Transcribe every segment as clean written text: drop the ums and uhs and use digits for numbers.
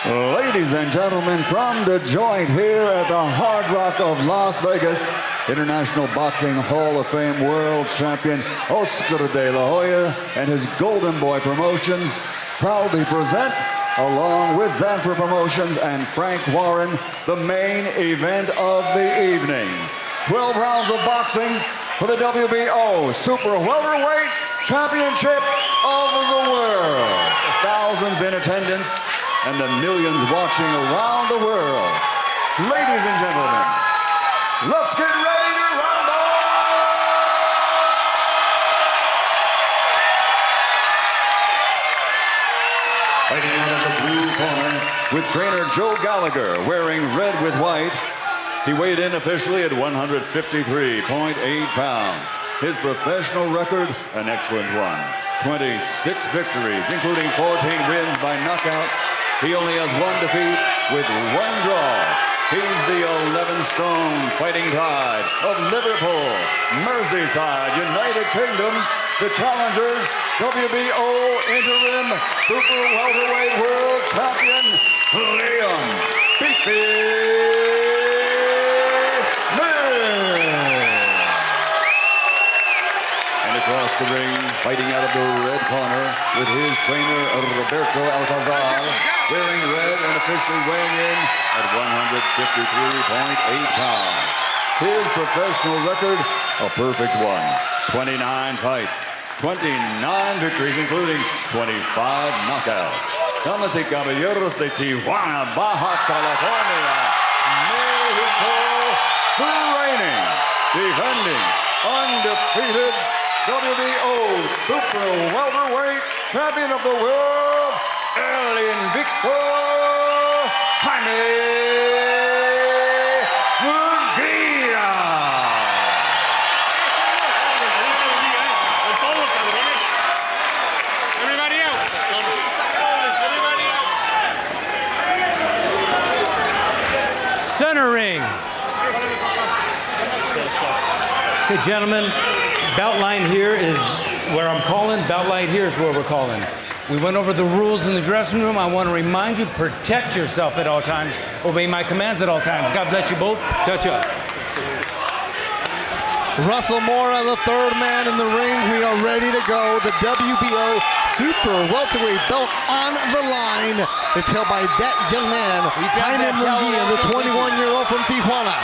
Ladies and gentlemen, from the joint here at the Hard Rock of Las Vegas, International Boxing Hall of Fame World Champion Oscar De La Hoya and his Golden Boy Promotions proudly present, along with Zanfer Promotions and Frank Warren, the main event of the evening. 12 rounds of boxing for the WBO Super Welterweight Championship of the world. Thousands in attendance and the millions watching around the world. Ladies and gentlemen, let's get ready to rumble! Fighting out of the blue corner with trainer Joe Gallagher wearing red with white. He weighed in officially at 153.8 pounds. His professional record, an excellent one. 26 victories, including 14 wins by knockout. He only has one defeat with one draw. He's the 11-stone fighting pride of Liverpool, Merseyside, United Kingdom, the challenger, WBO interim super welterweight world champion, Liam "Beefy" across the ring, fighting out of the red corner with his trainer Roberto Alcazar, wearing red and officially weighing in at 153.8 pounds. His professional record, a perfect one. 29 fights, 29 victories, including 25 knockouts. Damas y caballeros de Tijuana, Baja California, Mexico, the reigning, defending, undefeated WBO Super Welterweight Champion of the World, El Invicto, Jaime Munguia. Everybody out. Centering. Okay, gentlemen. Bout line here is where I'm calling. Bout line here is where we're calling. We went over the rules in the dressing room. I want to remind you, protect yourself at all times. Obey my commands at all times. God bless you both. Touch up. Russell Mora, the third man in the ring. We are ready to go. The WBO Super Welterweight belt on the line. It's held by that young man, Jaime Munguia, the 21-year-old from Tijuana.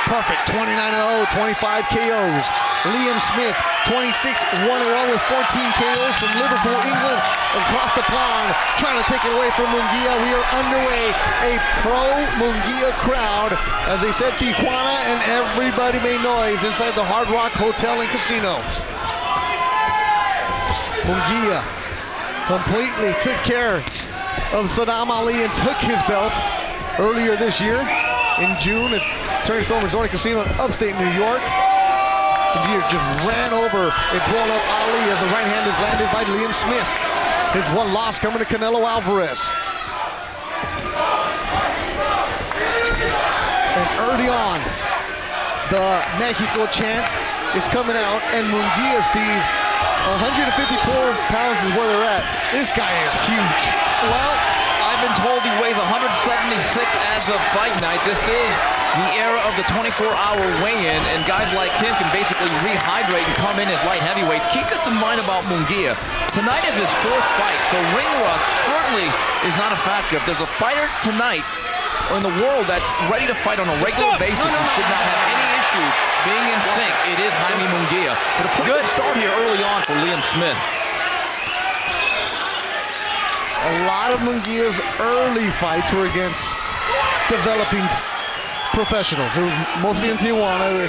Perfect, 29-0, 25 KOs. Liam Smith, 26-1-0 with 14 KOs from Liverpool, England, across the pond, trying to take it away from Munguia. We are underway, a pro-Munguia crowd. As they said, Tijuana, and everybody made noise inside the Hard Rock Hotel and Casino. Munguia completely took care of Saddam Ali and took his belt earlier this year in June at Turning Stone Resort and Casino in upstate New York. Munguia just ran over and blown up Ali as the right hand is landed by Liam Smith. His one loss coming to Canelo Alvarez. And early on, the Mexico chant is coming out, and Munguia, Steve, 154 pounds is where they're at. This guy is huge. Well, I've been told he weighs 176 as of fight night. This is the era of the 24-hour weigh-in, and guys like him can basically rehydrate and come in as light heavyweights. Keep this in mind about Munguia. Tonight is his fourth fight, so ring rust certainly is not a factor. If there's a fighter tonight in the world that's ready to fight on a regular basis and should not have any issues being in sync, it is Jaime Munguia. But a pretty good start here early on for Liam Smith. A lot of Munguia's early fights were against developing professionals, mostly in Tijuana,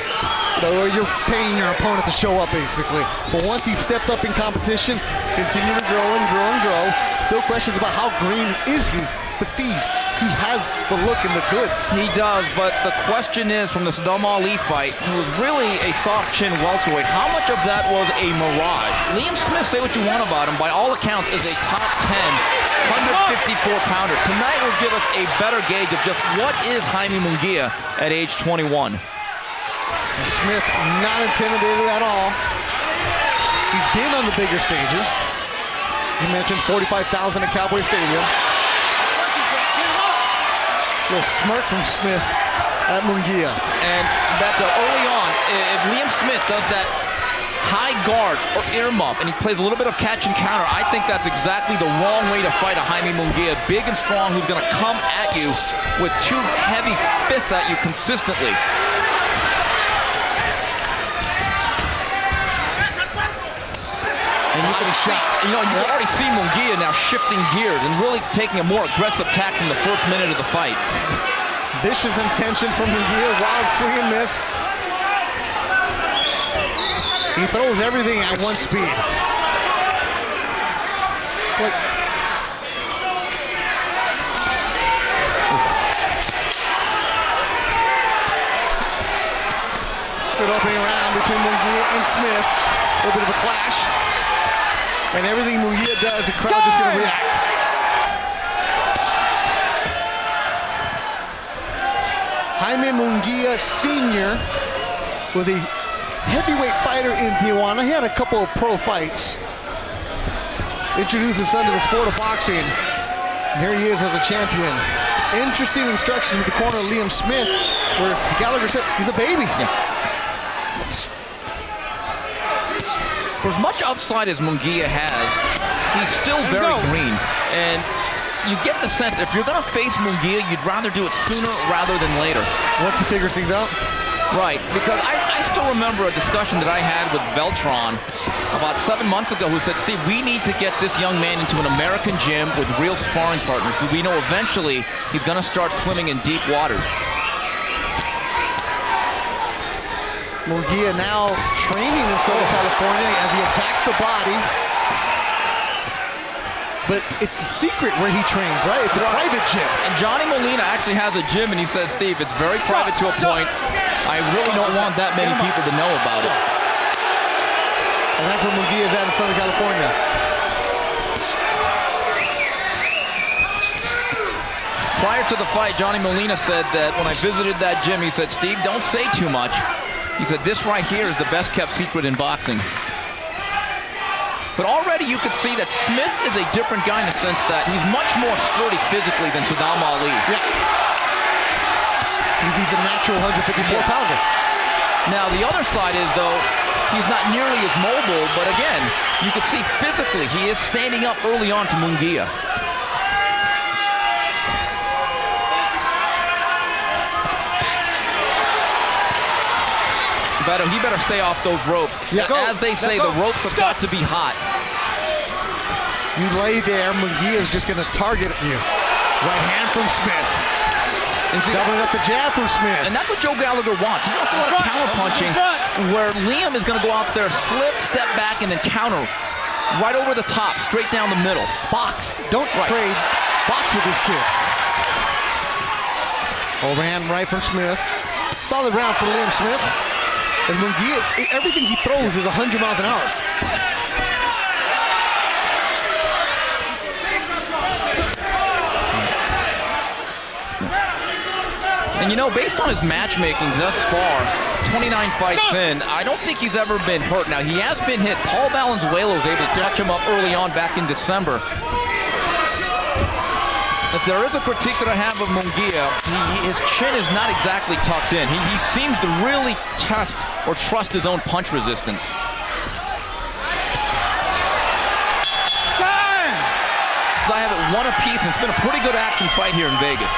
where you're paying your opponent to show up, basically. But once he stepped up in competition, continued to grow and grow and grow. Still questions about how green is he. But Steve, he has the look and the goods. He does, but the question is, from the Saddam Ali fight, he was really a soft chin welterweight. How much of that was a mirage? Liam Smith, say what you want about him, by all accounts is a top 10 154-pounder. Tonight will give us a better gauge of just what is Jaime Munguia at age 21. Smith not intimidated at all. He's been on the bigger stages. You mentioned 45,000 at Cowboy Stadium. Little smirk from Smith at Munguia. And Beto, early on, if Liam Smith does that high guard or ear muff and he plays a little bit of catch and counter, I think that's exactly the wrong way to fight a Jaime Munguia. Big and strong, who's going to come at you with two heavy fists at you consistently. And you can already see Munguia now shifting gears and really taking a more aggressive tack from the first minute of the fight. Vicious intention from Munguia, wild swing and miss. He throws everything at one speed. Good opening around between Munguia and Smith. A little bit of a clash. And everything Munguia does, the crowd just going to react. Jaime Munguia Sr. was a heavyweight fighter in Tijuana. He had a couple of pro fights. Introduced his son to the sport of boxing. And here he is as a champion. Interesting instructions with the corner of Liam Smith, where Gallagher said he's a baby. Yeah. For as much upside as Munguia has, he's still very green. And you get the sense if you're going to face Munguia, you'd rather do it sooner rather than later. Once he figures things out? Right, because I still remember a discussion that I had with Beltran about 7 months ago, who said, Steve, we need to get this young man into an American gym with real sparring partners. We know eventually he's going to start swimming in deep waters. Munguia now training in Southern California as he attacks the body. But it's a secret where he trains, right? It's a private gym. And Johnny Molina actually has a gym, and he says, Steve, it's very private to a point. I really don't want that many people to know about it. And that's where Munguia is at in Southern California. Prior to the fight, Johnny Molina said that when I visited that gym, he said, Steve, don't say too much. He said, this right here is the best kept secret in boxing. But already you could see that Smith is a different guy in the sense that he's much more sturdy physically than Saddam Ali. Yeah. He's a natural 154-pounder. Now, the other side is, though, he's not nearly as mobile, but again, you could see physically he is standing up early on to Munguia. He better stay off those ropes. Yeah. As they say, the ropes have got to be hot. You lay there, Munguia's just going to target you. Right hand from Smith. Doubling up the jab from Smith. And that's what Joe Gallagher wants. He wants a lot of counter punching where Liam is going to go out there, slip, step back, and then counter right over the top, straight down the middle. Box. Don't trade. Box with this kid. Overhand right from Smith. Solid round for Liam Smith. And Munguia, everything he throws is 100 miles an hour. And you know, based on his matchmaking thus far, 29 fights in, I don't think he's ever been hurt. Now, he has been hit. Paul Valenzuela was able to touch him up early on back in December. If there is a critique that I have of Munguia, his chin is not exactly tucked in. He seems to really test or trust his own punch resistance. I have it one apiece, and it's been a pretty good action fight here in Vegas.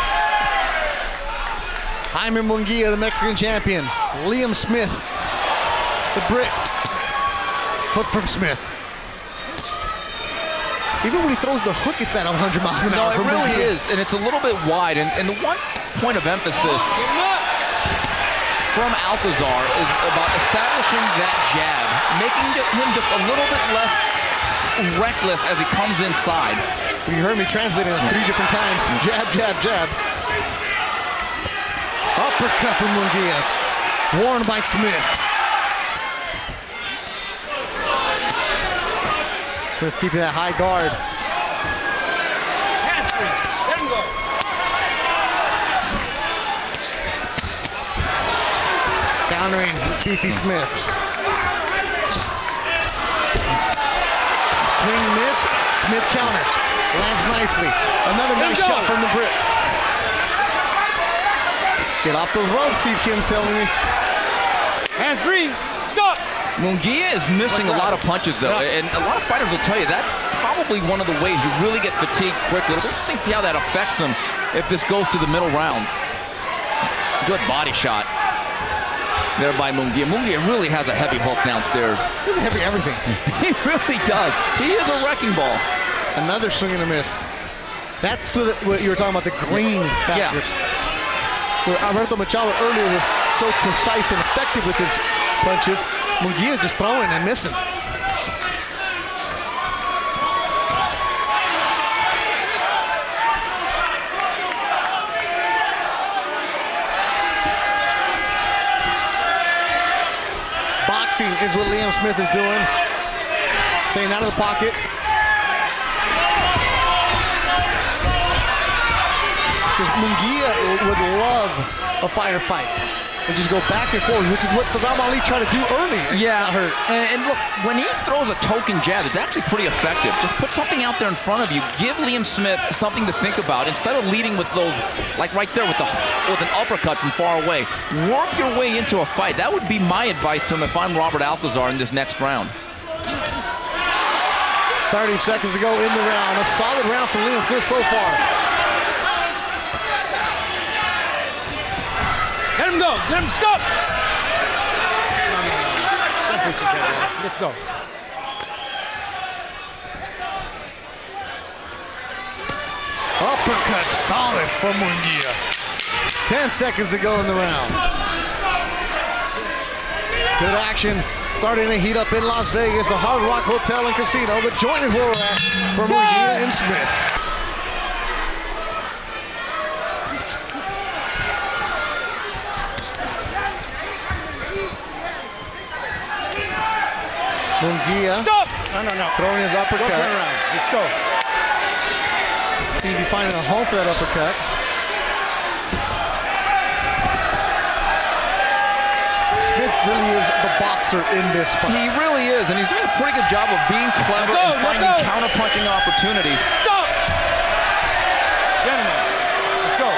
Jaime Munguia, the Mexican champion. Liam Smith, the Brit. Hook from Smith. Even when he throws the hook, it's at 100 miles an hour. No, it really is, and it's a little bit wide. And the one point of emphasis from Alcazar is about establishing that jab, making him just a little bit less reckless as he comes inside. You heard me translating it 3 different times. Jab, jab, jab. Uppercut from Munguia. Warned by Smith. Smith keeping that high guard. Countering Beefy Smith. Swing and miss. Smith counters. Lands nicely. Another nice shot from the brick. Get off those ropes, Steve Kim's telling me. Hands free. Stop. Munguia is missing a lot of punches, though, and a lot of fighters will tell you that's probably one of the ways you really get fatigued quickly. Let's see how that affects him if this goes to the middle round. Good body shot there by Munguia. Munguia really has a heavy hook downstairs. He's heavy everything. He really does. He is a wrecking ball. Another swing and a miss. That's what you were talking about, the green factors. Yeah. Where Alberto Machado earlier was so precise and effective with his punches. Munguia just throwing and missing. Boxing is what Liam Smith is doing. Staying out of the pocket. Because Munguia would love a firefight and just go back and forth, which is what Saddam Ali tried to do early. Yeah, and look, when he throws a token jab, it's actually pretty effective. Just put something out there in front of you. Give Liam Smith something to think about instead of leading with those, like right there with an uppercut from far away. Work your way into a fight. That would be my advice to him if I'm Robert Alcazar in this next round. 30 seconds to go in the round. A solid round for Liam Smith so far. Let him go. Let him stop. Let's go. Uppercut solid for Munguia. 10 seconds to go in the round. Good action. Starting to heat up in Las Vegas, the Hard Rock Hotel and Casino. The joint is where we're at for Munguia and Smith. Munguia. Stop! No. Throwing his uppercut. Go turn around. Let's go. Seems to be finding a home for that uppercut. Smith really is the boxer in this fight. He really is, and he's doing a pretty good job of being clever and finding counter-punching opportunities. Stop! Gentlemen, let's go.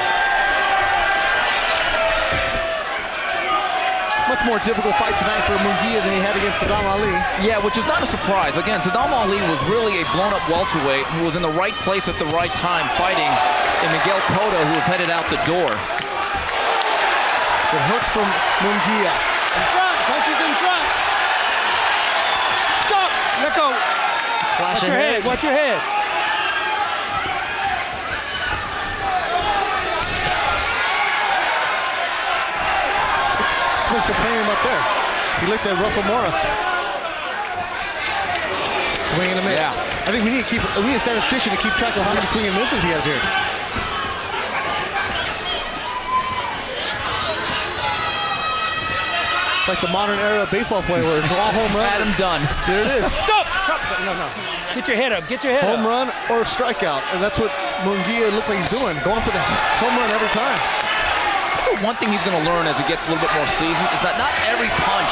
Much more difficult fight tonight for Munguia than he had against Saddam Ali. Yeah, which is not a surprise. Again, Saddam Ali was really a blown-up welterweight who was in the right place at the right time fighting in Miguel Cotto, who was headed out the door. Good hooks from Munguia. In front, punches in front. Stop! Let go. Watch your head. Watch your head. Smith's complaining up there. He looked at Russell Mora. Swing and a miss. Yeah. I think we need a statistician to keep track of how many swing and misses he has here. Like the modern era of baseball player where it's all home run. Adam done. There it is. Stop! No. Get your head up. Get your head Home up. run or strikeout. And that's what Munguia looked like he's doing. Going for the home run every time. The one thing he's going to learn as he gets a little bit more seasoned is that not every punch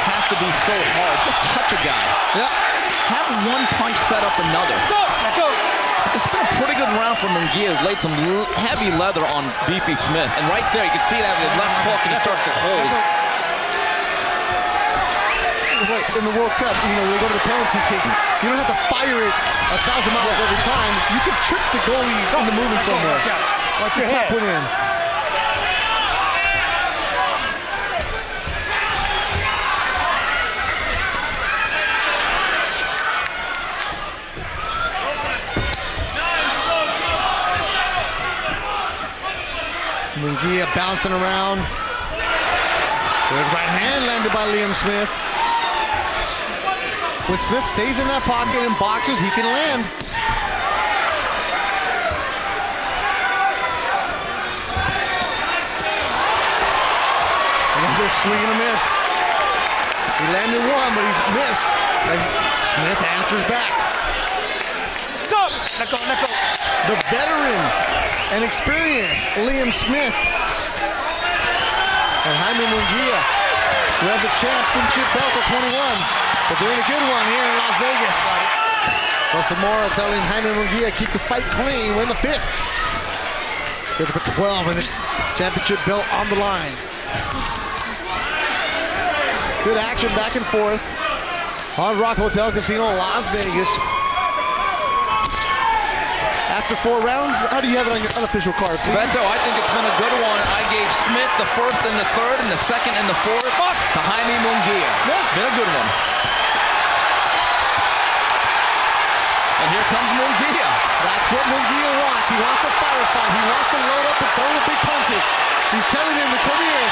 has to be so hard. Just touch a guy. Yep. Have one punch set up another. Stop! Let go. It's been a pretty good round for Munguia. He's laid some heavy leather on Beefy Smith. And right there, you can see that with his left hook and he starts to hold. Like in the World Cup, you know, they go to the penalty kicks. You don't have to fire it 1,000 miles every time. You can trick the goalie into moving somewhere. Watch your Tap head. one in. Munguia bouncing around. Good right hand landed by Liam Smith. When Smith stays in that pocket and boxes, he can land. Another swing and a miss. He landed one, but he's missed. And Smith answers back. Stop! Let go. The veteran and experienced Liam Smith and Jaime Munguia, who has a championship belt at 21. But they're in a good one here in Las Vegas. Zamora telling Jaime Munguia, keep the fight clean. We're in the 5th. Good for 12 and this championship belt on the line. Good action back and forth on Rock Hotel Casino, Las Vegas. After 4 rounds, how do you have it on your unofficial card? Beto, I think it's been a good one. I gave Smith the 1st and the 3rd and the 2nd and the 4th to Jaime Munguia. Yeah. Been a good one. And here comes Munguia. That's what Munguia wants. He wants to firefight. He wants to load up and throw the big punches. He's telling him to come here.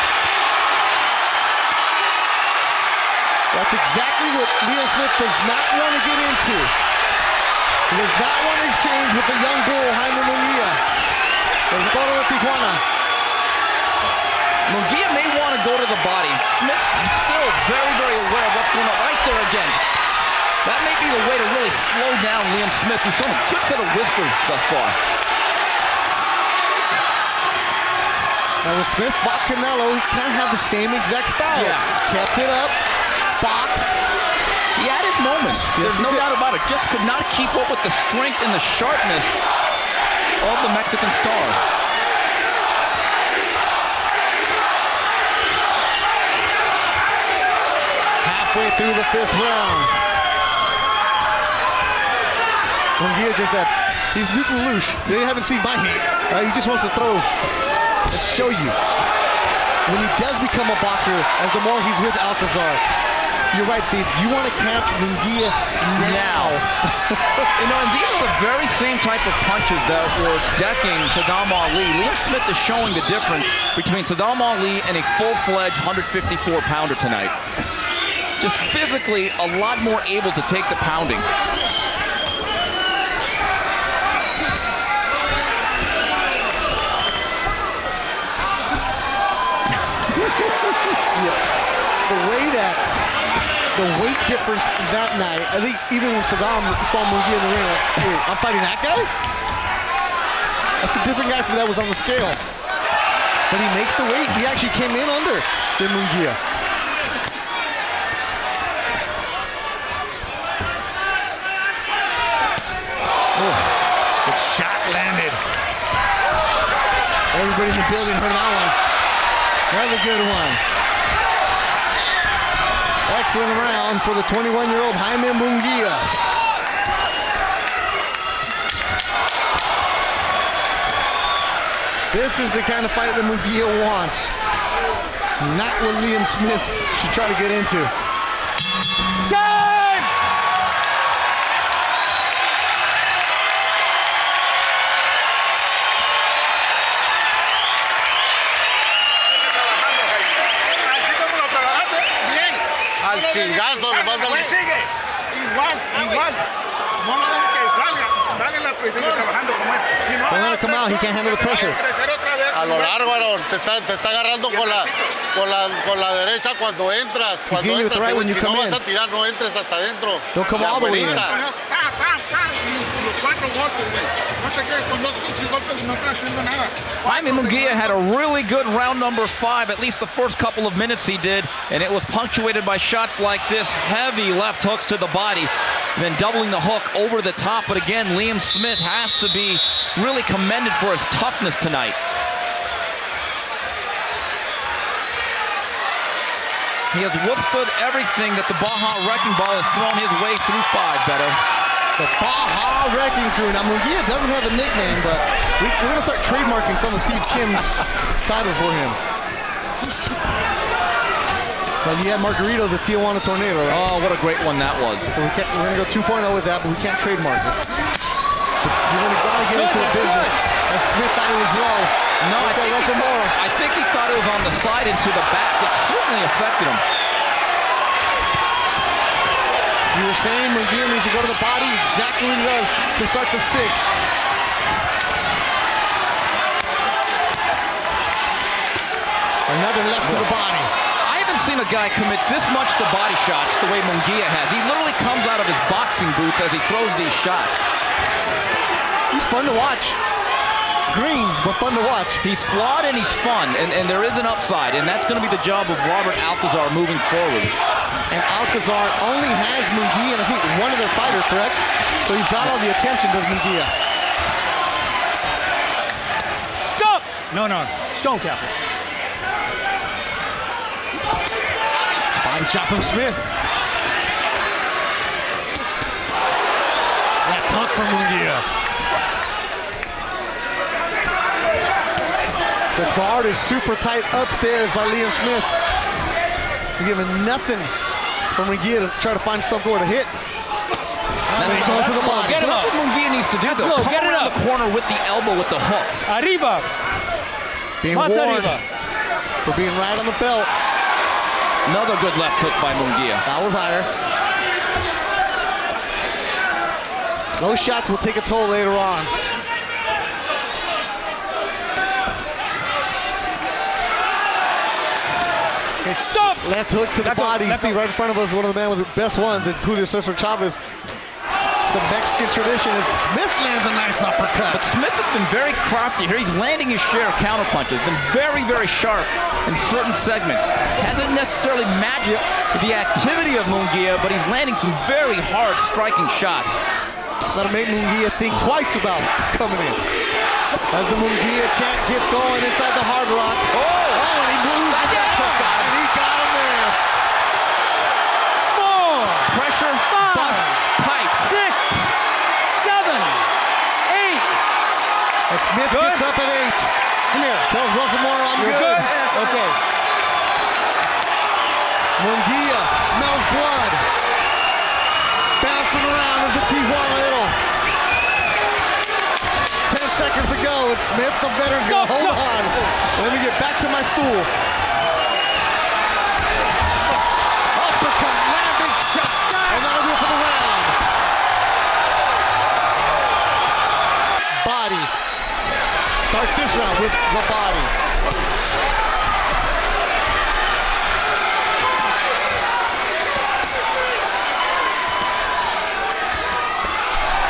That's exactly what Liam Smith does not want to get into. He does not want to exchange with the young bull, Jaime Munguia. Let's go to the Tijuana. Munguia may want to go to the body. Smith is still very, very aware of what's going on right there again. That may be the way to really slow down Liam Smith, who's shown a good set of whiskers thus far. Now when Smith fought Canelo, he kind of had the same exact style. Yeah. Kept it up, boxed. He had his moments. Yes, There's no doubt about it. Just could not keep up with the strength and the sharpness of the Mexican star. Halfway through the 5th round. Munguia just that, he's Newton Lush. They haven't seen my hand. He just wants to throw and show you. When he does become a boxer, as the more he's with Alcazar, you're right, Steve. You want to catch Munguia now. And these are the very same type of punches that were decking Saddam Ali. Liam Smith is showing the difference between Saddam Ali and a full-fledged 154-pounder tonight. Just physically a lot more able to take the pounding. The weight difference that night, I think even when Saddam saw Munguia in the ring, like, hey, I'm fighting that guy? That's a different guy from that was on the scale. But he makes the weight. He actually came in under than Munguia. Oh, good shot landed. Everybody in the building heard that one. Another good one. Excellent round for the 21-year-old Jaime Munguia. This is the kind of fight that Munguia wants. Not what Liam Smith should try to get into. Time! Al chingazo, nomás dale. Sigue. Igual. No lo dejes que salga. Dale la presión trabajando como es. Si no, Don't let it come out. He can't handle the pressure. A lo largo, Aaron. Te está agarrando con la derecha cuando entras. He's getting you the right when you Si come no in. vas a tirar, no entres hasta adentro. Don't come all the way in. Los 4 golpes, güey. No te quedes con 2 pinches golpes y no estás haciendo nada. Jaime Munguia had a really good round number 5, at least the first couple of minutes he did, and it was punctuated by shots like this, heavy left hooks to the body, then doubling the hook over the top. But again, Liam Smith has to be really commended for his toughness tonight. He has withstood everything that the Baja Wrecking Ball has thrown his way through 5, Beto. The Baja Wrecking Crew. Now, Munguia doesn't have a nickname, but we're going to start trademarking some of Steve Kim's titles for him. But you had Margarito, the Tijuana Tornado, right? Oh, what a great one that was. So we're going to go 2.0 with that, but we can't trademark it. You're going to got to get into the business. And Smith thought it was low. No, I think he thought it was on the side and to the back. It certainly affected him. You were saying Munguia needs to go to the body. Exactly what he does to start the 6th. Another left to the body. I haven't seen a guy commit this much to body shots the way Munguia has. He literally comes out of his boxing booth as he throws these shots. He's fun to watch. Green, but fun to watch. He's flawed and he's fun, and there is an upside, and that's going to be the job of Robert Alcazar moving forward. And Alcazar only has Munguia and I think one other fighter, correct? So he's got all the attention, does Munguia? Stop! No. Don't cap it. Body shot from Smith. Left hook from Munguia. The guard is super tight upstairs by Liam Smith. He's giving nothing for Munguia to try to find somewhere to hit. And he goes to the body. That's what Munguia needs to do, though. Come Get it around up. the corner with the elbow with the hook. Arriba. Being Más warned arriba. for being right on the belt. Another good left hook by Munguia. That was higher. Those shots will take a toll later on. Okay, stop! Left hook to the body. You see right in front of us, one of the men with the best ones, it's Julio Cesar Chavez. The Mexican tradition, and Smith lands a nice uppercut. But Smith has been very crafty here. He's landing his share of counterpunches. Been very, very sharp in certain segments. Hasn't necessarily matched the activity of Munguia, but he's landing some very hard striking shots. That'll make Munguia think twice about coming in. As the Munguia chant gets going inside the Hard Rock. And he moves. And he got him there. Four, Pressure, bust, pipe. 6, 7, 8. And Smith Good. gets up at 8. Come here. Tells Russell Moore, I'm You're good. good? Okay. Munguia smells blood. Bouncing around as a Tijuana Idol. 10 seconds to go, and Smith, the veteran's gonna hold on. Let me get back to my stool. Uppercut, landing shot, and that'll do it for the round. Body. Starts this round with the body.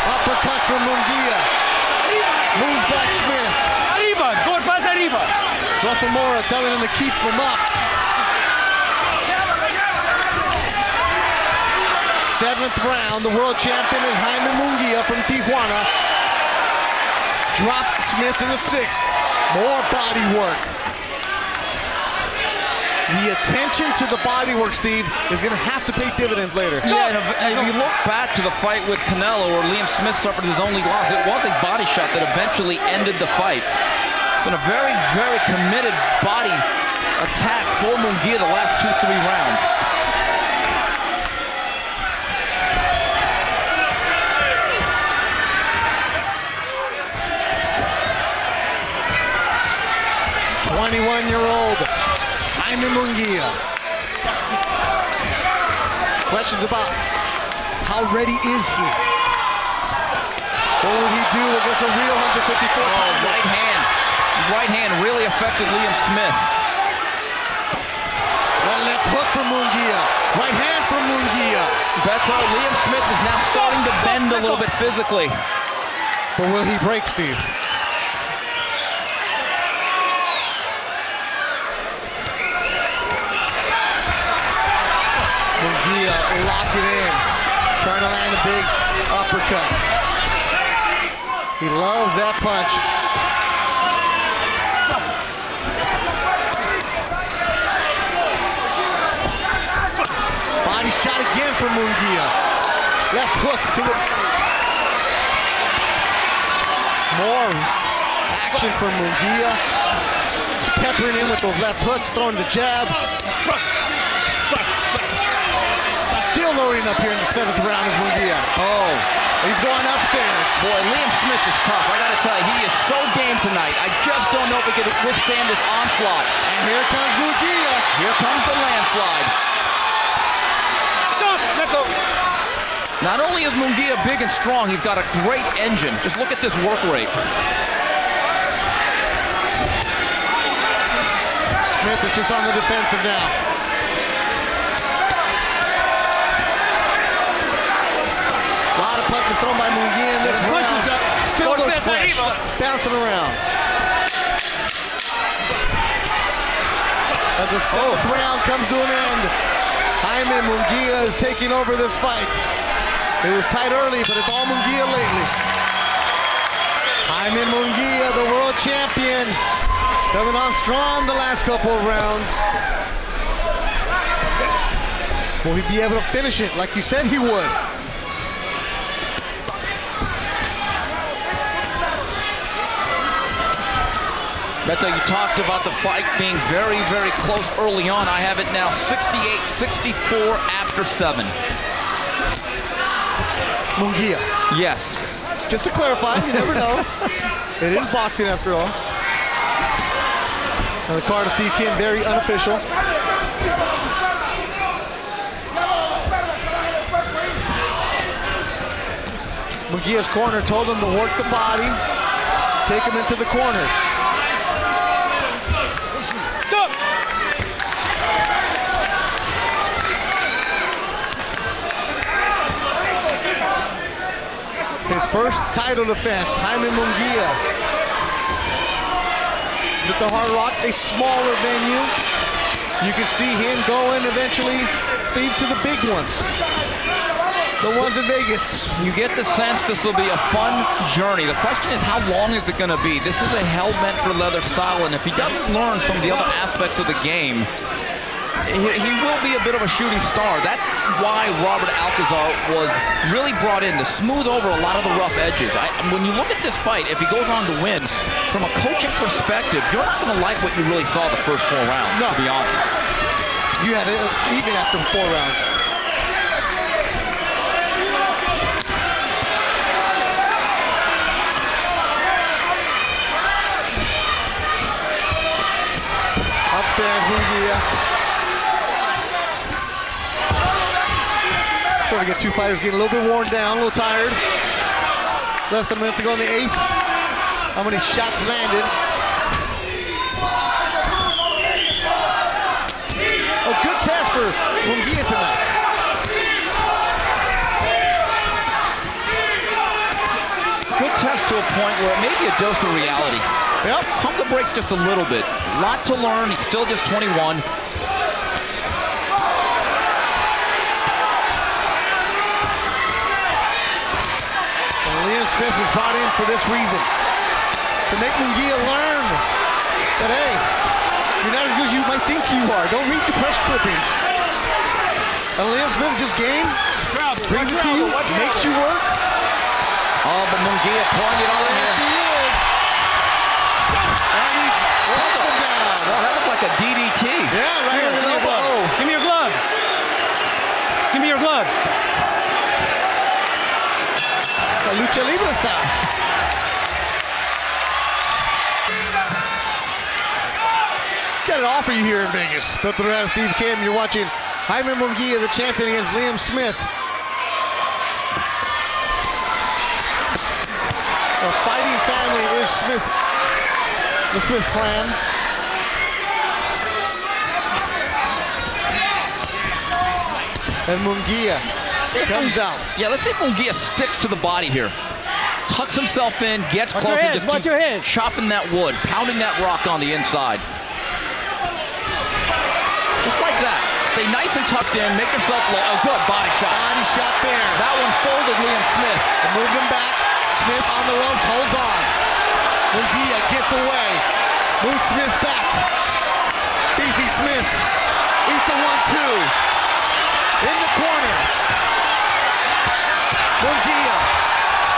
Uppercut from Munguia. Moves back Smith. Arriba. Good pass arriba. Russell Mora telling him to keep him up. 7th round. The world champion is Jaime Munguia from Tijuana. Dropped Smith in the 6th. More body work. The attention to the body work, Steve, is going to have to pay dividends later. Yeah, and if you look back to the fight with Canelo, where Liam Smith suffered his only loss, it was a body shot that eventually ended the fight. It's been a very, very committed body attack for Munguia the last 2-3 rounds. "21-year-old Jaime Munguia. Questions about how ready is he? What would he do against a real 154-pounder? Right hand really affected Liam Smith. That left hook from Munguia. Right hand from Munguia. Beto, Liam Smith is now starting to bend a little bit physically. But will he break, Steve? Munguia locked it in, trying to land a big uppercut. He loves that punch. Body shot again from Munguia. Left hook to the... More action from Munguia. He's peppering in with those left hooks, throwing the jab. Still loading up here in the 7th round is Munguia. Oh, he's going upstairs. Boy, Liam Smith is tough. I gotta tell you, he is so game tonight. I just don't know if he can withstand this onslaught. And here comes Munguia. Here comes the landslide. Stop. Let go. Not only is Munguia big and strong, he's got a great engine. Just look at this work rate. Smith is just on the defensive now. A lot of punches thrown by Munguia in this round. Still looks fresh. Bouncing around. As the 7th round comes to an end, Jaime Munguia is taking over this fight. It was tight early, but it's all Munguia lately. Jaime Munguia, the world champion, coming on strong the last couple of rounds. Will he be able to finish it like he said he would? Beto, you talked about the fight being very, very close early on. I have it now 68-64 after 7. Munguia. Yes. Just to clarify, you never know. It is boxing after all. And the card of Steve Kim, very unofficial. Munguia's corner told him to work the body, take him into the corner. Stop! His first title defense, Jaime Munguia. Is at the Hard Rock, a smaller venue. You can see him going eventually, Steve, to the big ones. The ones in Vegas. You get the sense this will be a fun journey. The question is, how long is it going to be? This is a hell-bent-for-leather style, and if he doesn't learn some of the other aspects of the game, he will be a bit of a shooting star. That's why Robert Alcazar was really brought in to smooth over a lot of the rough edges. When you look at this fight, if he goes on to win, from a coaching perspective, you're not going to like what you really saw the first 4 rounds, to be honest. You had it even after 4 rounds. Up there, Munguia. Starting to get 2 fighters getting a little bit worn down, a little tired. Less than a minute to go in the 8th. How many shots landed? Oh, good test for Munguia tonight. Good test to a point where it may be a dose of reality. Yep. Pump the brakes just a little bit. Lot to learn. He's still just 21. Smith was brought in for this reason, to make Munguia learn that, hey, you're not as good as you might think you are. Don't read the press clippings. And Liam Smith just game, brings it to you, makes you work. Oh, but Munguia pouring it all in Yes, here. he is. And he puts him down. Well, that looked like a DDT. Yeah, right in the elbow. Give me your gloves. Give me your gloves. Lucha Libre style. Got it all for you here in Vegas. Built around Steve Kim. You're watching Jaime Munguia, the champion, against Liam Smith. A fighting family is Smith, the Smith clan. And Munguia comes out. Yeah, let's see if Munguia sticks to the body here. Tucks himself in, gets Watch closer, your heads, just watch keeps your heads. chopping that wood, pounding that rock on the inside. Just like that. Stay nice and tucked in, make yourself low. Oh, good body shot. Body shot there. That one folded Liam Smith. They moved him back. Smith on the ropes, holds on. Munguia gets away. Moves Smith back. Beefy Smith eats a 1-2. In the corner. Munguia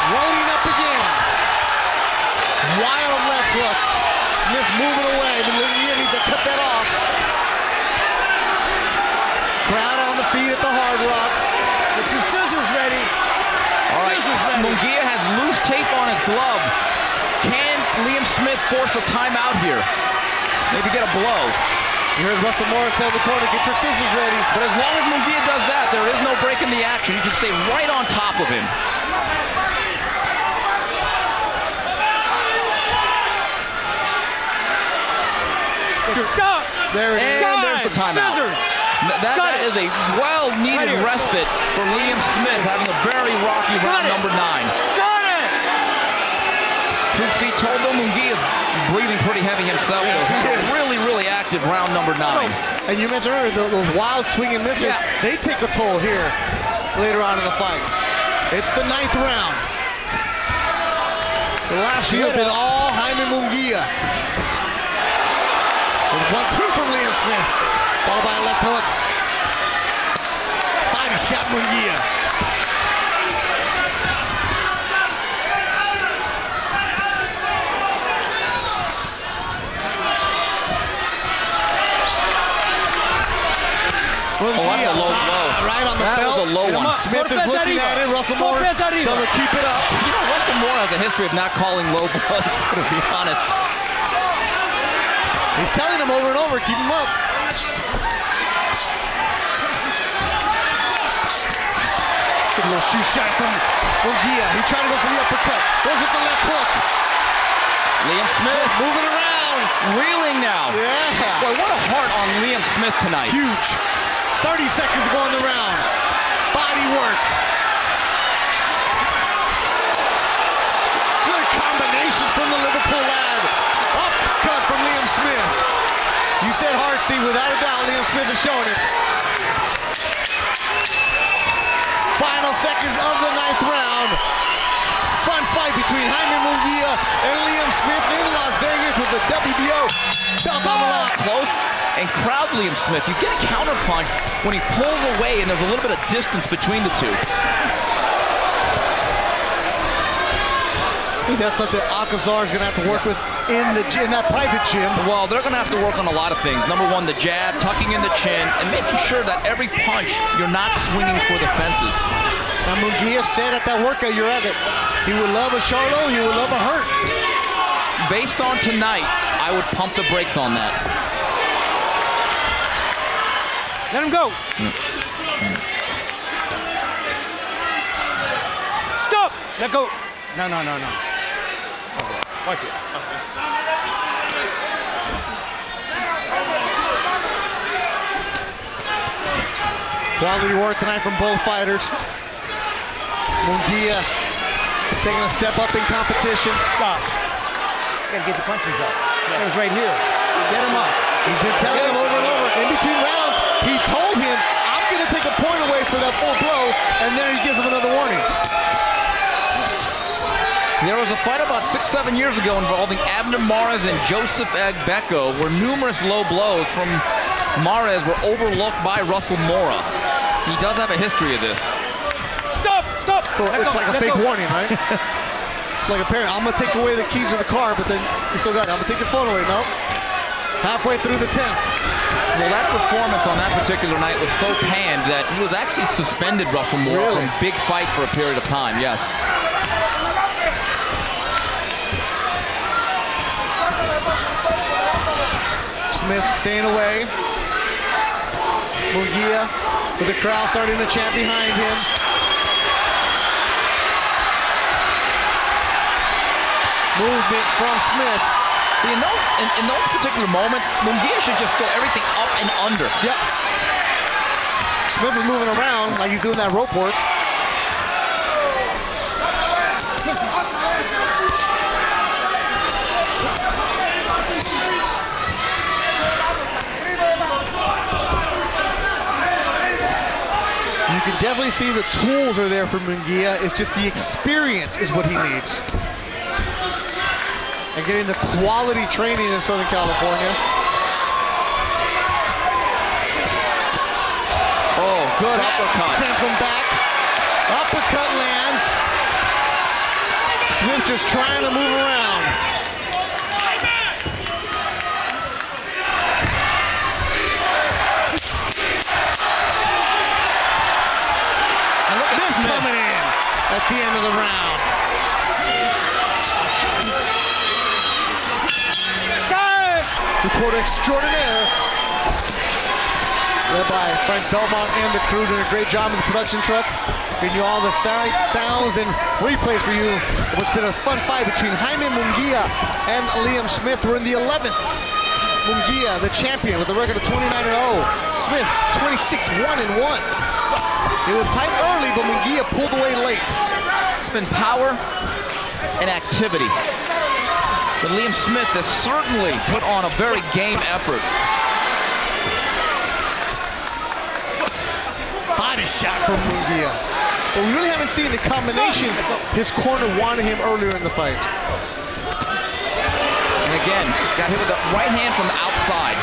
loading up again. Wild left hook. Smith moving away, but Munguia needs to cut that off. Crowd on the feet at the Hard Rock. Get your scissors ready. All right, Scissors ready. Munguia has loose tape on his glove. Can Liam Smith force a timeout here? Maybe get a blow. You heard Russell Moore tell the corner, get your scissors ready. But as long as Munguia does that, there is no break in the action. You can stay right on top of him. Stop. There it is. And there's the timeout. Scissors. That is a well-needed Right here. respite for Liam Smith, having a very rocky round number 9. Got it. Truth be told, though, Munguia is breathing pretty heavy himself. Yes, so he is. really, really active round number 9. And you mentioned earlier, those wild swinging misses, Yeah. they take a toll here later on in the fight. It's the 9th round. The last few have been all Jaime Munguia. 1-2 from Liam Smith. Followed by a left hook. Body shot Munguia. Oh, that's a low blow. Right on the That belt. was a low one. Smith is looking at it. Russell Moore tells him to keep it up. You know, Russell Moore has a history of not calling low blows, to be honest. He's telling him over and over, keep him up. Good little shoe shot from Munguia. He tried to go for the uppercut. Goes with the left hook. Liam Smith Moving around. reeling now. Yeah. Boy, what a heart on Liam Smith tonight. Huge. 30 seconds to go in the round. Body work. Good combination from the Liverpool lad. Uppercut from Liam Smith. You said hard, Steve. Without a doubt, Liam Smith is showing it. Final seconds of the 9th round. Fun fight between Jaime Munguia and Liam Smith in Las Vegas with the WBO belt on the line. Close and crowd Liam Smith. You get a counter punch when he pulls away and there's a little bit of distance between the two. I think that's something Alcazar is going to have to work with in that private gym. Well, they're going to have to work on a lot of things. Number one, the jab, tucking in the chin, and making sure that every punch you're not swinging for the fences. Now Munguia said at that workout you're at it, he would love a Charlo, he would love a hurt. Based on tonight, I would pump the brakes on that. Let him go. Stop. Let go. No. Okay. Watch it. Quality work tonight from both fighters. Munguia taking a step up in competition. Stop. Gotta get the punches up. That was right here. Get him up. He's been telling him over and over. In between rounds, he told him, I'm going to take a point away for that full blow, and then he gives him another warning. There was a fight about 6-7 years ago involving Abner Mares and Joseph Agbeko, where numerous low blows from Mares were overlooked by Russell Mora. He does have a history of this. Stop. So it's like a fake warning, right? Like a parent, I'm going to take away the keys to the car, but then you still got it. I'm going to take your phone away. No. Halfway through the 10th. Well, that performance on that particular night was so panned that he was actually suspended, Russell Mora, Really? from big fight for a period of time, yes. Smith staying away. Munguia with the crowd starting to chant behind him. Movement from Smith. See, in those particular moments, Munguia should just go everything up and under. Yep. Smith is moving around like he's doing that rope work. You can definitely see the tools are there for Munguia. It's just the experience is what he needs. And getting the quality training in Southern California. Oh, good uppercut. Sends him back. Uppercut lands. Smith just trying to move around. Smith coming in at the end of the round. Reporter extraordinaire, led by Frank Belmont and the crew, doing a great job in the production truck, giving you all the sights, sounds, and replays for you. What's been a fun fight between Jaime Munguia and Liam Smith. We're in the 11th. Munguia, the champion, with a record of 29-0. Smith, 26-1-1. It was tight early, but Munguia pulled away late. It's been power and activity. But Liam Smith has certainly put on a very game effort. Body shot from Munguia. but we really haven't seen the combinations his corner wanted him earlier in the fight. And again, got hit with the right hand from the outside.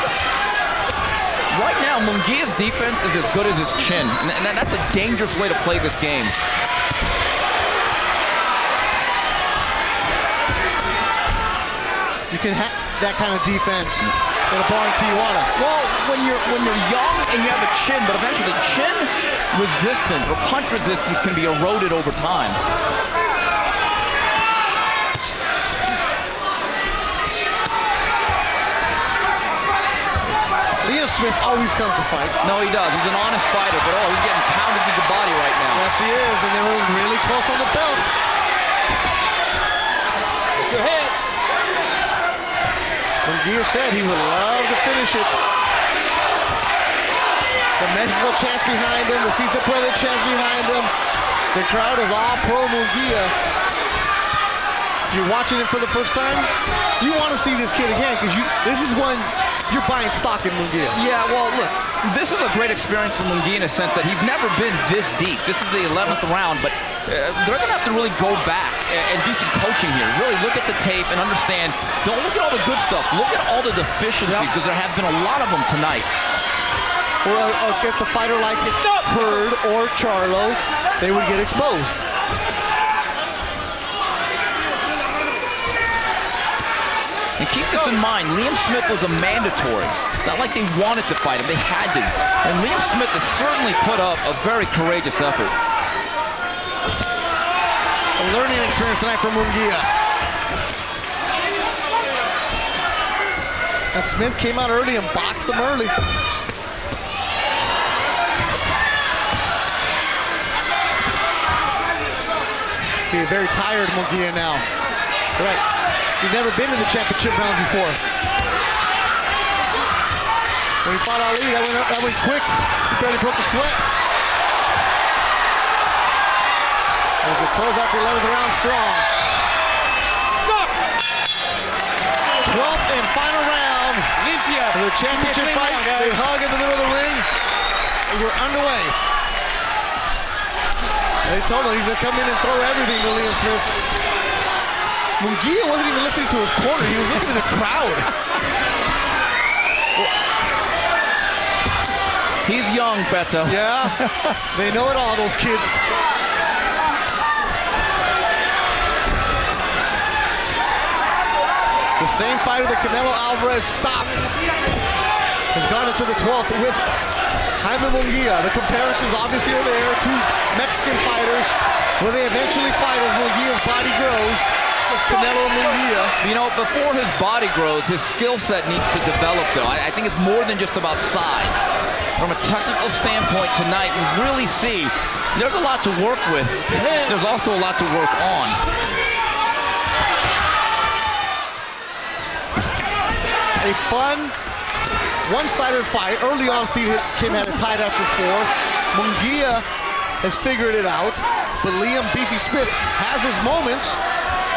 Right now, Munguia's defense is as good as his chin. And that's a dangerous way to play this game. You can have that kind of defense in a bar in Tijuana. Well, when you're young and you have a chin, but eventually chin resistance or punch resistance can be eroded over time. Liam Smith always comes to fight. No, he does. He's an honest fighter, but he's getting pounded to the body right now. Yes, he is, and they were really close on the belt. Get your head. Munguia said he would love to finish it. The Mexico chants behind him, the Cisa Puede chants behind him. The crowd is all pro Munguia. If you're watching it for the first time, you want to see this kid again because this is when you're buying stock in Munguia. Yeah, well, look, this is a great experience for Munguia in a sense that he's never been this deep. This is the 11th round, but they're going to have to really go back and do some coaching here. Really look at the tape and understand. Don't look at all the good stuff. Look at all the deficiencies because there have been a lot of them tonight. Or against a fighter like Hurd or Charlo, they would get exposed. And keep this in mind, Liam Smith was a mandatory. It's not like they wanted to fight him, they had to. And Liam Smith has certainly put up a very courageous effort. A learning experience tonight for Munguia. And Smith came out early and boxed him early. He's very tired, Munguia now. Right. He's never been in the championship round before. When he fought Ali, that went quick. He barely broke a sweat. As they close out the 11th round strong. 12th and final round for the championship fight. They hug in the middle of the ring. We're underway. They told him he's going to come in and throw everything to Liam Smith. Munguia wasn't even listening to his corner. He was looking at the crowd. He's young, Beto. Yeah, they know it all, those kids. The same fighter that Canelo Alvarez stopped has gone into the 12th with Jaime Munguia. The comparisons obviously are there. Two Mexican fighters. Will they eventually fight as Munguia's body grows? Canelo Munguia. You know, before his body grows, his skill set needs to develop, though. I think it's more than just about size. From a technical standpoint tonight, we really see there's a lot to work with. There's also a lot to work on. A fun, one-sided fight. Early on, Steve Kim had it tied after 4. Munguia has figured it out, but Liam Beefy Smith has his moments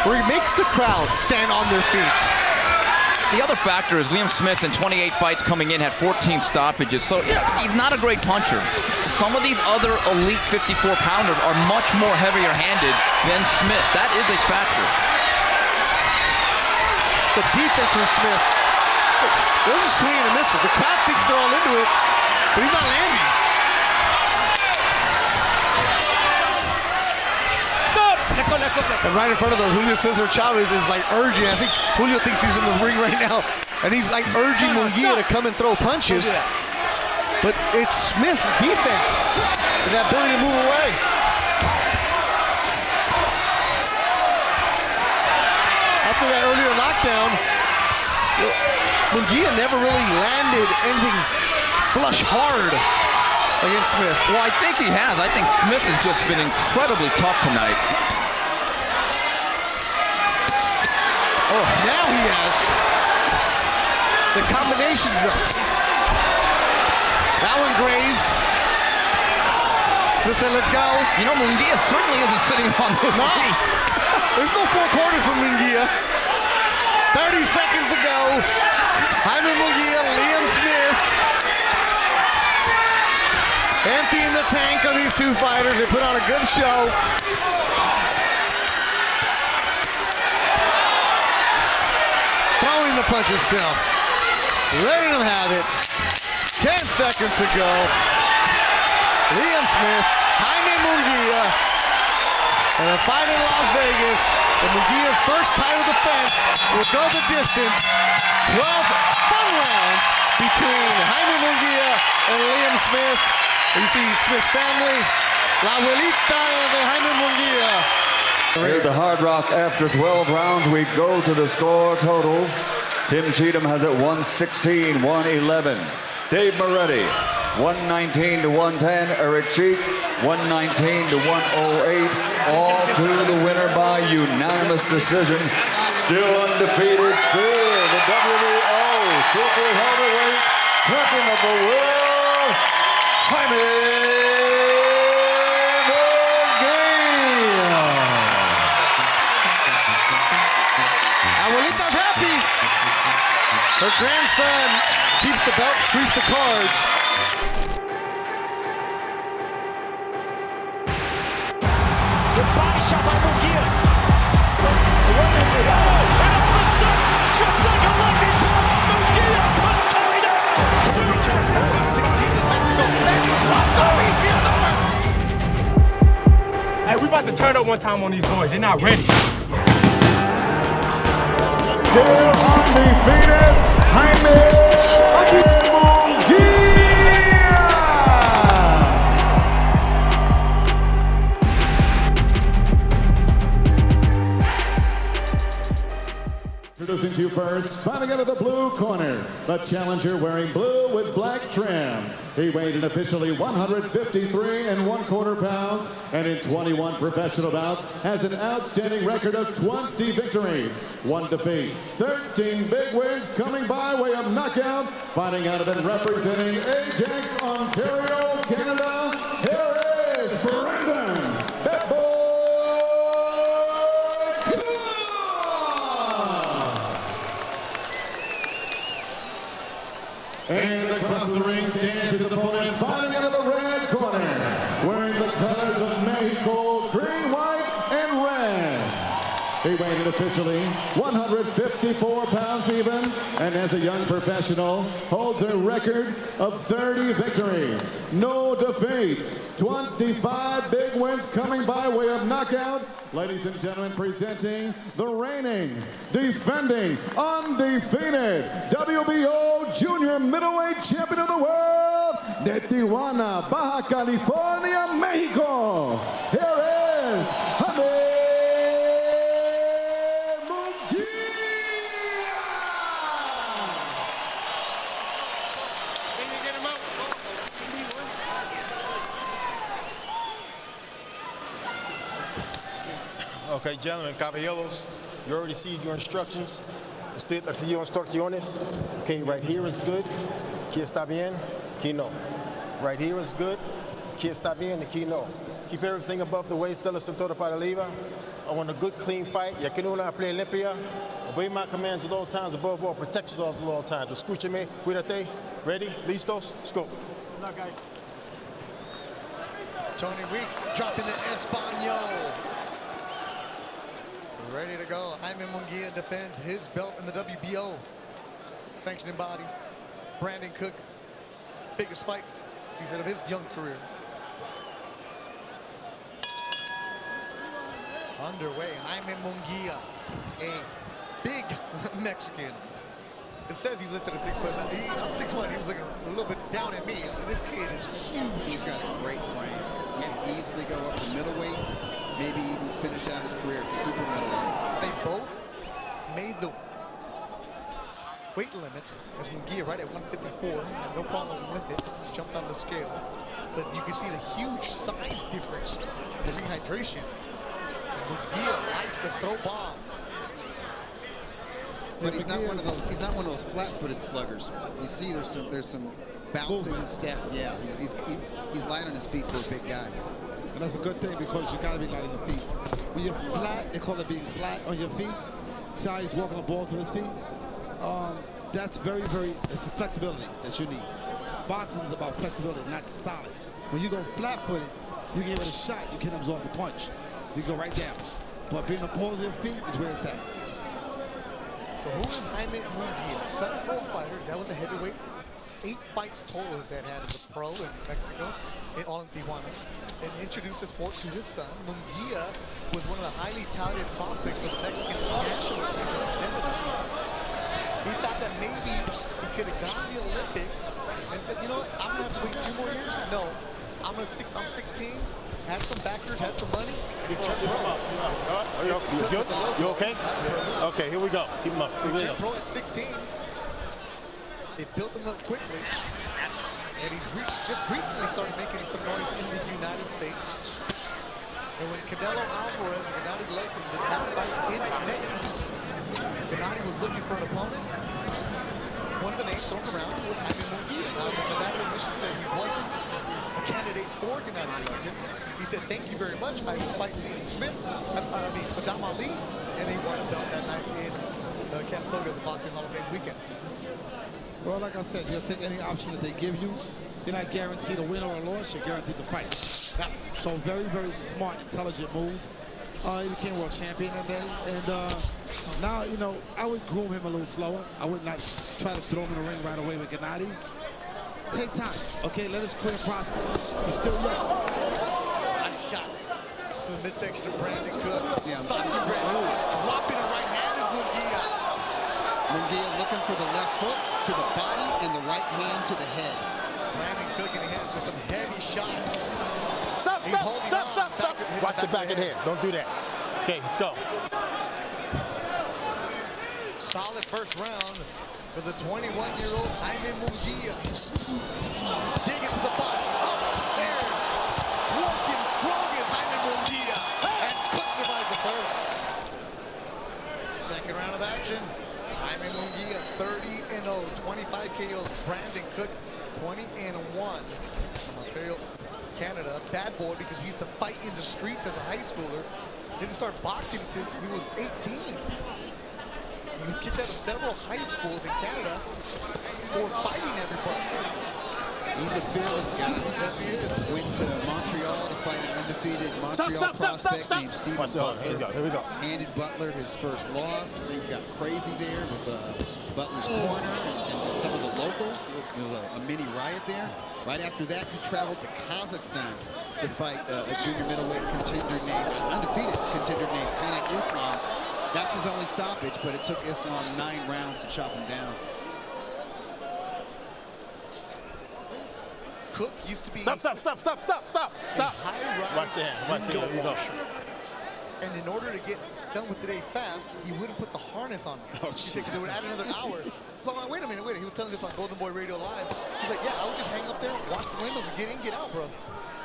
where he makes the crowd stand on their feet. The other factor is Liam Smith in 28 fights coming in had 14 stoppages, so he's not a great puncher. Some of these other elite 54-pounders are much more heavier-handed than Smith. That is a factor. The defense from Smith. There's a swing and a miss. The crowd thinks they're all into it, but he's not landing. And right in front of us, Julio Cesar Chavez is like urging. I think Julio thinks he's in the ring right now. And he's like urging Munguia to come and throw punches. But it's Smith's defense and that ability to move away. After that earlier knockdown, Munguia never really landed anything flush hard against Smith. Well, I think he has. I think Smith has just been incredibly tough tonight. Oh, now he has. The combinations of that one grazed. Smith said, let's go. You know, Munguia certainly isn't sitting on this feet. There's no 4 quarters for Munguia. 30 seconds to go. Jaime Munguia, Liam Smith. Emptying the tank of these two fighters. They put on a good show. Throwing the punches still. Letting them have it. 10 seconds to go. Liam Smith, Jaime Munguia, and a fight in Las Vegas. And Munguia's first title defense will go the distance. 12 fun rounds between Jaime Munguia and Liam Smith. You see Smith's family, La Abuelita de Jaime Munguia. Here at the Hard Rock, after 12 rounds, we go to the score totals. Tim Cheatham has it 116, 111. Dave Moretti, 119 to 110. Eric Cheek, 119 to 108. All to the winner by unanimous decision. Still undefeated, still the WBO Super Heavyweight Champion of the World, Jaime Munguia. Abuelita's happy. Her grandson keeps the belt, sweeps the cards. The body shot by Munguia. And all of a sudden, just like a lightning bolt, Munguia puts Coria down. 16 in Mexico. Hey, we about to turn up one time on these boys. They're not ready. Still undefeated, Jaime Munguia! Introducing to you first, fighting out of the blue corner, the challenger wearing blue with black trim. He weighed in officially 153 1/4 pounds, and in 21 professional bouts has an outstanding record of 20 victories, 1 defeat, 13 big wins coming by way of knockout. Fighting out of and representing Ajax, Ontario, Canada, here is Brendan Bad Boy And across the ring stands his opponent, fighting out of the red corner, wearing the colors of Mexico, green, white, and red. He weighed in officially 154 pounds even, and as a young professional, holds a record of 30 victories, no defeats, 25 big wins coming by way of knockout. Ladies and gentlemen, presenting the reigning, defending, undefeated WBO Junior Middleweight Champion of the World, de Tijuana, Baja California, Mexico. Here is Jaime Munguia. Okay, gentlemen, caballeros, you already see your instructions. Usted recibió instrucciones. Okay, right here is good. Aquí está bien. Aquí no. Right here is good. Aquí está bien. Aquí no. Keep everything above the waist. De la cintura para arriba. I want a good, clean fight. Y aquí no una pelea limpia. Obey my commands at all times. Above all, protect yourselves at all times. Escúchame. Cuídate. Ready? Listos? Let's go. Good luck, guys. Tony Weeks dropping the Espanol. Ready to go. Jaime Munguia defends his belt in the WBO sanctioning body. Brandon Cook, biggest fight he said of his young career. Underway, Jaime Munguia, a big Mexican. It says he's listed at 6 foot. I'm 6'1". He was looking a little bit down at me. This kid is huge. He's got a great frame. He can easily go up to middleweight, maybe even finish out his career at super middleweight. They both made the weight limit as Munguia right at 154, and no problem with it. He's jumped on the scale. But you can see the huge size difference, the rehydration. Munguia likes to throw bombs. But he's not one of those. He's not one of those flat-footed sluggers. You see, there's some bounce in his step. Yeah, he's light on his feet for a big guy. And that's a good thing because you got to be light on your feet. When you're flat, they call it being flat on your feet. See how he's walking the ball to his feet? That's very, it's the flexibility that you need. Boxing is about flexibility, not solid. When you go flat-footed, you give it a shot, you can absorb the punch. You go right down. But being a pause of your feet is where it's at. So who is Jaime Munguia? Southpaw fighter. That was a heavyweight. 8 fights total that had as a pro in Mexico, all in Tijuana. And introduced the sport to his son. Munguia was one of the highly touted prospects for the Mexican national team representative. He thought that maybe he could have gone to the Olympics and said, you know what, I'm gonna have to wait 2 more years. No, I'm 16, had some backers, had some money. You good? You okay? Okay, here we go. Keep him up. He turned pro at 16. They built him up quickly. And he's just recently started making some noise in the United States. And when Canelo Alvarez and Gennady Golovkin did not fight in May, Gennady was looking for an opponent. One of the names thrown around was Jaime Munguia. Now, the Nevada admission said he wasn't a candidate for Gennady Golovkin. He said, thank you very much. I was fighting Muhammad Ali, and he won a belt that night in the California Boxing Hall of Fame weekend. Well, like I said, you'll take any option that they give you. You're not guaranteed a win or a loss. You're guaranteed to fight. So very, very smart, intelligent move. He became world champion that day. And now, you know, I would groom him a little slower. I would not try to throw him in the ring right away with Gennady. Take time, okay? Let his career prosper. He's still young. Nice shot. To the midsection of Brandon Cook. Dropping a right hand is Munguia. Munguia looking for the left hook to the body and the right hand to the head. Brandon Cook in hands with some heavy shots. Stop. Watch the back of the head. Don't do that. Okay, let's go. Solid first round for the 21-year-old Jaime Munguia. Digging to the body. Up there. Walking strong as Jaime Munguia. And Cook survives the first. Second round of action. Jaime Munguia 30-0, 25 KOs. Brandon Cook 20-1. From Ontario, Canada. Bad boy because he used to fight in the streets as a high schooler. Didn't start boxing until he was 18. He was kicked out of several high schools in Canada for fighting everybody. He's a fearless guy. Yes, he is. Went to Montreal to fight an undefeated Montreal prospect named Stephen Butler. Here we go. Handed Butler his first loss. Things got crazy there with Butler's corner and some of the locals. There was a mini riot there. Right after that, he traveled to Kazakhstan to fight a junior middleweight contender named, undefeated contender named Kana Islam. That's his only stoppage, but it took Islam 9 rounds to chop him down. Cook used to be Stop. high-rise Watch the hand. Watch the hand. There you go. And in order to get done with the day fast, he wouldn't put the harness on him. Because they would add another hour. So I'm like, wait a minute. He was telling this on Golden Boy Radio Live. He's like, yeah, I would just hang up there, watch the windows, and get in, get out, bro.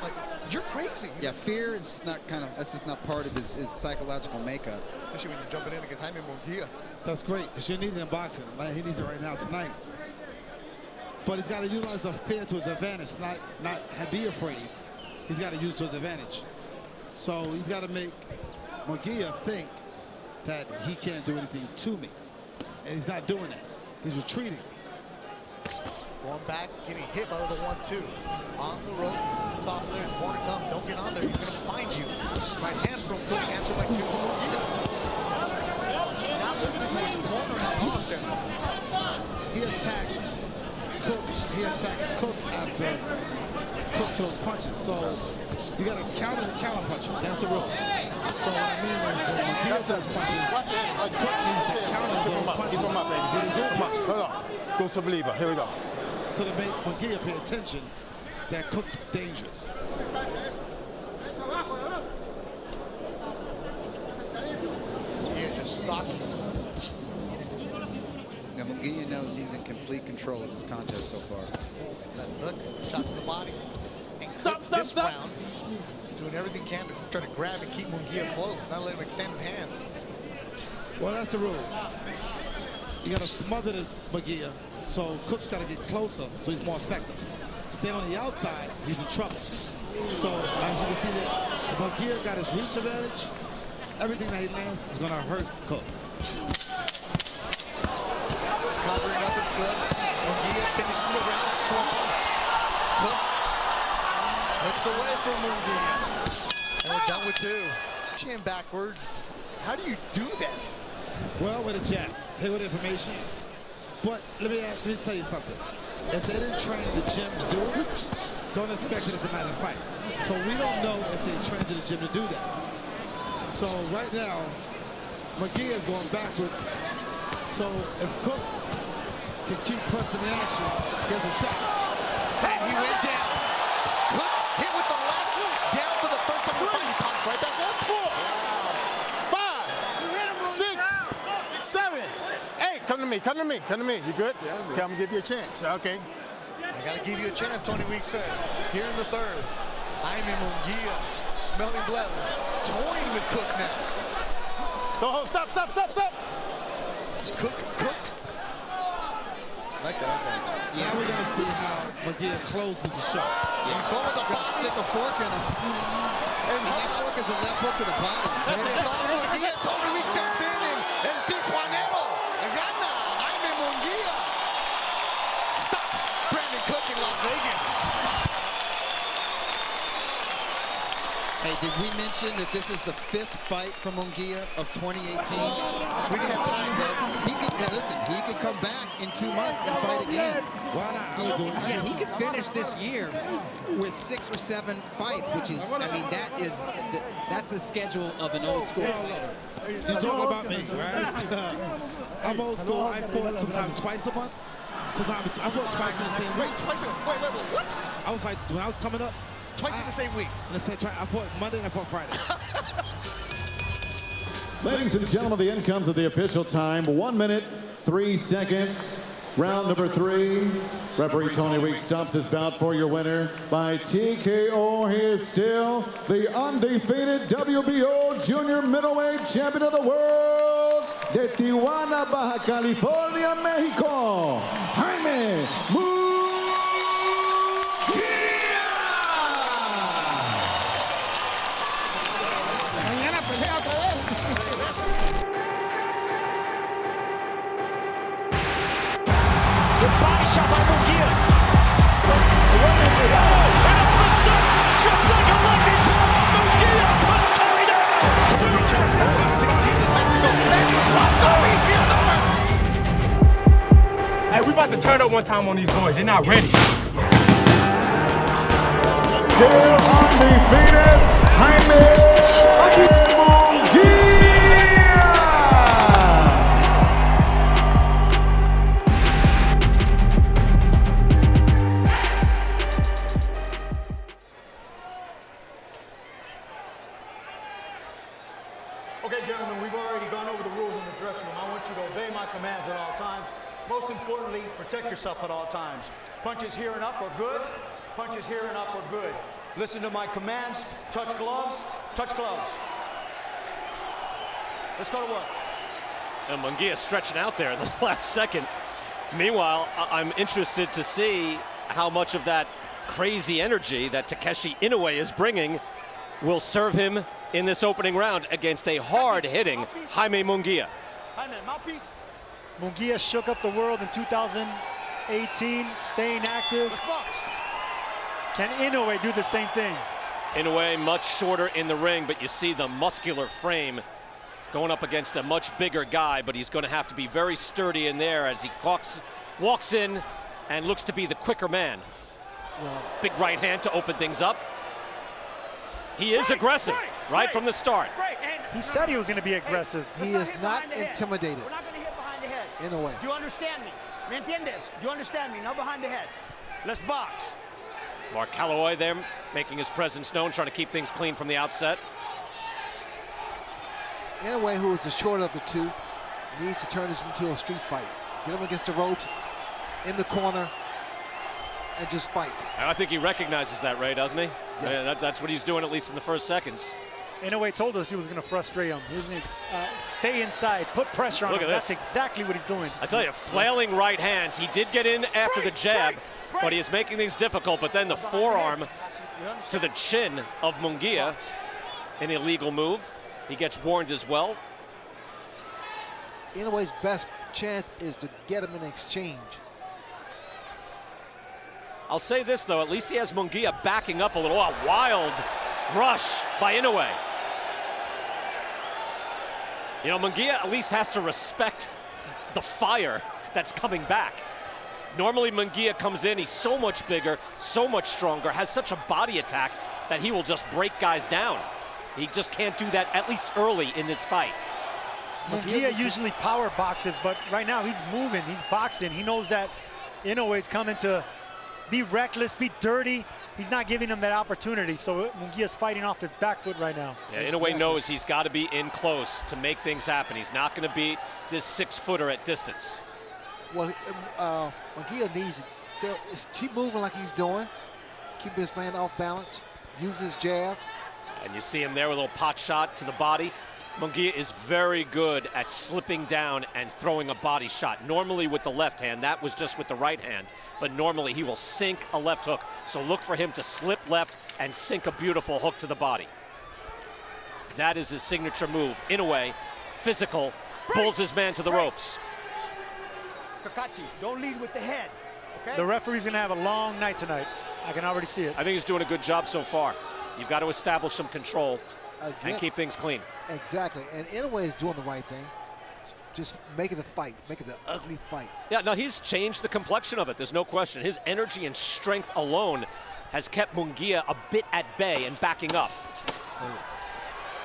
Like, you're crazy. Yeah, fear is not that's just not part of his psychological makeup. Especially when you're jumping in against Jaime Munguia. That's great. It's your need in boxing. Like, he needs it right now tonight. But he's got to utilize the fear to his advantage, not be afraid. He's got to use it to his advantage. So he's got to make Munguia think that he can't do anything to me. And he's not doing that. He's retreating. Going back, getting hit by the 1-2. On the rope, top there, corner tongue. Don't get on there, he's going to find you. Right hand from Cook, answer by 2 from Munguia. Not listening to his corner, not Austin. He attacks Cook after Cook throws punches. So you got to counter the counter puncher. That's the rule. So what I mean is when Munguia throws punches, Cook needs to counter those punches. Keep him up, baby. Get his own punches. Hold on. Go to believer. Here we go. So to make Munguia pay attention that Cook's dangerous. Yeah, just stalking. Now Munguia knows he's in complete control of this contest so far. Look, shot to the body. And Stop. round, doing everything he can to try to grab and keep Munguia close, not let him extend his hands. Well, that's the rule. You got to smother the Munguia, so Cook's got to get closer so he's more effective. Stay on the outside, he's in trouble. So as you can see that Munguia got his reach advantage. Everything that he lands is going to hurt Cook. Covering up is good. Munguia finishing the round strong. Cook for Munguia. And we're done with 2. Chin backwards. How do you do that? Well, with a jab. Here with information. But let me tell you something. If they didn't train the gym to do it, don't expect it tonight to fight. So we don't know if they trained to the gym to do that. So right now, Munguia is going backwards. So if Cook can keep pressing the action, gets a shot. And he went down. Cook hit with the left, down for the first time. He pops right back up. 4, 5, 6, 7, 8. Come to me, come to me, come to me. You good? Yeah, I'm good. Okay, I'm gonna give you a chance. Okay. I gotta give you a chance, Tony Weeks said. Here in the 3rd, Jaime Munguia, smelling blood, toying with Cook now. Don't hold, stop. Is Cook cooked? I like that. Now we're gonna see how Munguia closes the show. Yeah. Go with the bottom, stick a fork in him. And that fork is the left hook to the bottom. That's it. Munguia, Tony Weeks jumps in and Tijuanero. Gana, Jaime Munguia. Stops Brandon Cook in Las Vegas. Hey, did we mention that this is the 5th fight from Munguia of 2018? We didn't have time, though. He could come back in 2 months and fight again. Why not? Yeah, he could finish this year with 6 or 7 fights, which is, I mean, that's the schedule of an old school. You talk about me, right? I'm old school. I fought sometimes twice a month. Sometimes I fought twice in the same week. Wait, what? I was like, when I was coming up, Twice in the same week. I fought Monday and I fought Friday. Ladies and gentlemen, the end comes of the official time. 1 minute, 3 seconds. Round number 3. Referee Tony Weeks stops his bout for your winner by TKO. He is still the undefeated WBO Junior Middleweight Champion of the World, de Tijuana, Baja California, Mexico, Jaime Munguia. Body shot by Munguia. And all of a sudden, just like a lightning bolt, Munguia puts Coria down. 16 in Mexico. And he drops over here. Hey, we about to turn up one time on these boys. They're not ready. Still undefeated, Jaime Munguia. Okay, gentlemen, we've already gone over the rules in the dressing room. I want you to obey my commands at all times. Most importantly, protect yourself at all times. Punches here and up are good. Punches here and up are good. Listen to my commands. Touch gloves. Touch gloves. Let's go to work. And Munguia stretching out there in the last second. Meanwhile, I'm interested to see how much of that crazy energy that Takeshi Inoue is bringing will serve him in this opening round against a hard-hitting Jaime Munguia. Munguia shook up the world in 2018, staying active. Can Inoue do the same thing? Inoue much shorter in the ring, but you see the muscular frame going up against a much bigger guy, but he's going to have to be very sturdy in there as he walks in and looks to be the quicker man. Big right hand to open things up. He is aggressive right from the start. He said he was going to be aggressive. He is not intimidated. We're not going to hit behind the head. In a way. Do you understand me? ¿Me entiendes? Do you understand me? Not behind the head. Let's box. Mark Calloway there making his presence known, trying to keep things clean from the outset. Inoue, who is the shorter of the two, needs to turn this into a street fight. Get him against the ropes, in the corner, and just fight. I think he recognizes that, Ray, doesn't he? Yes. Yeah, that's what he's doing, at least in the first seconds. Inoue told us he was going to frustrate him. He was going to stay inside, put pressure on him. Look at this. That's exactly what he's doing. I tell you, flailing right hands. He did get in after the jab, but he is making things difficult. But then the forearm to the chin of Munguia, an illegal move. He gets warned as well. Inoue's best chance is to get him in exchange. I'll say this, though. At least he has Munguia backing up a little. Oh, a wild rush by Inoue. You know, Munguia at least has to respect the fire that's coming back. Normally, Munguia comes in, he's so much bigger, so much stronger, has such a body attack that he will just break guys down. He just can't do that, at least early in this fight. Munguia usually power boxes, but right now he's moving, he's boxing. He knows that Inoue is coming to be reckless, be dirty. He's not giving him that opportunity, so Munguia's fighting off his back foot right now. Yeah, Inoue knows he's got to be in close to make things happen. He's not going to beat this 6-footer at distance. Well, Munguia needs to keep moving like he's doing, keep his man off balance, use his jab. And you see him there with a little pot shot to the body. Munguia is very good at slipping down and throwing a body shot. Normally with the left hand, that was just with the right hand. But normally he will sink a left hook. So look for him to slip left and sink a beautiful hook to the body. That is his signature move. Inoue, physical, pulls his man to the ropes. Takachi, don't lead with the head, okay? The referee's gonna have a long night tonight. I can already see it. I think he's doing a good job so far. You've got to establish some control and keep things clean. Exactly, and Inoue is doing the right thing. Just make it a fight, make it an ugly fight. Yeah, no, he's changed the complexion of it, there's no question. His energy and strength alone has kept Munguia a bit at bay and backing up.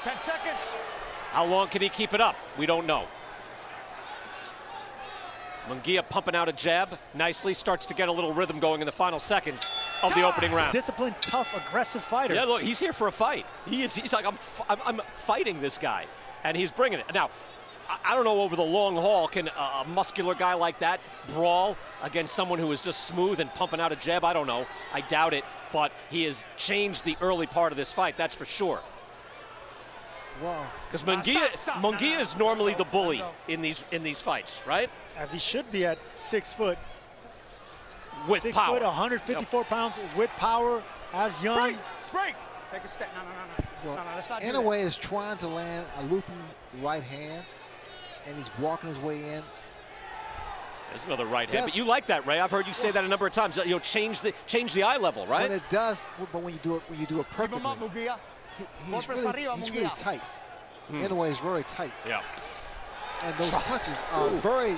10 seconds. How long can he keep it up? We don't know. Munguia pumping out a jab nicely, starts to get a little rhythm going in the final seconds of the opening round. Disciplined, tough, aggressive fighter. Yeah, look, he's here for a fight. He's like, I'm fighting this guy, and he's bringing it. Now, I don't know over the long haul, can a muscular guy like that brawl against someone who is just smooth and pumping out a jab? I don't know. I doubt it, but he has changed the early part of this fight, that's for sure. Wow. Because Munguia is normally the bully in these fights, right? As he should be at 6 foot. With 6 power. foot, 154 pounds with power, as young. Break. Take a step. No. Well, Let's not do Inoue that. is trying to land a looping right hand, and he's walking his way in. There's another right hand, but you like that, Ray. I've heard you say that a number of times. You know, change the eye level, right? When it does, but when you do it perfectly, Keep him up, Munguia. he's really tight. Inoue is very tight. Yeah. And those punches are very,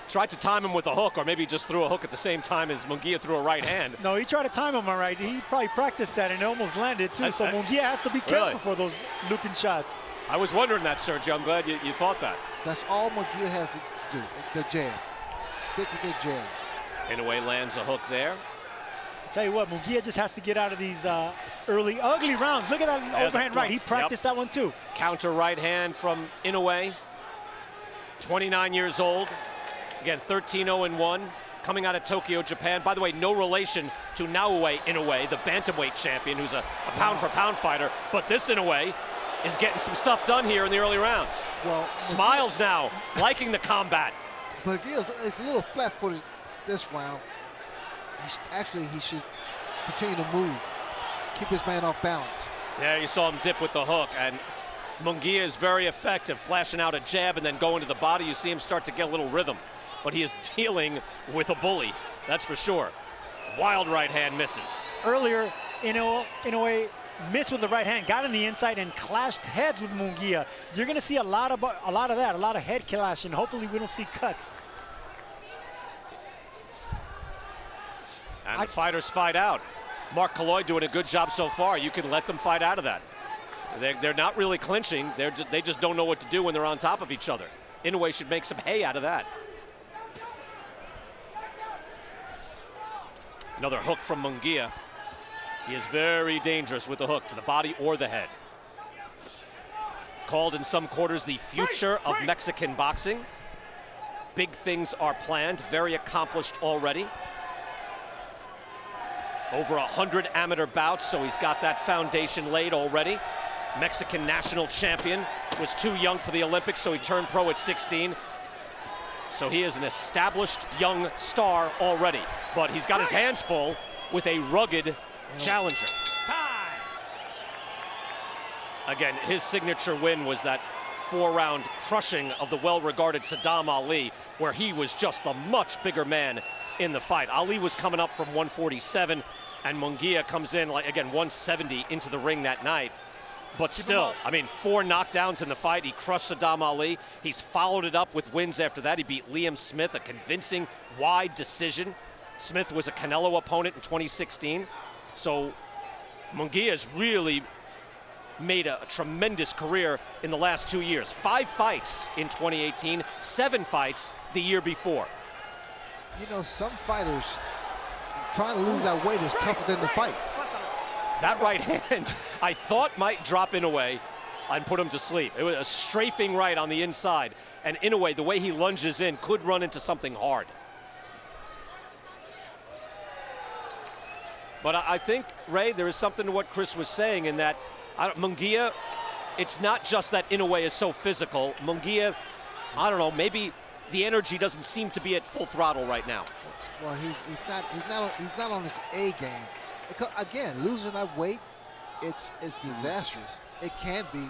Tried to time him with a hook, or maybe just threw a hook at the same time as Munguia threw a right hand. No, he tried to time him all right. He probably practiced that and it almost landed too. So Munguia has to be careful for those looping shots. I was wondering that, Sergio. I'm glad you thought that. That's all Munguia has to do, the jab. Stick with the jab. Inoue lands a hook there. Tell you what, Munguia just has to get out of these early, ugly rounds. Look at that overhand right. He practiced that one too. Counter right hand from Inoue. 29 years old. Again, 13-0-1. Coming out of Tokyo, Japan. By the way, no relation to Inoue, the bantamweight champion, who's a pound-for-pound fighter. But this Inoue is getting some stuff done here in the early rounds. Well, smiles now, liking the combat. But it's a little flat-footed this round. He should continue to move, keep his man off balance. Yeah, you saw him dip with the hook, and Munguia is very effective, flashing out a jab and then going to the body. You see him start to get a little rhythm, but he is dealing with a bully, that's for sure. Wild right hand misses. Earlier, Inoue missed with the right hand, got on the inside and clashed heads with Munguia. You're going to see a lot of that, a lot of head clashing. Hopefully we don't see cuts. And the fighters fight out. Mark Kalloy doing a good job so far. You can let them fight out of that. They're not really clinching. They just don't know what to do when they're on top of each other. Inoue should make some hay out of that. Another hook from Munguia. He is very dangerous with the hook to the body or the head. Called in some quarters the future of Mexican boxing. Big things are planned, very accomplished already. Over 100 amateur bouts, so he's got that foundation laid already. Mexican national champion, was too young for the Olympics, so he turned pro at 16. So he is an established young star already, but he's got his hands full with a rugged challenger. Again, his signature win was that 4-round crushing of the well-regarded Saddam Ali, where he was just the much bigger man in the fight. Ali was coming up from 147, and Munguia comes in, like, again, 170 into the ring that night. But still, I mean, 4 knockdowns in the fight. He crushed Saddam Ali. He's followed it up with wins after that. He beat Liam Smith, a convincing, wide decision. Smith was a Canelo opponent in 2016. So Munguia has really made a tremendous career in the last 2 years. 5 fights in 2018, 7 fights the year before. You know, some fighters trying to lose that weight is tougher than the fight. That right hand, I thought might drop Inoue and put him to sleep. It was a strafing right on the inside. And Inoue, the way he lunges in, could run into something hard. But I think, Ray, there is something to what Chris was saying in that Munguia, it's not just that Inoue is so physical. Munguia, I don't know, maybe the energy doesn't seem to be at full throttle right now. Well, he's not on his A game. Again, losing that weight, it's disastrous. It can be.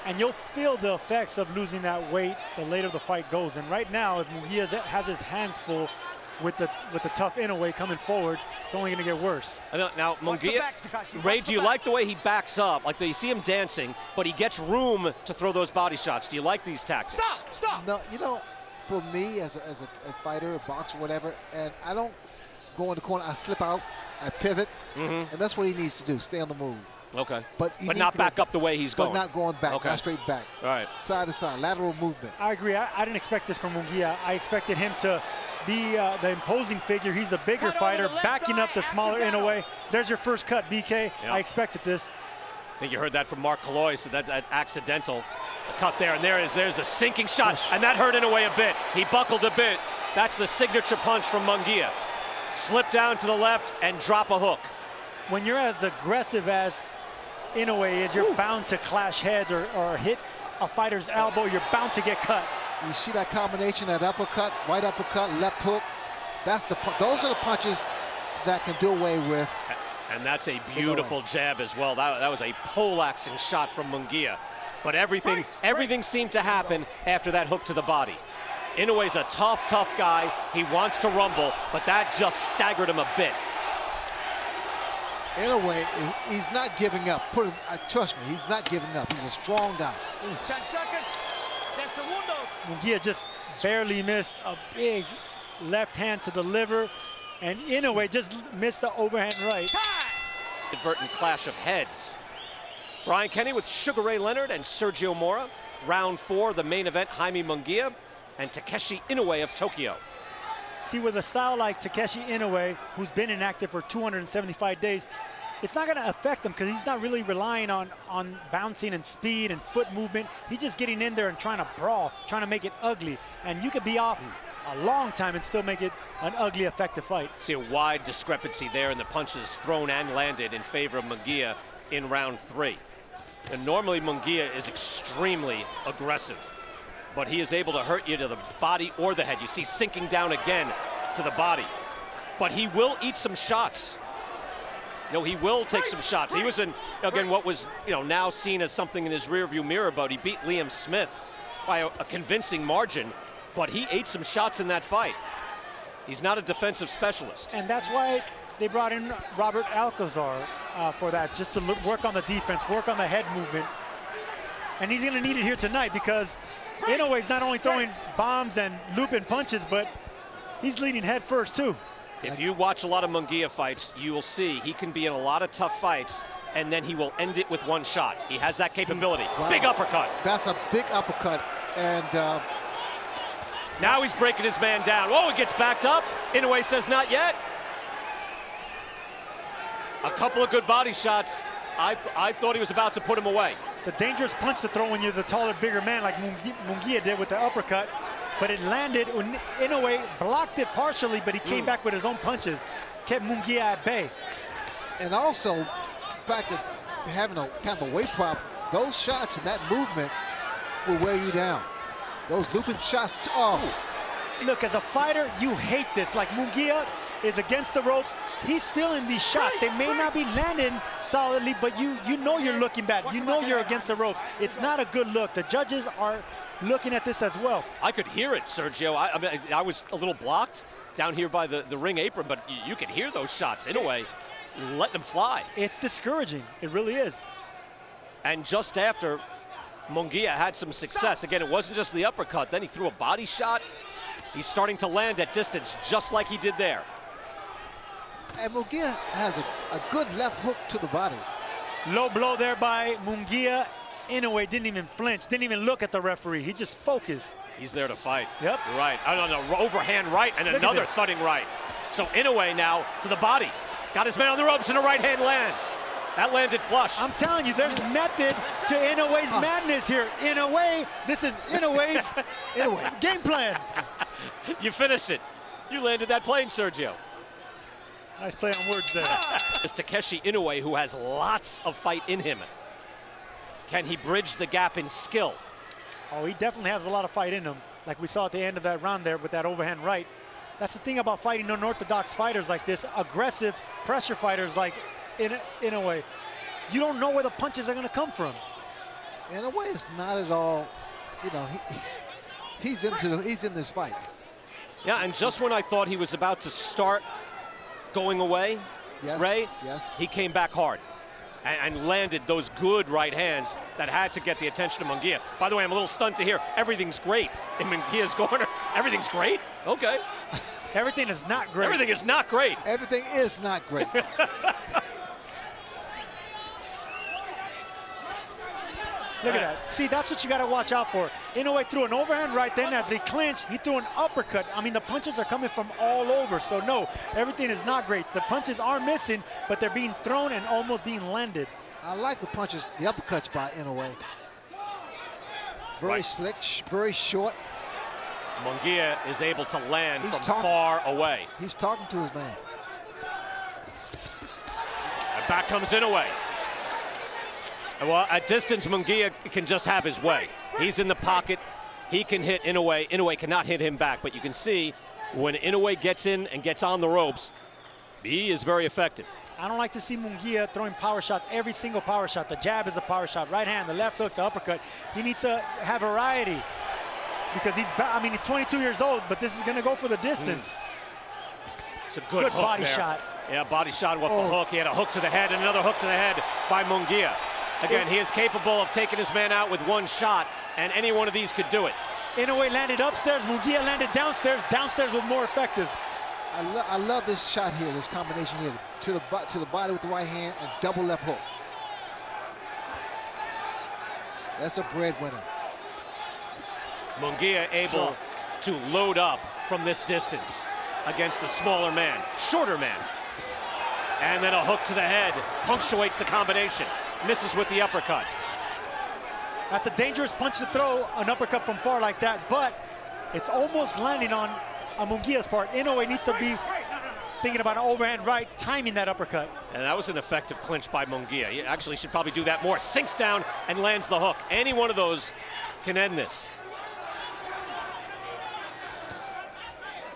And you'll feel the effects of losing that weight the later the fight goes. And right now, if Munguia has his hands full with the tough Inoue coming forward, it's only going to get worse. Now, Munguia, Ray, do you like the way he backs up? Like, you see him dancing, but he gets room to throw those body shots. Do you like these tactics? Stop! No, you know, for me as a fighter, a boxer, whatever, and I don't go in the corner, I slip out, I pivot, and that's what he needs to do, stay on the move. Okay. But not back up the way he's going. But not going back, okay. Not straight back. All right. Side to side, lateral movement. I agree. I didn't expect this from Munguia. I expected him to be the imposing figure. He's a bigger fighter, backing up the smaller Inoue. There's your first cut, BK. Yep. I expected this. I think you heard that from Mark Colloy, so that's accidental. A cut there, and there's a sinking shot, and that hurt Inoue a bit. He buckled a bit. That's the signature punch from Munguia. Slip down to the left and drop a hook. When you're as aggressive as Inoue is, you're bound to clash heads or hit a fighter's elbow. You're bound to get cut. You see that combination, that uppercut, right uppercut, left hook. Those are the punches that can do away with. And that's a beautiful jab as well. That was a poleaxing shot from Munguia. But everything seemed to happen after that hook to the body. Inoue's a tough guy. He wants to rumble, but that just staggered him a bit. Inoue, he's not giving up. Trust me, he's not giving up. He's a strong guy. 10 seconds. 10 segundos. Munguia just barely missed a big left hand to the liver, and Inoue just missed the overhand right. Inadvertent clash of heads. Brian Kenny with Sugar Ray Leonard and Sergio Mora. Round 4, the main event, Jaime Munguia and Takeshi Inoue of Tokyo. See, with a style like Takeshi Inoue, who's been inactive for 275 days, it's not going to affect him because he's not really relying on bouncing and speed and foot movement. He's just getting in there and trying to brawl, trying to make it ugly. And you could be off a long time and still make it an ugly, effective fight. See a wide discrepancy there in the punches thrown and landed in favor of Munguia in round 3. And normally Munguia is extremely aggressive, but he is able to hurt you to the body or the head. You see sinking down again to the body. But he will eat some shots. He will take some shots. He was in, again, what was now seen as something in his rearview mirror, but he beat Liam Smith by a convincing margin, but he ate some shots in that fight. He's not a defensive specialist. And that's why they brought in Robert Alcazar for that, just to work on the defense, work on the head movement. And he's going to need it here tonight because Inoue's not only throwing bombs and looping punches, but he's leading head first too. If you watch a lot of Munguia fights, you will see he can be in a lot of tough fights, and then he will end it with one shot. He has that capability. Wow. Big uppercut. That's a big uppercut. And now he's breaking his man down. Whoa, he gets backed up. Inoue says not yet. A couple of good body shots. I thought he was about to put him away. It's a dangerous punch to throw when you're the taller, bigger man like Munguia did with the uppercut. But it landed. Inoue blocked it partially, but he came back with his own punches, kept Munguia at bay. And also, the fact that having a kind of a weight problem, those shots and that movement will wear you down. Those looping shots, Look, as a fighter, you hate this. Like Munguia is against the ropes. He's feeling these shots. They may not be landing solidly, but you know you're looking bad. You know you're against the ropes. It's not a good look. The judges are looking at this as well. I could hear it, Sergio. I mean, I was a little blocked down here by the ring apron, but you could hear those shots. Inoue letting them fly. It's discouraging. It really is. And just after Munguia had some success, again, it wasn't just the uppercut. Then he threw a body shot. He's starting to land at distance, just like he did there. And Munguia has a good left hook to the body. Low blow there by Munguia. Inoue didn't even flinch, didn't even look at the referee. He just focused. He's there to fight. Yep. You're right. Oh, no, overhand right and Look at another this. thudding right. So Inoue now to the body. Got his man on the ropes and a right hand lands. That landed flush. I'm telling you, there's method to Inoue's madness here. Inoue, this is Inoue's game plan. You finished it. You landed that plane, Sergio. Nice play on words there. It's Takeshi Inoue, who has lots of fight in him. Can he bridge the gap in skill? Oh, he definitely has a lot of fight in him, like we saw at the end of that round there with that overhand right. That's the thing about fighting unorthodox fighters like this, aggressive pressure fighters like Inoue. You don't know where the punches are going to come from. Inoue is not at all, you know, he's in this fight. Yeah, and just when I thought he was about to start going away, Ray, he came back hard and landed those good right hands that had to get the attention of Munguia. By the way, I'm a little stunned to hear everything's great in Munguia's corner. Everything's great? Okay. Everything is not great. Everything is not great. Everything is not great. Look at that. See, that's what you got to watch out for. Inoue threw an overhand right, then as he clinched, he threw an uppercut. I mean, the punches are coming from all over. So, no, everything is not great. The punches are missing, but they're being thrown and almost being landed. I like the punches, the uppercuts by Inoue. Very slick, very short. Munguia is able to land from far away. He's talking to his man. And back comes Inoue. Well, at distance, Munguia can just have his way. He's in the pocket. He can hit Inoue. Inoue cannot hit him back. But you can see when Inoue gets in and gets on the ropes, he is very effective. I don't like to see Munguia throwing power shots, every single power shot. The jab is a power shot, right hand, the left hook, the uppercut. He needs to have variety because he's 22 years old, but this is going to go for the distance. It's a good hook body there. shot. Yeah, body shot with the hook. He had a hook to the head and another hook to the head by Munguia. Again, he is capable of taking his man out with one shot, and any one of these could do it. Inoue landed upstairs, Munguia landed downstairs. Downstairs was more effective. I love this shot here, this combination here. To the body with the right hand and double left hook. That's a breadwinner. Munguia able to load up from this distance against the smaller man, shorter man. And then a hook to the head punctuates the combination. Misses with the uppercut. That's a dangerous punch to throw, an uppercut from far like that, but it's almost landing on Munguia's part. Inoue needs to be thinking about an overhand right, timing that uppercut. And that was an effective clinch by Munguia. He actually should probably do that more. Sinks down and lands the hook. Any one of those can end this.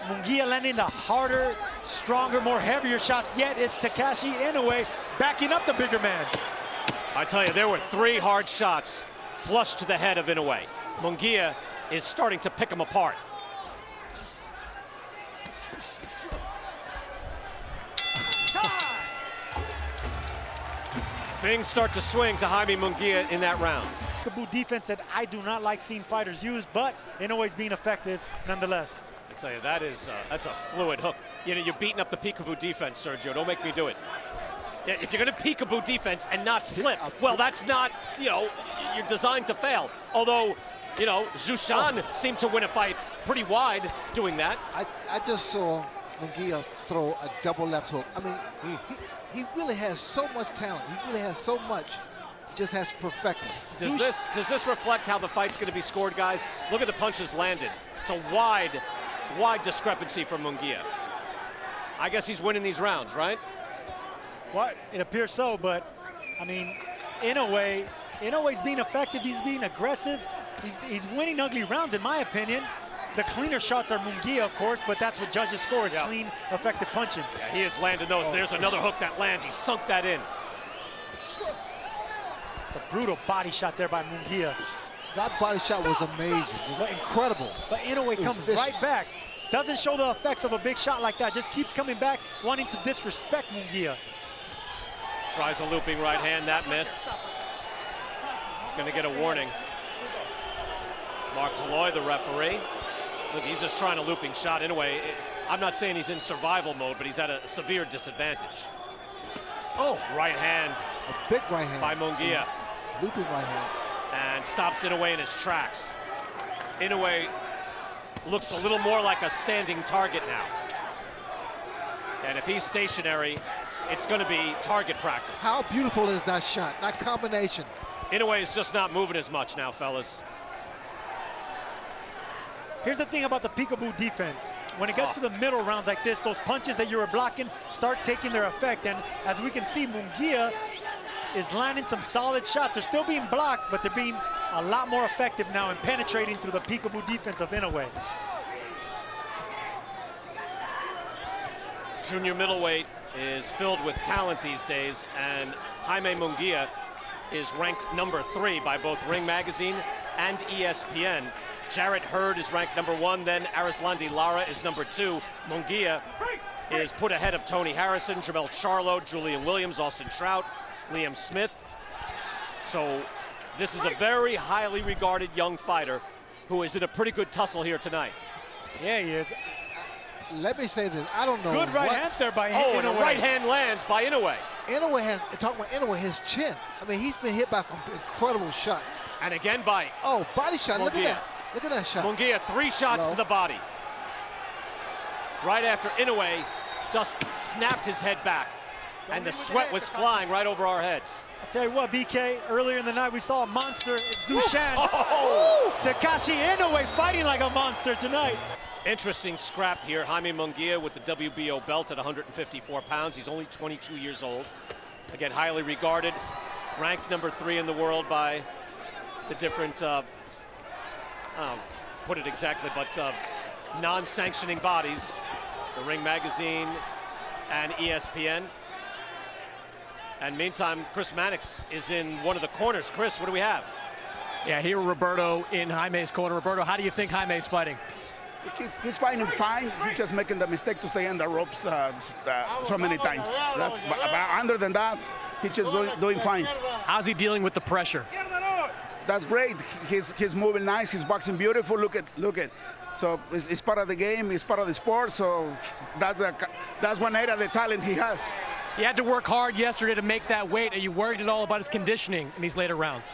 Munguia landing the harder, stronger, more heavier shots, yet it's Takeshi Inoue backing up the bigger man. I tell you, there were 3 hard shots flush to the head of Inoue. Munguia is starting to pick him apart. Things start to swing to Jaime Munguia in that round. Peekaboo defense that I do not like seeing fighters use, but Inoue's being effective nonetheless. I tell you, that's a fluid hook. You know, you're beating up the peekaboo defense, Sergio. Don't make me do it. Yeah, if you're going to peekaboo defense and not slip, well, that's not, you know, you're designed to fail. Although, you know, Zushan seemed to win a fight pretty wide doing that. I just saw Munguia throw a double left hook. I mean, he really has so much talent. He really has so much. He just has to perfect it. Does this reflect how the fight's going to be scored, guys? Look at the punches landed. It's a wide discrepancy from Munguia. I guess he's winning these rounds, right? Well, it appears so, but I mean, Inoue's being effective. He's being aggressive. He's winning ugly rounds, in my opinion. The cleaner shots are Munguia, of course, but that's what judges score is clean, effective punching. Yeah, he has landed those. There's another hook that lands. He sunk that in. It's a brutal body shot there by Munguia. That body shot was amazing. It was incredible. But Inoue comes right back. Doesn't show the effects of a big shot like that. Just keeps coming back, wanting to disrespect Munguia. Tries a looping right hand, that missed. Gonna get a warning. Mark Malloy, the referee. Look, he's just trying a looping shot. Inoue, I'm not saying he's in survival mode, but he's at a severe disadvantage. Oh! Right hand. A big right hand. By Munguia. Looping right hand. And stops Inoue in his tracks. Inoue looks a little more like a standing target now. And if he's stationary, it's going to be target practice. How beautiful is that shot, that combination? Inoue is just not moving as much now, fellas. Here's the thing about the peekaboo defense. When it gets to the middle rounds like this, those punches that you were blocking start taking their effect. And as we can see, Munguia is landing some solid shots. They're still being blocked, but they're being a lot more effective now in penetrating through the peekaboo defense of Inoue. Junior middleweight is filled with talent these days, and Jaime Munguia is ranked number 3 by both Ring Magazine and ESPN. Jarrett Hurd is ranked number 1, then Arislandi Lara is number 2. Munguia is put ahead of Tony Harrison, Jamel Charlo, Julian Williams, Austin Trout, Liam Smith. So this is a very highly regarded young fighter who is in a pretty good tussle here tonight. Yeah, he is. Let me say this, I don't know. Good right hand there by Inoue. Oh, and Inoue. a right hand lands by Inoue. Inoue has, talking about Inoue, his chin. I mean, he's been hit by some incredible shots. And again by Oh, body shot, Munguia. Look at that. Look at that shot. Munguia, 3 shots to the body. Right after Inoue just snapped his head back. And the sweat was flying right over our heads. I'll tell you what, BK, earlier in the night we saw a monster in Zushan. Oh! Takashi Inoue fighting like a monster tonight. Interesting scrap here. Jaime Munguia with the WBO belt at 154 pounds. He's only 22 years old. Again, highly regarded. Ranked number 3 in the world by the different, I don't put it exactly, but non-sanctioning bodies. The Ring Magazine and ESPN. And meantime, Chris Mannix is in one of the corners. Chris, what do we have? Yeah, here Roberto in Jaime's corner. Roberto, how do you think Jaime's fighting? He's fighting fine. He's just making the mistake to stay on the ropes so many times. But other than that, he's just doing fine. How's he dealing with the pressure? That's great. He's moving nice. He's boxing beautiful. Look at. So it's part of the game. It's part of the sport. So that's one area of the talent he has. He had to work hard yesterday to make that weight. Are you worried at all about his conditioning in these later rounds?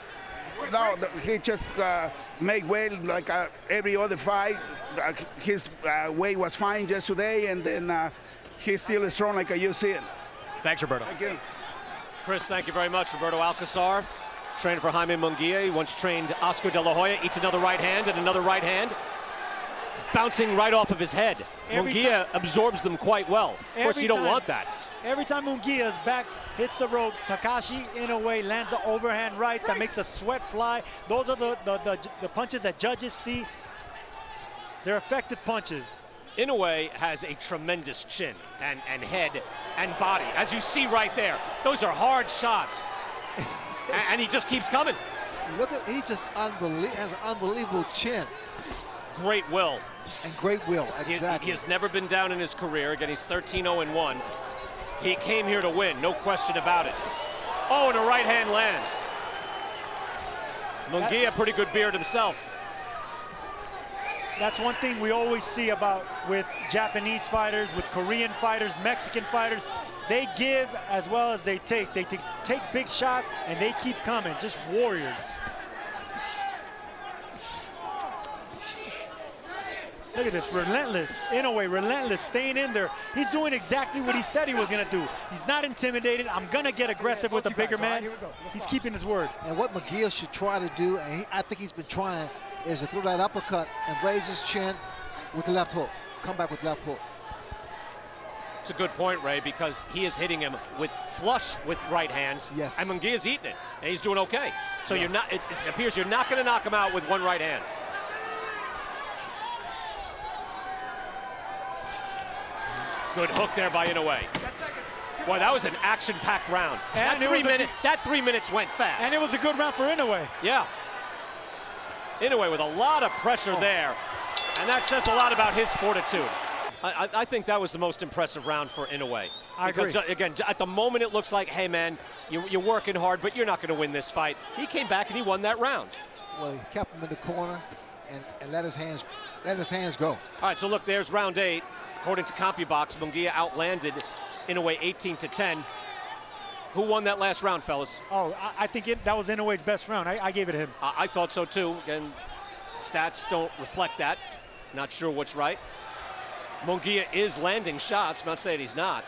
No, he just make weight like every other fight. His weight was fine just today, and then he's still strong like you see it. Thanks, Roberto. Thank you. Chris, thank you very much. Roberto Alcazar, trained for Jaime Munguia. He once trained Oscar De La Hoya, eats another right hand and another right hand, bouncing right off of his head. Munguia absorbs them quite well. Of course, you don't want that. Every time Munguia's back hits the ropes, Takashi Inoue lands the overhand rights that makes the sweat fly. Those are the punches that judges see. They're effective punches. Inoue has a tremendous chin and head and body, as you see right there. Those are hard shots, and he just keeps coming. Look at, he just has an unbelievable chin. Great will. And great will, exactly. He has never been down in his career. Again, he's 13-0-1. He came here to win, no question about it. Oh, and a right hand lands. Munguia, pretty good beard himself. That's one thing we always see about with Japanese fighters, with Korean fighters, Mexican fighters. They give as well as they take. They take big shots and they keep coming, just warriors. Look at this, relentless. Inoue, relentless, staying in there. He's doing exactly what he said he was going to do. He's not intimidated. I'm going to get aggressive with the bigger man. He's keeping his word. And what Munguia should try to do, and I think he's been trying, is to throw that uppercut and raise his chin with the left hook. Come back with left hook. It's a good point, Ray, because he is hitting him with flush with right hands. Yes. And Munguia's eating it, and he's doing okay. So you're not. It appears you're not going to knock him out with one right hand. Good hook there by Inoue. Boy, that was an action-packed round. And that 3 minutes went fast. And it was a good round for Inoue. Yeah. Inoue with a lot of pressure there, and that says a lot about his fortitude. I think that was the most impressive round for Inoue. I agree. Again, at the moment it looks like, hey man, you're working hard, but you're not going to win this fight. He came back and he won that round. Well, he kept him in the corner and let his hands go. All right, so look, there's round 8. According to CompuBox, Munguia outlanded Inoue 18-10. Who won that last round, fellas? Oh, I think that was Inoue's best round. I gave it to him. I thought so too, and stats don't reflect that. Not sure what's right. Munguia is landing shots. I'm not saying he's not.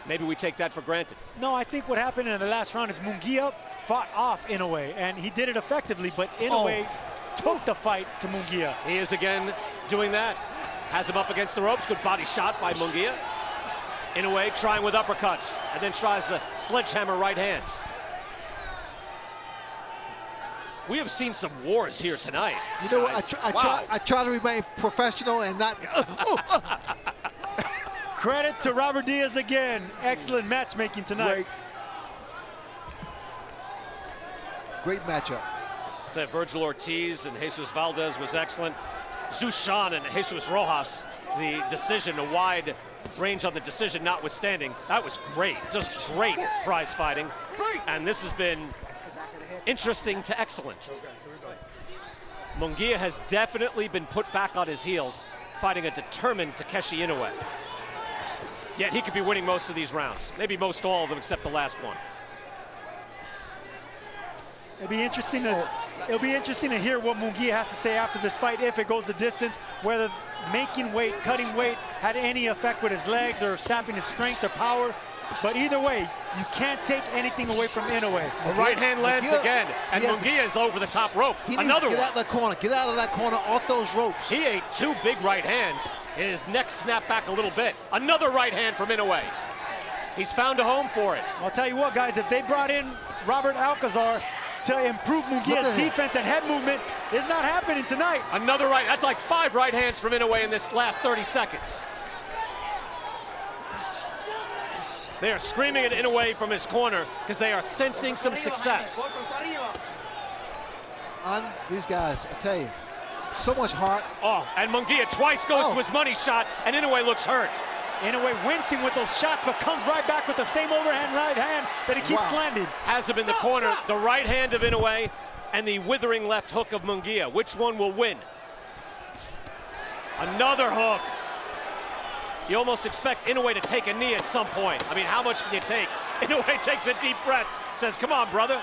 Maybe we take that for granted. No, I think what happened in the last round is Munguia fought off Inoue, and he did it effectively, but Inoue took the fight to Munguia. He is again doing that. Has him up against the ropes. Good body shot by Munguia. Inoue trying with uppercuts, and then tries the sledgehammer right hand. We have seen some wars here tonight. You know what? I try to remain professional and not. Credit to Robert Diaz again. Excellent matchmaking tonight. Great matchup. Virgil Ortiz and Jesus Valdez was excellent. Zushan and Jesus Rojas, the decision, a wide range on the decision notwithstanding. That was great, just great prize fighting. And this has been interesting to excellent. Munguia has definitely been put back on his heels, fighting a determined Takeshi Inoue. Yet he could be winning most of these rounds, maybe most all of them except the last one. It'll be interesting to hear what Munguia has to say after this fight, if it goes the distance, whether making weight, cutting weight had any effect with his legs or sapping his strength or power. But either way, you can't take anything away from Inoue. The right hand lands again, and Munguia is over the top rope. Another one. Get out of that corner. Get out of that corner, off those ropes. He ate 2 big right hands. His neck snapped back a little bit. Another right hand from Inoue. He's found a home for it. I'll tell you what, guys, if they brought in Robert Alcazar to improve Munguia's defense and head movement, it's not happening tonight. Another right, that's like 5 right hands from Inoue in this last 30 seconds. They are screaming at Inoue from his corner because they are sensing some success. These guys, I tell you, so much heart. Oh, and Munguia twice goes to his money shot, and Inoue looks hurt. Inoue wincing with those shots, but comes right back with the same overhand right hand that he keeps landing. Has him in the corner, the right hand of Inoue and the withering left hook of Munguia. Which one will win? Another hook. You almost expect Inoue to take a knee at some point. I mean, how much can you take? Inoue takes a deep breath, says, come on, brother.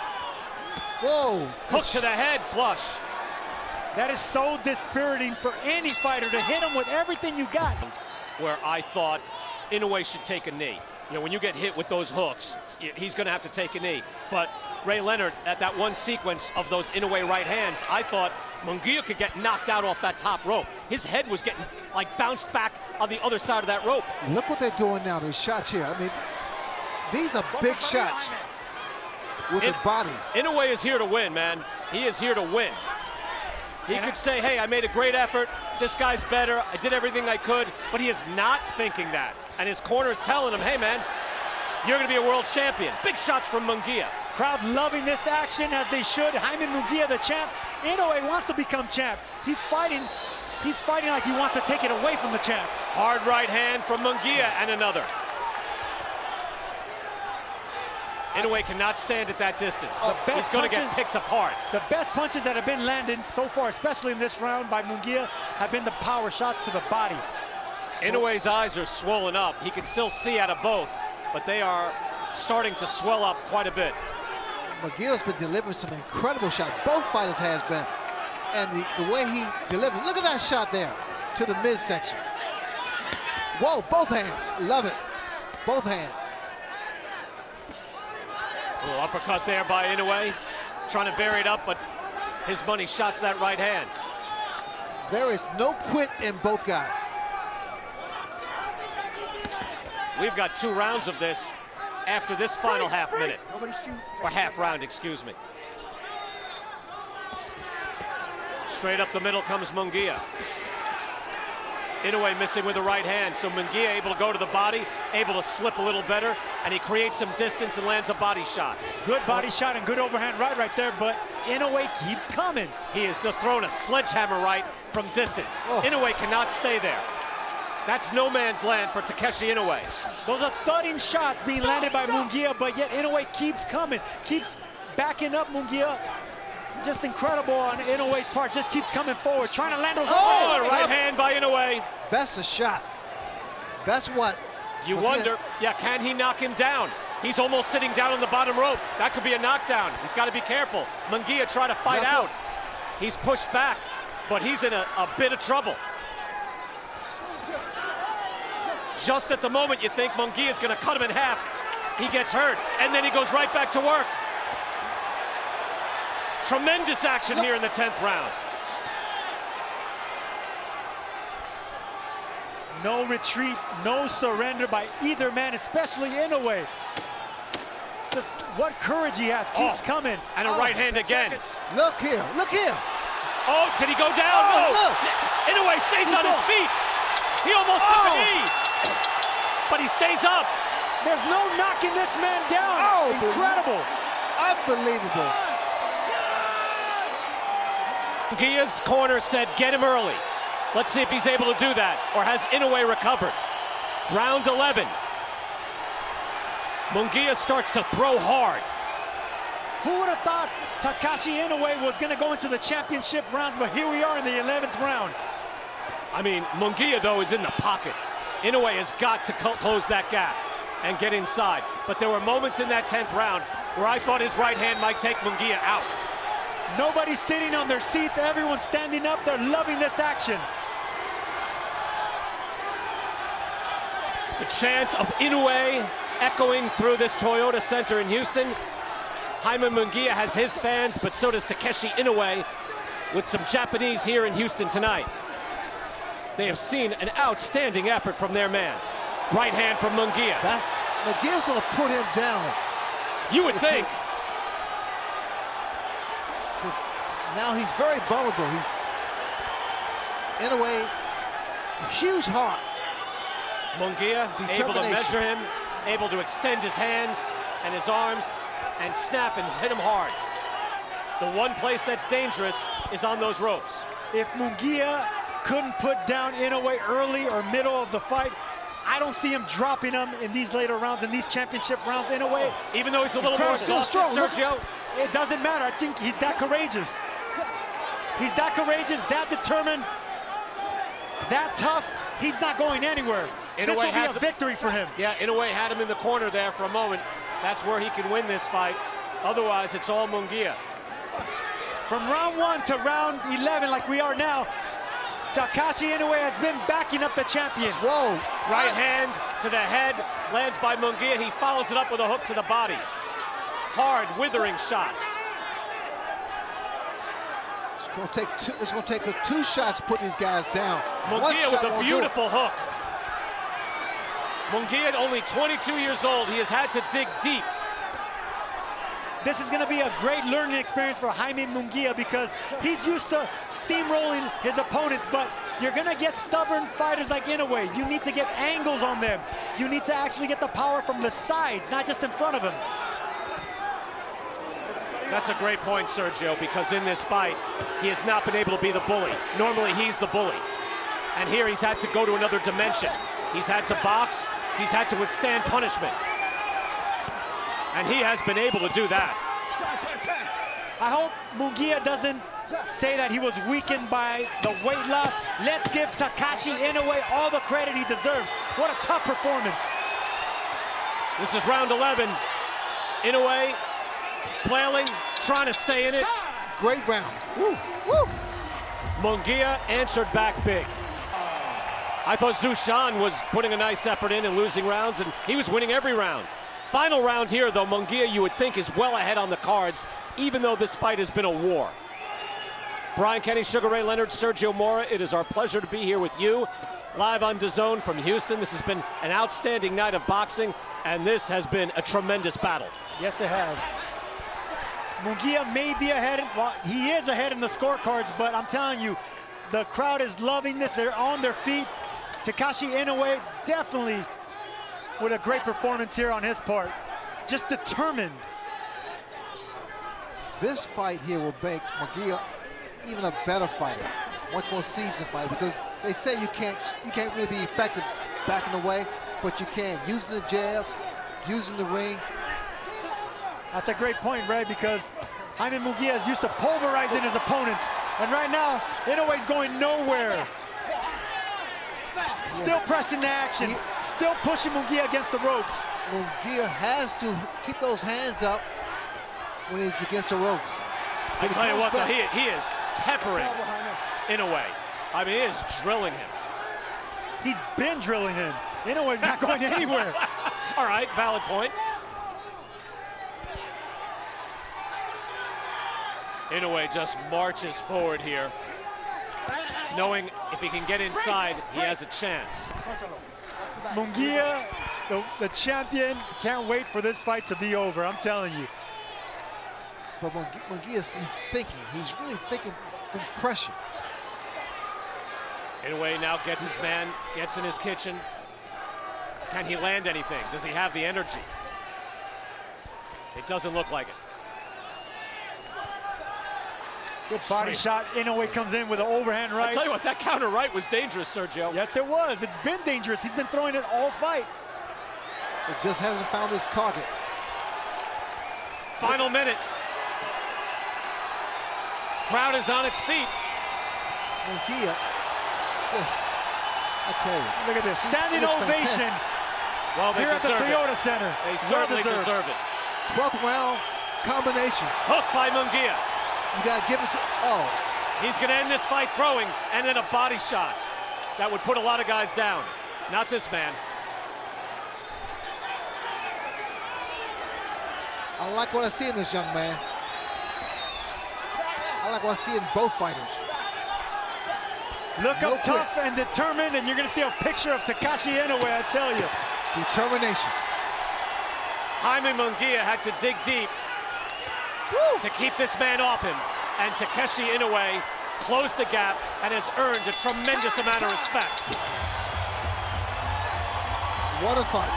Whoa. Hook to the head, flush. That is so dispiriting for any fighter to hit him with everything you got. Where I thought Inoue should take a knee. You know, when you get hit with those hooks, he's going to have to take a knee. But Ray Leonard, at that one sequence of those Inoue right hands, I thought Munguia could get knocked out off that top rope. His head was getting, like, bounced back on the other side of that rope. Look what they're doing now, these shots here. I mean, these are big shots with the body. Inoue is here to win, man. He is here to win. He could say, hey, I made a great effort. This guy's better. I did everything I could. But he is not thinking that. And his corner is telling him, hey, man, you're going to be a world champion. Big shots from Munguia. Crowd loving this action, as they should. Jaime Munguia, the champ. Inoue wants to become champ. He's fighting like he wants to take it away from the champ. Hard right hand from Munguia, and another. Inoue cannot stand at that distance. He's going to get picked apart. The best punches that have been landed so far, especially in this round by Munguia, have been the power shots to the body. Inoue's eyes are swollen up. He can still see out of both, but they are starting to swell up quite a bit. Munguia's been delivering some incredible shots. Both fighters has been. And the way he delivers, look at that shot there to the midsection. Whoa, both hands, love it. Both hands. A little uppercut there by Inoue, trying to vary it up, but his money shots that right hand. There is no quit in both guys. We've got 2 rounds of this after this final half minute, or half round, excuse me. Straight up the middle comes Munguia. Inoue missing with the right hand, so Munguia able to go to the body, able to slip a little better, and he creates some distance and lands a body shot. Good body shot and good overhand right there, but Inoue keeps coming. He has just thrown a sledgehammer right from distance. Inoue cannot stay there. That's no man's land for Takeshi Inoue. Those are thudding shots being landed by Munguia, but yet Inoue keeps coming, keeps backing up Munguia. Just incredible on Inoue's part, just keeps coming forward, trying to land those. Right hand by Inoue. That's the shot. That's what. You wonder, can he knock him down? He's almost sitting down on the bottom rope. That could be a knockdown. He's got to be careful. Munguia trying to fight out. He's pushed back, but he's in a bit of trouble. Just at the moment you think Munguia is going to cut him in half, he gets hurt, and then he goes right back to work. Tremendous action here in the 10th round. No retreat, no surrender by either man, especially Inoue. Just what courage he has, keeps coming. And a right hand again. Look here, look here. Oh, did he go down? No. Inoue stays on his feet. He almost took a knee, but he stays up. There's no knocking this man down. Incredible. Unbelievable. Munguia's corner said, get him early. Let's see if he's able to do that, or has Inoue recovered. Round 11. Munguia starts to throw hard. Who would have thought Takeshi Inoue was going to go into the championship rounds, but here we are in the 11th round. I mean, Munguia, though, is in the pocket. Inoue has got to close that gap and get inside. But there were moments in that 10th round where I thought his right hand might take Munguia out. Nobody's sitting on their seats. Everyone's standing up. They're loving this action. The chant of Inoue echoing through this Toyota Center in Houston. Jaime Munguia has his fans, but so does Takeshi Inoue, with some Japanese here in Houston tonight. They have seen an outstanding effort from their man. Right hand from Munguia. Munguia's going to put him down. You would think. Now he's very vulnerable. He's, in a way, a huge heart. Munguia able to measure him, able to extend his hands and his arms and snap and hit him hard. The one place that's dangerous is on those ropes. If Munguia couldn't put down Inoue early or middle of the fight, I don't see him dropping him in these later rounds, in these championship rounds. Inoue, even though he's a little more exhausted, Sergio, it doesn't matter. I think he's that courageous. He's that courageous, that determined, that tough. He's not going anywhere. This will be a victory for him. Yeah, Inoue had him in the corner there for a moment. That's where he can win this fight. Otherwise, it's all Munguia. From round 1 to round 11, like we are now, Takeshi Inoue has been backing up the champion. Whoa. Right hand to the head, lands by Munguia. He follows it up with a hook to the body. Hard, withering shots. It's going to take 2 shots to put these guys down. Munguia with a beautiful hook. Munguia, only 22 years old. He has had to dig deep. This is going to be a great learning experience for Jaime Munguia because he's used to steamrolling his opponents, but you're going to get stubborn fighters like Inoue. You need to get angles on them. You need to actually get the power from the sides, not just in front of him. That's a great point, Sergio, because in this fight, he has not been able to be the bully. Normally, he's the bully. And here he's had to go to another dimension. He's had to box. He's had to withstand punishment. And he has been able to do that. I hope Munguia doesn't say that he was weakened by the weight loss. Let's give Takeshi Inoue all the credit he deserves. What a tough performance. This is round 11. Inoue flailing, trying to stay in it. Great round. Woo. Woo. Munguia answered back big. I thought Zhu Shan was putting a nice effort in and losing rounds, and he was winning every round. Final round here, though, Munguia, you would think, is well ahead on the cards, even though this fight has been a war. Brian Kenny, Sugar Ray Leonard, Sergio Mora, it is our pleasure to be here with you, live on DAZN from Houston. This has been an outstanding night of boxing, and this has been a tremendous battle. Yes, it has. Munguia may be ahead, well, he is ahead in the scorecards, but I'm telling you, the crowd is loving this. They're on their feet. Takashi Inoue definitely with a great performance here on his part. Just determined. This fight here will make Munguia even a better fighter, much more seasoned fighter, because they say you can't really be effective backing away, but you can. Using the jab, using the ring. That's a great point, Ray, because Jaime Munguia is used to pulverizing his opponents. And right now, Inoue's going nowhere. Still pressing the action, still pushing Munguia against the ropes. Munguia has to keep those hands up when he's against the ropes. I tell you what, though, he is peppering Inoue. I mean, he is drilling him. He's been drilling him. Inoue's not going anywhere. All right, valid point. Inoue just marches forward here, knowing if he can get inside, he has a chance. Munguia, the champion, can't wait for this fight to be over, I'm telling you. But Munguia, he's thinking. He's really thinking from pressure. Inoue now gets his man, gets in his kitchen. Can he land anything? Does he have the energy? It doesn't look like it. Good body shot. Inoue comes in with an overhand right. I tell you what, that counter right was dangerous, Sergio. Yes, it was. It's been dangerous. He's been throwing it all fight. It just hasn't found its target. Final minute. Crowd is on its feet. Munguia, just, I tell you. Look at this, standing ovation. Well, they here at the Toyota Center. They certainly deserve it. 12th round combinations. Hook by Munguia. You gotta give it to, He's gonna end this fight throwing and then a body shot. That would put a lot of guys down. Not this man. I like what I see in this young man. I like what I see in both fighters. Look up tough and determined, and you're gonna see a picture of Takashi Inoue, I tell you. Determination. Jaime Munguia had to dig deep to keep this man off him. And Takeshi Inoue closed the gap and has earned a tremendous amount of respect. What a fight.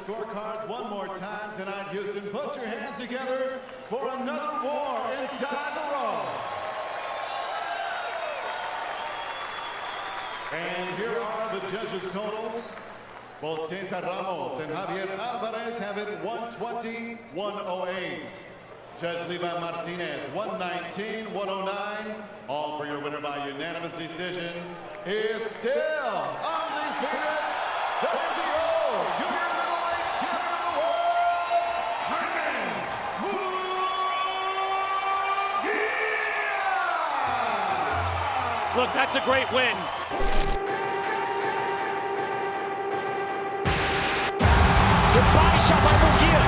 Scorecards one more time tonight, Houston. Put your hands together for another war inside the ropes. And here are the judges' totals. Both Cesar Ramos and Javier Alvarez have it 120-108. Judge Levi Martinez, 119-109. All for your winner by unanimous decision is still undefeated WBO Junior Middleweight Champion of the World, Jaime Munguia! Look, that's a great win. Body shot by Munguia.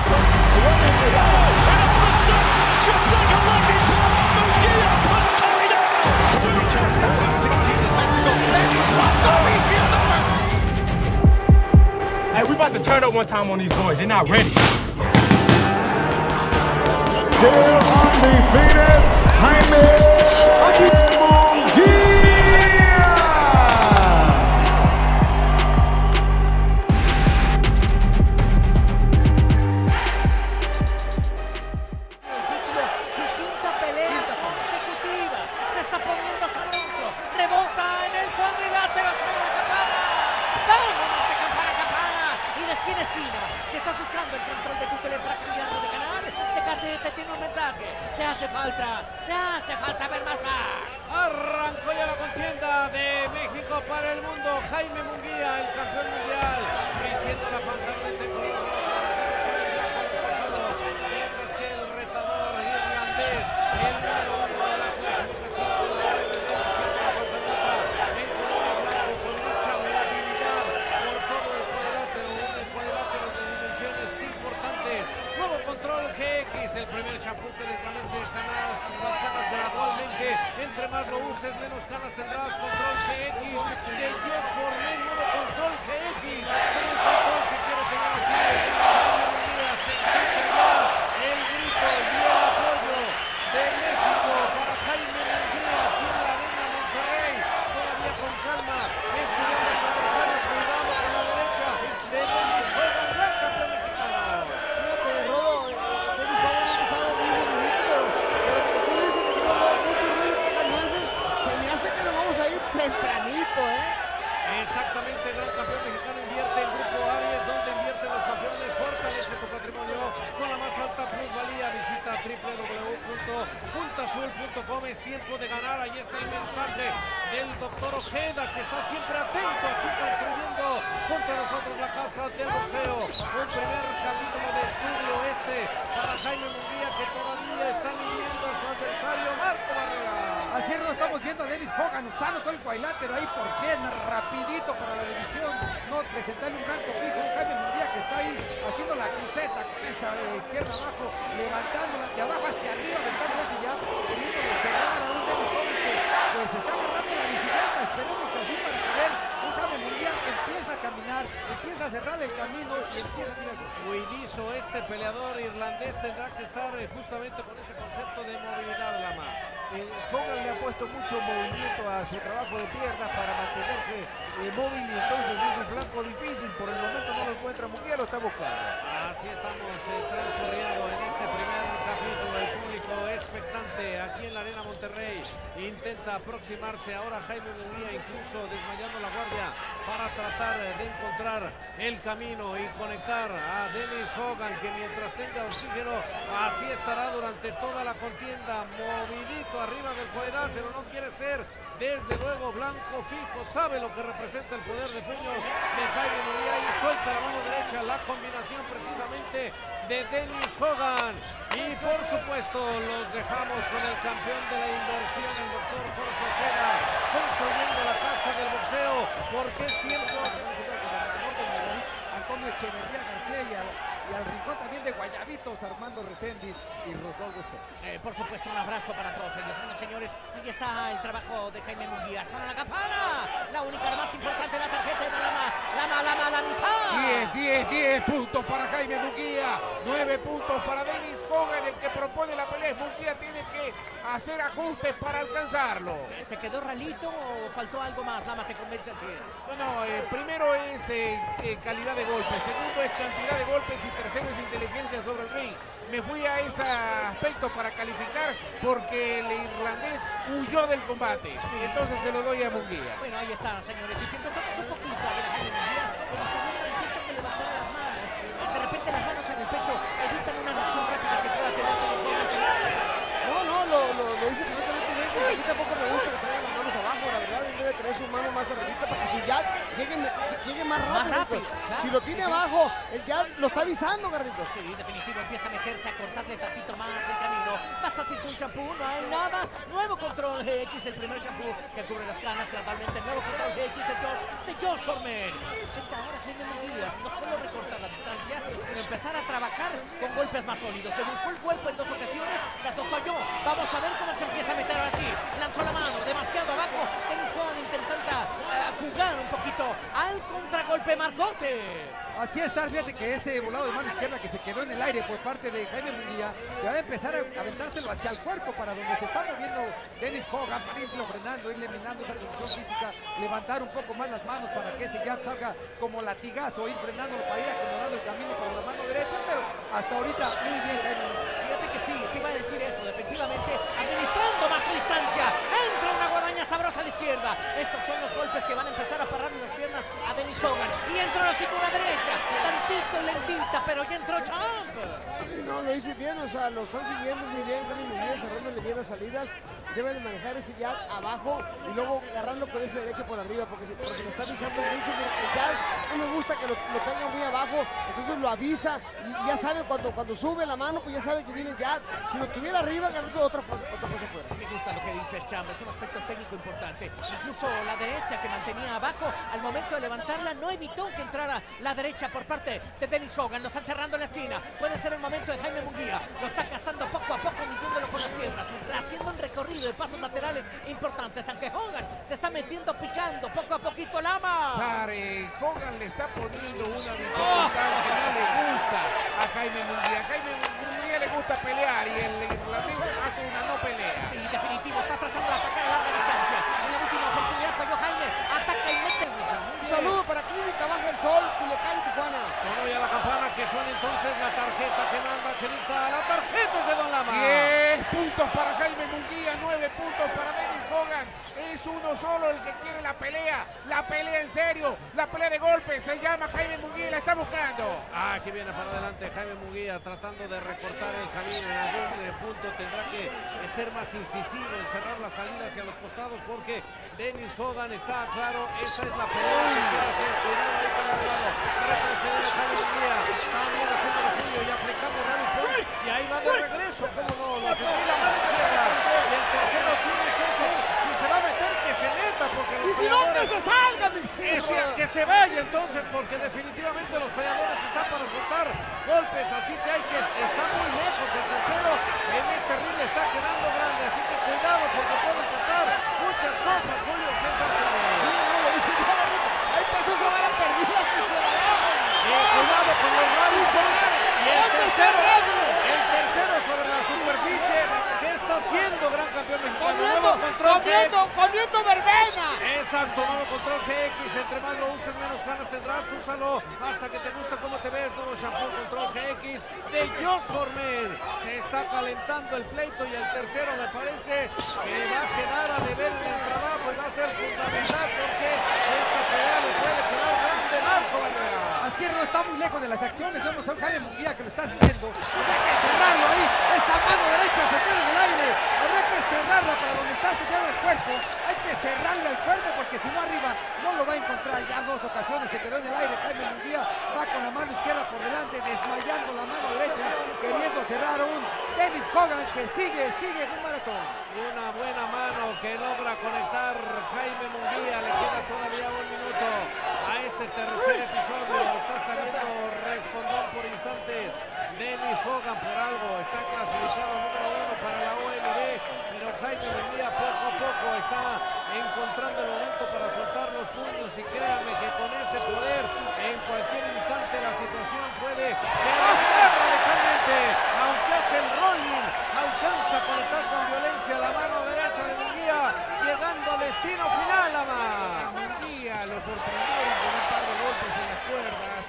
And all of a sudden, just like a lightning bolt, Munguia puts Coria down. To reach your opponent, 16 in Mexico, and he drops over here. Hey, we about to turn up one time on these boys. They're not ready. Still undefeated, Jaime Munguia! Te hace falta ver más. Arrancó ya la contienda de México para el mundo. Jaime Munguia, el campeón mundial, vistiendo la pancarta de color rojo, mientras que el retador irlandés, el número uno de la clasificación de la en color blanco con mucha movilidad por todo el cuadrilátero, un cuadrilátero de dimensiones importantes. Nuevo control GX, el primer shampoo que desvanece las canas gradualmente. Entre más lo uses, menos canas tendrás. Control GX de Dios Formen, nuevo control GX. Con el control que quiere tener aquí. Jaime Munguia se escucha ya el grito y el aplauso. puntaazul.com. Es tiempo de ganar. Ahí está el mensaje del doctor Ojeda, que está siempre atento aquí construyendo contra nosotros la casa del boxeo. Un primer capítulo de estudio para Jaime Munguia, que todavía está midiendo a su adversario Marco Barrera. Así es, lo estamos viendo a Dennis Hogan usando todo el cuadrilátero ahí por pierna, rapidito para la división. No presentarle un blanco fijo, un Jaime Munguia que está ahí haciendo la cruceta con esa de izquierda abajo, levantándola de abajo hacia arriba, aventándose ya, queriendo cerrar a un Dennis Hogan que pues está agarrando la bicicleta. Esperemos que así para ver un Jaime Munguia que empieza a caminar, empieza a cerrar el camino y empieza a tirar. Cuidizo, este peleador irlandés tendrá que estar justamente con ese concepto de movilidad, Lama. Hogan le ha puesto mucho movimiento a su trabajo de piernas para mantenerse móvil, y entonces es un flanco difícil. Por el momento no lo encuentra Munguia, lo está buscando. Así estamos transcurriendo en este primer capítulo. El público expectante aquí en la Arena Monterrey intenta aproximarse ahora a Jaime Munguia, incluso desmayando la guardia, para tratar de encontrar el camino y conectar a Dennis Hogan, que mientras tenga oxígeno así estará durante toda la contienda, movidito arriba del cuadrilátero. No quiere ser desde luego blanco fijo, sabe lo que representa el poder de puño de Jaime Munguia y suelta la mano derecha, la combinación precisamente de Dennis Hogan. Y por supuesto los dejamos con el campeón de la inversión, el doctor Jorge Ojeda, construyendo la casa del boxeo, porque es tiempo. Antonio Echeverría García y al rincón también de Guayabitos, Armando Reséndiz y Rosado. Por supuesto, un abrazo para todos ellos. Bueno, señores, ahí está el trabajo de Jaime Munguia. ¡Suena la campana! La única, la más importante, la tarjeta de la mitad. 10 puntos para Jaime Munguia, 9 puntos para Dennis Hogan, el que propone la pelea. Munguia tiene que hacer ajustes para alcanzarlo. ¿Se quedó ralito o faltó algo más? Lama, te convence así. Bueno, primero es calidad de golpes, segundo es cantidad de golpes y tercero es inteligencia sobre el ring. Me fui a ese aspecto para calificar porque el irlandés huyó del combate. Y entonces se lo doy a Munguia. Bueno, ahí está, señores. Y si empezamos un poquito a ver a Jaime Munguia, que levantar las manos. De repente las manos en el pecho evitan una reacción rápida que pueda tener. No, lo hice perfectamente bien. A mí tampoco me gusta que traigan las manos abajo. La verdad, él debe tener sus manos más arriba para que su jab llegue más rápido. Claro, si lo tiene abajo, el jab lo está avisando, Garrito. Sí, definitivo, empieza a meterse, a cortarle tantito más el camino. Basta sin un shampoo, no hay nada. Nuevo control GX, el primer shampoo que cubre las canas gradualmente. Nuevo control GX de Josh Foreman. Ahora Jaime Munguia no solo recortar la distancia, sino empezar a trabajar con golpes más sólidos. Se buscó el golpe en 2 ocasiones, las 2 falló. Vamos a ver cómo se empieza a meter ahora sí. Lanzó la mano, demasiado abajo. Dennis Hogan intentando jugar un poquito al contragolpe marcote. Así es, fíjate que ese volado de mano izquierda que se quedó en el aire por parte de Jaime Munguia, que va a empezar a aventárselo hacia el cuerpo para donde se está moviendo Dennis Hogan, para irlo frenando, irle minando esa condición física, levantar un poco más las manos para que ese jab salga como latigazo, ir frenándolo para ir acomodando el camino para la mano derecha, pero hasta ahorita muy bien Jaime Munguia. Fíjate que sí, te iba a decir eso, defensivamente, administrando más distancia, entra una guadaña sabrosa a la izquierda. Esos son los golpes que van a empezar a pararle las piernas a Dennis Hogan. Y entra la cintura derecha, tantito lentita, pero ya entró Champ. No, lo hice bien, o sea, lo están siguiendo muy bien, Jaime Munguia, cerrándole bien las salidas. Debe de manejar ese jab abajo y luego agarrarlo con ese derecho por arriba, porque le está avisando mucho. El jab no me gusta que lo tenga muy abajo, entonces lo avisa y ya sabe cuando sube la mano, pues ya sabe que viene el jab. Si lo tuviera arriba, agarrando otra cosa fuera. Me gusta lo que dices, Champ, es un aspecto técnico importante. Incluso la derecha que mantenía abajo, al momento de levantarla, no evitó que entrara la derecha por parte de Dennis Hogan. Lo están cerrando en la esquina. Puede ser el momento de Jaime Munguia. Lo está cazando poco a poco, midiéndolo con las piernas, haciendo un recorrido de pasos laterales importantes, aunque Hogan se está metiendo, picando poco a poquito. Lama. Hogan le está poniendo una dificultad que no le gusta a Jaime Munguia. Jaime Munguia le gusta pelear y el irlandés hace una no pelea. En definitivo, está tratando de atacar a larga distancia. En la última oportunidad falló Jaime. Ataca y mete. Un saludo para Clínica Baja el Sol, Culiacán, Tijuana. Sonó ya la campana, que suena entonces la tarjeta que manda, que dicta la tarjeta es de Don Lama. 10 puntos para Jaime Munguia, 9 puntos para Dennis Hogan. Es uno solo el que quiere la pelea en serio, la pelea de golpes. Se llama Jaime Munguia y la está buscando. Aquí viene para adelante Jaime Munguia tratando de recortar el camino en algún punto tendrá que ser más incisivo en cerrar la salida hacia los costados porque Dennis Hogan está claro, esa es la pelea que quiere hacer. Cuidado ahí con el lado, retroceder a Jaime Munguia, también haciendo lo suyo y aplicando Rabbit Punch, y ahí va de regreso, cómo no, lo sentí la mano izquierda, y el tercero tiene que ser, si se va a meter, que se meta, porque los ¡Y si no, que se salga, mi que se vaya entonces, porque definitivamente los peleadores están para soltar golpes, así que hay que, está muy lejos el tercero, en este ring le está quedando grande, así que cuidado porque pueden pasar muchas cosas, Julio César. Sí, no, lo dice, hay pasos a bala perdida que se la cuidado con los labios, y el tercero sobre la superficie, ¿qué está haciendo gran campeón mexicano? Comiendo verbena. Exacto, nuevo control GX, entre más lo uses menos ganas tendrás, úsalo hasta que te gusta cómo te ves, nuevo shampoo control GX de Josh Foreman. Se está calentando el pleito y el tercero me parece que va a quedar a deber en el trabajo y va a ser fundamental porque esta pelea le puede quedar grande Marco Barrera. Así no está muy lejos de las acciones, vemos a un Jaime Munguia que lo está haciendo, habrá que cerrarlo ahí, esta mano derecha se queda en el aire, habrá que cerrarla para donde está tirando el cuerpo, hay que cerrarle el cuerpo porque si no arriba no lo va a encontrar, ya 2 ocasiones se quedó en el aire, Jaime Munguia va con la mano izquierda por delante, desmayando la mano derecha, queriendo cerrar a un Dennis Hogan que sigue en un maratón. Una buena mano que logra conectar Jaime Munguia, le queda todavía 1 minuto a este tercer episodio, está saliendo respondón por instantes. Dennis Hogan por algo está clasificado número 1 para la OMB, pero Jaime Munguia poco a poco está encontrando el momento para soltar los puños y créanme que con ese poder en cualquier instante la situación puede cambiar radicalmente, aunque hace el rolling, alcanza a conectar con violencia la mano derecha de Munguia, llegando a destino final, Ama. Munguia lo sorprendieron con un par de golpes en las cuerdas,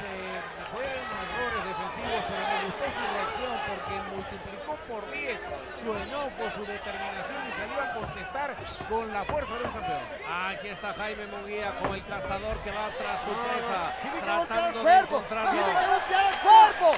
fueron errores defensivos, pero me gustó su reacción porque multiplicó por 10 su enojo, su determinación y salió a contestar con la fuerza de un campeón. Aquí está Jaime Munguia como el cazador que va tras su presa, golpear tratando el de cuerpo, encontrarlo. tiene que golpear el cuerpo.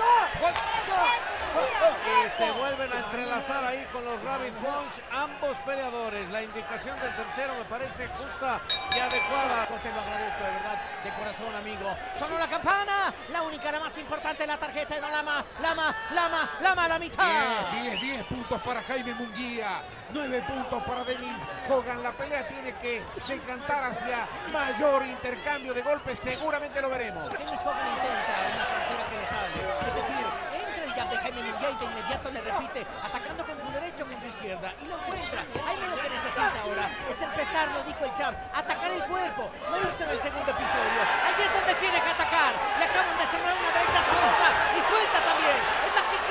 Y se vuelven a entrelazar ahí con los Rabbit Punch ambos peleadores. La indicación del tercero me parece justa y adecuada. Te lo agradezco de verdad, de corazón, amigo. Sonó la campana, la única, la más importante, la tarjeta de Don Lama, a la mitad. 10 puntos para Jaime Munguia, 9 puntos para Dennis Hogan. La pelea tiene que decantar hacia mayor intercambio de golpes, seguramente lo veremos. Dennis Hogan intenta una frontera que le sale, es decir, entra el jab de Jaime Munguia y de inmediato le repite, atacando con su derecha o con su izquierda, y lo encuentra. Jaime lo que necesita ahora es empezar, lo dijo el champ, atacar el cuerpo. Lo hizo en el segundo episodio. Ahí es donde tiene que atacar. Le acaban de sembrar una derecha sabrosa y suelta también.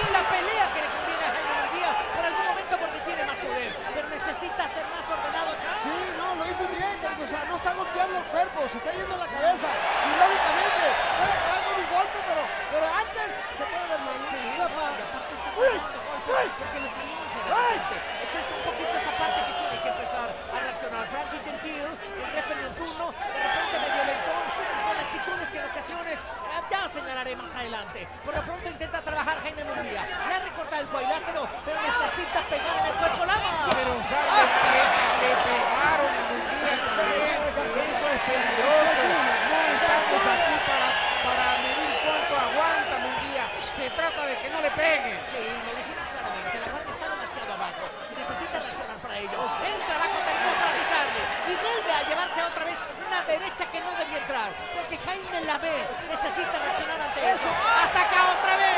Es la pelea que le conviene a Jaime Munguia por algún momento porque tiene más poder, pero necesita ser más ordenado, champ. Sí, no, lo hizo bien, o sea, no está golpeando el cuerpo, se está yendo a la cabeza y lógicamente puede acabar con un golpe, pero antes se puede ver mal. Sí, y aparte está porque los anuncia de repente. Es un poquito esa parte que tiene que empezar a reaccionar. Frankie Gentil, el referee en turno, de repente medio lentón, con actitudes que en ocasiones ya señalaré más adelante. Por lo pronto intenta trabajar Jaime Munguia. Le ha recortado el cuadrilátero, pero necesita pegar en el cuerpo Lama. Pero ¿sabes qué? Le pegaron a Munguia también. Eso es peligroso. No estamos aquí para medir cuánto aguanta Munguia. Se trata de que no le peguen. Sí, lo dijimos claramente. La guardia está demasiado abajo. Necesita reaccionar para ello. Entra abajo, terminó para quitarle. Y vuelve a llevarse otra vez una derecha que no debía entrar. Porque Jaime la ve. Necesita reaccionar ante eso. ¡Ataca otra vez!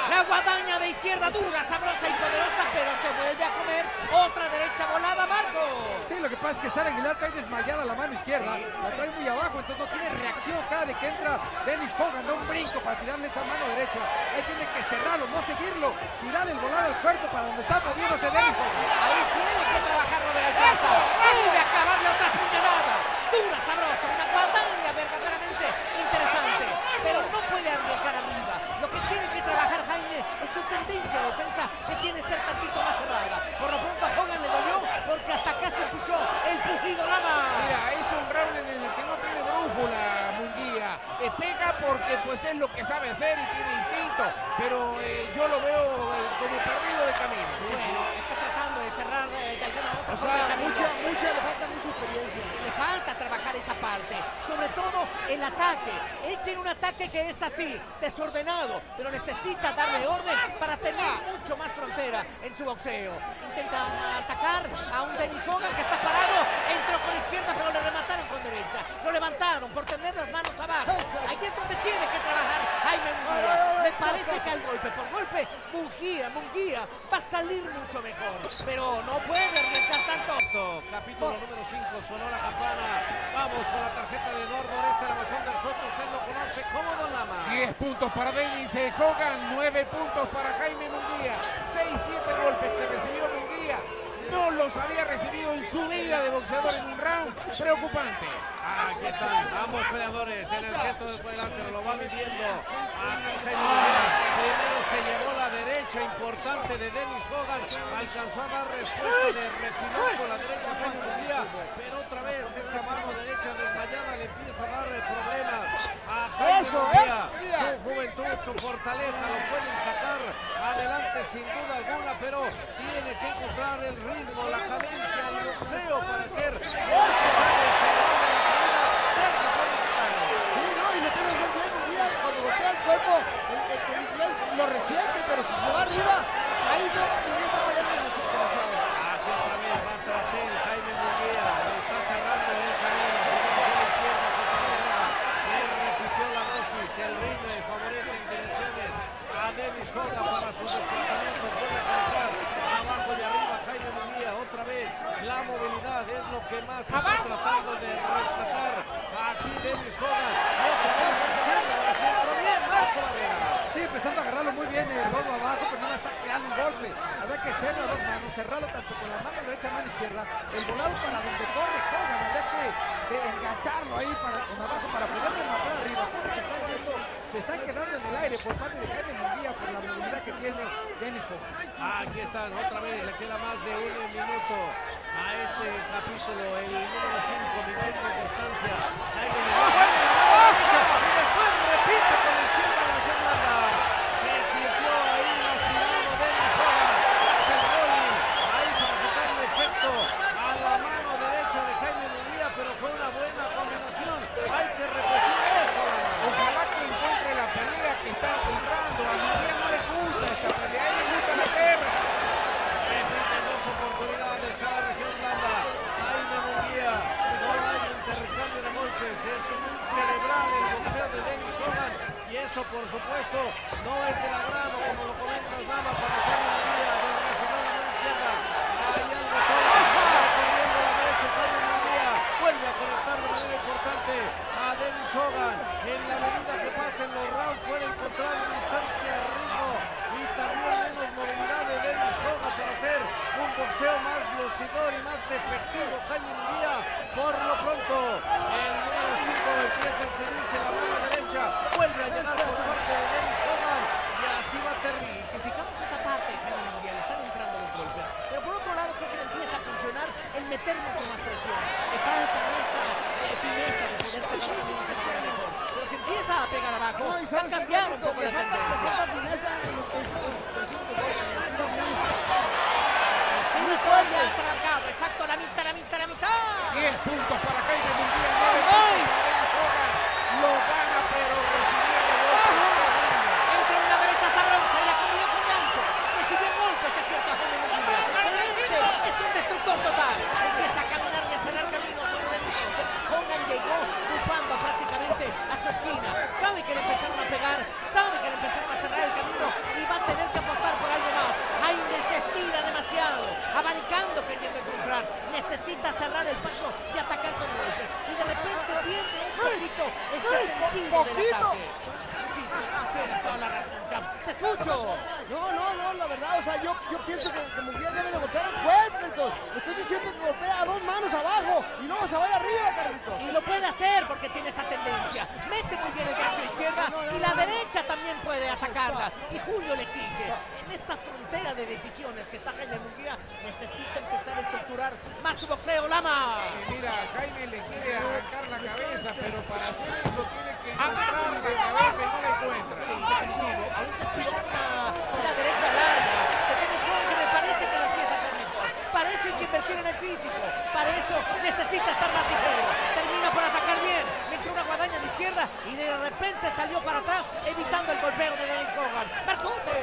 La guadaña de izquierda dura, sabrosa y poderosa, pero se vuelve a comer otra derecha volada, Marco. Sí, lo que pasa es que Sara Aguilar cae desmayada la mano izquierda, la trae muy abajo, entonces no tiene reacción cada vez que entra Dennis Hogan, da un brinco para tirarle esa mano derecha. Ahí tiene que cerrarlo, no seguirlo, tirarle el volar al cuerpo para donde está moviéndose Dennis Hogan. Ahí tiene que trabajarlo de alcanza. Debe acabarle otra puñalada. Dura, sabrosa, una guadaña verdaderamente interesante, pero no puede arriesgar arriba. Lo que tiene que trabajar Jaime es su tendencia de defensa, que tiene que ser tantito más cerrada. Por lo pronto a Hogan le dolió porque hasta acá se escuchó el pujido Lama. Mira, es un round en el que no tiene brújula Munguia. Pega porque pues es lo que sabe hacer y tiene instinto, pero yo lo veo como perdido camino. Bueno, está tratando de cerrar de alguna otra O forma el sea, camino. le falta mucha experiencia. Le falta trabajar esa parte, sobre todo el ataque. Él tiene un ataque que es así, desordenado, pero necesita darle orden para tener mucho más frontera en su boxeo. Intenta atacar a un Dennis Hogan que está parado, entró con izquierda, pero le remataron con derecha. Lo levantaron por tener las manos abajo. Ahí es donde tiene que trabajar Jaime Munguia. Me parece que al golpe por golpe, Munguia va a salir mucho mejor, pero no puede arriesgar tanto. Capítulo número 5, sonó la campana. Vamos con la tarjeta de Eduardo Oreste, la emoción del Soto. Usted lo conoce como Don Lama. 10 puntos para Dennis Hogan, 9 puntos para Jaime Munguia. 6-7 golpes que recibió Munguia. No los había recibido en su vida de boxeador en un round. Preocupante. Aquí están ambos peleadores en el centro del cuadrilátero. Lo va midiendo. Jaime Munguia primero se llevó la derecha importante de Dennis Hogan. Alcanzó a dar respuesta de refilón con la derecha Jaime Munguia. Pero otra vez esa mano derecha desmayada le empieza a dar problemas a Jaime Munguia. Su juventud, su fortaleza lo pueden sacar adelante sin duda alguna, pero tiene que encontrar el ritmo, la cadencia, el boxeo para ser Y le puede hacer bien Munguia cuando golpea el cuerpo. El inglés lo resiente, pero si se va arriba, ahí no Munguia está peleando en la circulación. Aquí otra vez va tras él Jaime Munguia. Le está cerrando el camino. Por la izquierda, él repitió la dosis. El ritmo favorece en direcciones a Dennis Hogan para sus desplazamientos. Vuelve a calzar abajo y arriba Jaime Munguia. Otra vez la movilidad es lo que más está tratando de rescatar. Aquí Dennis Hogan. Bien, Marco Barrera. Sí, empezando a agarrarlo muy bien el lodo abajo, pero no le está creando un golpe. Habrá que hacerlo a dos manos, cerrarlo tanto con la mano derecha, mano izquierda. El volado para donde corre Hogan, habrá que engancharlo ahí con abajo para poderle matar arriba. Se están quedando en el aire por parte de Jaime Munguia por la movilidad que tiene Dennis Hogan. Aquí están, otra vez, le queda más de 1 minuto a este capítulo, el número 5, nivel de distancia. Jaime Munguia. Y después repite con la izquierda de la Fernanda. Se sintió ahí lastimado Dennis Hogan. Hace el rolling ahí para quitarle efecto a la mano derecha de Jaime Munguia, pero fue una buena combinación. Hay que repetir eso. Ojalá que encuentre la pelea que está honrando. A Munguia no le gusta esa pelea, a él le gusta la guerra. Repiten 2 oportunidades a la región blanda. Jaime Munguia, no hay intercambio de golpes, es muy cerebral el boxeo de Dennis Hogan y eso por supuesto no es del agrado, como lo comentas Nava, para Jaime Munguia de reaccionar a la izquierda. Ahí al botón, corriendo a la derecha Jaime Munguia, vuelve a conectar de manera importante a Dennis Hogan. En la medida que pasen los rounds puede encontrar distancia, ritmo y también menos movilidad de Dennis Hogan para hacer un boxeo más lucidor y más efectivo. Jaime Munguia, por lo pronto, el número 5 empieza a escribirse la mano derecha, vuelve a llegar por parte de Dennis Hogan y así va a terminar. Identificamos esa parte de Jaime Munguia, le están entrando los golpes. Pero por otro lado creo que le empieza a funcionar el meter mucho más presión. Le falta esa fineza de poder pegar la misma manera mejor. Pero si empieza a pegar abajo, va a cambiar un poco la tendencia. Ya está arrancado, exacto, la mitad. 10 puntos para Jaime Munguia, 9 puntos para Dennis Hogan. Lo gana, pero recibiendo golpes. Entra en la derecha sabrosa y la combinó con gancho. Recibió golpes, es cierto, Jaime Munguia. Pero este es un destructor total. Empieza a caminar y a cerrar caminos sobre Dennis Hogan. Hogan llegó bufando prácticamente a su esquina. Sabe que le empezaron a pegar, sabe que le empezaron a cerrar el camino y va a tener que apostar por algo más. Jaime se estira demasiado, abanicando, queriendo encontrar. Necesita cerrar el paso y atacar con golpes. Y de repente pierde un poquito ese sentido del ataque. Tienes toda la razón, Champ. ¡Te escucho! No, la verdad, o sea, yo pienso que Munguia debe de golpear el cuerpo. Le estoy diciendo que golpea a 2 manos abajo y luego se vaya arriba, carnito. Y lo puede hacer porque tiene esta tendencia. Mete muy bien el gancho izquierda y la derecha también puede atacarla. Y Julio le exige. En esta frontera de decisiones que está Jaime Munguia, necesita empezar a estructurar más su boxeo, Lama. Y mira, Jaime le quiere arrancar la cabeza, pero para hacer eso tiene que encontrar la cabeza y no la encuentra. Definitivo, aún te una derecha larga. Se tiene que y de repente salió para atrás, evitando el golpeo de Dennis Hogan. ¡Marcote!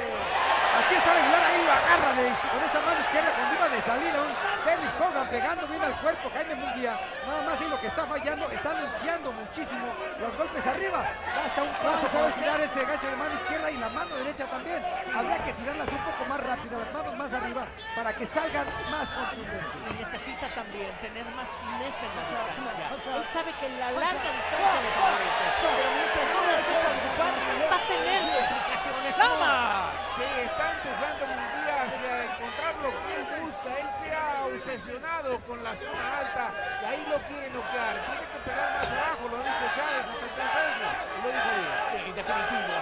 Aquí está Aguilar, ahí lo agarra con esa mano izquierda cuando iba de salida. Dennis Hogan pegando bien al cuerpo. Jaime Munguia, nada más ahí lo que está fallando, está anunciando muchísimo los golpes arriba. Hasta un paso sabe tirar ese gancho de mano izquierda y la mano derecha también. Habría que tirarlas un poco más rápido, las manos más arriba, para que salgan más contundentes. Y necesita también tener más fineza en la distancia. Él sabe que en la larga distancia le favorece, pero mientras no la sepa ocupar, va a tener complicaciones. ¡Vamos! Sí, está empujando Munguia hacia encontrar lo que él busca. Él se ha obsesionado con la zona alta y ahí lo quiere noquear. Tiene que pegar más abajo, lo dijo Chávez hasta el cansancio. Y lo dijo bien. Sí, definitivo.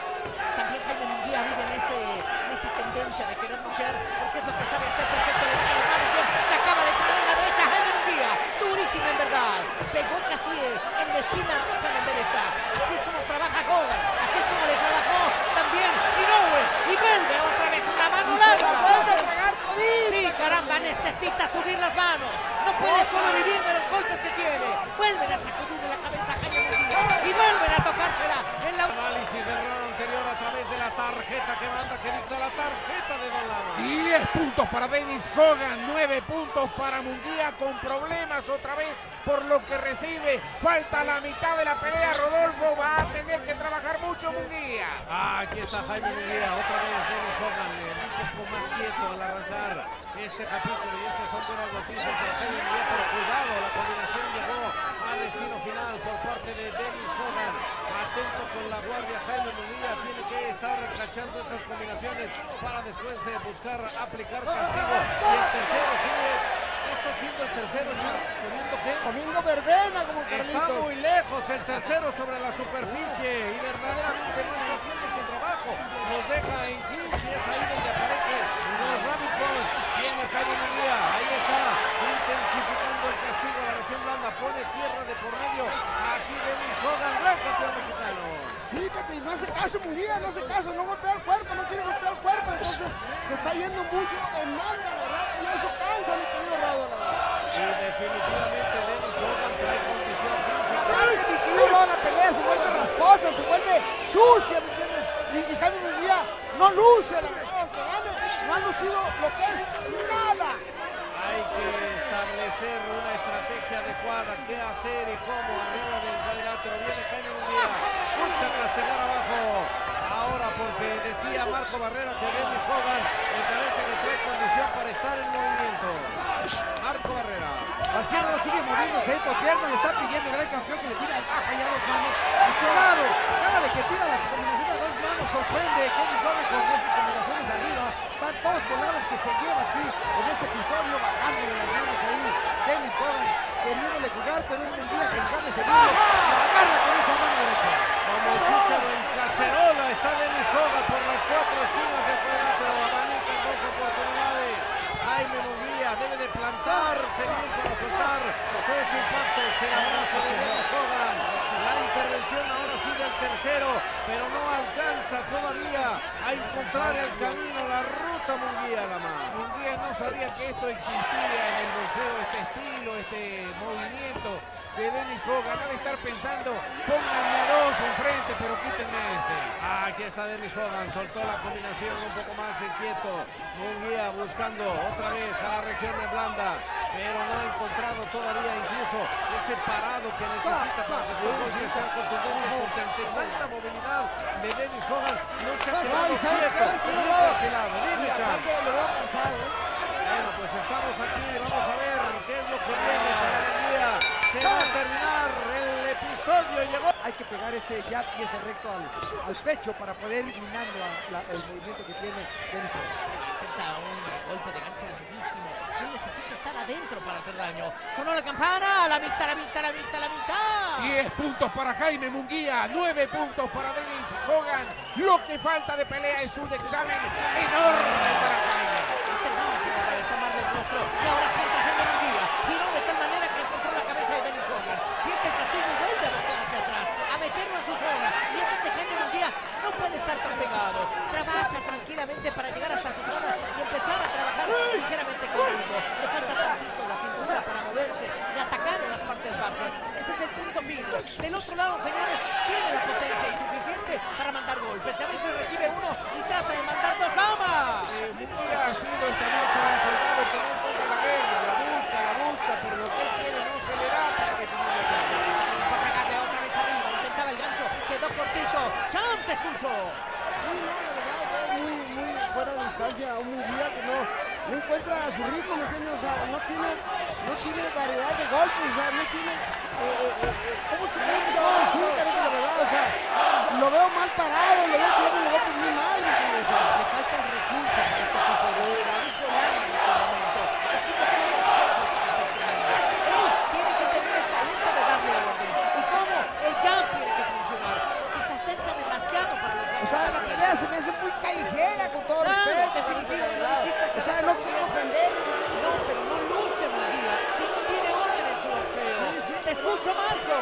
También Jaime Munguia vive en esa tendencia de querer noquear, porque es lo que sabe hacer perfecto. Se acaba de poner en la derecha Jaime Munguia. Durísima en verdad. Pegó casi en la esquina roja en Embelesta. Así es como trabaja Hogan. Así es como le trabajó también Inoue. Y vuelve otra vez una mano larga. Sí, caramba, necesita subir las manos. No puede solo vivir de los golpes que tiene. Vuelven a sacudirle la cabeza a Jaime Munguia y vuelven a tocársela en la... Análisis del round anterior a través de la tarjeta que manda, que dicta la tarjeta de Don Lama. 10 puntos para Dennis Hogan, 9 puntos para Munguia, con problemas otra vez por lo que recibe. Falta la mitad de la pelea. Rodolfo va a tener que trabajar mucho Munguia. Aquí está Jaime Munguia, otra vez Dennis Hogan, un poco más quieto al arrancar este capítulo, y estas son buenas noticias para Jaime Munguia, pero cuidado, la combinación llegó a destino final por parte de Dennis Hogan. Atento con la guardia Jaime Munguia, tiene que estar cachando esas combinaciones para después buscar aplicar castigo. Y el tercero sigue. Está siendo el tercero, ¿comiendo qué? Comiendo verbena como Carlitos. Está muy lejos el tercero sobre la superficie y verdaderamente no está haciendo su trabajo. Nos deja en clinch y es ahí donde aparece los rabbit balls. Viene Jaime Munguia, ahí está, intensificando el castigo a la región blanda, pone tierra de por medio. Aquí Dennis Hogan, gran campeón mexicano. Sí, Pepe, y no hace caso Munguia, no hace caso, no golpea el cuerpo, no quiere golpear el cuerpo, entonces se está yendo mucho en nalga, ¿verdad? Y eso cansa, mi querido Rado, la verdad. Y definitivamente Dennis Hogan trae condición física. Mi querido Rado, la pelea se vuelve rasposa, se vuelve sucia, ¿me entiendes? Y Jaime Munguia no luce, la verdad, aunque gane, no ha lucido lo que es nada. Hay que establecer una estrategia adecuada, qué hacer y cómo arriba del cuadrilátero. Viene Jaime Munguia, busca castigar abajo. Ahora porque decía Marco Barrera que Dennis Hogan me parece que trae condición para estar en movimiento. Marco Barrera. La sierra sigue moviéndose ahí por pierna, le está pidiendo al gran campeón que le tira baja y a dos manos. Y Rosado, cada vez que tira la combinación a dos manos, sorprende que Dennis Hogan con esas combinaciones arriba. Van todos volados que se lleva aquí en este episodio, bajándole las manos ahí. Dennis Hogan queriéndole jugar, pero es un día que en de seguirlo, lo agarra con esa mano derecha. Como chúcharo en cacerola está Dennis Hogan por las cuatro esquinas del cuadrilátero. Abanica en dos oportunidades. Jaime Munguia debe de plantar, seguir para soltar todos sus impactos. El abrazo de Dennis Hogan. La intervención ahora sí del tercero, pero no alcanza todavía a encontrar el camino, la ruta Munguia a la mano. Munguia no sabía que esto existía en el boxeo, este estilo, este movimiento de Dennis Hogan. Debe estar pensando, pónganme a dos enfrente, pero quítenme este. Aquí está Dennis Hogan, soltó la combinación un poco más inquieto. Munguia buscando otra vez a la región de blanda, pero no ha encontrado todavía incluso ese parado que necesita para que sus golpes sean contundentes, porque ante tanta movilidad de Dennis Hogan no se ha quedado quieto, ni perfilado. Dime, Chan. Bueno, pues estamos aquí, vamos a ver qué es lo que viene para el día. Se va a terminar el episodio y llegó. Hay que pegar ese jab y ese recto al pecho para poder ir minando el movimiento que tiene Dennis Hogan. Necesita un golpe de gancho larguísimo. Él necesita estar adentro para hacer daño. Sonó la campana, la mitad, la mitad, la mitad, la mitad. 10 puntos para Jaime Munguia, 9 puntos para Dennis Hogan. Lo que falta de pelea es un examen enorme para Jaime. Tomarle el rostro y ahora siente a Jaime Munguia. Giró de tal manera que encontró la cabeza de Dennis Hogan. Siente el castigo y vuelve a buscar hacia atrás, a meterlo en su zona. Y es que Jaime Munguia no puede estar tan pegado. Trabaja tranquilamente para llegar hasta su zona y empezar a trabajar ligeramente con el ritmo. Le falta tantito la cintura para moverse y atacar en las partes bajas. Ese es el punto fijo. Del otro lado, señores, tiene la potencia a un Munguia que no encuentra su ritmo, no tiene variedad de golpes, o sea, no tiene, ¿cómo se ve? No, sí, la verdad, o sea, lo veo mal parado, lo veo tirando los golpes muy mal, o sea, le faltan recursos a este tipo de volando en este momento. Tiene que tener el talento de darle orden. ¿Y cómo? El jab tiene que funcionar, porque se acerca demasiado para los. O sea, la pelea se me hace muy callejera con todo respeto. Definitivamente. O sea, no quiero ofender. No, pero no luce Munguia. Si no tiene orden en su boxeo. Sí. Te escucho, Marco.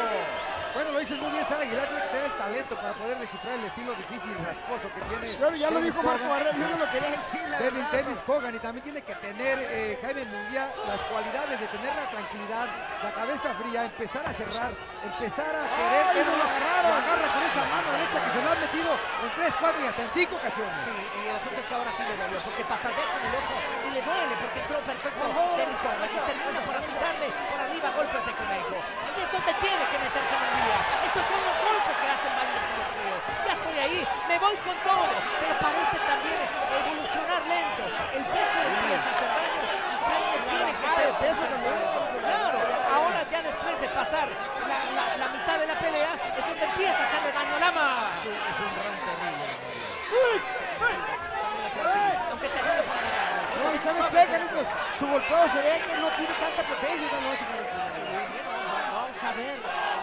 Bueno, lo dices muy bien, Sara Aguilar tiene que tener el talento para poder descifrar el estilo difícil y rasposo que tiene. Ya lo dijo Marco Barrera, yo no lo quería decir. Dennis Hogan, y también tiene que tener Jaime Munguia las cualidades de tener la tranquilidad, la cabeza fría, empezar a cerrar, empezar a querer. Ay, lo agarra con esa mano derecha que se lo han metido en 3, 4 y hasta en 5 ocasiones. Sí, y el asunto es que ahora sí le dolió, porque papadea con el ojo y le duele, porque entró perfecto Dennis Hogan y termina por pisarle por arriba golpes de conejo. Ahí es donde tiene que meterse Munguia. Estos son los golpes que hacen mal en el boxeo. Ya estoy ahí, me voy con todo, pero parece también evolucionar lento. El peso empieza a hacer daño y Jaime tiene que ser peso también. Claro, ahora ya después de pasar la mitad de la pelea es donde empieza a hacerle daño a Lama. Es un round terrible. Aunque te ayude para ganar. No, ¿y sabes qué, Carlitos? Su golpeo se ve que no tiene tanta potencia esta noche. Vamos a ver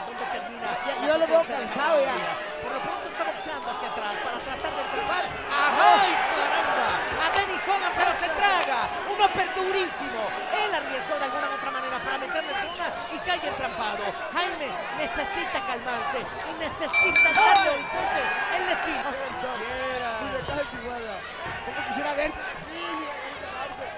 dónde termina. Yo lo veo cansado ya. Por lo pronto está boxeando hacia atrás para tratar de atrapar. ¡Ay, caramba! A Dennis Hogan, pero se traga. Un upper durísimo. Él arriesgó de alguna u otra manera para meterle en una y cae entrampado. Jaime necesita calmarse y necesita darle horizonte en la esquina. Como quisiera verte aquí.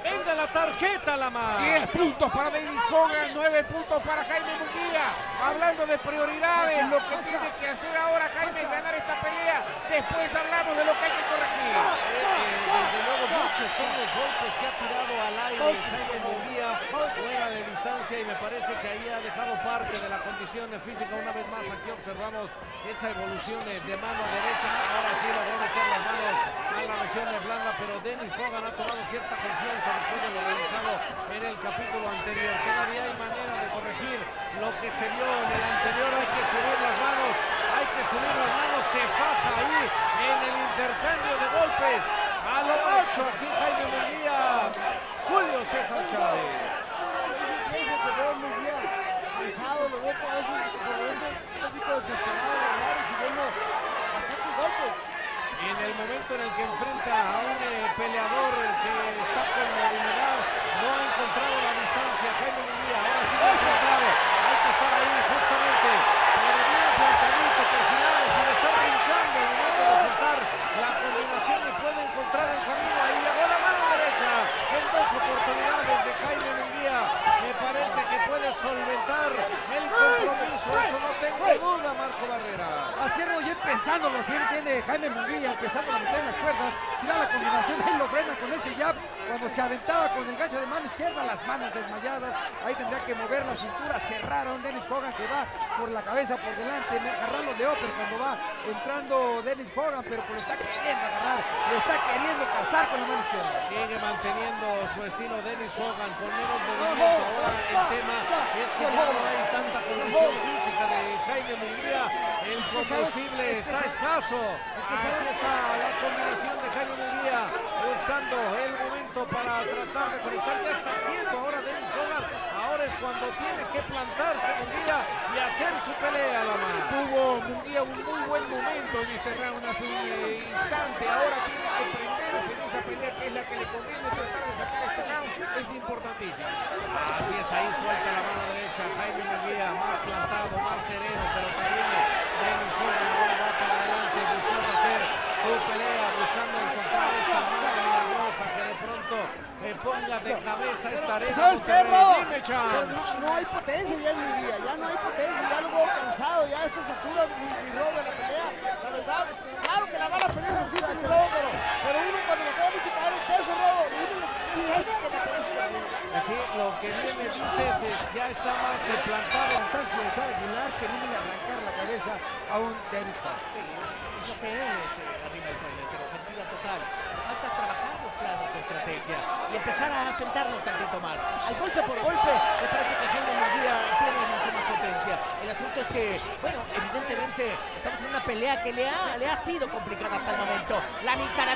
Venga la tarjeta, Lama. 10 puntos para Dennis Hogan, 9 puntos para Jaime Munguia. Hablando de prioridades, lo que tiene que hacer ahora Jaime es ganar esta pelea. Después hablamos de lo que hay que corregir. Desde luego, muchos son los golpes que ha tirado al aire Jaime Munguia fuera de distancia, y me parece que ahí ha dejado parte de la condición física. Una vez más aquí observamos esa evolución de mano derecha. Ahora sí logró meter las manos a la región de blanda, pero Dennis Hogan ha tomado cierta confianza después de lo realizado en el capítulo anterior. Todavía hay manera de corregir lo que se vio en el anterior. Hay que subir las manos, se faja ahí en el intercambio de golpes. A lo macho aquí Jaime Munguia. Julio César Chávez. Cansado, lo veo por eso, un poquito desesperado, recibiendo bastantes golpes. En el momento en el que enfrenta a un peleador que está con movilidad, no ha encontrado la distancia. Jaime Munguia ahora sí lo ha encontrado. Hay que estar ahí justamente, pero bien plantadito, que al final sin estar brincando al momento de soltar la combinación y puede encontrar el camino. Ahí llegó la mano derecha en 2 oportunidades de Jaime Munguia. Me parece que puede solventar el compromiso, eso no tengo duda, Marco Barrera. Así es, ya empezando, lo tiene Jaime Munguia, empezando a meter las cuerdas, tira la combinación, él lo frena con ese jab, cuando se aventaba con el gancho de mano izquierda, las manos desmayadas, ahí tendría que mover la cintura, cerrar a un Dennis Hogan que va por la cabeza por delante, agarrarlo de upper cuando va entrando Dennis Hogan, pero lo está queriendo agarrar, lo está queriendo cazar con la mano izquierda. Sigue manteniendo su estilo Dennis Hogan con menos movimiento. Ahora el tema es que ya no hay tanta condición física de Jaime Munguia, el combustible está escaso. Aquí está la combinación de Jaime Munguia buscando el momento para tratar de conectar. Ya está quieto ahora Dennis Hogan. Ahora es cuando tiene que plantarse Munguia y hacer su pelea a la mano. Tuvo Munguia un muy buen momento en este round hace un instante. Ahora tiene que prenderse en esa pelea que es la que le conviene tratar de sacar este round. Es importantísimo. Así es, ahí suelta la mano derecha. Jaime Munguia más plantado, más sereno, pero también Dennis Hogan ahora va para adelante buscando hacer su pelea, buscando encontrar esa mano milagrosa que de pronto ponga de cabeza esta arena. ¿Sabes qué, Robo? Dime, Chan. No hay potencia ya en mi día, ya no hay potencia, ya lo veo cansado, ya a estas alturas mi Robo de la pelea, la verdad, claro que la van a pelear así mi Robo, pero uno cuando le queda mucho caer el peso, Robo, uno tiene que la cabeza. Así, lo que bien me dices es ya está más plantado. Cansancio de Sara Aguilar queriéndole arrancar la cabeza a un Dennis Hogan. Es lo que es arriba del suelo, pero ofensiva total. Falta trabajar los planos de estrategia y empezar a sentarnos tantito más. Al golpe por golpe, me parece que Jaime Munguia tiene mucho más potencia. El asunto es que, bueno, evidentemente estamos en una pelea que le ha sido complicada hasta el momento. La mitad. 10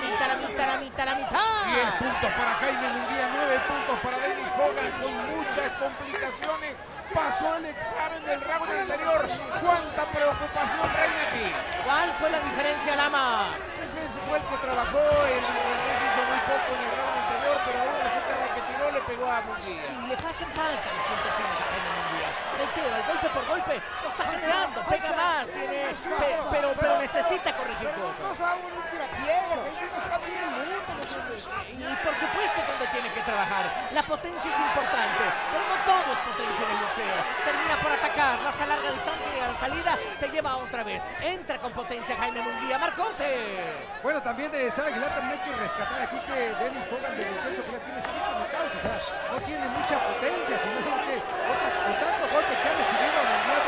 puntos para Jaime Munguia, 9 puntos para Dennis Hogan con muchas complicaciones. Pasó el examen del round anterior. ¿Cuánta preocupación reina aquí? ¿Cuál fue la diferencia, Lama? Ese fue el que trabajó, el irlandés hizo muy poco en el round anterior, pero aún así que la que tiró le pegó a Munguia. Sí, le hacen falta los puntos finos a Jaime Munguia. Reitero, al golpe por golpe lo está generando, pega más, pero necesita corregir cosas. No sabe un tirapiedra, no sabe bien el mundo. Y por supuesto donde tiene que trabajar. La potencia es importante, pero no todo es potencia en el boxeo. Termina por atacar, las a larga distancia y a la salida se lleva otra vez. Entra con potencia Jaime Munguia, marcote. Bueno, también de Sara Aguilar también hay que rescatar aquí que Dennis Hogan de 18 que ya tiene 5 knockouts, o sea, no tiene mucha potencia, sino que con tanto golpe que ha recibido Munguia,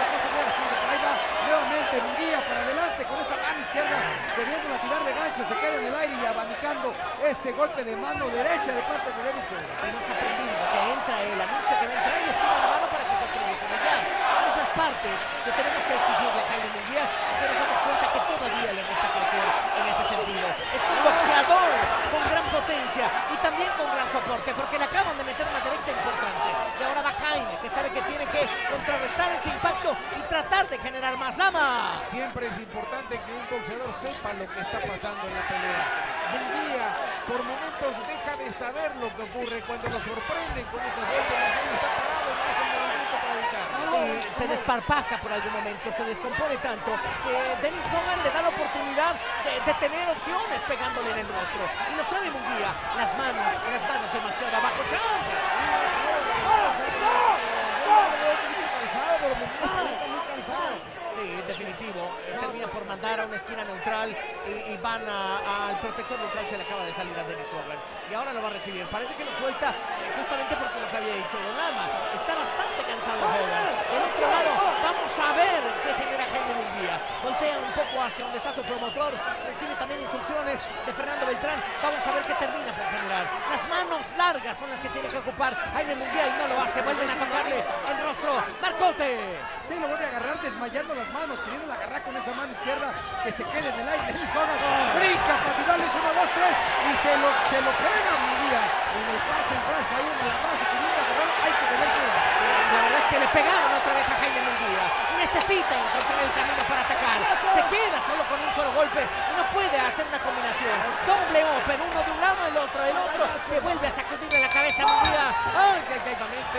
ahí va nuevamente Munguia para adelante con esa mano izquierda, queriendo tirar de gancho, se queda en el aire y abanicando este golpe de mano derecha de parte de Dennis Hogan. Y no está aprendiendo, que entra él, anuncia que va a entrar y estira la mano para que se quede con ella. Son esas partes que tenemos que exigirle a Jaime Munguia, pero nos damos cuenta que todavía le resta crecer en ese sentido. Es un boxeador con gran potencia y también con gran soporte, porque le acaban de meter una derecha importante. Y ahora va Jaime, que sabe que tiene que contrarrestar ese impacto y tratar de generar más. Lama. Siempre es importante que un boxeador sepa lo que está pasando en la pelea. Munguia por momentos deja de saber lo que ocurre cuando lo sorprenden con esos golpes. Está parado, no hace el movimiento para evitar. Se desparpaja por algún momento, se descompone tanto que Dennis Hogan le da la oportunidad de tener opciones pegándole en el rostro. Y lo sabe Munguia, las manos demasiado abajo. Sí, definitivo. Termina por mandar a una esquina neutral y van al protector local, se le acaba de salir a Dennis Hogan. Y ahora lo va a recibir. Parece que lo suelta justamente porque lo que había dicho Don Lama. Está bastante cansado Hogan. Del otro lado, vamos a ver qué genera Jaime Munguia. Voltea un poco hacia donde está su promotor. Recibe también instrucciones de Fernando Beltrán. Vamos a ver qué termina por generar. Las manos largas son las que tiene que ocupar Jaime Munguia y no lo hace. Vuelven a tocarle el rostro. ¡Marcote! Sí, lo vuelve a agarrar desmayando las manos, queriendo agarrar con esa mano izquierda que se quede en el aire. Dennis Hogan brinca para tirarles 1, 2, 3 y se lo frena Munguia en el paso en frasca, ahí en el paso, queriendo agarrar, hay que tener cuidado. La verdad es que le pegaron otra vez a Jaime Munguia. Necesita encontrar el camino para atacar. Se queda solo con un solo golpe. No puede hacer una combinación. Doble open, uno de un lado, el otro del otro. Se vuelve a sacudirle la cabeza a Munguia. Ay,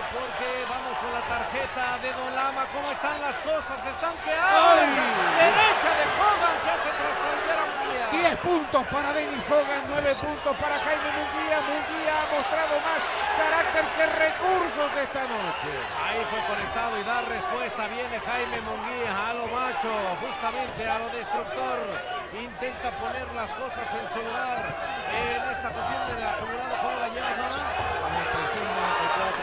porque vamos con la tarjeta de Don Lama. ¿Cómo están las cosas? Están que derecha de Hogan que hace trascender a Munguia. 10 puntos para Dennis Hogan, 9 puntos para Jaime Munguia. Munguia ha mostrado más carácter que recursos esta noche. Ahí fue conectado y da respuesta. Viene Jaime Munguia a lo macho, justamente a lo destructor. Intenta poner las cosas en su lugar en esta cuestión del acumulado. ¿Cómo la llevas ahora?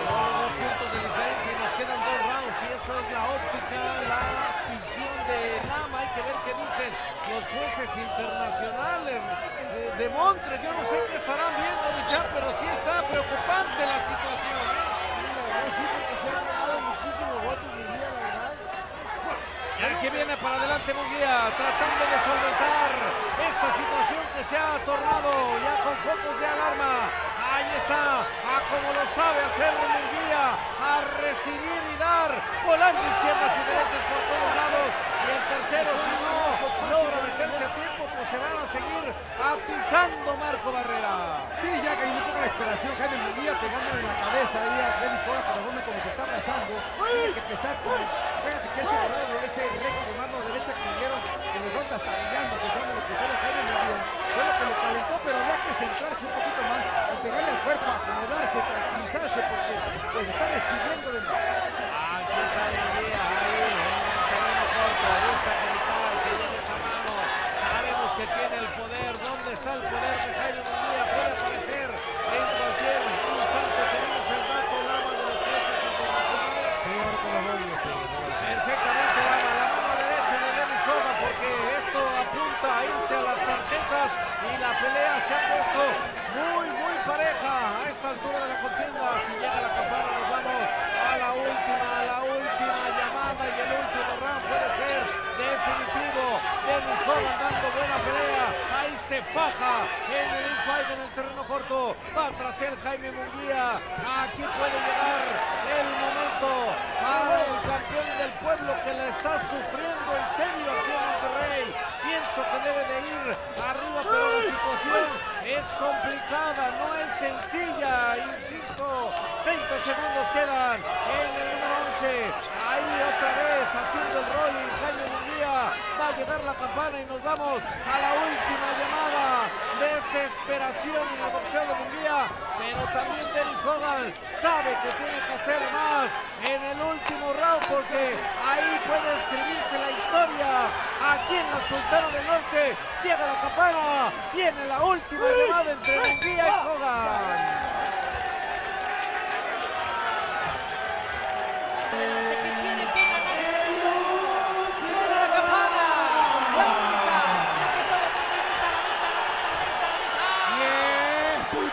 2 puntos de diferencia y nos quedan 2 rounds y eso es la óptica, la visión de Lama. Hay que ver qué dicen los jueces internacionales de Montres. Yo no sé qué estarán viendo, Richard, pero sí está preocupante la situación. Sí, porque se han ganado muchísimos votos Munguia, la verdad. Y aquí viene para adelante Munguia, tratando de solventar esta situación que se ha tornado ya con focos de alarma. Ahí está, como lo sabe hacer Munguia, a recibir y dar, volando izquierdas y derechas por todos lados. Y el tercero, si no logra meterse a tiempo, pues se van a seguir atizando Marco Barrera. Sí, ya que hay un poco la esperación, Jaime Munguia pegándole en la cabeza ahí a Dennis Hogan, por el momento como se está abrazando. Tiene que empezar con, fíjate que ese valor de ese récord de mano derecha que le dieron, que le ronda hasta brillando, que son lo que son Jaime Munguia. Fue lo que lo calentó, pero había que centrarse un poquito más y pegarle al cuerpo, acomodarse, tranquilizarse, porque pues está recibiendo de... Aquí está Munguia, ahí, en el terreno corto, busca evitar que llegue esa mano. Sabemos que tiene el poder. ¿Dónde está el poder de Jaime Munguia? Puede aparecer en cualquier instante. Tenemos esta altura de la contienda. Si llega la campana, nos vamos a la última llamada y el último round puede ser definitivo. Dennis Hogan dando buena pelea. Ahí se faja en el infight en el terreno corto. Va tras él Jaime Munguia. Aquí puede llegar el momento para el campeón del pueblo que la está sufriendo en serio aquí en Monterrey. Pienso que debe de ir arriba, pero la situación es complicada, no es sencilla. Insisto, 30 segundos quedan en el número 11. Ahí otra vez haciendo el rolling Jaime Munguia. Va a llegar la campana y nos vamos a la última llamada. Desesperación en el boxeo de Munguia, pero también Dennis Hogan sabe que tiene que hacer más en el último round, porque ahí puede escribirse la historia. Aquí en la Sultana del Norte llega la campana, viene la última llamada entre Munguia y Hogan.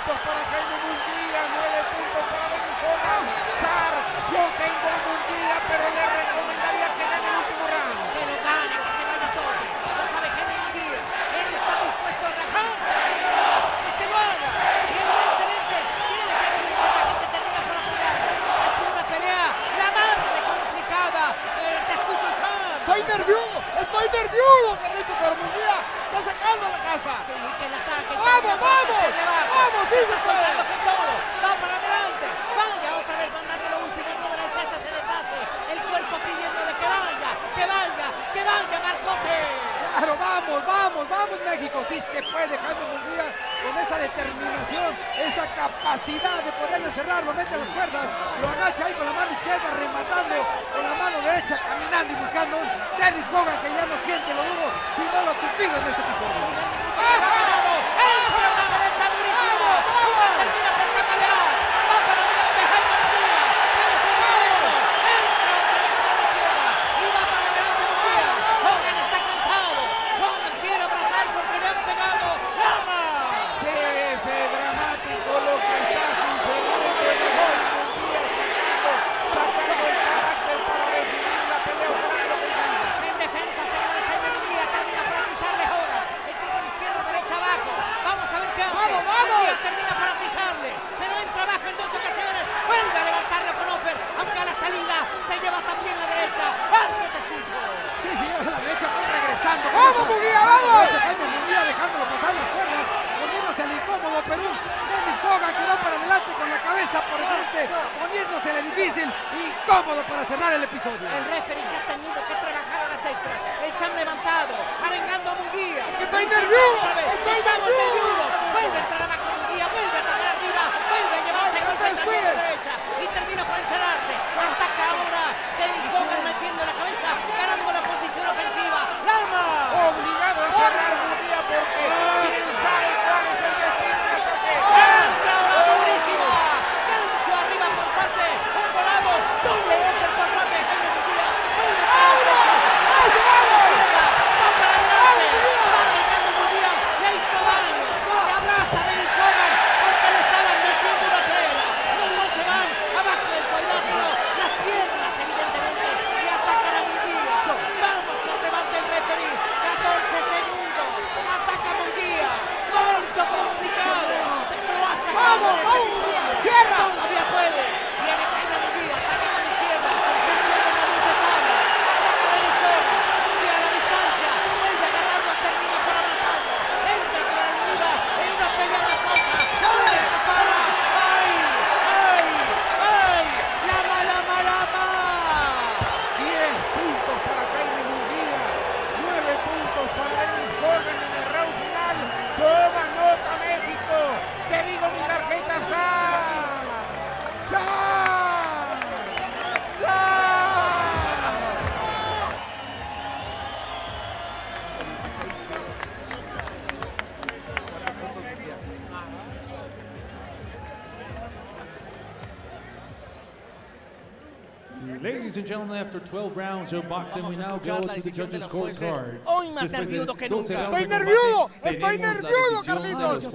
Para Jaime Munguia, 9 puntos para Dennis Hogan. Sar, yo tengo a Munguia, pero le recomendaría que gane el último round. Que lo gane, que vaya todo. Lo sabe Jaime Munguia. Él está dispuesto a rajar. Y que lo haga. Y evidentemente tiene que convencer a la gente termina por apoyar. Ha sido una pelea la más complicada. Te escucho, Sar. Estoy nervioso, Carlito, pero Munguia está sacando la casa. Que la saque. ¡Vamos, sí se puede! Va para adelante, vaya otra vez mandando lo último, el número 6 se deshace, el cuerpo pidiéndole que vaya, Marcote. Claro, vamos México, sí se puede. Jaime Munguia con esa determinación, esa capacidad de poderlo encerrar, lo mete a las cuerdas, lo agacha ahí con la mano izquierda, rematando con la mano derecha, caminando y buscando un Dennis Hogan que ya no siente lo duro, sino lo tupido en este episodio. ¡Vamos, Munguia, vamos! Jaime Munguia dejándolo pasar las cuerdas, poniéndose al incómodo, pero un Dennis Hogan que va para adelante con la cabeza por delante, poniéndosele difícil y incómodo para cerrar el episodio. El referee que ha tenido que trabajar a las extras, se han levantado, arengando a Munguia. ¡Estoy nervioso! Vuelve a entrar abajo Munguia, vuelve a atacar arriba, vuelve a llevarse con la derecha y termina por encerrarse. Ataca ahora Dennis Hogan metiendo la cabeza, ganando la posición ofensiva. ¡Larma! Obligado a cerrar Munguia porque quién sabe cuál es el destino de ataque. ¡Entra ahora durísima! Gancho arriba por parte, un volado, doble enter por parte de Jaime Munguia. ¡Va para adelante! ¡Va Jaime Munguia! ¡Le hizo daño! ¡Se abraza a Dennis Hogan porque le estaban metiendo una tela! ¡No se van! ¡Abajo del cuadrilátero! ¡Las piernas, evidentemente! ¡Le atacan a Munguia! ¡Vamos! ¡No levanta el referee! 14 segundos. Ataca Munguia. Momento complicado. Pero hasta ¡Vamos! ¡Cierra! Todavía puede. Viene Jaime Munguia. Ataca con la izquierda. Defiende la luz de sala. Ataca de Hogan. Munguia a la distancia. Vuelve a agarrarlo. Termina por avanzando. Entra con la arriba. En una pelea más baja. ¡Ay! ¡Ay! ¡Ay! ¡Lama! 10 puntos para Jaime Munguia, 9 puntos para Dennis Hogan en el round final. Toma nota, México. Te digo mi tarjeta, ¡Sar! Ladies and gentlemen, after 12 rounds of boxing, we now go to the judges' scorecards. Hoy más nervioso que nunca. Estoy nervioso, Carlitos.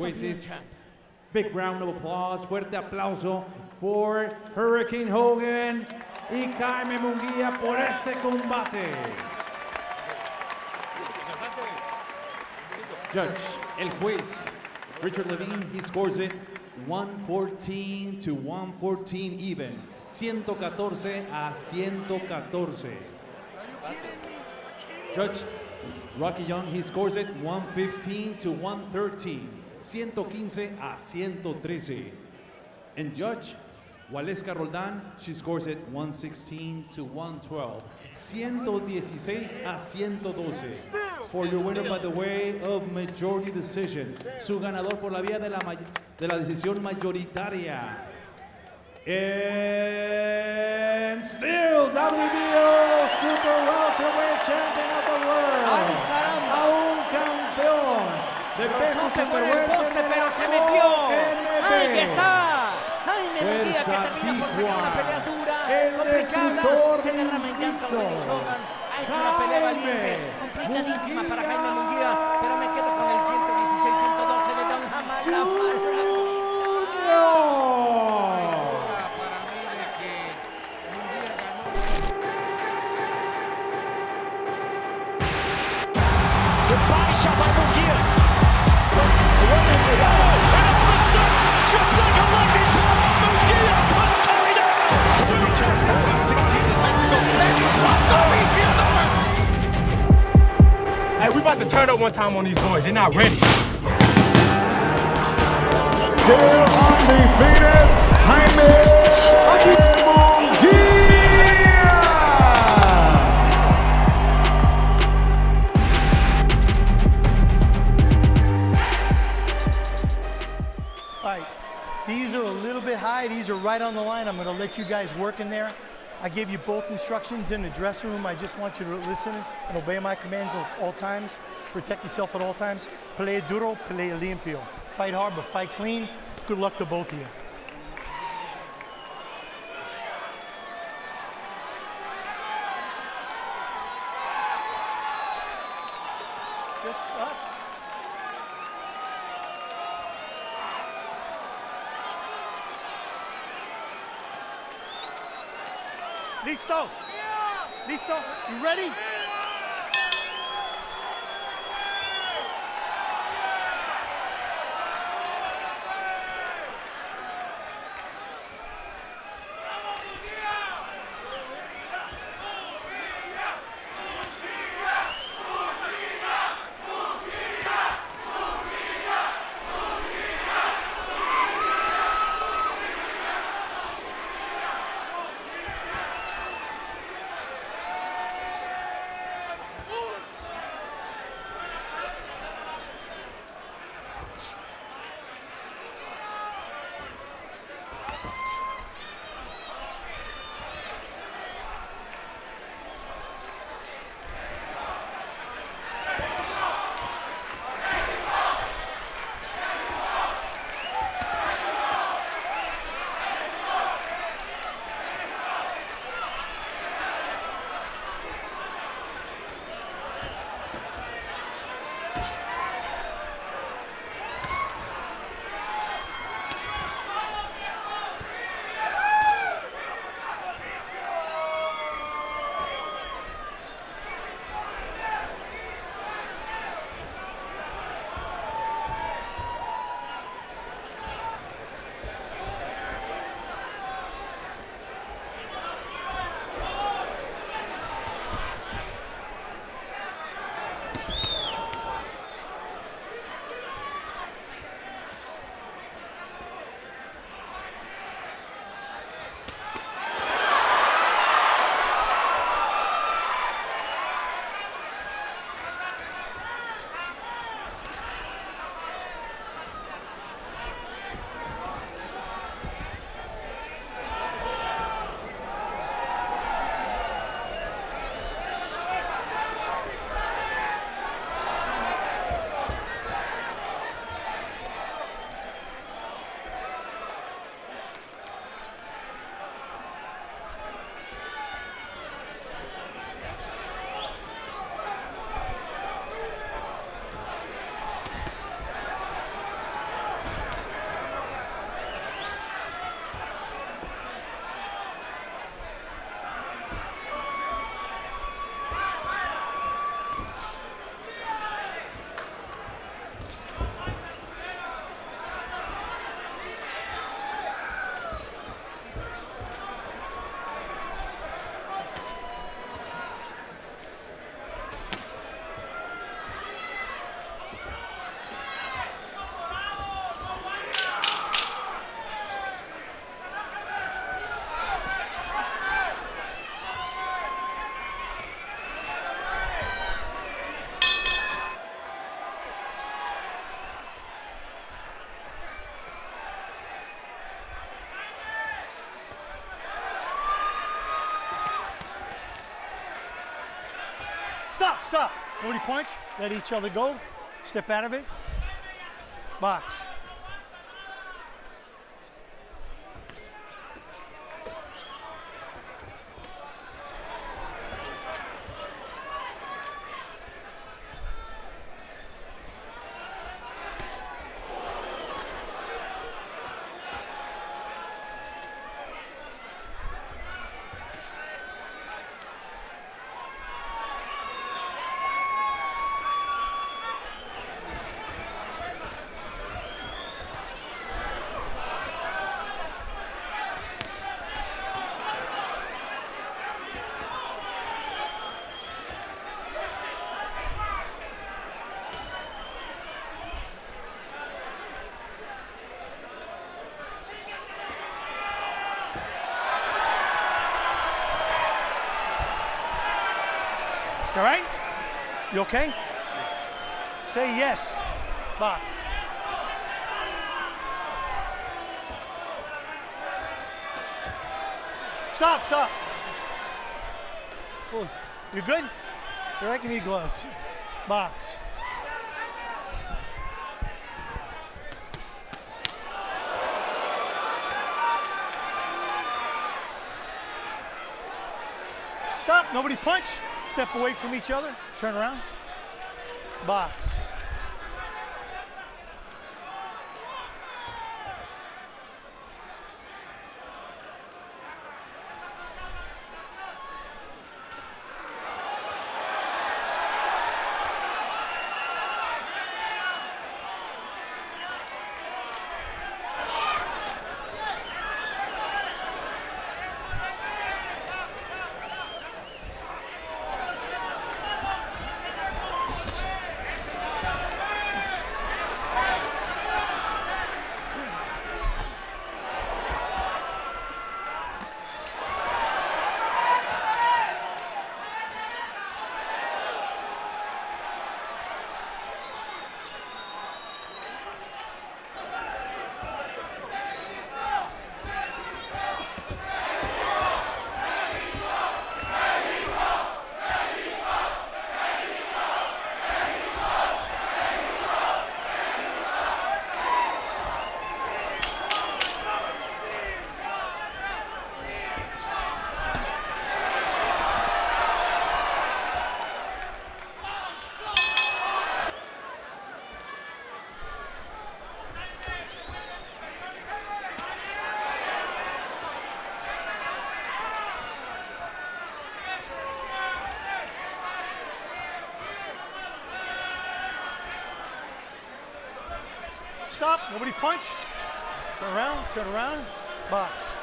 Big round of applause, fuerte aplauso for Hurricane Hogan y Jaime Munguia por este combate. Judge, el juez, Richard Levine, he scores it 114 to 114 even. 114 a 114. Judge Rocky Young, he scores it 115 to 113. 115 a 113. And Judge Waleska Roldan, she scores it 116 to 112. 116 a 112. For your winner by the way of majority decision. Su ganador por la vía de la decisión mayoritaria. And still WBO Super Welterweight Champion of the World. A un campeón de peso superwelter de pero se metió. Ahí está. Jaime Munguia, que termina por sacar una pelea dura, complicada. Se derrama en llanto de Hogan. Ha hecho una pelea valiente, complicadísima para Jaime Munguia, pero me quedo con el 116-112 de Don Hamad. Body shot by Munguia. Just running it out. And all of a sudden, just like a lightning bolt, Munguia puts Coria down. 16 in Mexico. And he drops over here. Hey, we about to turn up one time on these boys. They're not ready. Still undefeated, Jaime Munguia. These are a little bit high. These are right on the line. I'm going to let you guys work in there. I gave you both instructions in the dressing room. I just want you to listen and obey my commands at all times. Protect yourself at all times. Play duro, play limpio. Fight hard, but fight clean. Good luck to both of you. Just us. Listo. Listo. You ready? Stop, stop. Nobody punch. Let each other go. Step out of it. Box. All right? You okay? Say yes. Box. Stop, stop. Cool. You good? All right, give me gloves. Box. Stop, nobody punch. Step away from each other, turn around. Box. Stop, nobody punch. Turn around, box.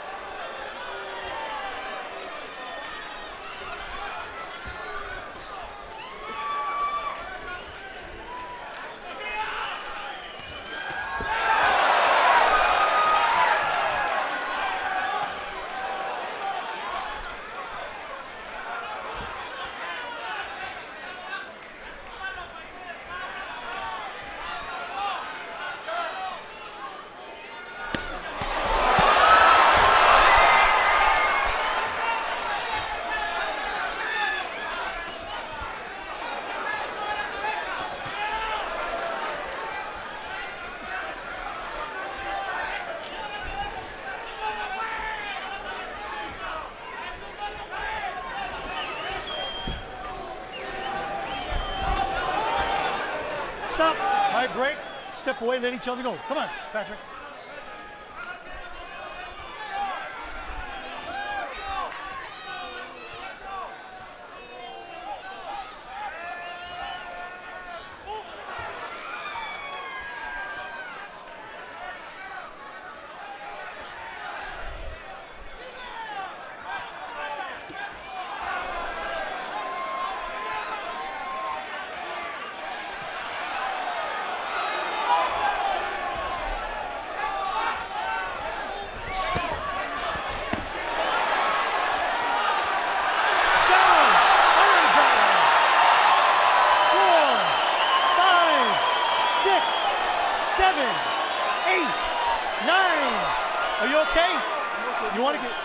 Stop. All right, break. Step away, let each other go. Come on, Patrick.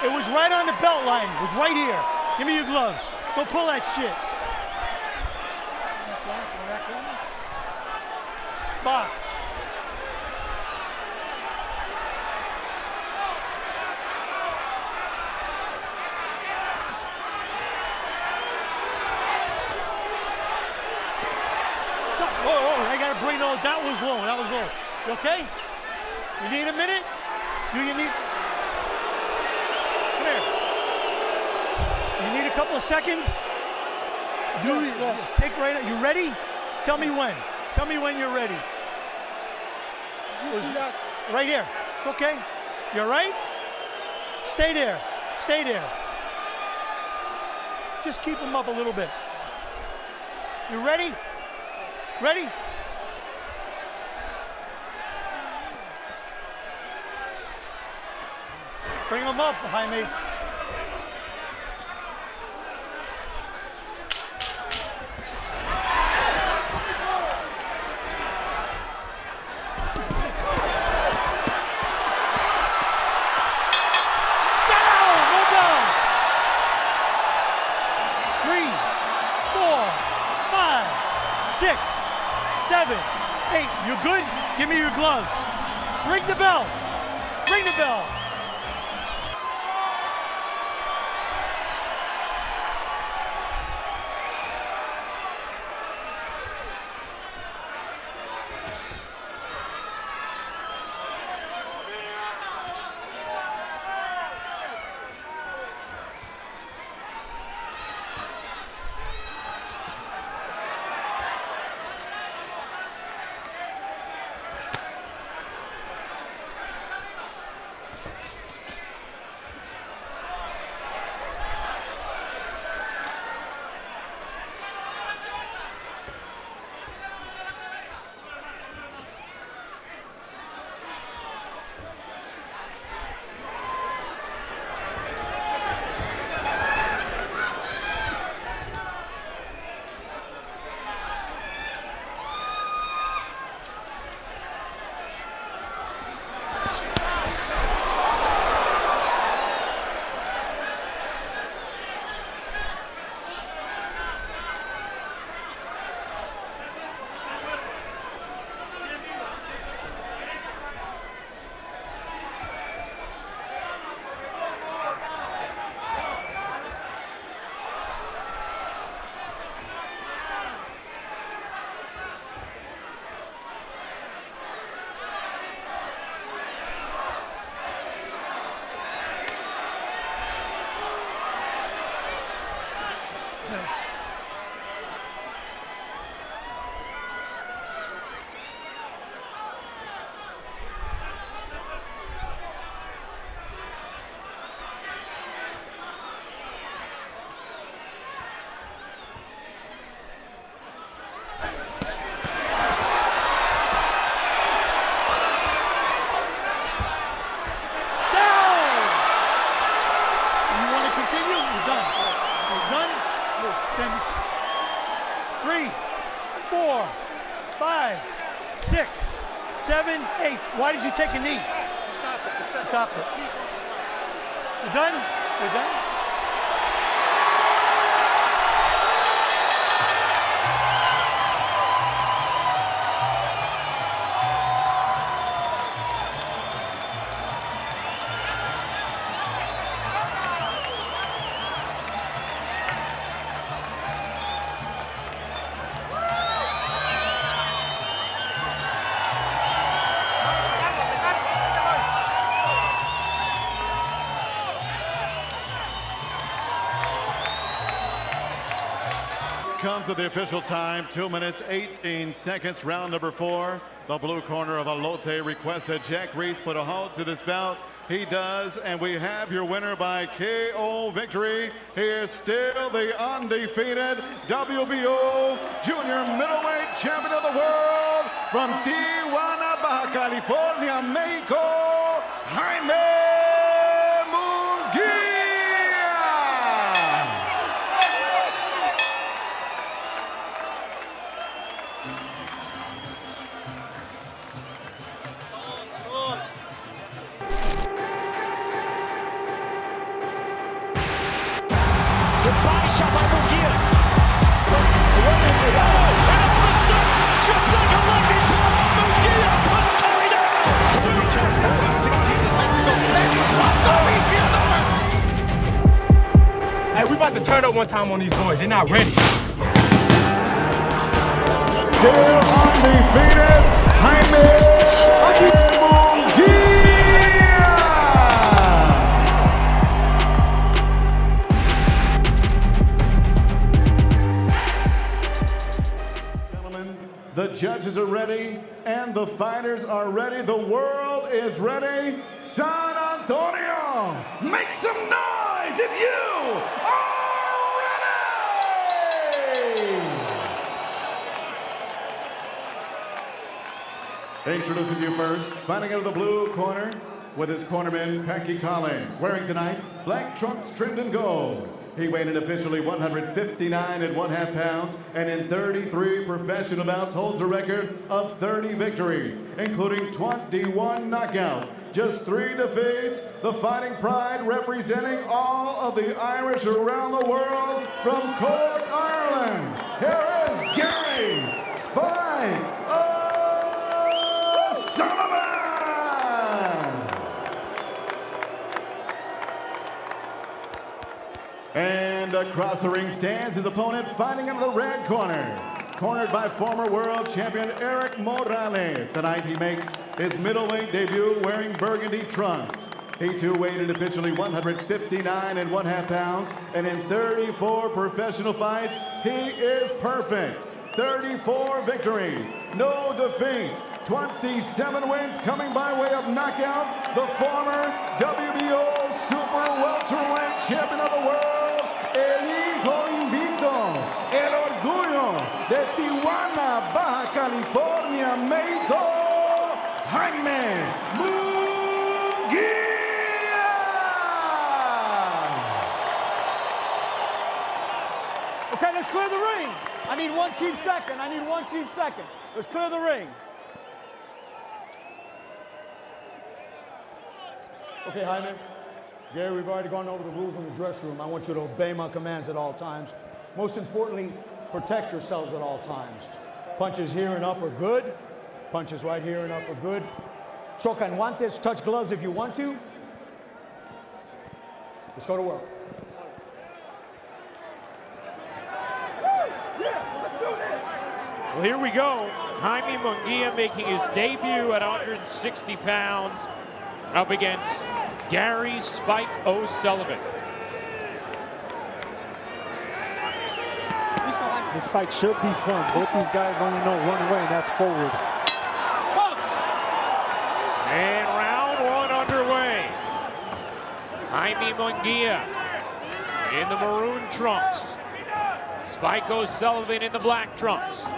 It was right on the belt line. It was right here. Give me your gloves. Don't pull that shit. box. Whoa, I gotta bring those. That was low. You okay? You need a minute? Do you need? Come here. You need a couple of seconds? Take right now. You ready? Tell me when. Tell me when you're ready. Right here. It's okay. You're right? Stay there. Stay there. Just keep them up a little bit. You ready? Ready? Bring them up, Jaime. You good? Give me your gloves. Ring the bell. Ring the bell. Why did you take a knee? Stop it. Stop it. You done? You're done? Comes at the official time, 2 minutes, 18 seconds, round number 4. The blue corner of Alote requests that Jack Reese put a halt to this bout. He does, and we have your winner by KO victory. He is still the undefeated WBO Junior Middleweight Champion of the World from Tijuana, Baja California, Mexico, Jaime Munguia. Body shot by Munguia. And all of a sudden, just like a lightning bolt, turn up one time on these boys. They're not ready. Still undefeated, Jaime Munguia. Gentlemen, the judges are ready and the fighters are ready. The world is ready. San Antonio, make some noise if you are ready! Introducing to you first, fighting out of the blue corner with his cornerman, Packy Collins, wearing tonight black trunks trimmed in gold. He weighed in officially 159 1/2 pounds, and in 33 professional bouts holds a record of 30 victories, including 21 knockouts, just 3 defeats. The Fighting Pride representing all of the Irish around the world from Cork, Ireland. Here is Gary Spike O'Sullivan. And across the ring stands his opponent, fighting in the red corner. Cornered by former world champion Eric Morales. Tonight he makes his middleweight debut wearing burgundy trunks. He too weighed in officially 159 1/2 pounds, and in 34 professional fights, he is perfect. 34 victories, no defeats, 27 wins coming by way of knockout. The former WBO Super Welterweight Champion of the World, el hijo invicto, el orgullo de Tijuana, Baja California, México, Jaime Munguia. Okay, let's clear the ring. I need one chief second. Let's clear the ring. Okay, Jaime. Gary, we've already gone over the rules in the dressing room. I want you to obey my commands at all times. Most importantly, protect yourselves at all times. Punches here and up are good. Punches right here and up are good. Choca and guantes, touch gloves if you want to. Let's go to work. Well, here we go. Jaime Munguia making his debut at 160 pounds up against Gary Spike O'Sullivan. This fight should be fun. Both these guys only know one way, and that's forward. And round one underway. Jaime Munguia in the maroon trunks. Spike O'Sullivan in the black trunks.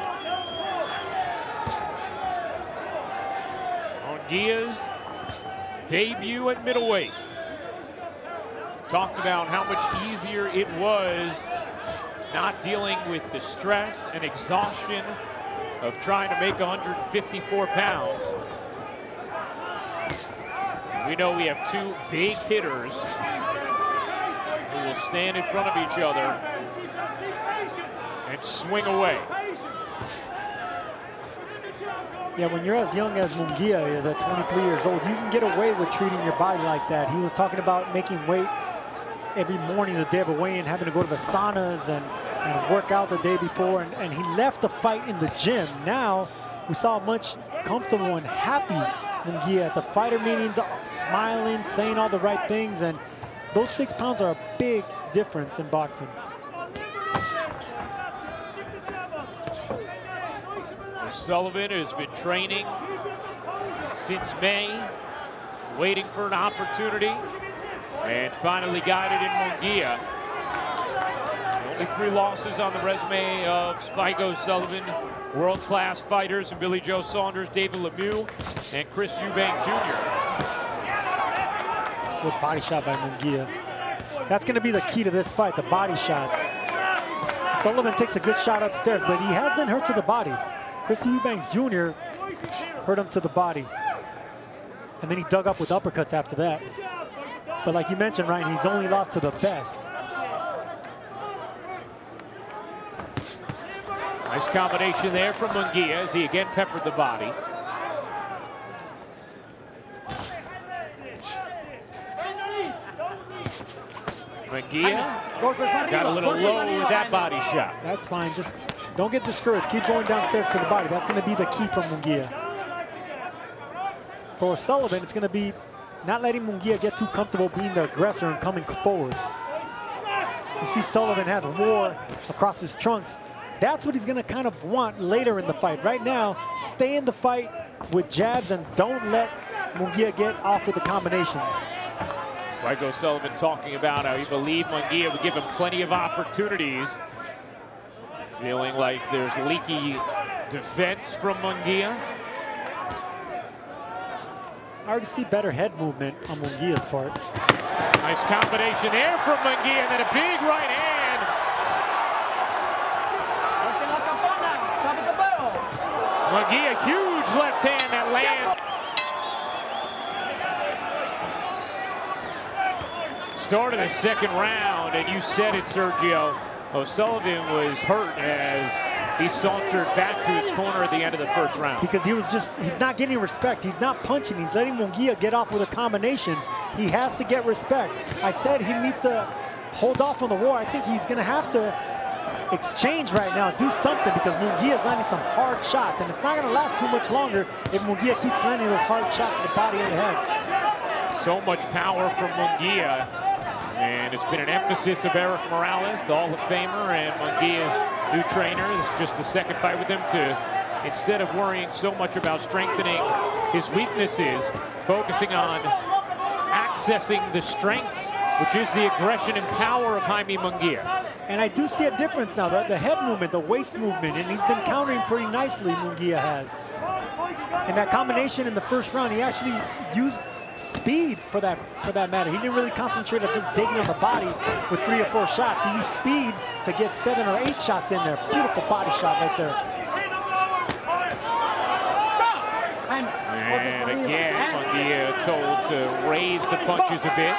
Munguia's debut at middleweight. Talked about how much easier it was not dealing with the stress and exhaustion of trying to make 154 pounds. We know we have two big hitters who will stand in front of each other and swing away. Yeah, when you're as young as Munguia is at 23 years old, you can get away with treating your body like that. He was talking about making weight every morning the day of a weigh-in, having to go to the saunas and work out the day before, and he left the fight in the gym. Now, we saw a much comfortable and happy Munguia at the fighter meetings, smiling, saying all the right things, and those 6 pounds are a big difference in boxing. O'Sullivan has been training since May, waiting for an opportunity, and finally got it in Munguia. Only 3 losses on the resume of Spike O'Sullivan. World-class fighters and Billy Joe Saunders, David Lemieux, and Chris Eubank Jr. Good body shot by Munguia. That's going to be the key to this fight, the body shots. Sullivan takes a good shot upstairs, but he has been hurt to the body. Chris Eubanks Jr. hurt him to the body. And then he dug up with uppercuts after that. But like you mentioned, Ryan, he's only lost to the best. Nice combination there from Munguia as he again peppered the body. Munguia got a little low with that body shot. That's fine. Just don't get discouraged. Keep going downstairs to the body. That's going to be the key for Munguia. For Sullivan, it's going to be not letting Munguia get too comfortable being the aggressor and coming forward. You see Sullivan has war across his trunks. That's what he's going to kind of want later in the fight. Right now, stay in the fight with jabs and don't let Munguia get off with the combinations. Spike O'Sullivan talking about how he believed Munguia would give him plenty of opportunities. Feeling like there's leaky defense from Munguia. I already see better head movement on Munguia's part. Nice combination there from Munguia, and then a big right hand. Munguia, huge left hand that lands. Start of the second round, and you said it, Sergio. O'Sullivan was hurt as he sauntered back to his corner at the end of the first round. Because he's not getting respect. He's not punching. He's letting Munguia get off with the combinations. He has to get respect. I said he needs to hold off on the war. I think he's going to have to exchange right now, do something, because Munguia is landing some hard shots, and it's not going to last too much longer if Munguia keeps landing those hard shots to the body and the head. So much power from Munguia, and it's been an emphasis of Eric Morales, the Hall of Famer, and Munguia's new trainer. This is just the second fight with him to, instead of worrying so much about strengthening his weaknesses, focusing on accessing the strengths, which is the aggression and power of Jaime Munguia. And I do see a difference now, the head movement, the waist movement, and he's been countering pretty nicely, Munguia has. And that combination in the first round, he actually used speed for that matter. He didn't really concentrate on just digging on the body with 3 or 4 shots. He used speed to get 7 or 8 shots in there. Beautiful body shot right there. And again, Munguia told to raise the punches a bit.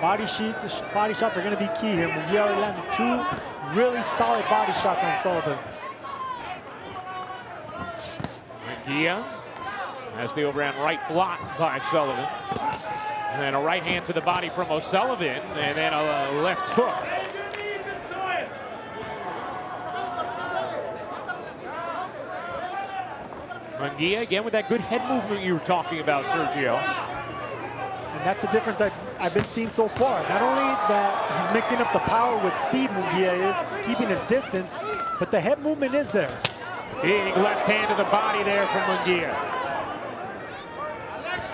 Body shots are going to be key here. Munguia already landed 2 really solid body shots on Sullivan. Munguia has the overhand right blocked by Sullivan. And then a right hand to the body from O'Sullivan, and then a left hook. Munguia again with that good head movement you were talking about, Sergio. And that's the difference I've been seeing so far. Not only that he's mixing up the power with speed, Munguia is keeping his distance, but the head movement is there. Big left hand to the body there from Munguia.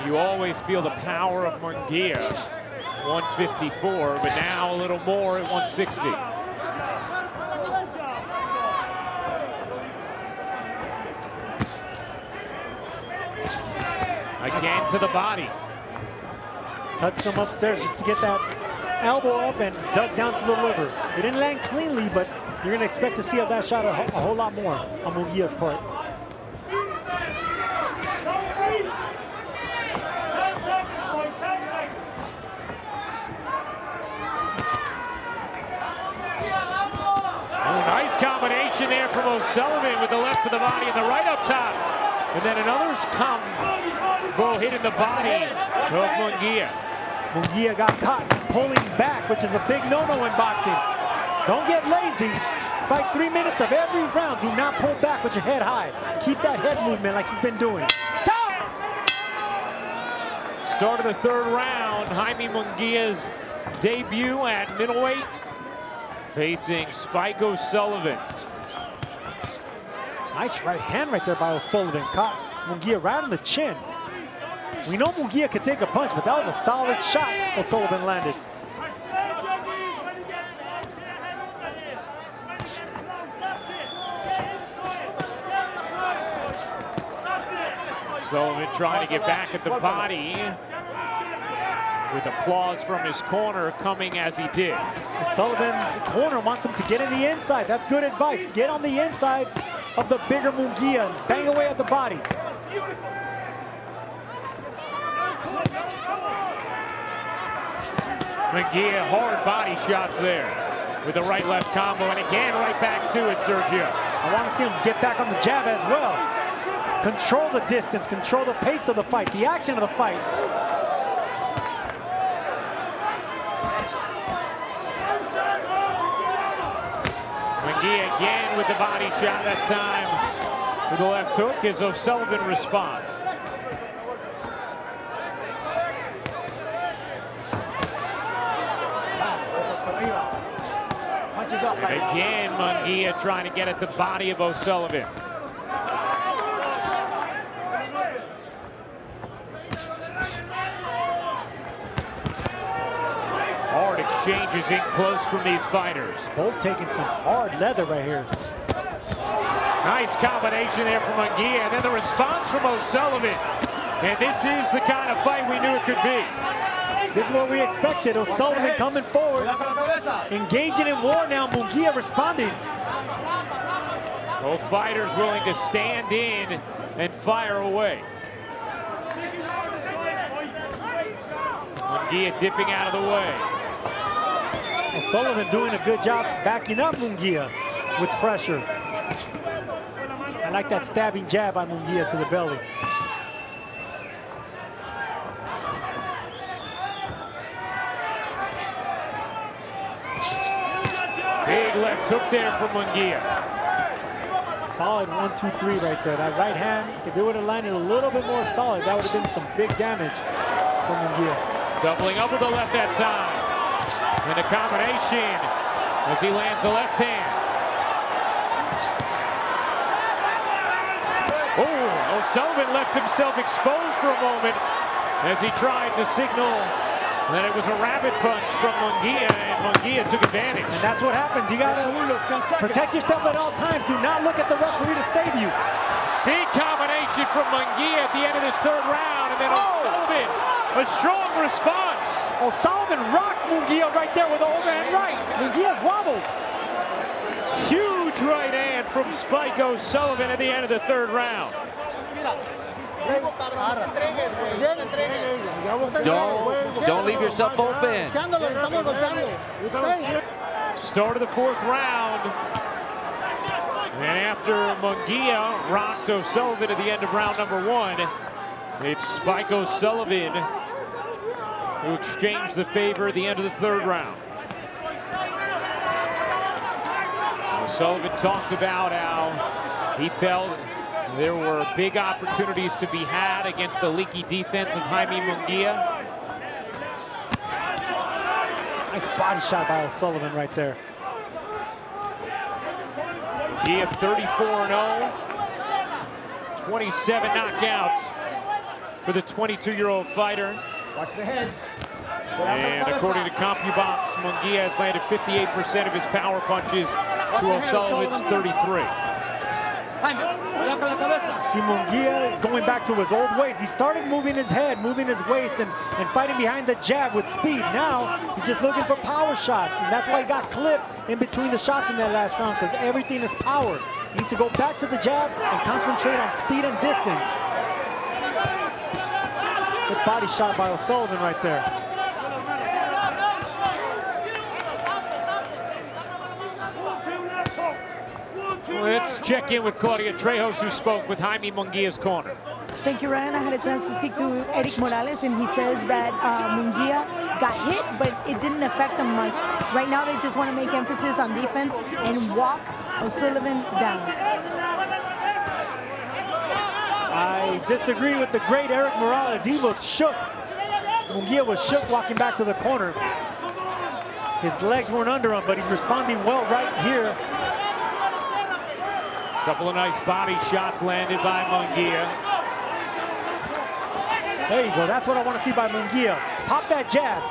You always feel the power of Munguia, 154, but now a little more at 160. Again to the body. Touched him upstairs just to get that elbow up and dug down to the liver. It didn't land cleanly, but you're going to expect to see that shot a whole lot more on Munguia's part. Oh, nice combination there from O'Sullivan with the left to the body and the right up top. And then another combo hitting the body of Munguia. Munguia got caught pulling back, which is a big no-no in boxing. Don't get lazy. Fight 3 minutes of every round. Do not pull back with your head high. Keep that head movement like he's been doing. Start of the third round. Jaime Munguia's debut at middleweight, facing Spike O'Sullivan. Nice right hand right there by O'Sullivan. Caught Munguia right on the chin. We know Munguia could take a punch, but that was a solid shot O'Sullivan landed. Sullivan trying to get back at the body, with applause from his corner coming as he did. Sullivan's corner wants him to get in the inside. That's good advice. Get on the inside of the bigger Munguia and bang away at the body. Munguia, hard body shots there with the right-left combo, and again right back to it, Sergio. I want to see him get back on the jab as well. Control the distance, control the pace of the fight, the action of the fight. Munguia again with the body shot that time with the left hook as O'Sullivan responds. Punches up. And again, Munguia trying to get at the body of O'Sullivan. Hard exchanges in close from these fighters. Both taking some hard leather right here. Nice combination there from Munguia, and then the response from O'Sullivan. And this is the kind of fight we knew it could be. This is what we expected. O'Sullivan coming forward, engaging in war now. Munguia responding. Both fighters willing to stand in and fire away. Munguia dipping out of the way. O'Sullivan doing a good job backing up Munguia with pressure. I like that stabbing jab by Munguia to the belly. Big left hook there from Munguia. Solid 1, 2, 3 right there. That right hand, if it would have landed a little bit more solid, that would have been some big damage for Munguia. Doubling up with the left that time. And a combination as he lands the left hand. Oh, O'Sullivan left himself exposed for a moment as he tried to signal that it was a rabbit punch from Munguia, and Munguia took advantage. And that's what happens. You gotta protect yourself at all times. Do not look at the referee to save you. Big combination from Munguia at the end of this third round, and then O'Sullivan, a strong response. O'Sullivan rocked Munguia right there with the overhand right. Munguia's wobbled. Huge right hand from Spike O'Sullivan at the end of the third round. Don't leave yourself open. Start of the fourth round. And after Munguia rocked O'Sullivan at the end of round number one, it's Spike O'Sullivan who exchanged the favor at the end of the third round. O'Sullivan talked about how he felt there were big opportunities to be had against the leaky defense of Jaime Munguia. Nice body shot by O'Sullivan right there. Munguia 34-0, 27 knockouts for the 22-year-old fighter. Watch the heads. And according to CompuBox, Munguia has landed 58% of his power punches to O'Sullivan's 33. See, Munguia is going back to his old ways. He started moving his head, moving his waist, and fighting behind the jab with speed. Now, he's just looking for power shots, and that's why he got clipped in between the shots in that last round, because everything is power. He needs to go back to the jab and concentrate on speed and distance. Good body shot by O'Sullivan right there. Let's check in with Coria Trejos, who spoke with Jaime Munguia's corner. Thank you, Ryan. I had a chance to speak to Eric Morales, and he says that Munguia got hit, but it didn't affect him much. Right now, they just want to make emphasis on defense and walk O'Sullivan down. I disagree with the great Eric Morales. He was shook. Munguia was shook walking back to the corner. His legs weren't under him, but he's responding well right here. Couple of nice body shots landed by Munguia. There you go. That's what I want to see by Munguia. Pop that jab.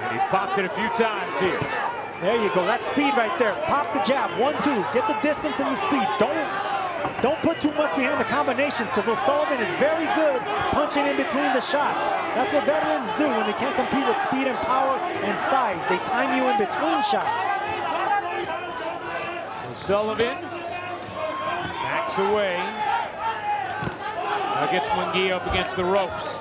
And he's popped it a few times here. There you go. That's speed right there. Pop the jab. 1-2. Get the distance and the speed. Don't put too much behind the combinations, because O'Sullivan is very good punching in between the shots. That's what veterans do when they can't compete with speed and power and size. They time you in between shots. O'Sullivan backs away. Now gets Munguia up against the ropes.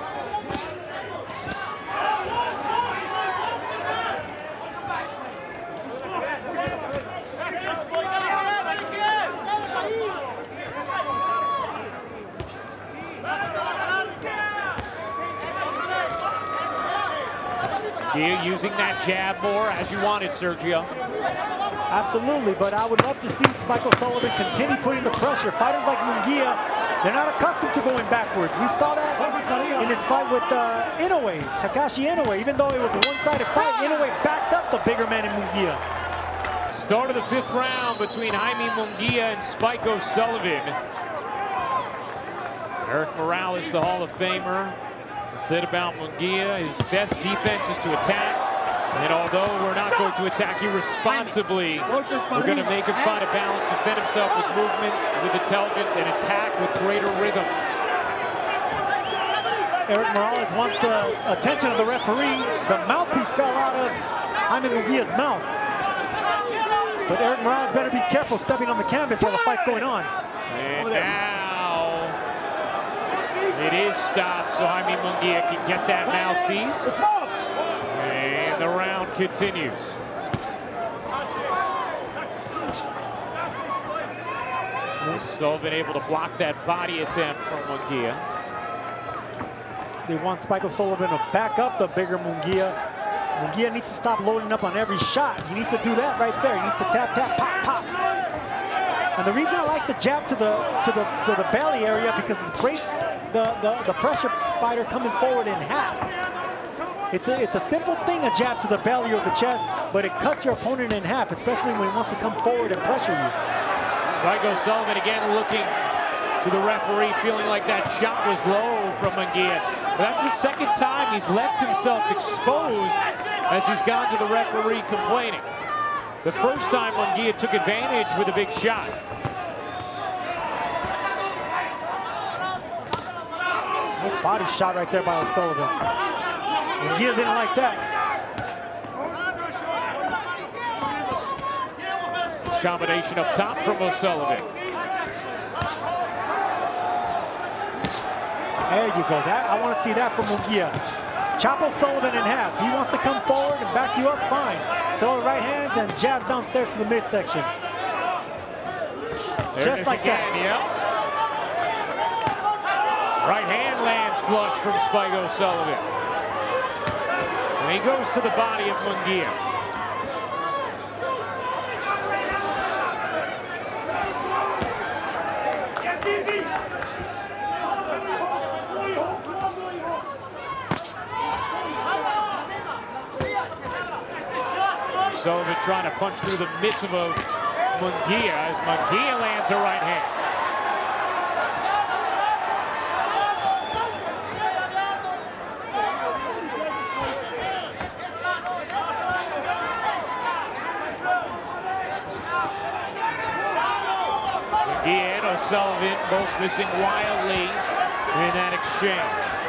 Munguia using that jab more as you wanted, Sergio. Absolutely, but I would love to see Spike O'Sullivan continue putting the pressure. Fighters like Munguia, they're not accustomed to going backwards. We saw that in his fight with Inoue, Takashi Inoue. Even though it was a one-sided fight, Inoue backed up the bigger man in Munguia. Start of the 5th round between Jaime Munguia and Spike O'Sullivan. Eric Morales, the Hall of Famer, said about Munguia, his best defense is to attack. And although we're not going to attack irresponsibly, we're going to make him find a balance, defend himself with movements, with intelligence, and attack with greater rhythm. Eric Morales wants the attention of the referee. The mouthpiece fell out of Jaime Munguia's mouth. But Eric Morales better be careful stepping on the canvas while the fight's going on. And now it is stopped, so Jaime Munguia can get that mouthpiece. And the round continues. O'Sullivan able to block that body attempt from Munguia. They want Spike O'Sullivan to back up the bigger Munguia. Munguia needs to stop loading up on every shot. He needs to do that right there. He needs to tap, tap, pop, pop. And the reason I like the jab to the belly area because it breaks the pressure fighter coming forward in half. It's a simple thing, a jab to the belly or the chest, but it cuts your opponent in half, especially when he wants to come forward and pressure you. Spike O'Sullivan again looking to the referee, feeling like that shot was low from Munguia. That's the second time he's left himself exposed as he's gone to the referee complaining. The first time Munguia took advantage with a big shot. Nice body shot right there by O'Sullivan. Munguia didn't like that. This combination up top from O'Sullivan. There you go. I want to see that from Munguia. Chop O'Sullivan in half. He wants to come forward and back you up, fine. Throw right hands and jabs downstairs to the midsection. Just like again, that. Yep. Right hand lands flush from Spike O'Sullivan. And he goes to the body of Munguia. O'Sullivan trying to punch through the midst of Munguia as Munguia lands a right hand. Munguia and O'Sullivan both missing wildly in that exchange.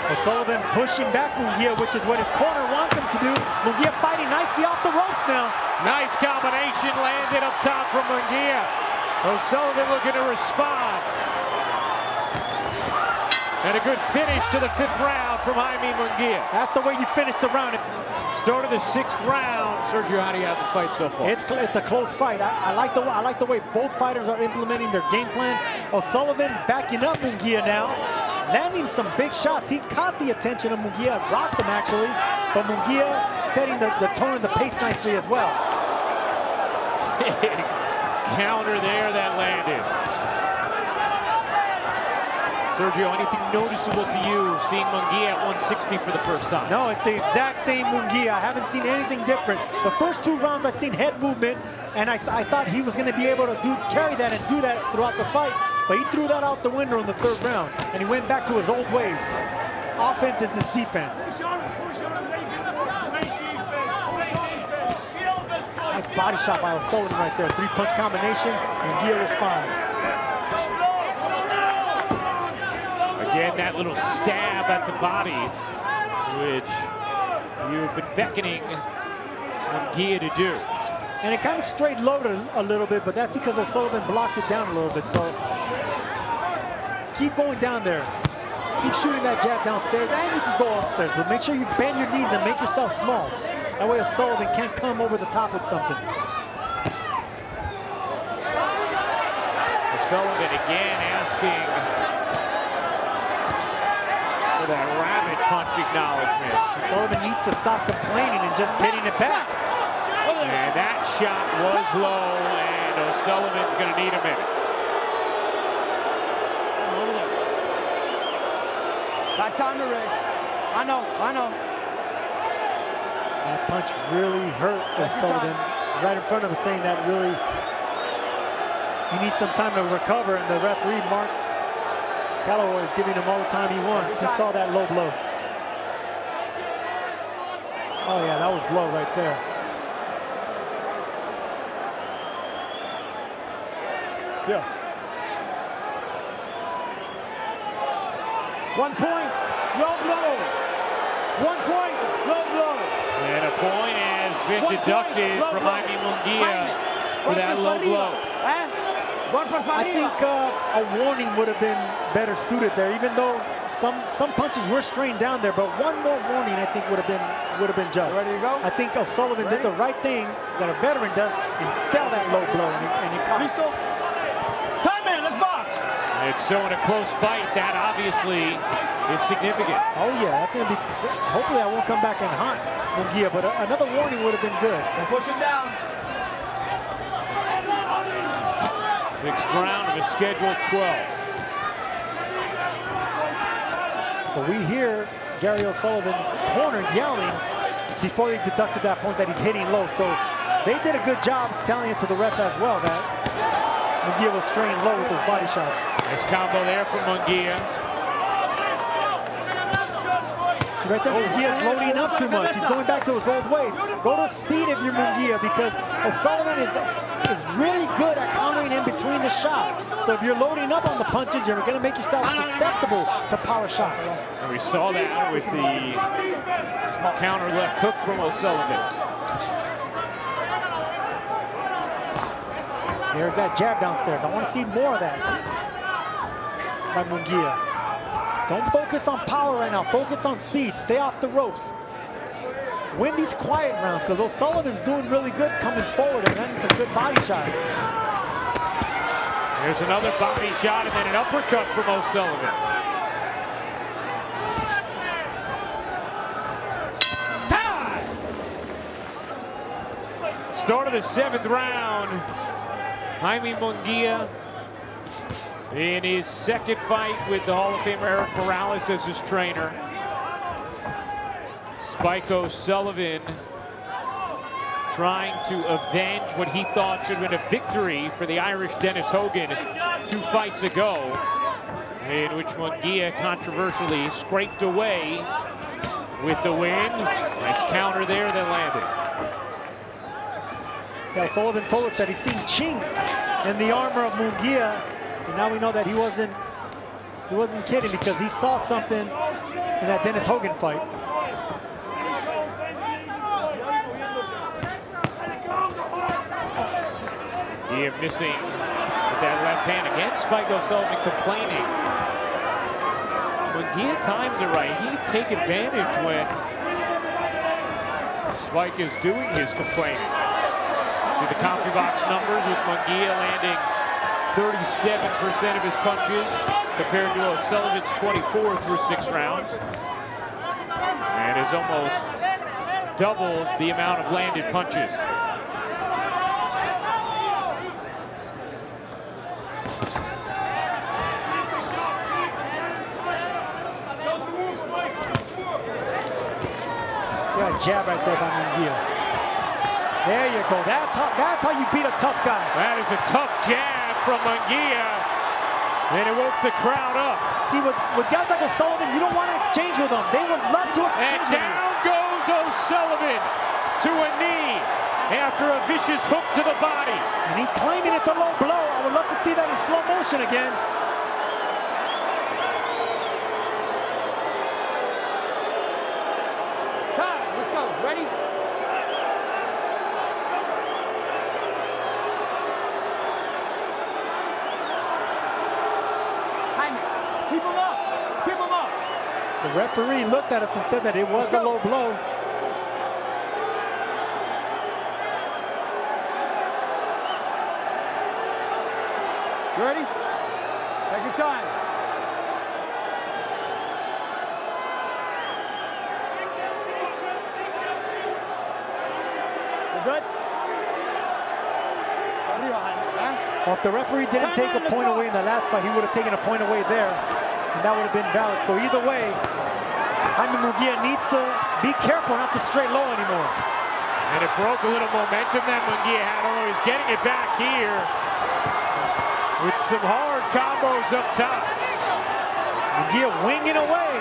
O'Sullivan pushing back Munguia, which is what his corner wants him to do. Munguia fighting nicely off the ropes now. Nice combination landed up top from Munguia. O'Sullivan looking to respond. And a good finish to the 5th round from Jaime Munguia. That's the way you finish the round. Start of the 6th round. Sergio, how do you have the fight so far? It's a close fight. I like the way both fighters are implementing their game plan. O'Sullivan backing up Munguia now, landing some big shots. He caught the attention of Munguia, rocked him actually, but Munguia setting the tone and the pace nicely as well. Counter there that landed. Sergio, anything noticeable to you seeing Munguia at 160 for the first time? No, it's the exact same Munguia. I haven't seen anything different. The first 2 rounds I've seen head movement, and I thought he was going to be able to carry that and do that throughout the fight, but he threw that out the window in the 3rd round, and he went back to his old ways. Offense is his defense. Nice body shot by O'Sullivan right there. 3-punch combination, Munguia responds. Again, that little stab at the body, which you've been beckoning Munguia to do. And it kind of straight loaded a little bit, but that's because O'Sullivan blocked it down a little bit. So keep going down there. Keep shooting that jab downstairs, and you can go upstairs. But make sure you bend your knees and make yourself small. That way O'Sullivan can't come over the top with something. O'Sullivan again asking for Oh, that rabbit punch acknowledgement. Sullivan needs to stop complaining and just getting it back. And that shot was low, and O'Sullivan's going to need a minute. Got time to rest. I know. That punch really hurt O'Sullivan. Right in front of us saying that really, he needs some time to recover, and the referee, Mark Calloway, is giving him all the time he wants. He saw that low blow. Oh yeah, that was low right there. Yeah. 1 point, low blow. 1 point, low blow. And a point has been deducted from Jaime Munguia for that low blow. I think a warning would have been better suited there, even though some punches were strained down there. But one more warning, I think, would have been just. Ready to go? I think O'Sullivan did the right thing that a veteran does and sell that low blow, and it cost. Time man, let's box. It's so in a close fight, that obviously is significant. Oh yeah, that's gonna be. Hopefully, I won't come back and haunt Munguia, but another warning would have been good. And push him down. 6th round of a scheduled 12. But we hear Gary O'Sullivan's corner yelling before they deducted that point that he's hitting low. So they did a good job selling it to the ref as well that Munguia was straying low with those body shots. Nice combo there from Munguia. See right there, Munguia's loading up too much. He's going back to his old ways. Go to speed if you're Munguia, because O'Sullivan is really good at countering in between the shots. So if you're loading up on the punches, you're going to make yourself susceptible to power shots. And we saw that with the counter left hook from O'Sullivan. There's that jab downstairs. I want to see more of that by Munguia. Don't focus on power right now. Focus on speed. Stay off the ropes. Win these quiet rounds, because O'Sullivan's doing really good coming forward and landing some good body shots. There's another body shot and then an uppercut from O'Sullivan. Time! Start of the 7th round. Jaime Munguia in his 2nd fight with the Hall of Famer Eric Morales as his trainer. Spike O'Sullivan trying to avenge what he thought should have been a victory for the Irish Dennis Hogan 2 fights ago, in which Munguia controversially scraped away with the win. Nice counter there that landed. Yeah, O'Sullivan told us that he's seen chinks in the armor of Munguia, and now we know that he wasn't kidding, because he saw something in that Dennis Hogan fight. Munguia missing with that left hand again. Spike O'Sullivan complaining. Munguia times it right. He'd take advantage when Spike is doing his complaining. See the CompuBox numbers with Munguia landing 37% of his punches compared to O'Sullivan's 24 through 6 rounds. And is almost double the amount of landed punches. See that jab right there by Munguia. There you go. That's how you beat a tough guy. That is a tough jab from Munguia. And it woke the crowd up. See, with guys like O'Sullivan, you don't want to exchange with them. They would love to exchange with you. And down goes O'Sullivan to a knee after a vicious hook to the body. And he's claiming it's a low blow. I would love to see that in slow motion again. Time, let's go. Ready? Keep him up. Keep him up. The referee looked at us and said that it was a low blow. You ready? Take your time. good? Well, if the referee didn't take a point away in the last fight, he would have taken a point away there, and that would have been valid. So either way, Jaime Munguia needs to be careful not to straight low anymore. And it broke a little momentum that Munguia had, although he's getting it back here with some hard combos up top. Munguia winging away.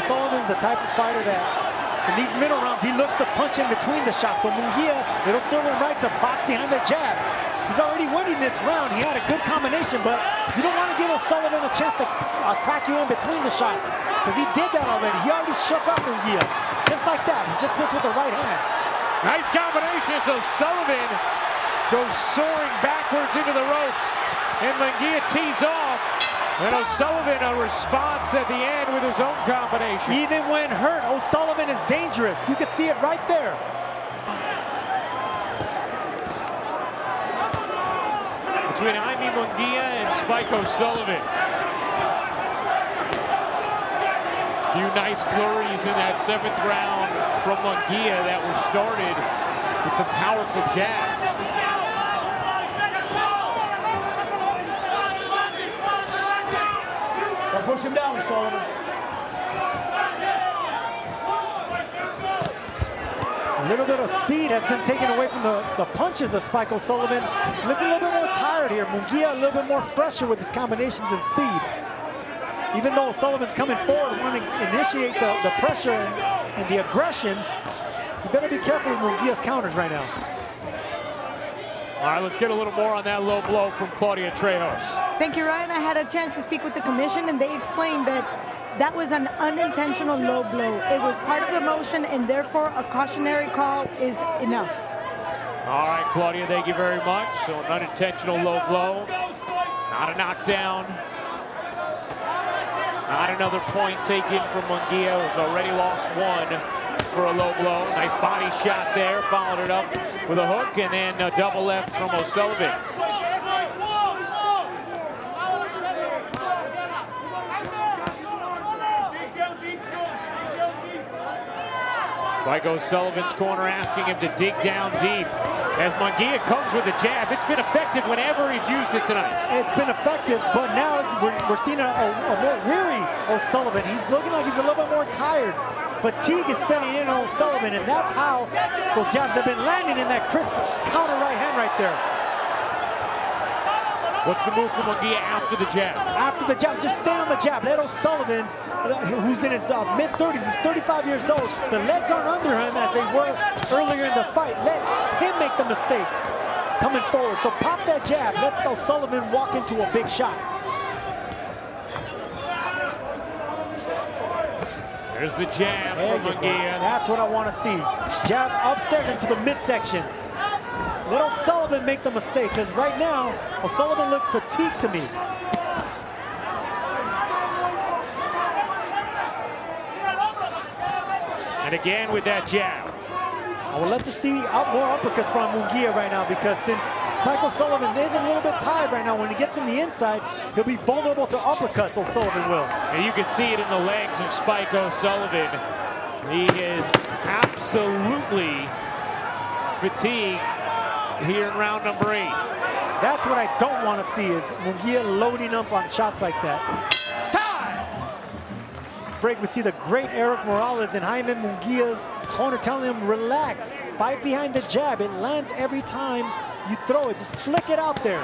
Sullivan's the type of fighter that in these middle rounds he looks to punch in between the shots. So Munguia, it'll serve him right to box behind the jab. He's already winning this round. He had a good combination, but you don't want to give O'Sullivan a chance to crack you in between the shots, because he did that already. He already shook up Munguia. Just like that. He just missed with the right hand. Nice combination. So Sullivan goes soaring backwards into the ropes, and Munguia tees off. And O'Sullivan a response at the end with his own combination. Even when hurt, O'Sullivan is dangerous. You can see it right there. Between Jaime Munguia and Spike O'Sullivan. A few nice flurries in that 7th round from Munguia that were started with some powerful jabs. Push him down, Sullivan. A little bit of speed has been taken away from the punches of Spike O'Sullivan. Looks a little bit more tired here. Munguia a little bit more fresher with his combinations and speed. Even though O'Sullivan's coming forward, wanting to initiate the pressure and the aggression, you better be careful with Munguia's counters right now. All right, let's get a little more on that low blow from Claudia Trejos. Thank you, Ryan. I had a chance to speak with the commission, and they explained that that was an unintentional low blow. It was part of the motion, and therefore a cautionary call is enough. All right, Claudia, thank you very much. So an unintentional low blow, not a knockdown. Not another point taken from Munguia, who's already lost one for a low blow. Nice body shot there, followed it up with a hook, and then a double left from O'Sullivan. Spike O'Sullivan's corner asking him to dig down deep. As Munguia comes with a jab, it's been effective whenever he's used it tonight. It's been effective, but now we're seeing a more weary O'Sullivan. He's looking like he's a little bit more tired. Fatigue is setting in on O'Sullivan, and that's how those jabs have been landing in that crisp counter right hand right there. What's the move from Munguia after the jab? After the jab, just stay on the jab. Let O'Sullivan, who's in his mid-30s, he's 35 years old. The legs aren't under him as they were earlier in the fight. Let him make the mistake coming forward. So pop that jab. Let O'Sullivan walk into a big shot. There's the jab from Munguia. That's what I want to see. Jab upstairs into the midsection. Let O'Sullivan make the mistake, because right now, O'Sullivan looks fatigued to me. And again with that jab. I would love to see more uppercuts from Munguia right now, because since Spike O'Sullivan is a little bit tired right now, when he gets in the inside, he'll be vulnerable to uppercuts, O'Sullivan will. And you can see it in the legs of Spike O'Sullivan. He is absolutely fatigued here in round number 8. That's what I don't want to see, is Munguia loading up on shots like that. Break, we see the great Eric Morales and Jaime Munguia's corner telling him, relax, fight behind the jab. It lands every time you throw it. Just flick it out there.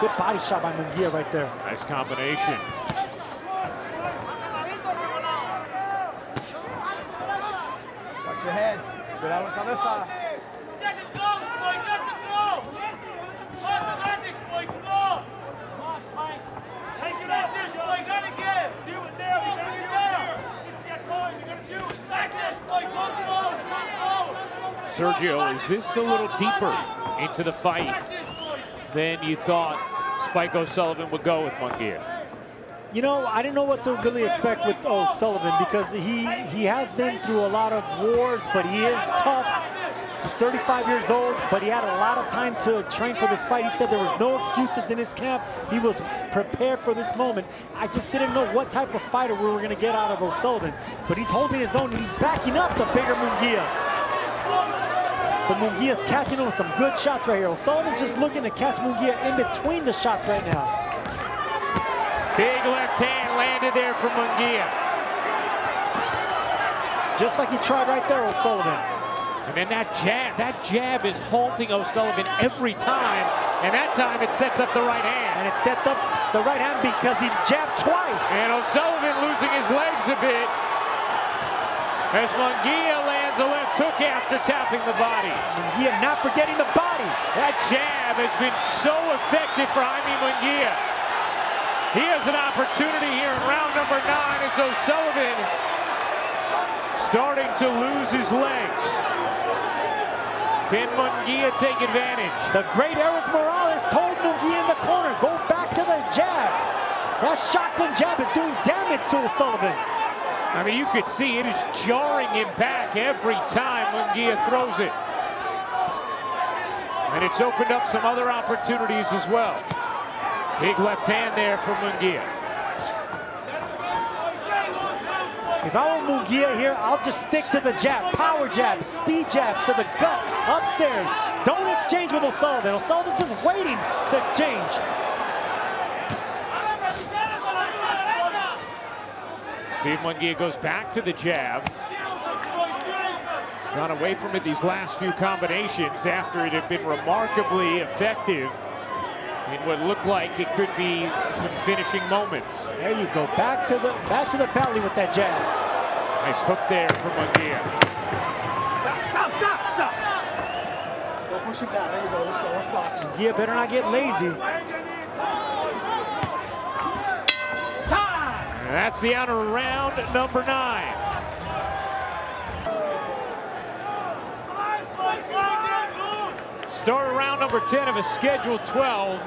Good body shot by Munguia right there. Nice combination. Watch your head. Cuidado la cabeza. Sergio, is this a little deeper into the fight than you thought Spike O'Sullivan would go with Munguia? You know, I didn't know what to really expect with O'Sullivan because he has been through a lot of wars, but he is tough. He's 35 years old, but he had a lot of time to train for this fight. He said there was no excuses in his camp. He was prepared for this moment. I just didn't know what type of fighter we were going to get out of O'Sullivan, but he's holding his own and he's backing up the bigger Munguia. But Munguia's catching him with some good shots right here. O'Sullivan's just looking to catch Munguia in between the shots right now. Big left hand landed there from Munguia. Just like he tried right there, O'Sullivan. And then that jab is halting O'Sullivan every time, and that time it sets up the right hand. And it sets up the right hand because he jabbed twice. And O'Sullivan losing his legs a bit as Munguia lands a left hook after tapping the body. Munguia not forgetting the body. That jab has been so effective for Jaime Munguia. He has an opportunity here in round number 9 as O'Sullivan starting to lose his legs. Can Munguia take advantage? The great Eric Morales told Munguia in the corner, go back to the jab. That shotgun jab is doing damage to O'Sullivan. I mean, you could see it is jarring him back every time Munguia throws it. And it's opened up some other opportunities as well. Big left hand there for Munguia. If I were Munguia here, I'll just stick to the jab. Power jab, speed jabs to the gut, upstairs. Don't exchange with O'Sullivan. O'Sullivan's just waiting to exchange. See if Munguia goes back to the jab. He's gone away from it these last few combinations after it had been remarkably effective in what looked like it could be some finishing moments. There you go, back to the belly with that jab. Nice hook there for Munguia. Stop. Don't push him down. There you go. Let's go. Let's box. Munguia better not get lazy. And that's the end of round number 9. Start round number 10 of a scheduled 12.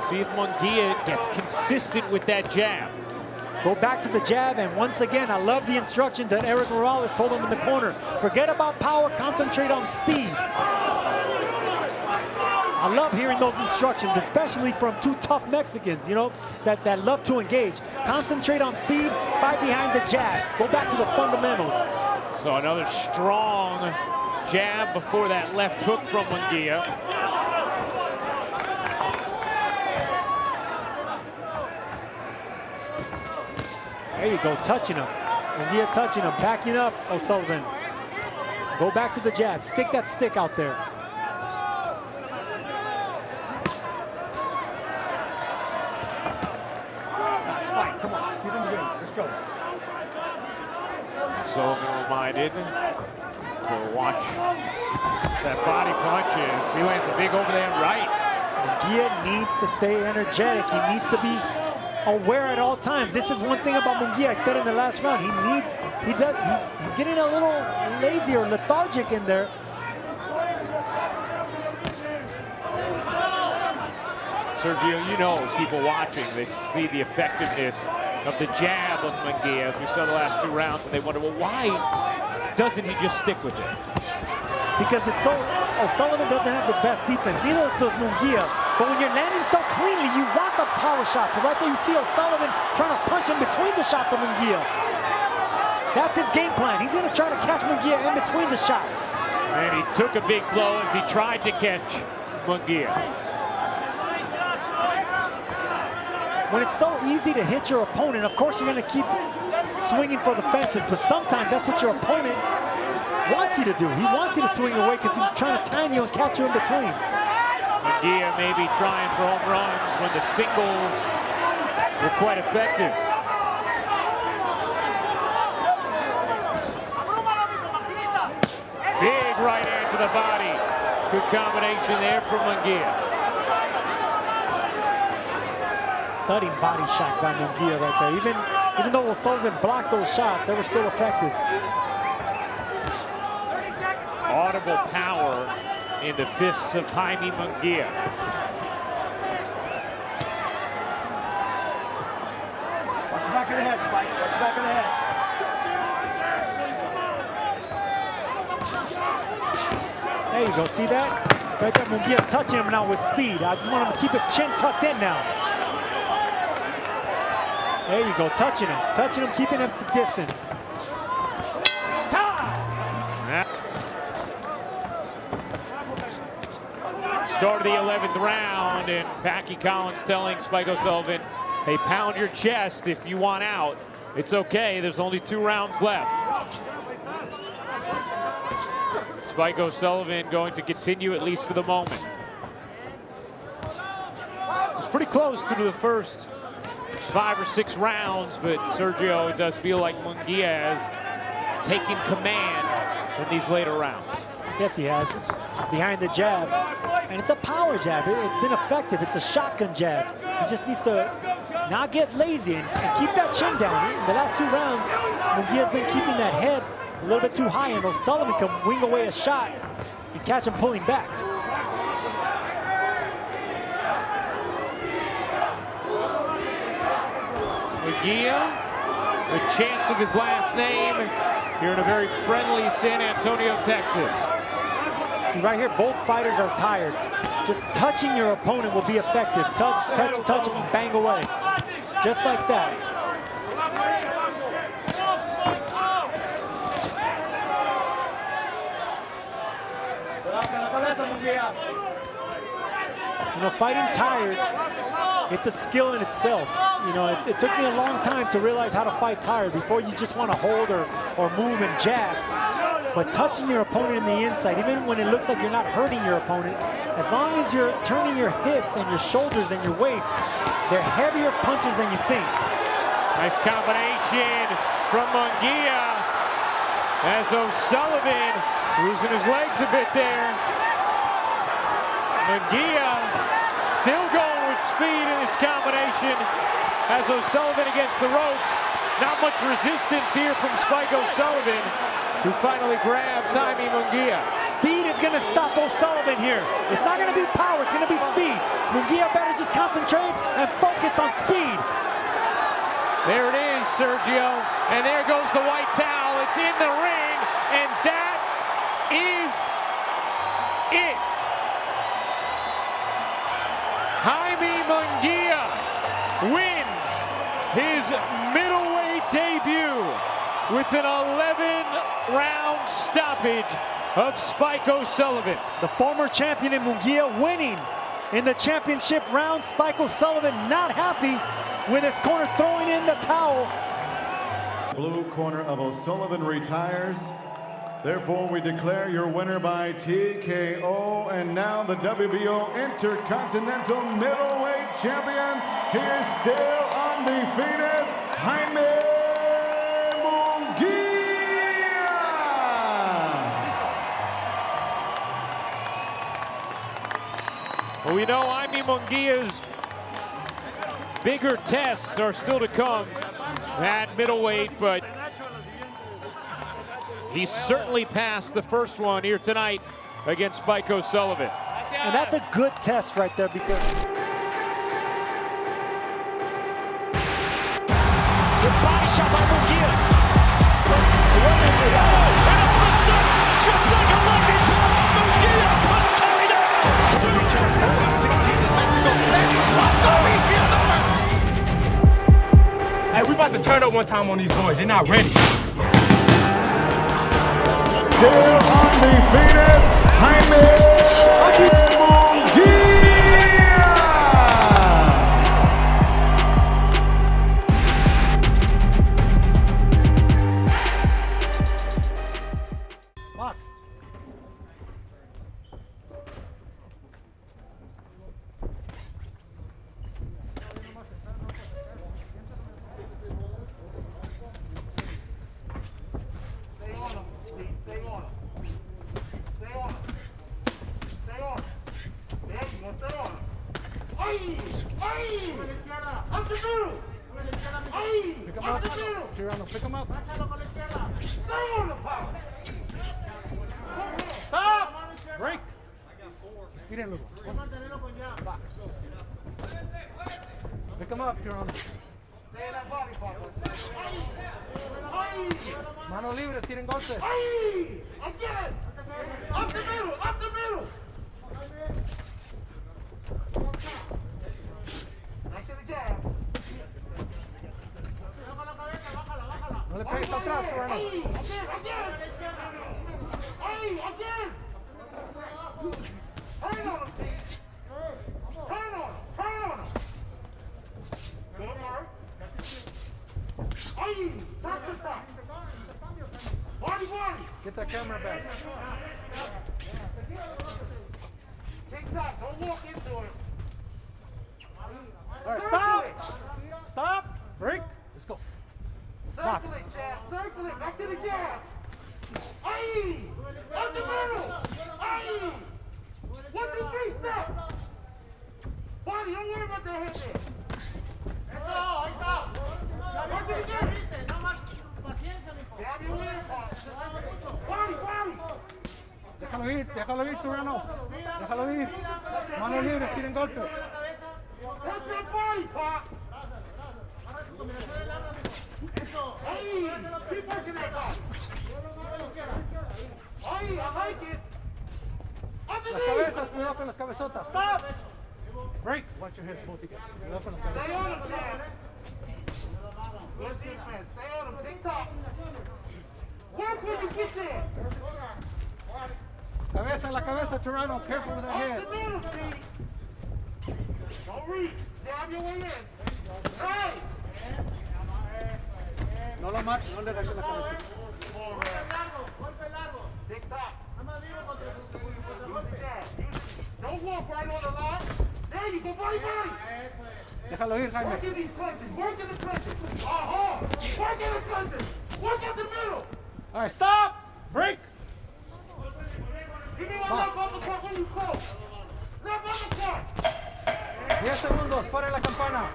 See if Munguia gets consistent with that jab. Go back to the jab, and once again, I love the instructions that Eric Morales told him in the corner. Forget about power, concentrate on speed. I love hearing those instructions, especially from two tough Mexicans, you know, that love to engage. Concentrate on speed, fight behind the jab. Go back to the fundamentals. So another strong jab before that left hook from Munguia. There you go, touching him. Munguia touching him, backing up O'Sullivan. Go back to the jab, stick that stick out there. Nice fight, come on, keep in the game, let's go. Sullivan reminded to watch that body punches. He lands a big overhand right. Munguia needs to stay energetic. He needs to be aware at all times. This is one thing about Munguia. I said in the last round, he's getting a little lazy or lethargic in there. Sergio, you know, people watching, they see the effectiveness of the jab of Munguia as we saw the last 2 rounds, and they wonder, well, why doesn't he just stick with it? Because it's so, O'Sullivan doesn't have the best defense, neither does Munguia. But when you're landing so cleanly, you want the power shots. Right there you see O'Sullivan trying to punch in between the shots of Munguia. That's his game plan. He's gonna try to catch Munguia in between the shots. And he took a big blow as he tried to catch Munguia. When it's so easy to hit your opponent, of course you're gonna keep swinging for the fences, but sometimes that's what your opponent wants you to do. He wants you to swing away because he's trying to time you and catch you in between. Munguia may be trying for home runs when the singles were quite effective. Big right hand to the body. Good combination there from Munguia. Studying body shots by Munguia right there. Even though O'Sullivan blocked those shots, they were still effective. Audible power in the fists of Jaime Munguia. the back of the head, Spike. Watch the back of the head. There you go, see that? Right there, Munguia's touching him now with speed. I just want him to keep his chin tucked in now. There you go, touching him, keeping him at the distance. Start of the 11th round, and Packy Collins telling Spike O'Sullivan, hey, pound your chest if you want out. It's okay, there's only 2 rounds left. Spike O'Sullivan going to continue, at least for the moment. It was pretty close through the first 5 or 6 rounds, but Sergio, it does feel like Munguia has taken command in these later rounds. Yes, he has. Behind the jab. And it's a power jab. It's been effective. It's a shotgun jab. He just needs to not get lazy and keep that chin down. In the last 2 rounds, Munguia's been keeping that head a little bit too high, and O'Sullivan can wing away a shot and catch him pulling back. Munguia, the chance of his last name here in a very friendly San Antonio, Texas. See, right here, both fighters are tired. Just touching your opponent will be effective. Touch, touch, touch him, and bang away. Just like that. You know, fighting tired, it's a skill in itself. You know, it took me a long time to realize how to fight tired. Before, you just want to hold or move and jab. But touching your opponent in the inside, even when it looks like you're not hurting your opponent, as long as you're turning your hips and your shoulders and your waist, they're heavier punches than you think. Nice combination from Munguia as O'Sullivan losing his legs a bit there. Munguia still going with speed in this combination as O'Sullivan against the ropes. Not much resistance here from Spike O'Sullivan, who finally grabs Jaime Munguia. Speed is going to stop O'Sullivan here. It's not going to be power, it's going to be speed. Munguia better just concentrate and focus on speed. There it is, Sergio, and there goes the white towel. It's in the ring, and that is it. Jaime Munguia wins his middleweight debut with an 11-round stoppage of Spike O'Sullivan. The former champion in Munguia winning in the championship round. Spike O'Sullivan not happy with his corner throwing in the towel. Blue corner of O'Sullivan retires. Therefore, we declare your winner by TKO, and now the WBO Intercontinental Middleweight Champion. He is still undefeated, Jaime Munguia. Well, we know Jaime Munguia's bigger tests are still to come at middleweight, but he certainly passed the first one here tonight against Spike O'Sullivan. And that's a good test right there because the body shot by Munguia. And all of a sudden, just like a lightning bolt, Munguia puts Coria down. To reach our opponent, 16 in Mexico, and he drops over here. Hey, we about to turn up one time on these boys. They're not ready. Still undefeated, Jaime Munguia. box. Pick him up. Tirano, pick him up. Stop! Break. Respiren los dos. Box. Pick him up, Tirano. Manos libres, tienen golpes. Ay, again. Up the middle, up the middle. Back to the jab. No le pegues para atrás, Serrano. Ay, again. Ay, again. Turn on him. Turn on him. Good work. Ay, top to top. Body. Get that camera back. Tick tock, don't walk into it. All right, stop. Stop. Break. Let's go. Box. Circle it, jab. Circle it. Back to the jab. Ay! Up the middle. Ay! 1, 2, 3, step. Body, don't worry about that head there. Eso, ahí está. Back to the jab. Jab your way. Body. Déjalo ir, Serrano. Déjalo ir. Manos libres, tienen golpes. Touch that body, Pop. Hey, keep working that body. Hey, I like it. Las cabezas, cuidado con las cabezotas. Stop. Break. Watch your heads both together. Cuidado con las Stay on him, cabezotas. Chad. Good defense. Stay on him. Tick tock. Work when you get there. Cabeza, la cabeza, Serrano. Careful with that head. Up the middle, Steve. Don't reach. Jab your way in. Right. No lo mates, no le agaches la cabeza. Golpe largo. Tick tock. Don't walk right on the line. There you go, body. Déjalo ir, Jaime. Work in these punches. Work in the punches. Work in the punches. Work up the middle. All right, stop. Break. Give me my left uppercut when you close. Left uppercut. 10 segundos, pare la campana.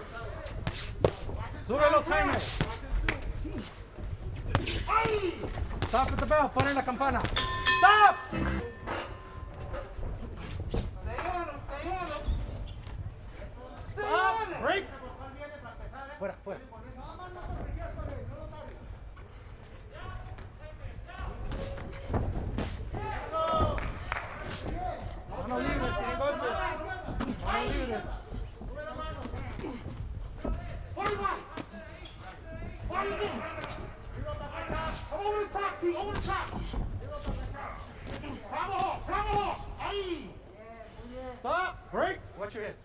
Súbelos, Jaime. Stop at the bell, pare la campana. Stop! Stop! Break! Fuera. Manos libres, tienen golpes. Manos libres. Over the top, T. Over the top. Tomahawk. Ahí. Stop! Break! Watch your head.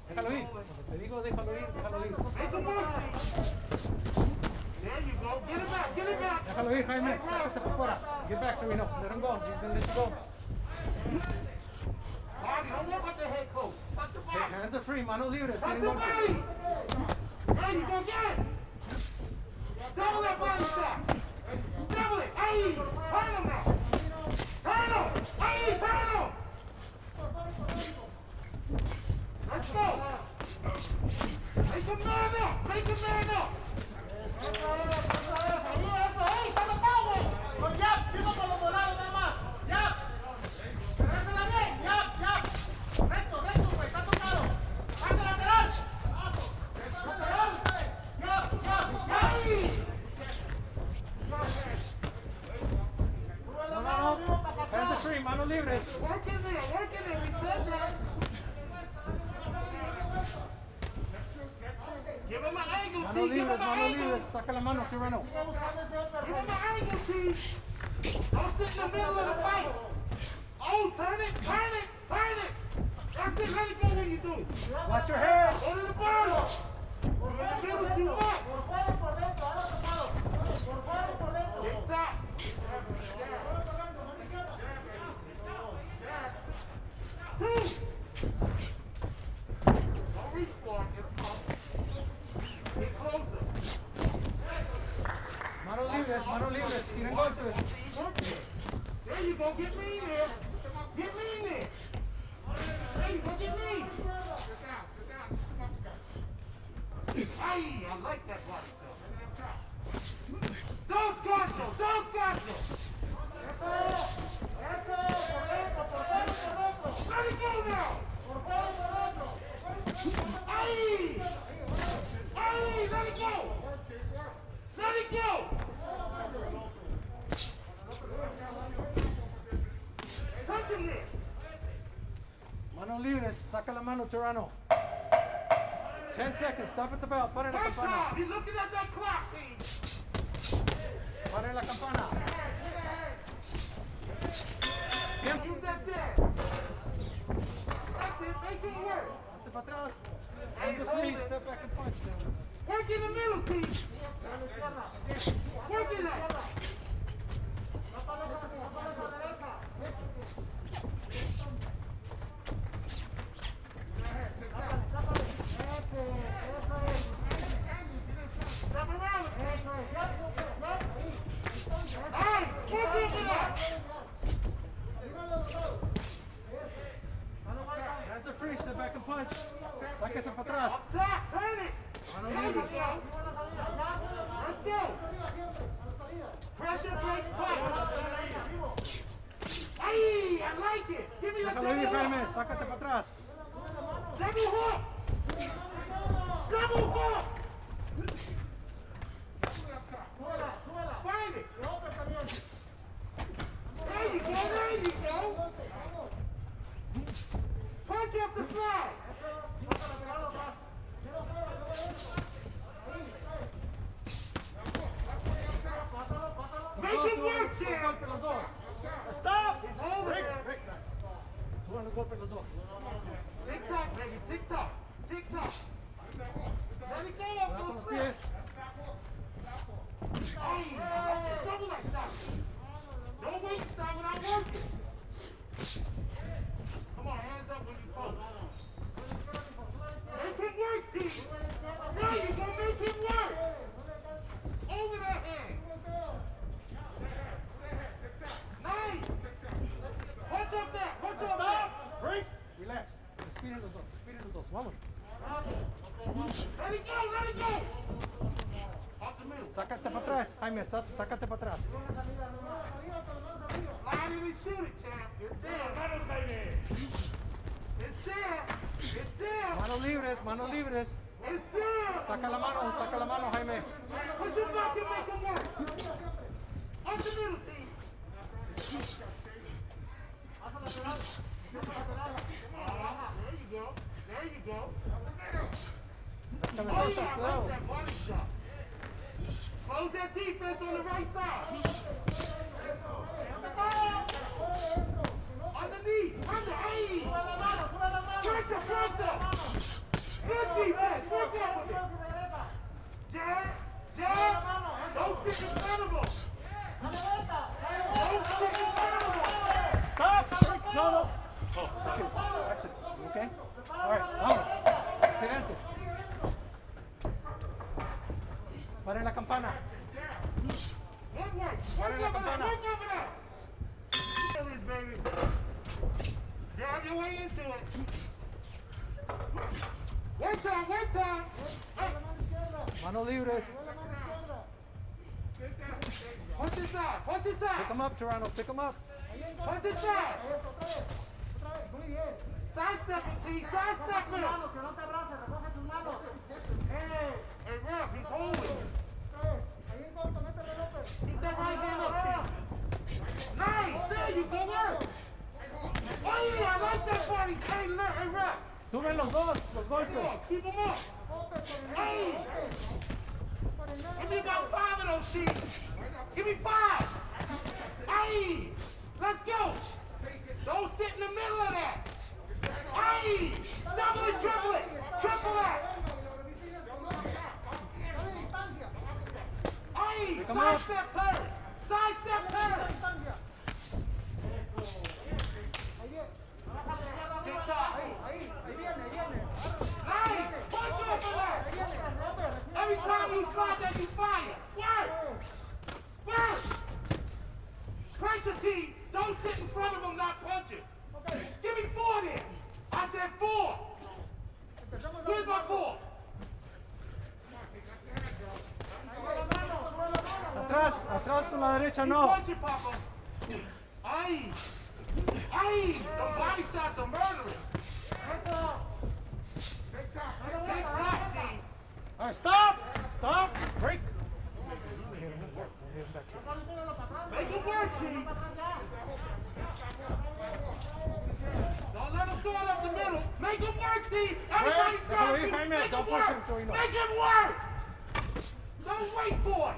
Déjalo ir. Te digo, déjalo ir. Make a move, T. There you go. Get it back. Déjalo ir, Jaime. Sácate por fuera. Get back to Reno. Let him go. He's going to let you go. Body, don't worry about the head coach. Touch the body. Hands are free. Manos libres. Touch Tienen the golpes. body. There you go. Get it. Double that body shot. Double it. Ahí. Turn him now. Turn him. Ahí. Turn him. Let's go. Make him man up. Make him man up. Ahí, está tocado, güey. Con jab, sigo con los volados nada más. Jab. Pásala bien. Jab. Recto, güey. Está tocado. Pase lateral. Lateral. Jab. Ahí. No. Hands are free. Manos libres. Work in there. We said that. Give him an angle, T. Manos libres. Saca la mano, Serrano. Give him an angle, T. Don't sit in the middle of the fight. Oh, turn it. That's it. Let it go when you do it. Watch your head. Go to the bottom. You're in the middle too much. Tick tock. Two. Don't reach for it. Get closer. Manos libres. Tienen golpes. There you go. Get me in there. There you go. Get me. Ay, I like that body though. Dos Gaston. Let it go now. Ay, let it go. Mano libres, saca la mano, Tirano. 10 seconds, stop at the bell, pare la campana. He's looking at that clock, team. Pare la campana. Use that jab. That's it, make it work. Hazte para atrás. Hands are free, step back and punch. Work in the middle, team. Work in that. Hands are free, step back and punch. Sáquese para atrás. Turn it. Mano There you libres. go. Let's go. Pressure, break, fight. Hey, I like it. Give me the Déjalo ir, double Jaime, hook. sácate para atrás. Double hook. Double hook. Find it. There you go, there you go. Punch up the slide. Make it work, champ. Los dos. Stop. It's over, Break, man. break, Max. Suban los golpes los dos. Tick tock, baby. Tick tock. Tick tock. Let it go up Con those los slips. pies. Hey, double that shot. Don't wait inside when I'm working. Come on, hands up when you pull. Make it work, team. There you go, make it work. Over that hand. Nice. Punch up that. Punch up that. Stop. Break. Relax. Respiren los dos. Respiren los dos. Vámonos. Let it go, let it go. Off the middle. Sácate para atrás, Jaime. Sácate para atrás. Line it and shoot it, champ. It's there. It's there. It's there. Manos libres, manos libres. It's there. Saca la mano, Jaime. Push it back and make it work. Off the middle, team. There you go. There you go. Las cabezotas, cuidado. Close that defense on the right side. Underneath. Under. Hey. Pressure. Good defense. Work out with it. Jab. Don't stick in front of them. Don't stick in front of them. Stop. No. Okay. Accident. Okay? All right, vámonos. Accidente. Paren la campana. Paren la campana. Baby. Jab your way into it. One time. Manos libres. Punch inside. Pick him up, Toronto. Pick him up. Punch inside. Sidestep it, T. Sidestep it. Hey, ref, he's holding. Keep that right hand up, T. Nice. There you go, work. Oh, yeah, I like that body. Hey, ref. Suben los dos, los golpes. Keep him up. Hey. Give me about 5 of those, T. Give me 5. Hey. Let's go. Don't sit in the middle of that. Hey. Double it, triple it. Triple that. Hey. Sidestep turn. Tick-tock. Nice. Punch off of that. Every time you slide that, you fire. Work. Pressure, T. Don't sit in front of him not punching. Give me 4 then. I said 4. Where's my 4? Atrás con la derecha, no. Punch it, Papa. Ay. The body shots are murdering. Tick-tock, T. All right, stop. Break. Make it work, T. Don't let him throw it up the middle. T. Everybody Déjalo ir, grab Jaime. him. Make Don't him push work. him, Torino. Make him work. Don't wait for it.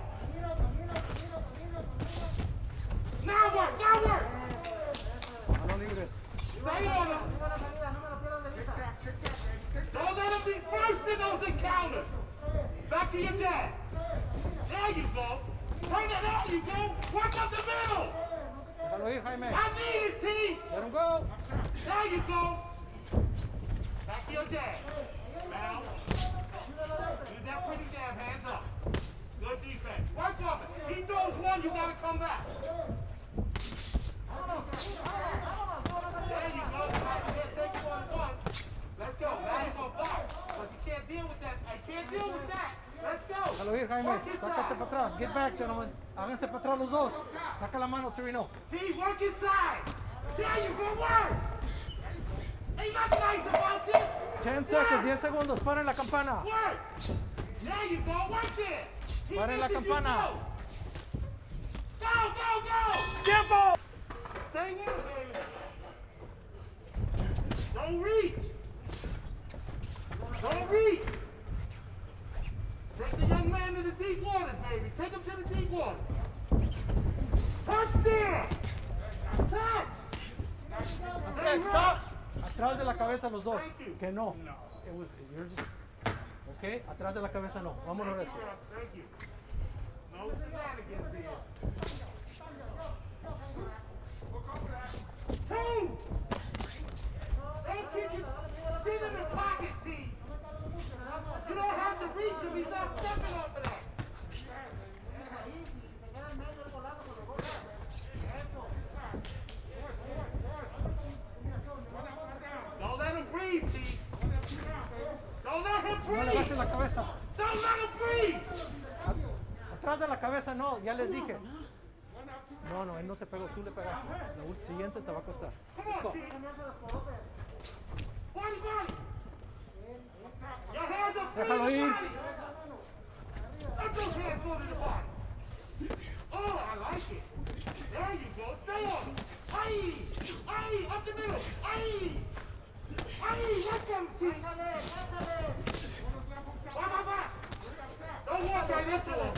Now work. Mano libres. Stay on him. Don't let him be first in those encounters. Back to your jab. There you go. Bring it, there you go. Work up the middle. Déjalo ir, Jaime. I need it, T. Let him go. There you go. Back to your jab. Now, use that pretty jab, hands up. Good defense. Work off it. He throws one, you gotta come back. There you go. Take it on. Let's go. Now you're gonna block. But you can't deal with that. I can't deal with that. Let's go. Déjalo ir, Jaime. Work inside. Sácate para atrás. Get back, gentlemen. Háganse para atrás los dos. Saca la mano, Torino. T, work inside. There you go. Work. Ain't nothing nice about this. 10 seconds, 10 segundos. Paren la campana. Work. There you go. Work there. He Paren la misses, you campana. Go. Tiempo. Stay in, baby. Don't reach. Take the young man to the deep waters, baby. Take him to the deep water. Touch there. Touch. Okay, stop. Atrás de la cabeza los dos. Que no. It was yours. Okay, atrás de la cabeza no. Vámonos de eso. Thank you. No shenanigans here. Two. Don't keep your chin in the pocket, T. You don't have to reach him. He's not stepping off of that. Don't let him breathe, T. Don't let him No le breathe. agaches la cabeza. Don't let him breathe. Atrás de la cabeza no, ya les dije. No, él no te pegó, tú le pegaste. La siguiente te va a costar. Let's go. Your hands are free. Déjalo ir. Let those hands go to the body. Oh, I like it. There you go. Stay on him. Aye, up the middle. Aye, work them, T. Don't walk right into him.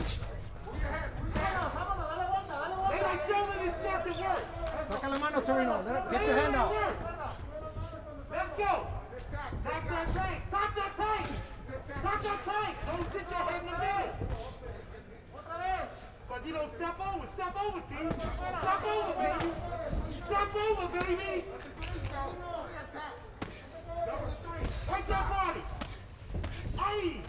They like showing his chest at work. Saca la mano, Torino. Get your hand out. Let's go. Tap that tank. Top that tank. Top that tank. Don't sit your head in the middle. Because you don't step over. Step over, T. Step over, baby. Step over, baby. Work that body. Aye.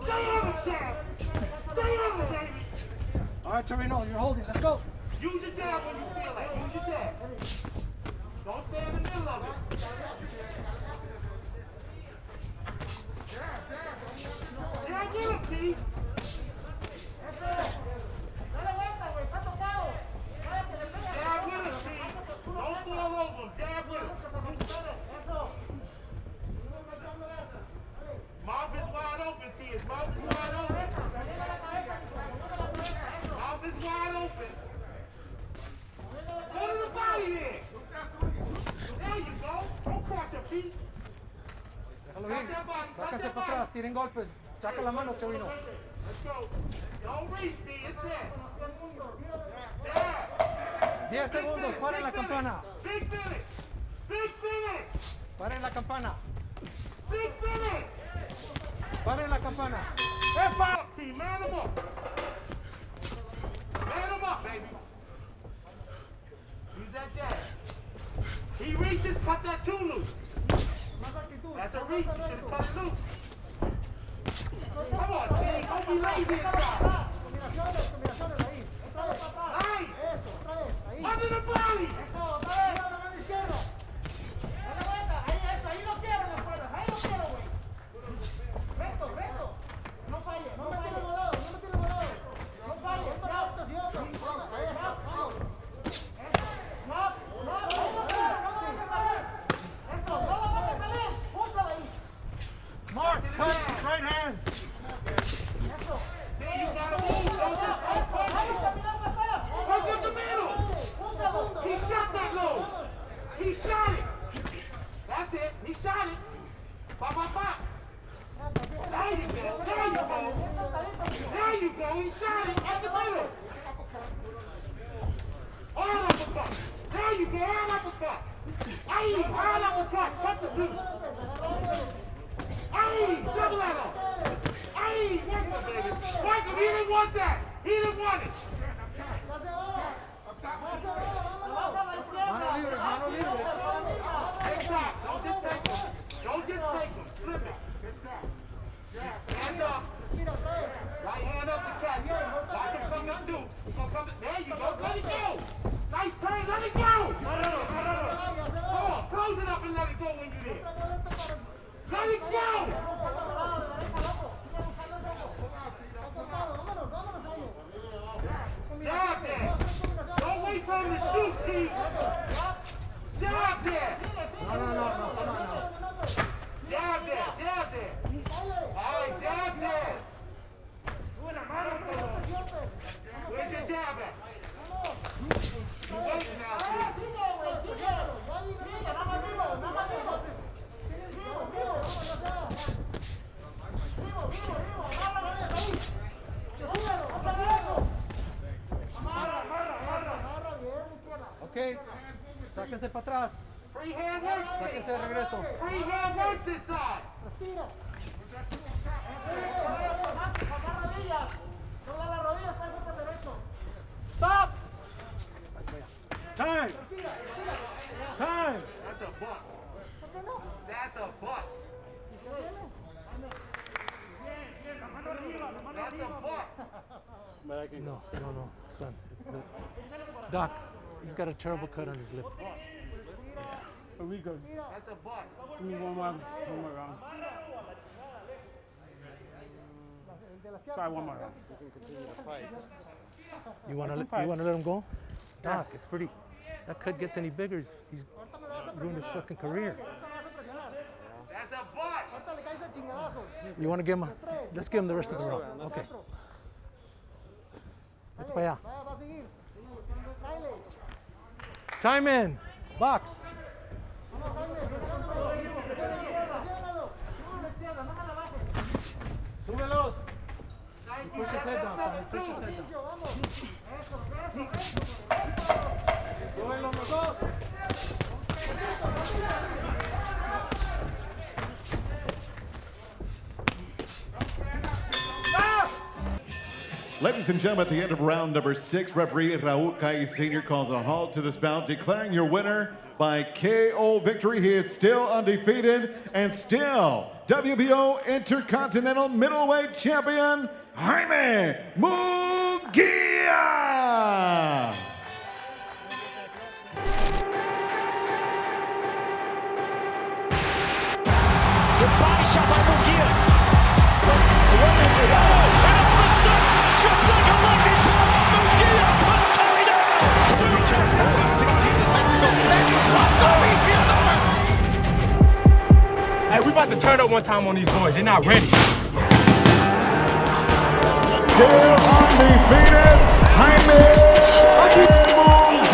Stay on the champ. Stay on the baby. All right, Torino, you're holding. Let's go. Use your jab when you feel it. Use your jab. Don't stay in the middle of it. Yeah, get him, T. Jab with him, T. Don't fall over him. Jab with him. Mouth is wide open, T. His mouth is wide open. Mouth is wide open. Go to the body there. There you go. Don't cross your feet. Déjalo ir. Sáquense para atrás, tiren golpes. Saca la mano, Torino. Let's go. Don't reach, T. It's there. Jab. 10 segundos, paren la campana. Big finish. Big finish. Paren la campana. Big finish. Paren la campana. ¡Epa! T, man him up. Man him up, baby. Use that jab. He reaches, cut that two loose. That's a reach. You should have cut it loose. Come on, T. Don't be lazy inside. Hey! Under the body! Mark, cut, right hand. See, you gotta He didn't want that. He didn't want it. Mano libres, mano libres. Take time. Don't just take them. Don't just take them. Slip it. Hands up. Right hand up the catch. Watch him come up too. There you go. Let it go. Nice turn. Let it go. Come on. Close it up and let it go when you're there. Let it go. Jab there. Don't wait for him to shoot, T. Jab there. No, come on now. Jab there. All right, jab there. Where's your jab at? You waiting now, T. Ok, sáquense para atrás. Free hand works. Sáquense de regreso. Free hand works this side. Stop! Time! Time! That's a buck. That's a buck. That's a buck. No, son. It's not. Doc, he's got a terrible cut on his lip. Are we good? That's a buck. One more round. Try one more round. We can continue to fight. You want to let him go? Doc, it's pretty. That cut gets any bigger, he's ruined his fucking career. That's a buck. You want to give him? Let's give him the rest of the round. Okay. Vete para allá. Time in. Box. Súbelos. Push his head down, son. Push his head down. Súbenlos los dos. Ladies and gentlemen, at the end of round number 6, referee Raul Cais Sr. calls a halt to this bout, declaring your winner by KO victory. He is still undefeated and still WBO Intercontinental Middleweight Champion, Jaime Munguia! Good body shot by Munguia. Just like a lightning bolt, Munguia puts Coria down. Reaching Coria, 16 in Mexico, then drops over here. Hey, we about to turn up one time on these boys. They're not ready. Still undefeated, Jaime Munguia!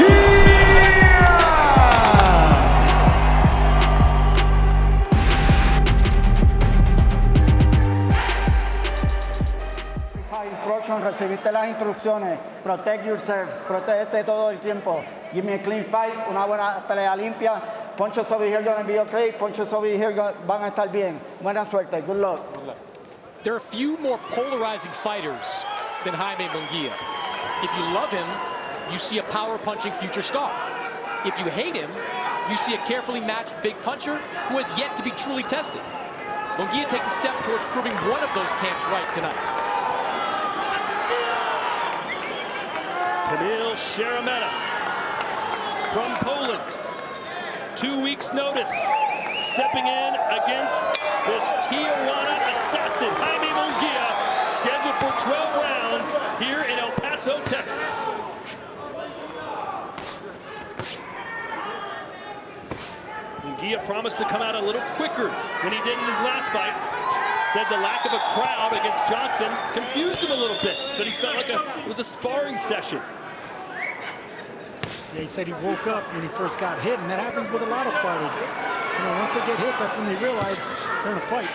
Recibiste las instrucciones. Protect yourself. Protégete todo el tiempo. Give me a clean fight. Una buena pelea limpia. Punches over here gonna be okay. Punches over here van a estar bien. Buena suerte. Good luck. There are a few more polarizing fighters than Jaime Munguia. If you love him, you see a power-punching future star. If you hate him, you see a carefully matched big puncher who has yet to be truly tested. Munguia takes a step towards proving one of those camps right tonight. Kamil Szeremeta from Poland. 2 weeks notice, stepping in against this Tijuana assassin, Jaime Munguia, scheduled for 12 rounds here in El Paso, Texas. Munguia promised to come out a little quicker than he did in his last fight. Said the lack of a crowd against Johnson confused him a little bit. Said he felt like it was a sparring session. Yeah, he said he woke up when he first got hit, and that happens with a lot of fighters. You know, once they get hit, that's when they realize they're in a fight.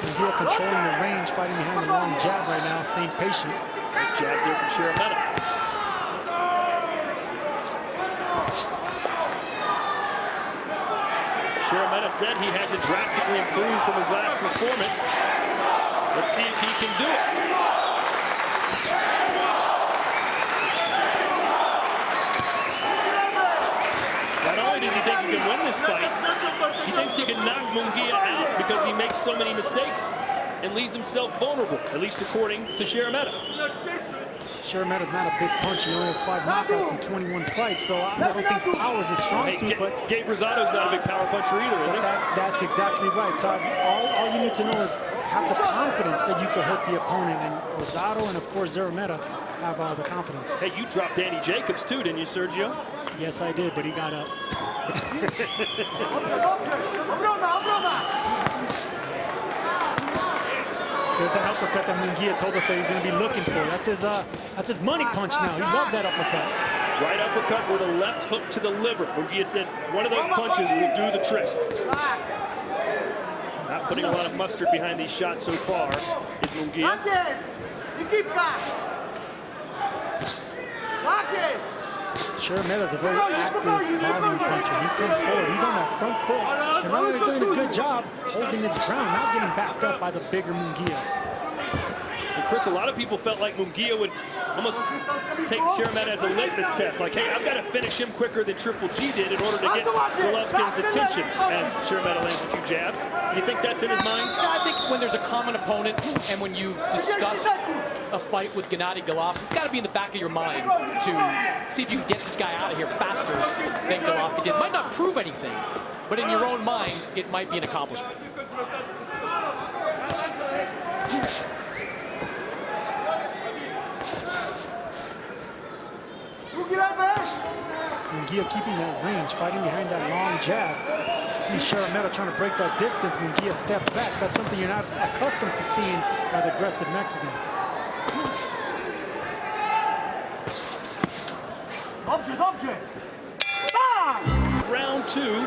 Munguia controlling the range, fighting behind the long jab right now, staying patient. Nice jabs here from Szeremeta. Sharameta said he had to drastically improve from his last performance. Let's see if he can do it. Not only does he think he can win this fight, he thinks he can knock Munguia out because he makes so many mistakes and leaves himself vulnerable, at least according to Sharameta. Sharameta's not a big puncher. He only has 5 knockouts in 21 fights, so I don't think power is his strong suit. But Gabe Rosado's not a big power puncher either, is he? That's exactly right, Todd. All you need to know is have the confidence that you can hurt the opponent, and Rosado and, of course, Sharameta have the confidence. Hey, you dropped Danny Jacobs, too, didn't you, Sergio? Yes, I did, but he got up. There's that uppercut that Munguia told us that he's going to be looking for. That's his money punch now. He loves that uppercut. Right uppercut or the left hook to the liver. Munguia said one of those punches will do the trick. Not putting a lot of mustard behind these shots so far is Munguia. Sharameta's a very active volume puncher. He comes forward. He's on that front foot. And Rosado is doing a good job holding his ground, not getting backed up by the bigger Munguia. And Chris, a lot of people felt like Munguia would almost take Sharameta as a litmus test. Like, hey, I've got to finish him quicker than Triple G did in order to get Golovkin's attention as Sharameta lands a few jabs. You think that's in his mind? Yeah, I think when there's a common opponent and when you've discussed a fight with Gennady Golovkin, it's got to be in the back of your mind to see if you can get this guy out of here faster than Golovkin did. Might not prove anything, but in your own mind, it might be an accomplishment. Munguia keeping that range, fighting behind that long jab. See Sharameta trying to break that distance. Munguia steps back. That's something you're not accustomed to seeing by the aggressive Mexican. Round 2.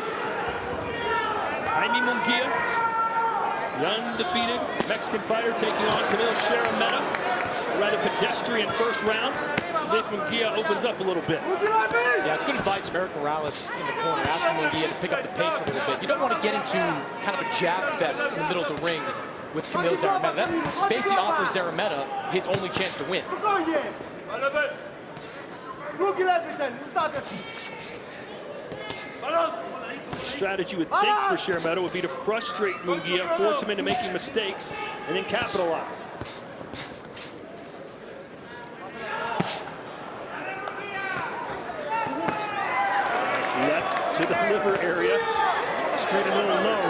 Jaime Munguia, the undefeated Mexican fighter, taking on Camille Sharameta. A rather pedestrian first round. As if Munguia opens up a little bit. Yeah, it's good advice from Eric Morales in the corner, asking Munguia to pick up the pace a little bit. You don't want to get into kind of a jab fest in the middle of the ring with Camille Sharameta. That basically offers Sharameta his only chance to win. Strategy would think for Sharameta would be to frustrate Munguia, force him into making mistakes, and then capitalize. Nice left to the liver area. Straight a little low.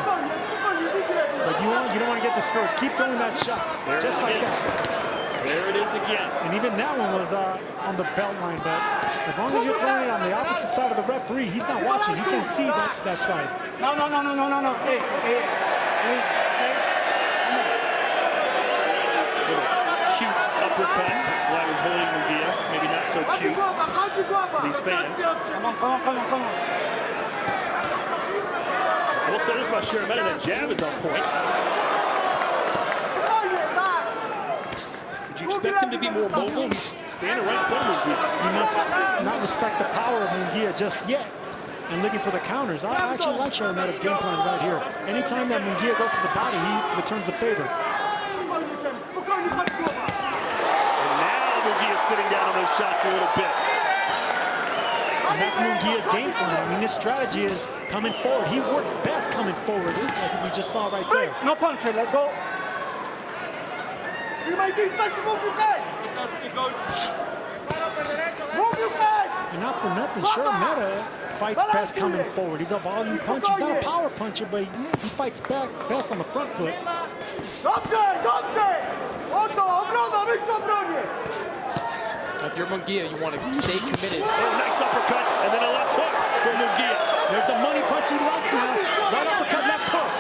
But you don't want to get discouraged. Keep throwing that shot, just like that. There it is again. And even that one was on the belt line, but as long as you're throwing it on the opposite side of the referee, he's not watching. He can't see that side. No. Cute uppercut while I was holding Munguia. Maybe not so cute to these fans. Come on. I will say this about Sharameta, that jab is on point. Did you expect him to be more mobile? He's standing right in front of Munguia. He must not respect the power of Munguia just yet and looking for the counters. I actually like Sharameta's game plan right here. Anytime that Munguia goes to the body, he returns the favor. And now Munguia's sitting down on those shots a little bit. And that's Munguia's game plan. I mean, his strategy is coming forward. He works best coming forward, like we just saw right there. No punch, let's go. And not for nothing, Sharameta fights best coming forward. He's a volume puncher. He's not a power puncher, but he fights back best on the front foot. If you're Munguia, you want to stay committed. Oh, nice uppercut, and then a left hook from Munguia. There's the money punch he likes now. Right uppercut, left hook.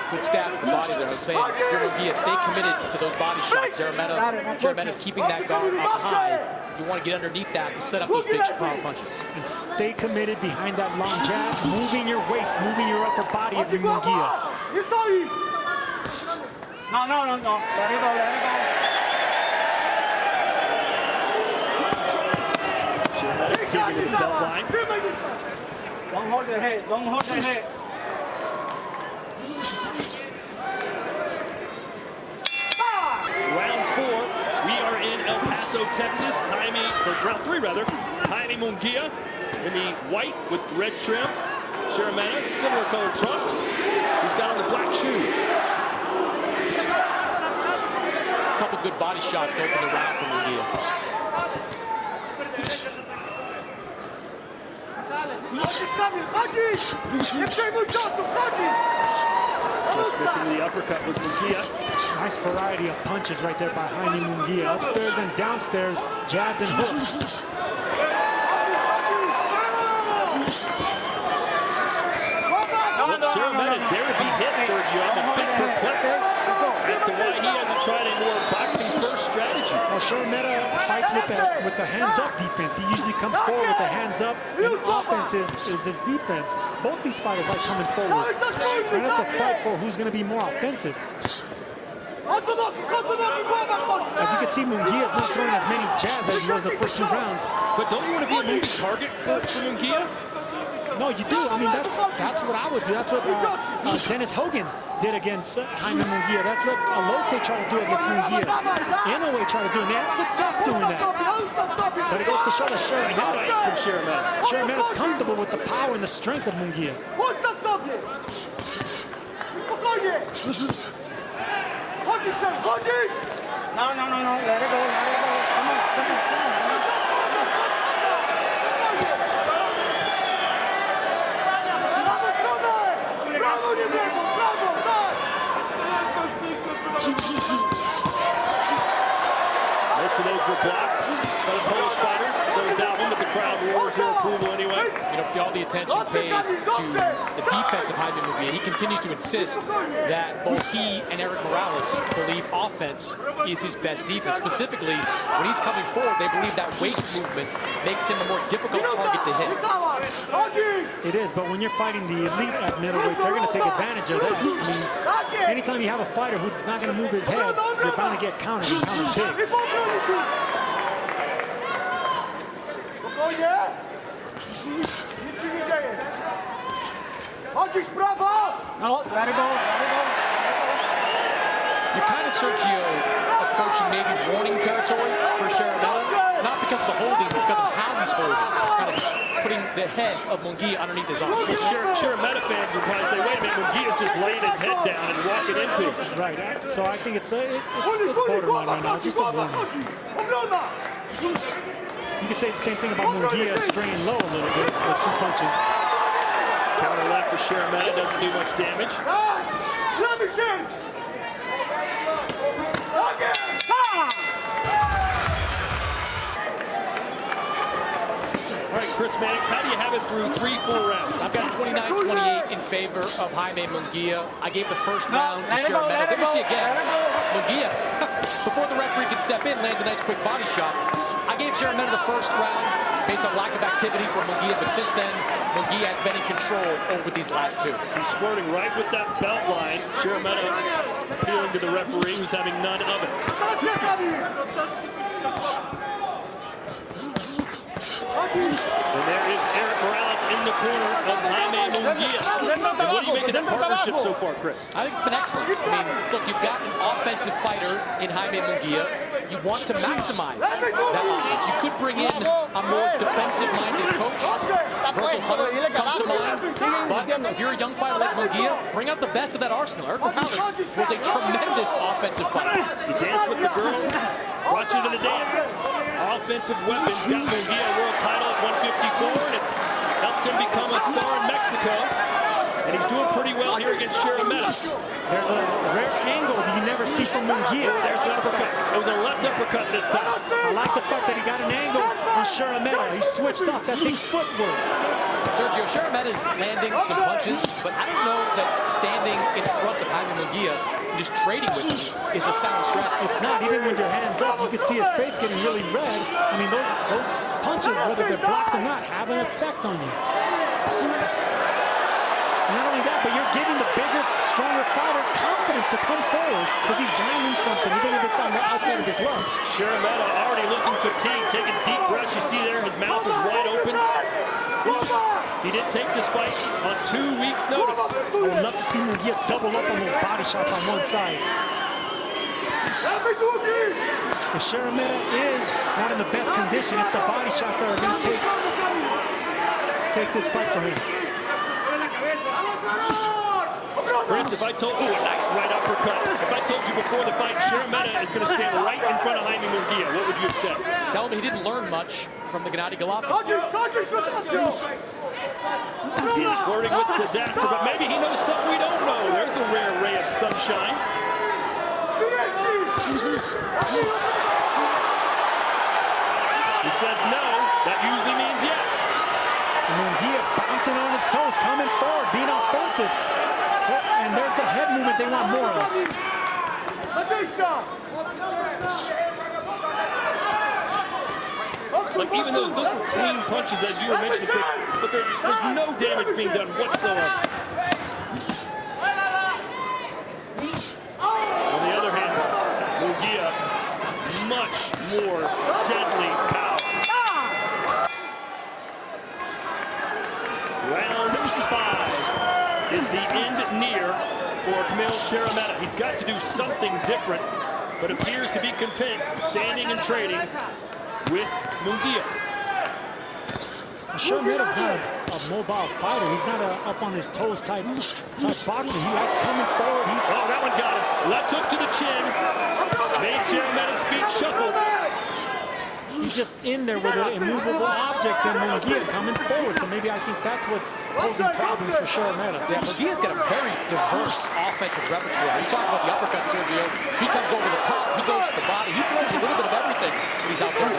Good stab to the body there. I was saying, if you're Munguia, stay committed to those body shots. Sharameta's keeping that guard up high. You want to get underneath that and set up those big power punches. And stay committed behind that long jab, moving your waist, moving your upper body if you're Munguia. No. Let it go. dig into the belt line. Don't hold the head. Don't hold the head. Round 4, we are in El Paso, Texas. Round 3 rather. Jaime Munguia in the white with red trim. Sheremeta, similar colored trunks. He's got on the black shoes. A couple good body shots to open the round for Munguia. Just missing the uppercut was Munguia. Nice variety of punches right there by Jaime Munguia. Upstairs and downstairs, jabs and hooks. Sheremeta is there to be hit, Sergio. I'm a bit perplexed as to why he hasn't tried a more boxing-first strategy. Well, Sheremeta fights with the hands-up defense. He usually comes forward with the hands-up, and offense is his defense. Both these fighters like coming forward. And it's a fight for who's going to be more offensive. As you can see, Munguia is not throwing as many jabs as he was the first 2 rounds. But don't you want to be a moving target for Munguia? No, you do. I mean, that's what I would do. That's what Dennis Hogan did against Jaime Munguia. That's what Alote tried to do against Munguia. Inoue tried to do, and they had success doing that. But it goes to show that Sheremeta's comfortable with the power and the strength of Munguia. No. Let it go. Come on. Most of those were blocked by the Polish fighter, so he's now in with the crowd roars their approval anyway. You know, all the attention paid to the defense of Jaime Munguia. He continues to insist that both he and Eric Morales believe offense is his best defense. Specifically, when he's coming forward, they believe that waist movement makes him a more difficult target to hit. It is, but when you're fighting the elite at middleweight, they're going to take advantage of that. I mean, anytime you have a fighter who's not going to move his head, you're bound to get countered and countered big. No, let it go. You're kind of, Sergio, approaching maybe warning territory for Sheremeta. Not because of the holding, but because of how he's holding. Kind of putting the head of Munguia underneath his arm. Sheremeta fans would probably say, wait a minute, Munguia's just laying his head down and walking into it. Right, so I think it's borderline right now, just a warning. You could say the same thing about Munguia straying low a little bit with 2 punches. Counter left for Sheremeta, doesn't do much damage. All right, Chris Mannix, how do you have it through 3 full rounds? I've got 29-28 in favor of Jaime Munguia. I gave the first round to Sheremeta. There you see again, Munguia, before the referee could step in, lands a nice quick body shot. I gave Sheremeta the first round based on lack of activity from Munguia, but since then, Munguia has been in control over these last 2. He's flirting right with that belt line. Sheremeta appealing to the referee, who's having none of it. And there is Eric Morales in the corner of Jaime Munguia. And what do you make of that partnership so far, Chris? I think it's been excellent. I mean, look, you've got an offensive fighter in Jaime Munguia. You want to maximize that offense. You could bring in a more defensive-minded coach. Virgil Hunter comes to mind. But if you're a young fighter like Munguia, bring out the best of that arsenal. Eric Morales was a tremendous offensive fighter. He danced with the girl, brought you to the dance. Offensive weapons got Munguia a world title at 154, and it's helped him become a star in Mexico. And he's doing pretty well here against Sheremeta. There's a rare angle that you never see from Munguia. There's an uppercut. It was a left uppercut this time. I like the fact that he got an angle on Sheremeta. He switched off. That takes footwork. Sergio, Sheremeta's landing some punches, but I don't know that standing in front of Jaime Munguia and just trading with him is a sound strategy. It's not. Even when your hand's up, you can see his face getting really red. I mean, those punches, whether they're blocked or not, have an effect on you. Not only that, but you're giving the bigger, stronger fighter confidence to come forward because he's landing something, even if it's on the outside of the gloves. Sharameta already looking fatigued, taking deep breaths. You see there, his mouth is wide open. He did take this fight on 2 weeks' notice. I would love to see Munguia double up on those body shots on one side. If Sharameta is not in the best condition, it's the body shots that are going to take this fight for him. Chris, if I told you, a nice right uppercut. If I told you before the fight, Sharameta is going to stand right in front of Jaime Munguia, what would you have said? Tell him he didn't learn much from the Gennady Golovkin. He is flirting with disaster, but maybe he knows something we don't know. There's a rare ray of sunshine. He says no, that usually means yes. Munguia bouncing on his toes, coming forward, being offensive. And there's the head movement they want more of. Like even those were clean punches, as you were mentioning, Chris, but there's no damage being done whatsoever. On the other hand, Munguia much more deadly power. Round 5 is the end near for Kamil Sharameta. He's got to do something different, but appears to be content standing and trading with Munguia. Sharameta's not a mobile fighter. He's not a up on his toes type boxer. He likes coming forward. Oh, that one got him. Left hook to the chin. Made Sharameta's feet shuffle. He's just in there with an immovable object and Munguia coming forward. So maybe I think that's what's posing problems for Sharameta. Yeah, Munguia's got a very diverse offensive repertoire. You talk about the uppercut, Sergio. He comes over the top. He goes to the body. He throws a little bit of everything when he's out there.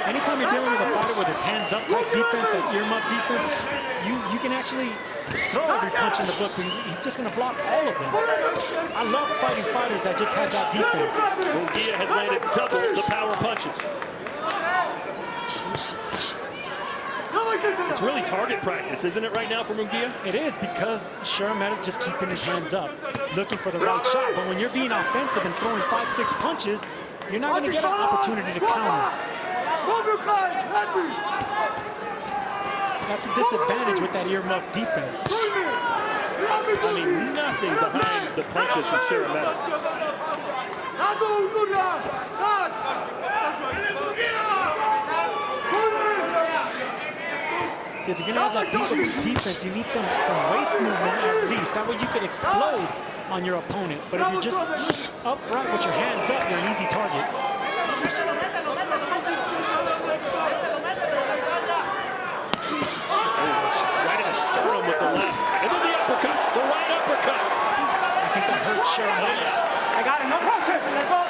Anytime you're dealing with a fighter with his hands up type defense, that earmuff defense, you can actually throw every punch in the book, but he's just going to block all of them. I love fighting fighters that just have that defense. Munguia has landed double the power punches. It's really target practice, isn't it, right now for Munguia? It is, because Sharameta's just keeping his hands up, looking for the right shot. But when you're being offensive and throwing 5-6 punches, you're not going to get an opportunity to counter. That's a disadvantage with that earmuff defense. I mean, nothing behind the punches from Sharameta. See, if you're going to have that defense, you need some waist movement at least. That way you can explode on your opponent. But if you're just upright with your hands up, you're an easy target. Right in the sternum with the left. And then the uppercut, the right uppercut. I think that hurt Sharameta. I got him. No protest. Let's go.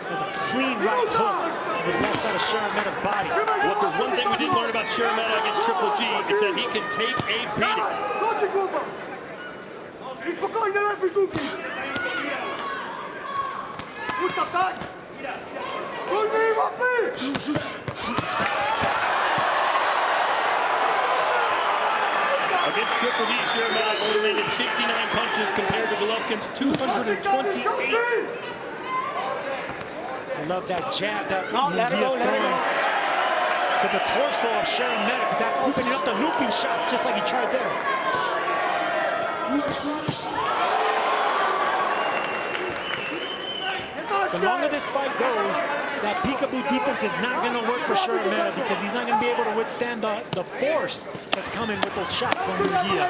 There's a clean right hook to the left side of Sharameta's body. Well, if there's one thing we didn't learn about Sharameta against Triple G, it's that he can take a beating. Against Triple G, Sharameta only landed 59 punches compared to Golovkin's 228. I love that jab that Munguia's throwing to the torso of Sharameta, because that's opening up the looping shots, just like he tried there. The longer this fight goes, that peekaboo defense is not going to work for Sharameta, because he's not going to be able to withstand the force that's coming with those shots from Munguia.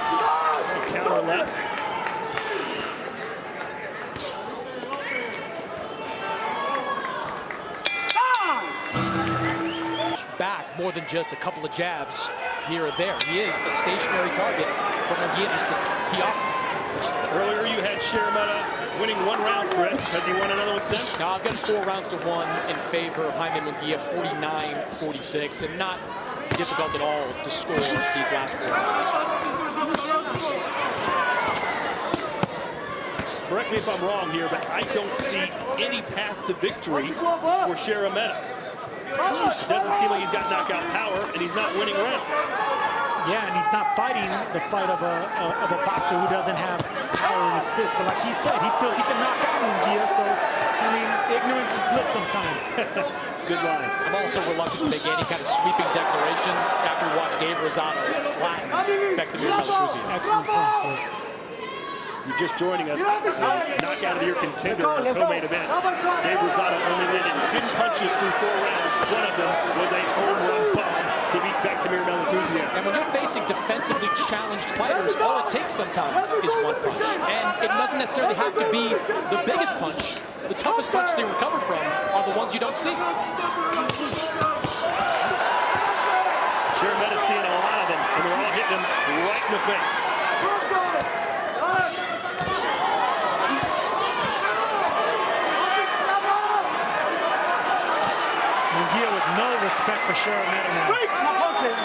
Counter left. Back more than just a couple of jabs here or there. He is a stationary target for Munguia just to tee off. Earlier you had Sharameta winning one round, Chris. Has he won another one since? No, I've got 4 rounds to 1 in favor of Jaime Munguia, 49-46, and not difficult at all to score these last 4 rounds. Correct me if I'm wrong here, but I don't see any path to victory for Sharameta. Doesn't seem like he's got knockout power, and he's not winning rounds. Yeah, and he's not fighting the fight of a boxer who doesn't have power in his fist. But like he said, he feels he can knock out Munguia. So, I mean, ignorance is bliss sometimes. Good line. I'm also reluctant to make any kind of sweeping declaration after we watch Gabe Rosado flatten Bektemir Melikuziev. Excellent point, You're just joining us. Knockout of the year contender in the co-main event. Gabe Rosado only landed 10 punches through 4 rounds. One of them was a home run bomb to beat Bektemir Melikuziev. And when you're facing defensively challenged fighters, all it takes sometimes is one punch. And it doesn't necessarily have to be the biggest punch. The toughest punch they recover from are the ones you don't see. Shermeta's seeing a lot of them, and they're all hitting him right in the face. Munguia with no respect for Shermeta now.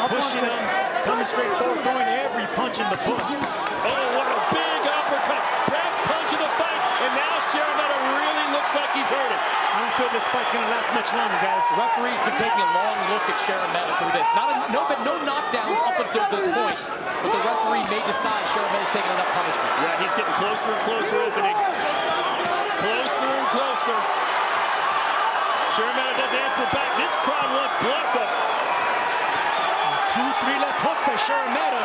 Pushing him, coming straight forward, throwing every punch in the book. Oh, what a big uppercut. Best punch of the fight, and now Shermeta really looks like he's hurting. I don't feel this fight's gonna last much longer, guys. The referee's been taking a long look at Shermeta through this. No knockdowns up until this point, but the referee may decide Shermeta's taking enough punishment. Yeah, he's getting closer and closer, isn't he? Closer and closer. Shermeta does answer back. This crowd wants blood, though. 2-3 left hooks by Shermeta.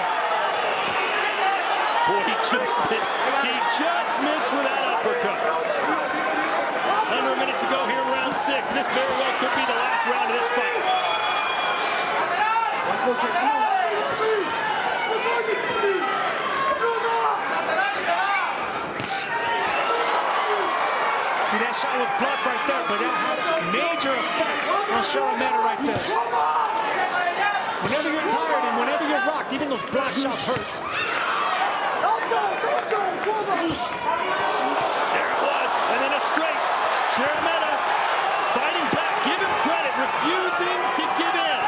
Boy, he just missed. He just missed with that uppercut. Under a minute to go here in round 6. This very well could be the last round of this fight. See, that shot was blocked right there, but that had a major effect on Shermeta right there. Whenever you're tired and whenever you're rocked, even those block shots hurt. There it was, and then a straight. Shermeta fighting back, give him credit, refusing to give in.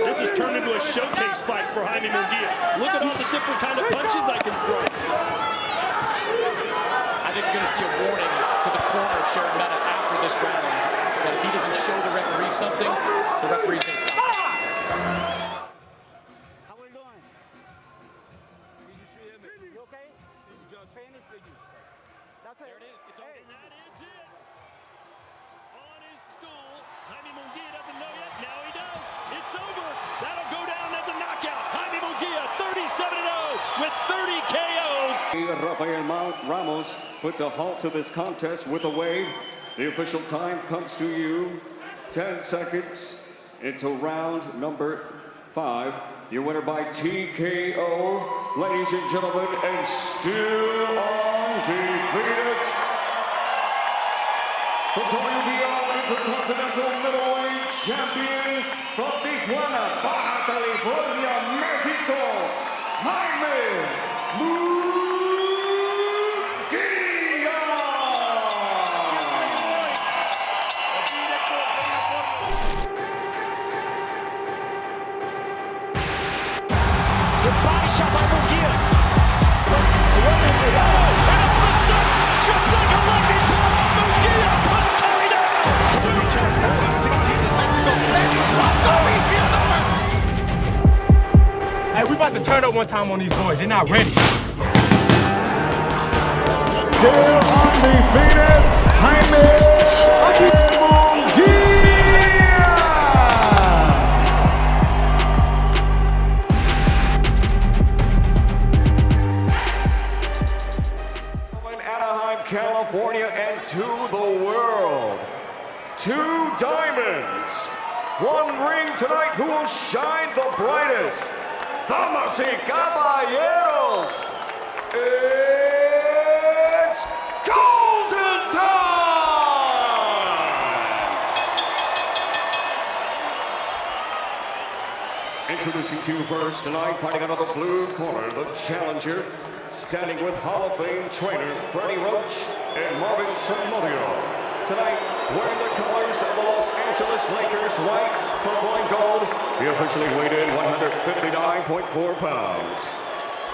This has turned into a showcase fight for Jaime Munguia. Look at all the different kind of punches I can throw. I think you're going to see a warning to the corner of Shermeta after this round that if he doesn't show the referee something, the referee's going to stop. How we doing? You okay? Finish for you. That's it. There it is. It's over. And that is it. On his stool. Jaime Munguia doesn't know yet. Now he does. It's over. That'll go down as a knockout. Jaime Munguia, 37-0 with 30 KOs. Rafael Ramos puts a halt to this contest with a wave. The official time comes to you. 10 seconds into round number 5. Your winner by TKO, ladies and gentlemen, and still undefeated, the WBO Intercontinental Middleweight Champion from Tijuana, Baja California, Mexico, Jaime Munguia. Body shot by Munguia. And all of a sudden, just like a lightning bolt, Munguia puts Coria down. 16 in Mexico. Then he drops over here. Hey, we about to turn up one time on these boys. They're not ready. Still undefeated, Jaime Munguia. California and to the world. 2 diamonds. 1 ring tonight. Who will shine the brightest? Damas y caballeros, it's golden time! Introducing to you first tonight, fighting out of the blue corner, the challenger, standing with Hall of Fame trainer Freddie Roach and Marvin Somodio. Tonight, wearing the colors of the Los Angeles Lakers, white, purple, and gold, he officially weighed in 159.4 pounds.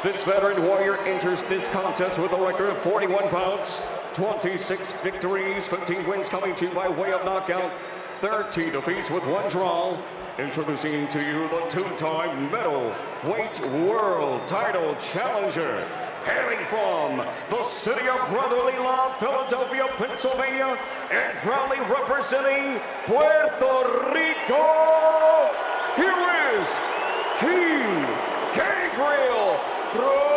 This veteran warrior enters this contest with a record of 41 pounds, 26 victories, 15 wins coming to you by way of knockout, 13 defeats with 1 draw. Introducing to you the 2-time middleweight world title challenger, hailing from the city of brotherly love, Philadelphia, Pennsylvania, and proudly representing Puerto Rico, here is King Gabriel Rosado.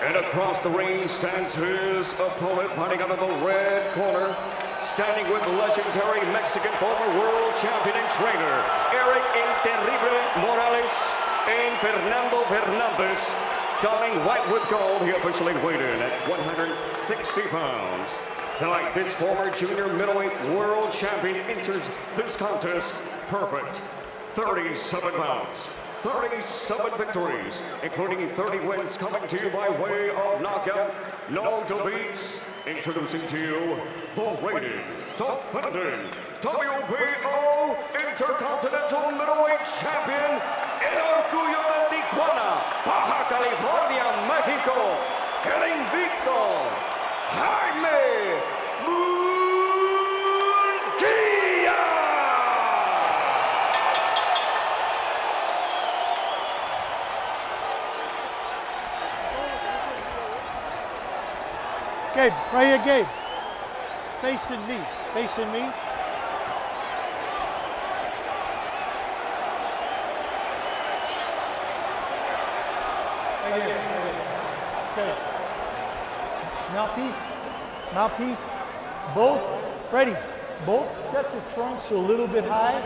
And across the ring stands his opponent, fighting out of the red corner, standing with legendary Mexican former world champion and trainer, Eric El Terrible Morales and Fernando Fernandez. Donning white with gold, he officially weighed in at 160 pounds. Tonight, this former junior middleweight world champion enters this contest perfect. 37 pounds. 37 victories, including 30 wins coming to you by way of knockout, no defeats. Introducing to you the reigning, defending WBO Intercontinental Middleweight Champion, El Orgullo de Tijuana, Baja California, Mexico, el invicto, Jaime Munguia. Gabe, right here, Gabe. Facing me, facing me. Right here, okay. Mouthpiece, mouthpiece. Both, Freddie, both sets of trunks are a little bit high.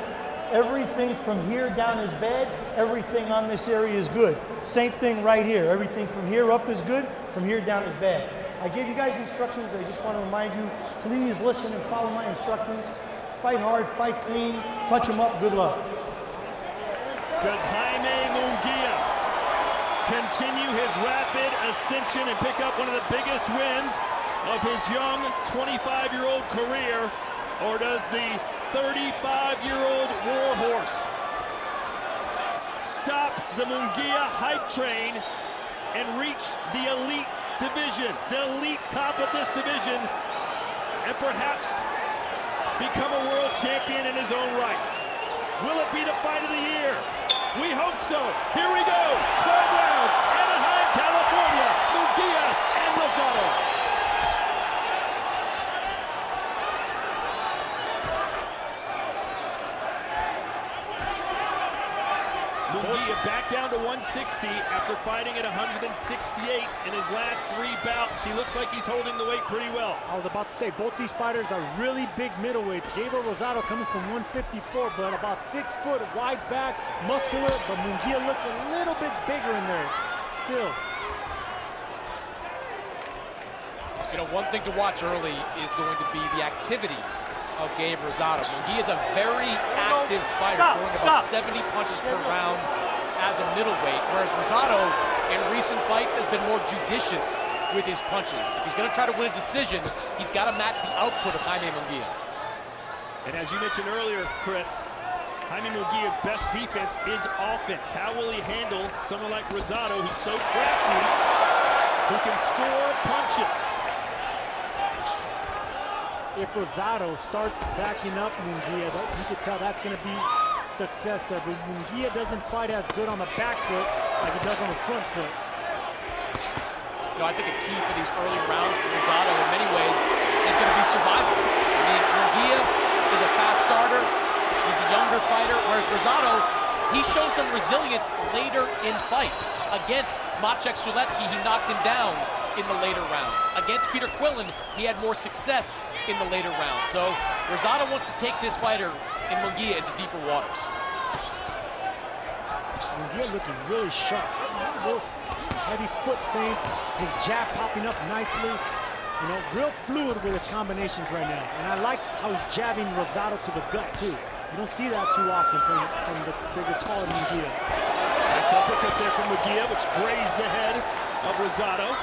Everything from here down is bad. Everything on this area is good. Same thing right here. Everything from here up is good. From here down is bad. I gave you guys instructions. I just want to remind you, please listen and follow my instructions. Fight hard, fight clean, touch them up, good luck. Does Jaime Munguia continue his rapid ascension and pick up one of the biggest wins of his young 25-year-old career, or does the 35-year-old warhorse stop the Munguia hype train and reach the elite division, the elite top of this division, and perhaps become a world champion in his own right? Will it be the fight of the year? We hope so. Here we go. 12 rounds. Anaheim, California. Munguia and Rosado. Munguia back down to 160 after fighting at 168 in his last 3 bouts. He looks like he's holding the weight pretty well. I was about to say, both these fighters are really big middleweights. Gabriel Rosado coming from 154, but about 6 foot, wide back, muscular, but Munguia looks a little bit bigger in there still. You know, one thing to watch early is going to be the activity of Gabe Rosado. Munguia is a very active fighter, throwing about 70 punches per round as a middleweight, whereas Rosado in recent fights has been more judicious with his punches. If he's going to try to win a decision, he's got to match the output of Jaime Munguia. And as you mentioned earlier, Chris, Jaime Munguia's best defense is offense. How will he handle someone like Rosado, who's so crafty, who can score punches? If Rosado starts backing up Munguia, you could tell that's going to be success there. But Munguia doesn't fight as good on the back foot like he does on the front foot. You know, I think a key for these early rounds for Rosado in many ways is going to be survival. I mean, Munguia is a fast starter. He's the younger fighter, whereas Rosado, he's shown some resilience later in fights. Against Maciej Sulecki, he knocked him down in the later rounds. Against Peter Quillen, he had more success in the later rounds. So Rosado wants to take this fighter in Munguia into deeper waters. Munguia looking really sharp. Little heavy foot feints, his jab popping up nicely. You know, real fluid with his combinations right now. And I like how he's jabbing Rosado to the gut too. You don't see that too often from the bigger, taller Munguia. Nice uppercut there from Munguia, which grazed the head of Rosado.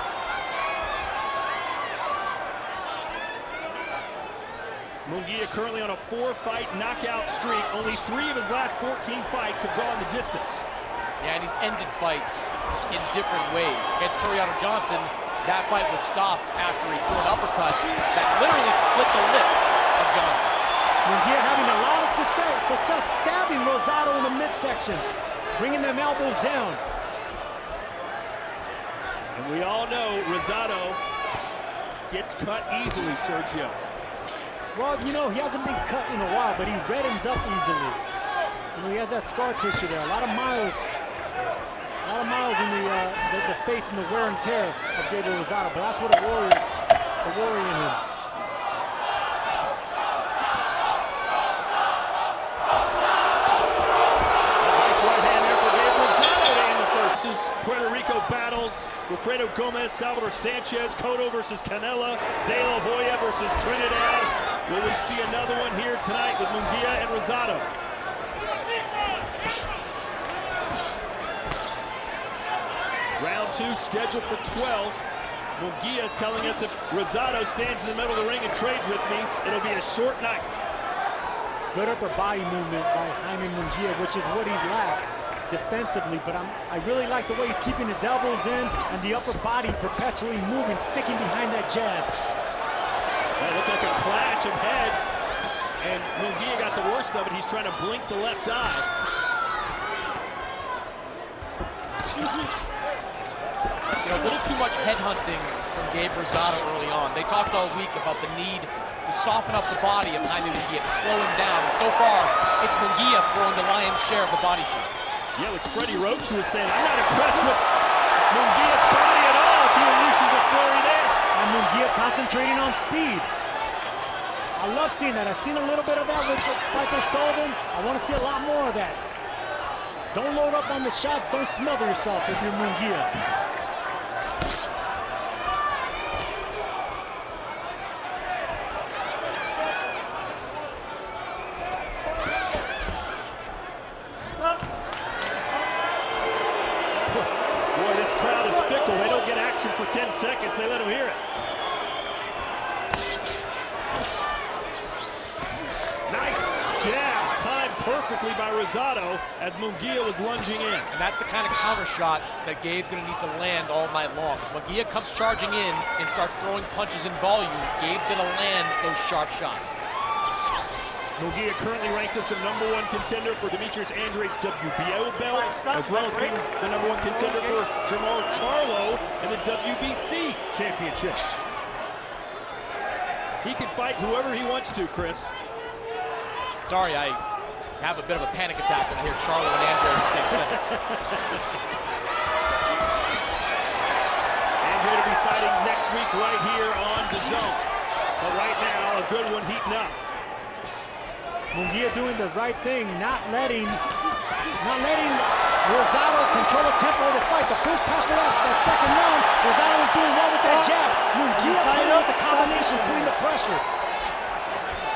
Munguia currently on a 4-fight knockout streak. Only 3 of his last 14 fights have gone the distance. Yeah, and he's ended fights in different ways. Against Toriano Johnson, that fight was stopped after he threw an uppercut that literally split the lip of Johnson. Munguia having a lot of success stabbing Rosado in the midsection, bringing them elbows down. And we all know Rosado gets cut easily, Sergio. Well, you know, he hasn't been cut in a while, but he reddens up easily. You know, he has that scar tissue there. A lot of miles in the face and the wear and tear of Gabriel Rosado, but that's what a warrior in him. Nice right hand there for Gabriel Rosado to end the first. This is Puerto Rico battles. Wilfredo Gomez, Salvador Sanchez, Cotto versus Canela, De La Hoya versus Trinidad. Will we see another one here tonight with Munguia and Rosado? Round 2 scheduled for 12. Munguia telling us if Rosado stands in the middle of the ring and trades with me, it'll be a short night. Good upper body movement by Jaime Munguia, which is what he lacked defensively, but I really like the way he's keeping his elbows in and the upper body perpetually moving, sticking behind that jab. That looked like a clash of heads, and Munguia got the worst of it. He's trying to blink the left eye. You know, a little too much headhunting from Gabe Rosado early on. They talked all week about the need to soften up the body of Jaime Munguia, to slow him down. And so far, it's Munguia throwing the lion's share of the body shots. Yeah, it was Freddie Roach who was saying, I'm not impressed with Munguia's body at all as he unleashes a flurry there. And Munguia concentrating on speed. I love seeing that. I've seen a little bit of that with Spike O'Sullivan. I want to see a lot more of that. Don't load up on the shots. Don't smother yourself if you're Munguia. Boy, this crowd is fickle. They don't get action for 10 seconds. They let them hear it. Nice jab, timed perfectly by Rosado as Munguia was lunging in. And that's the kind of counter shot that Gabe's going to need to land all night long. Munguia comes charging in and starts throwing punches in volume. Gabe's going to land those sharp shots. Munguia currently ranked as the #1 contender for Demetrius Andrade's WBO belt, as well as being the #1 contender for Jamal Charlo in the WBC championships. He can fight whoever he wants to, Chris. Sorry, I have a bit of a panic attack when I hear Charlo and Andrade in the same sentence. Andrade will be fighting next week right here on DAZN. But right now, a good one heating up. Munguia doing the right thing, not letting Rosado control the tempo of the fight. The first half of that second round, Rosado was doing well with that jab. Munguia playing with the combination, putting the pressure.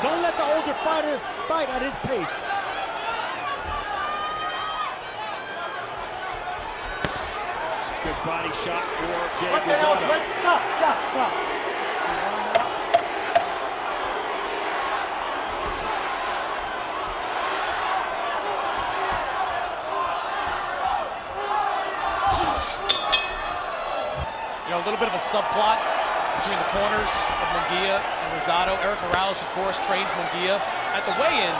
Don't let the older fighter fight at his pace. Good body shot for Gabe Rosado. Stop. You know, a little bit of a subplot between the corners of Munguia and Rosado. Eric Morales, of course, trains Munguia. At the weigh-in,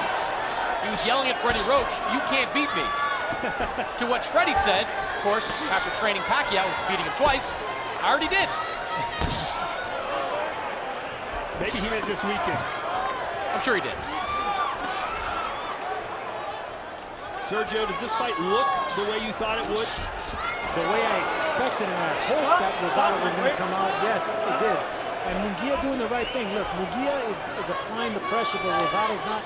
he was yelling at Freddie Roach, "You can't beat me." To which Freddie said, of course, after training Pacquiao, beating him twice, "I already did." Maybe he meant this weekend. I'm sure he did. Sergio, does this fight look the way you thought it would? The way I expected and I hoped that Rosado was going to come out, yes, it did. And Munguia doing the right thing. Look, Munguia is applying the pressure, but Rosado's not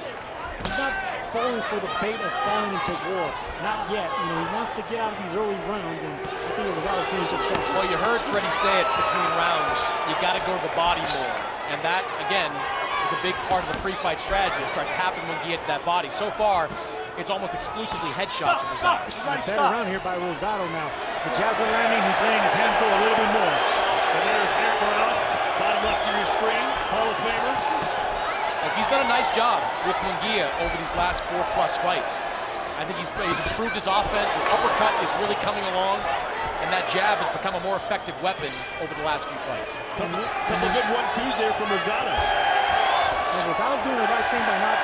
falling for the bait of falling into war. Not yet. You know, he wants to get out of these early rounds, and I think Rosado's doing just that. Well, you heard Freddie say it between rounds. You got to go to the body more. And that, again, is a big part of the pre-fight strategy, to start tapping Munguia to that body. So far, it's almost exclusively headshots from Rosado. Better around here by Rosado now. The jabs are landing. He's letting his hands go a little bit more. And there's Eric Morales, bottom left of your screen, Hall of Famer. Like, he's he's done a nice job with Munguia over these last 4+ fights. I think he's improved his offense. His uppercut is really coming along, and that jab has become a more effective weapon over the last few fights. Couple good 1-2s there from Rosado. Yeah, Rosado's doing the right thing by not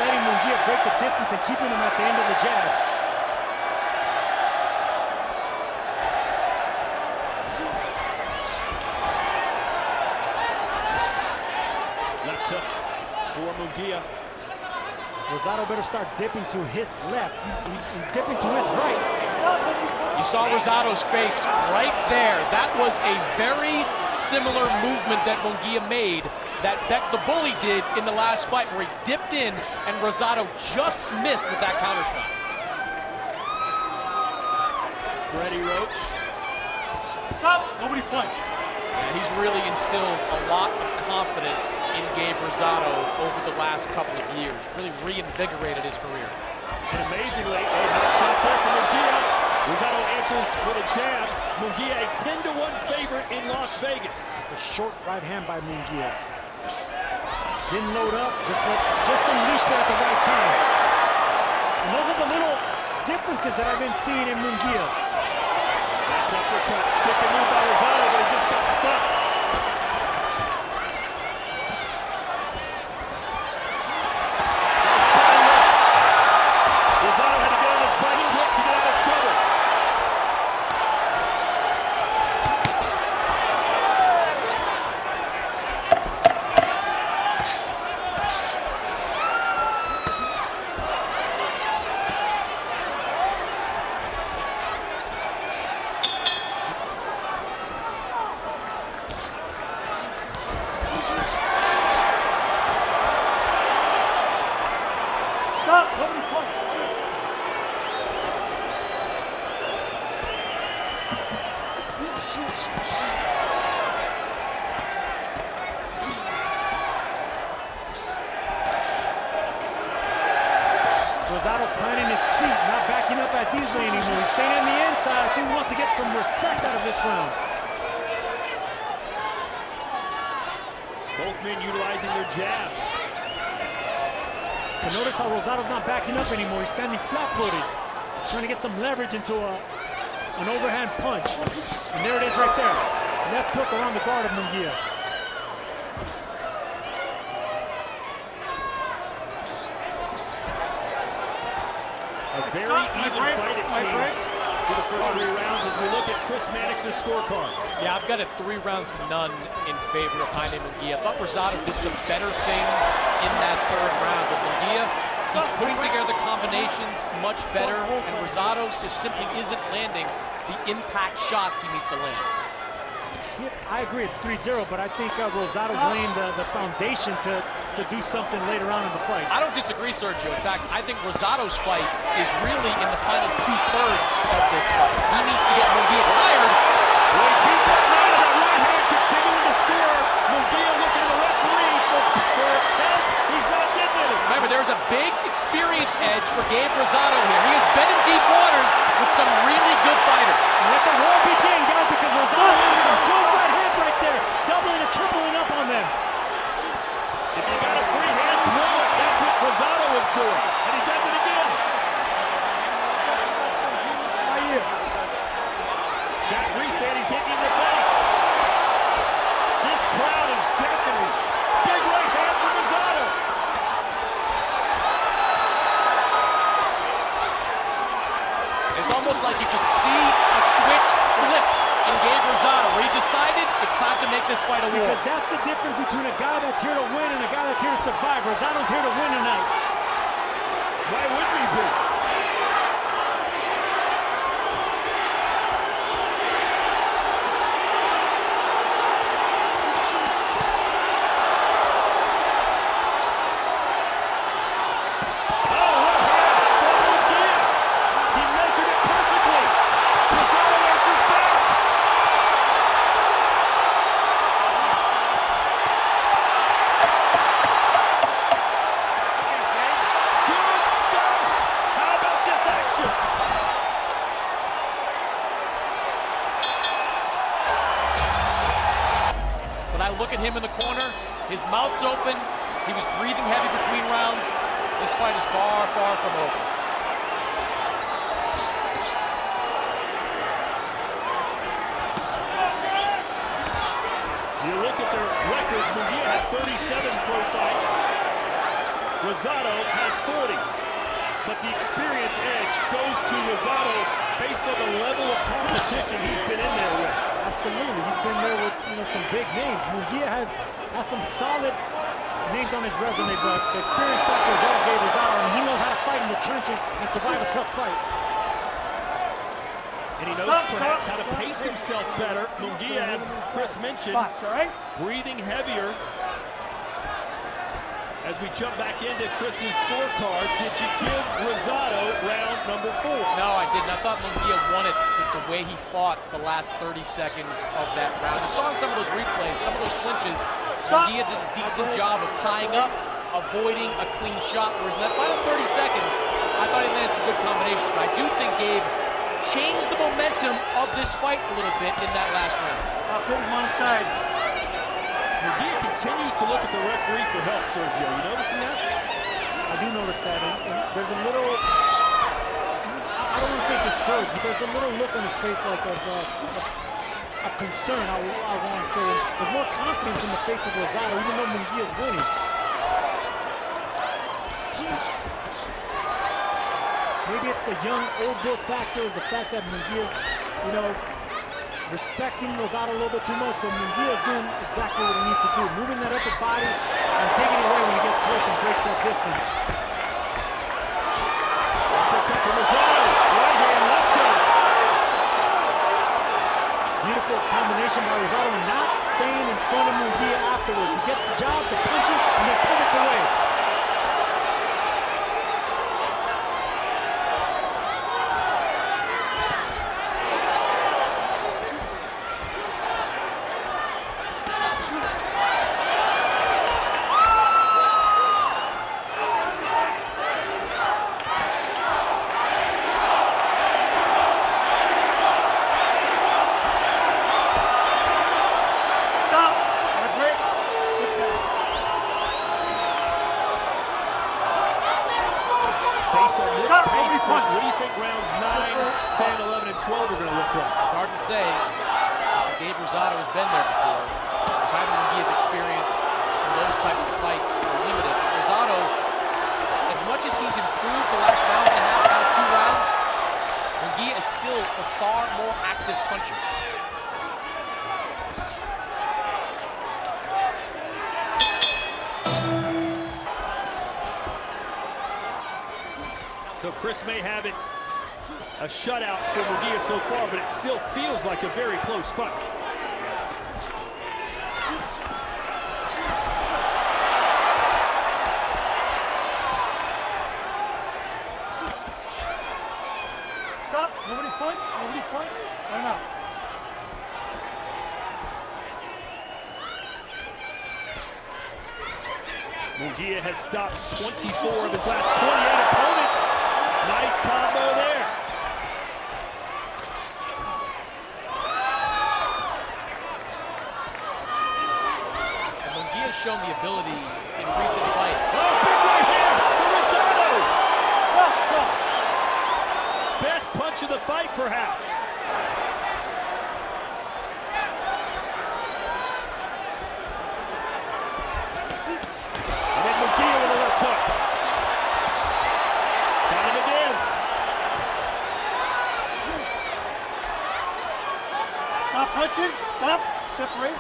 letting Munguia break the distance and keeping him at the end of the jabs. Left hook for Munguia. Rosado better start dipping to his left. He's dipping to his right. You saw Rosado's face right there. That was a very similar movement that Munguia made that the bully did in the last fight, where he dipped in and Rosado just missed with that counter shot. Freddie Roach. Stop! Nobody punch. And he's really instilled a lot of confidence in Gabe Rosado over the last couple of years. Really reinvigorated his career. And amazingly, nice shot there from Munguia. Rosado answers with a jab. Munguia a 10-1 favorite in Las Vegas. It's a short right hand by Munguia. Didn't load up, just unleashed it at the right time. And those are the little differences that I've been seeing in Munguia. Nice uppercut, stick and move by Rosado, but he just got stuck. Rosado had to get on his bike quick to get out of trouble. Stop! Nobody punch. Rosado planting his feet, not backing up as easily anymore. He's staying on the inside. I think he wants to get some respect out of this round. Both men utilizing their jabs. But notice how Rosado's not backing up anymore. He's standing flat-footed, trying to get some leverage into an overhand punch. And there it is right there. Left hook around the guard of Munguia. A very even fight, it seems, for the first 3 rounds as we look at Chris Mannix's scorecard. Yeah, I've got it 3 rounds to none in favor of Jaime Munguia. I thought Rosado did some better things in that 3rd round, but Munguia, he's putting together combinations much better, and Rosado's just simply isn't landing the impact shots he needs to land. Yeah, I agree, it's 3-0, but I think Rosado's laying the foundation to do something later on in the fight. I don't disagree, Sergio. In fact, I think Rosado's fight is really in the final 2/3 of this fight. He needs to get Munguia tired. He's heat right now. That right hand continuing to score. Munguia looking at the referee for help. He's not getting it. Remember, there's a big experience edge for Gabe Rosado here. He has been in deep waters with some really good fighters. And let the war begin, guys, because Rosado has some good right hands right there, doubling and tripling up on them. If you got a free hand, throw it. That's what Rosado was doing. And he does it again. Jack Reese said he's hitting in the face. This crowd is definitely big right hand for Rosado. It's almost like you could see a switch flip in Gabe Rosado, where he decided it's time to make this fight a war. Because that's the difference between a guy that's here to win and a guy that's here to survive. Rosado's here to win tonight. Why wouldn't he be? Look at him in the corner, his mouth's open, He was breathing heavy between rounds. This fight is far, far from over. You look at their records, Munguia has 37 pro fights. Rosado has 40. But the experience edge goes to Rosado based on the level of competition he's been in there with. Absolutely, he's been there with some big names. Munguia has some solid names on his resume, but the experience factor is all gave Rosado, and he knows how to fight in the trenches and survive a tough fight. And he knows perhaps how to pace himself better. Munguia, as Chris mentioned, breathing heavier. As we jump back into Chris's scorecards, did you give Rosado round number 4? No, I didn't. I thought Munguia won it with the way he fought the last 30 seconds of that round. You saw in some of those replays, some of those clinches, Munguia did a decent job of tying up, avoiding a clean shot, whereas in that final 30 seconds, I thought he landed some good combinations, but I do think Gabe changed the momentum of this fight a little bit in that last round. I'll put him on the side. Munguia continues to look at the referee for help, Sergio. You noticing that? I do notice that, and there's a little, I don't want to say discouraged, but there's a little look on his face like of concern, I want to say. And there's more confidence in the face of Rosado, even though Munguia's winning. Maybe it's the young, old bull factor, is the fact that Munguia's, respecting Rosado a little bit too much, but Munguia is doing exactly what he needs to do, moving that upper body and digging away when he gets close and breaks that distance. From Rosado, right hand, left hand. Beautiful combination by Rosado, not staying in front of Munguia afterwards. He gets the job, the punches, and then pivots away. What do you think rounds 9, 10, 11, and 12 are going to look like? It's hard to say. Gabe Rosado has been there before. Jaime Munguia's experience in those types of fights are limited. Rosado, as much as he's improved the last round and a half, now 2 rounds, Munguia is still a far more active puncher. So Chris may have it a shutout for Munguia so far, but it still feels like a very close fight. Stop. Nobody points. Nobody points. Run out. Munguia has stopped 24 of his last 28 opponents. Nice combo there. Munguia's shown the ability in recent fights. Oh, big right hand for Rosado. Stop. Best punch of the fight, perhaps. And then Munguia with a left hook. Got him again. Stop punching. Stop. Separate.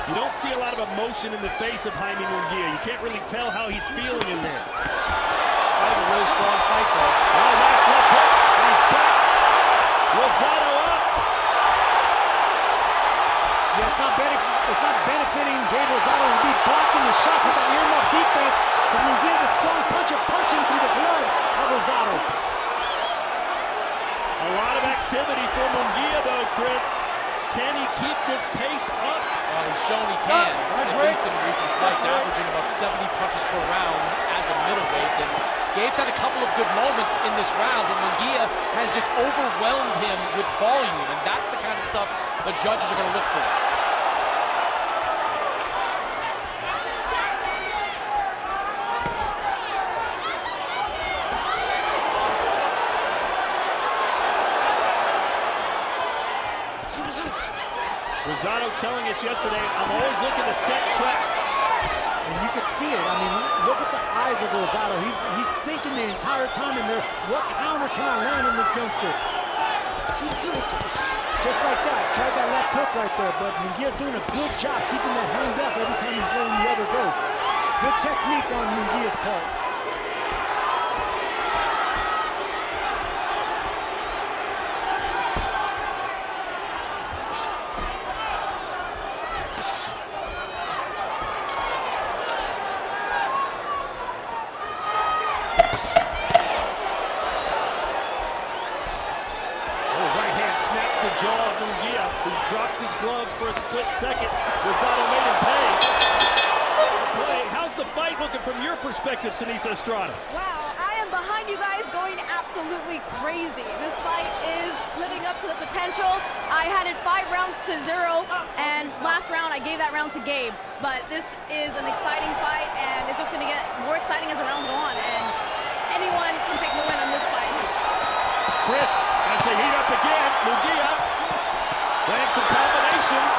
You don't see a lot of emotion in the face of Jaime Munguia. You can't really tell how he's feeling in there. That was a really strong fight, though. Oh, nice left hook. And he's backed Rosado up. Yeah, it's not benefiting Gabe Rosado to be blocking the shots with that earmuff defense, because Munguia's a strong puncher punching through the gloves of Rosado. A lot of activity for Munguia, though, Chris. Can he keep this pace up? Well, he's shown he can, at least in recent fights, averaging about 70 punches per round as a middleweight. And Gabe's had a couple of good moments in this round, but Munguia has just overwhelmed him with volume, and that's the kind of stuff the judges are going to look for. telling us yesterday, I'm always looking to set traps. And you could see it. I mean, look at the eyes of Rosado. He's thinking the entire time in there, what counter can I land on this youngster? Just like that. Tried that left hook right there, but Munguia's doing a good job keeping that hand up every time he's letting the other go. Good technique on Munguia's part. Jaw of Munguia, who dropped his gloves for a split second. Rosado made him pay. How's the fight looking from your perspective, Sinisa Estrada? Wow, I am behind you guys going absolutely crazy. This fight is living up to the potential. I had it 5 rounds to 0, and last round I gave that round to Gabe. But this is an exciting fight, and it's just going to get more exciting as the rounds go on. And anyone can take the win on this fight. Chris, as they heat up again, Munguia playing some combinations,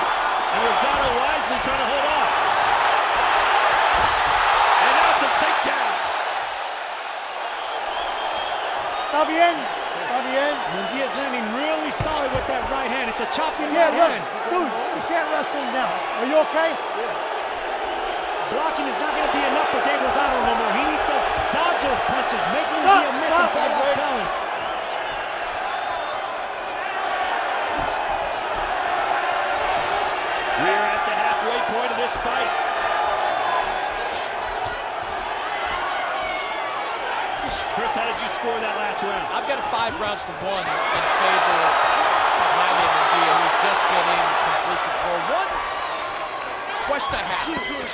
and Rosado wisely trying to hold on. And now it's a takedown. Está bien. Está bien. Munguia's landing really solid with that right hand. It's a chopping Yeah, right hand. dude, you can't wrestle him now. Are you okay? Blocking is not going to be enough for Gabe Rosado no more. He needs to dodge those punches, make Munguia miss and fall off balance. We are at the halfway point of this fight. Chris, how did you score that last round? I've got a 5 rounds to 1 in favor of Jaime Munguia, who's just been in complete control. One question I have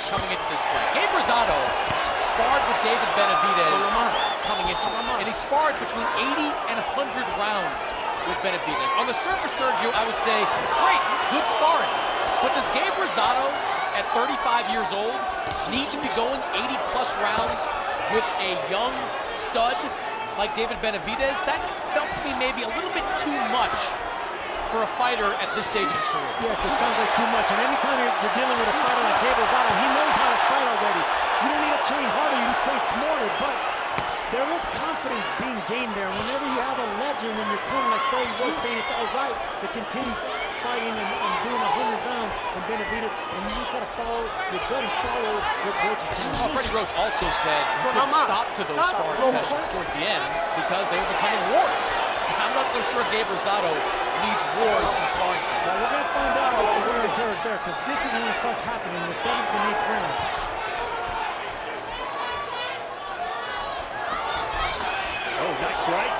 coming into this fight. Gabe Rosado sparred with David Benavidez coming into it, and he sparred between 80 and 100 rounds with Benavidez. On the surface, Sergio, I would say, great, good sparring. But does Gabe Rosado, at 35 years old, need to be going 80-plus rounds with a young stud like David Benavidez? That felt to me maybe a little bit too much for a fighter at this stage of his career. Yes, it sounds like too much. And anytime you're dealing with a fighter like Gabe Rosado, he knows how to fight already. You don't need to train harder, you train smarter, but there is confidence being gained there. Whenever you have a legend in your corner like Freddie Roach saying it's all right to continue fighting and doing 100 rounds and Benavidez, and you just got to follow your gut and follow what Roach is saying. Freddie Roach also said he could stop to those sparring sessions towards the end because they were becoming wars. I'm not so sure Gabe Rosado needs wars in sparring sessions. Well, we're going to find out if the wear and tear is there, because this is when it starts happening in the 7th and 8th rounds. Oh, nice right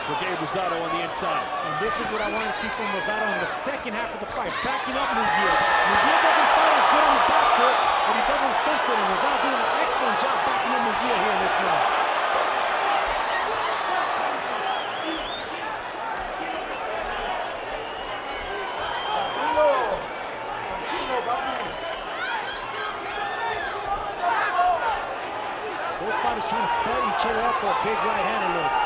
for Gabe Rosado on the inside. And this is what I want to see from Rosado in the second half of the fight, backing up Munguia. Munguia doesn't fight as good on the back foot, but he does on the front foot, and Rosado doing an excellent job backing up Munguia here in this round. Both fighters trying to set each other up for a big right hand, it looks.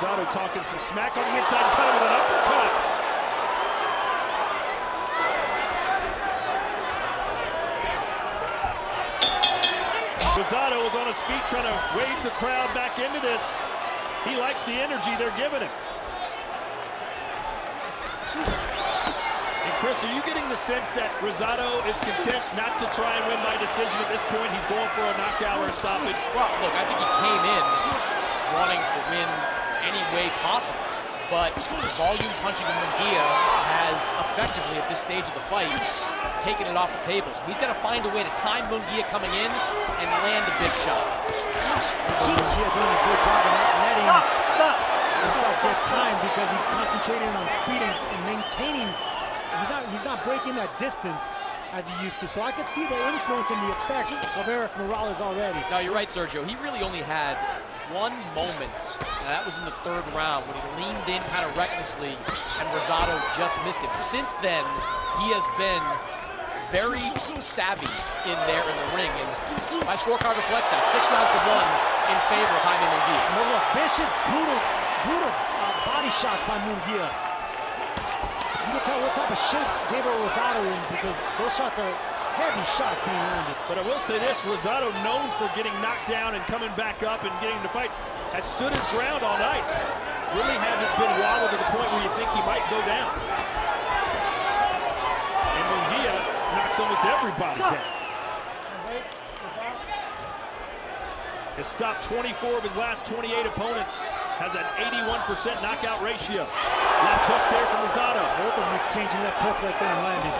Rosado talking some smack on the inside, cut him with an uppercut. Rosado was on his feet trying to wave the crowd back into this. He likes the energy they're giving him. And Chris, are you getting the sense that Rosado is content not to try and win by decision at this point? He's going for a knockout or a stoppage. Well, look, I think he came in wanting to win any way possible, but volume punching of Munguia has effectively, at this stage of the fight, taken it off the tables. He's got to find a way to time Munguia coming in and land a big shot. Munguia doing a good job of not letting himself get time because he's concentrating on speed and maintaining. He's not breaking that distance as he used to. So I can see the influence and the effects of Eric Morales already. No, you're right, Sergio. He really only had one moment, and that was in the 3rd round when he leaned in kind of recklessly and Rosado just missed him. Since then, he has been very savvy in there in the ring, and my scorecard reflects that. 6 rounds to 1 in favor of Jaime Munguia. And those are vicious, brutal body shots by Munguia. You can tell what type of shape Gabriel Rosado in, because those shots are heavy shots being landed. But I will say this, Rosado, known for getting knocked down and coming back up and getting into fights, has stood his ground all night. Really hasn't been wobbled to the point where you think he might go down. And Munguia knocks almost everybody down. Has stopped 24 of his last 28 opponents. Has an 81% knockout ratio. Left hook there from Rosado. Both of them exchanging left hooks right there and landing.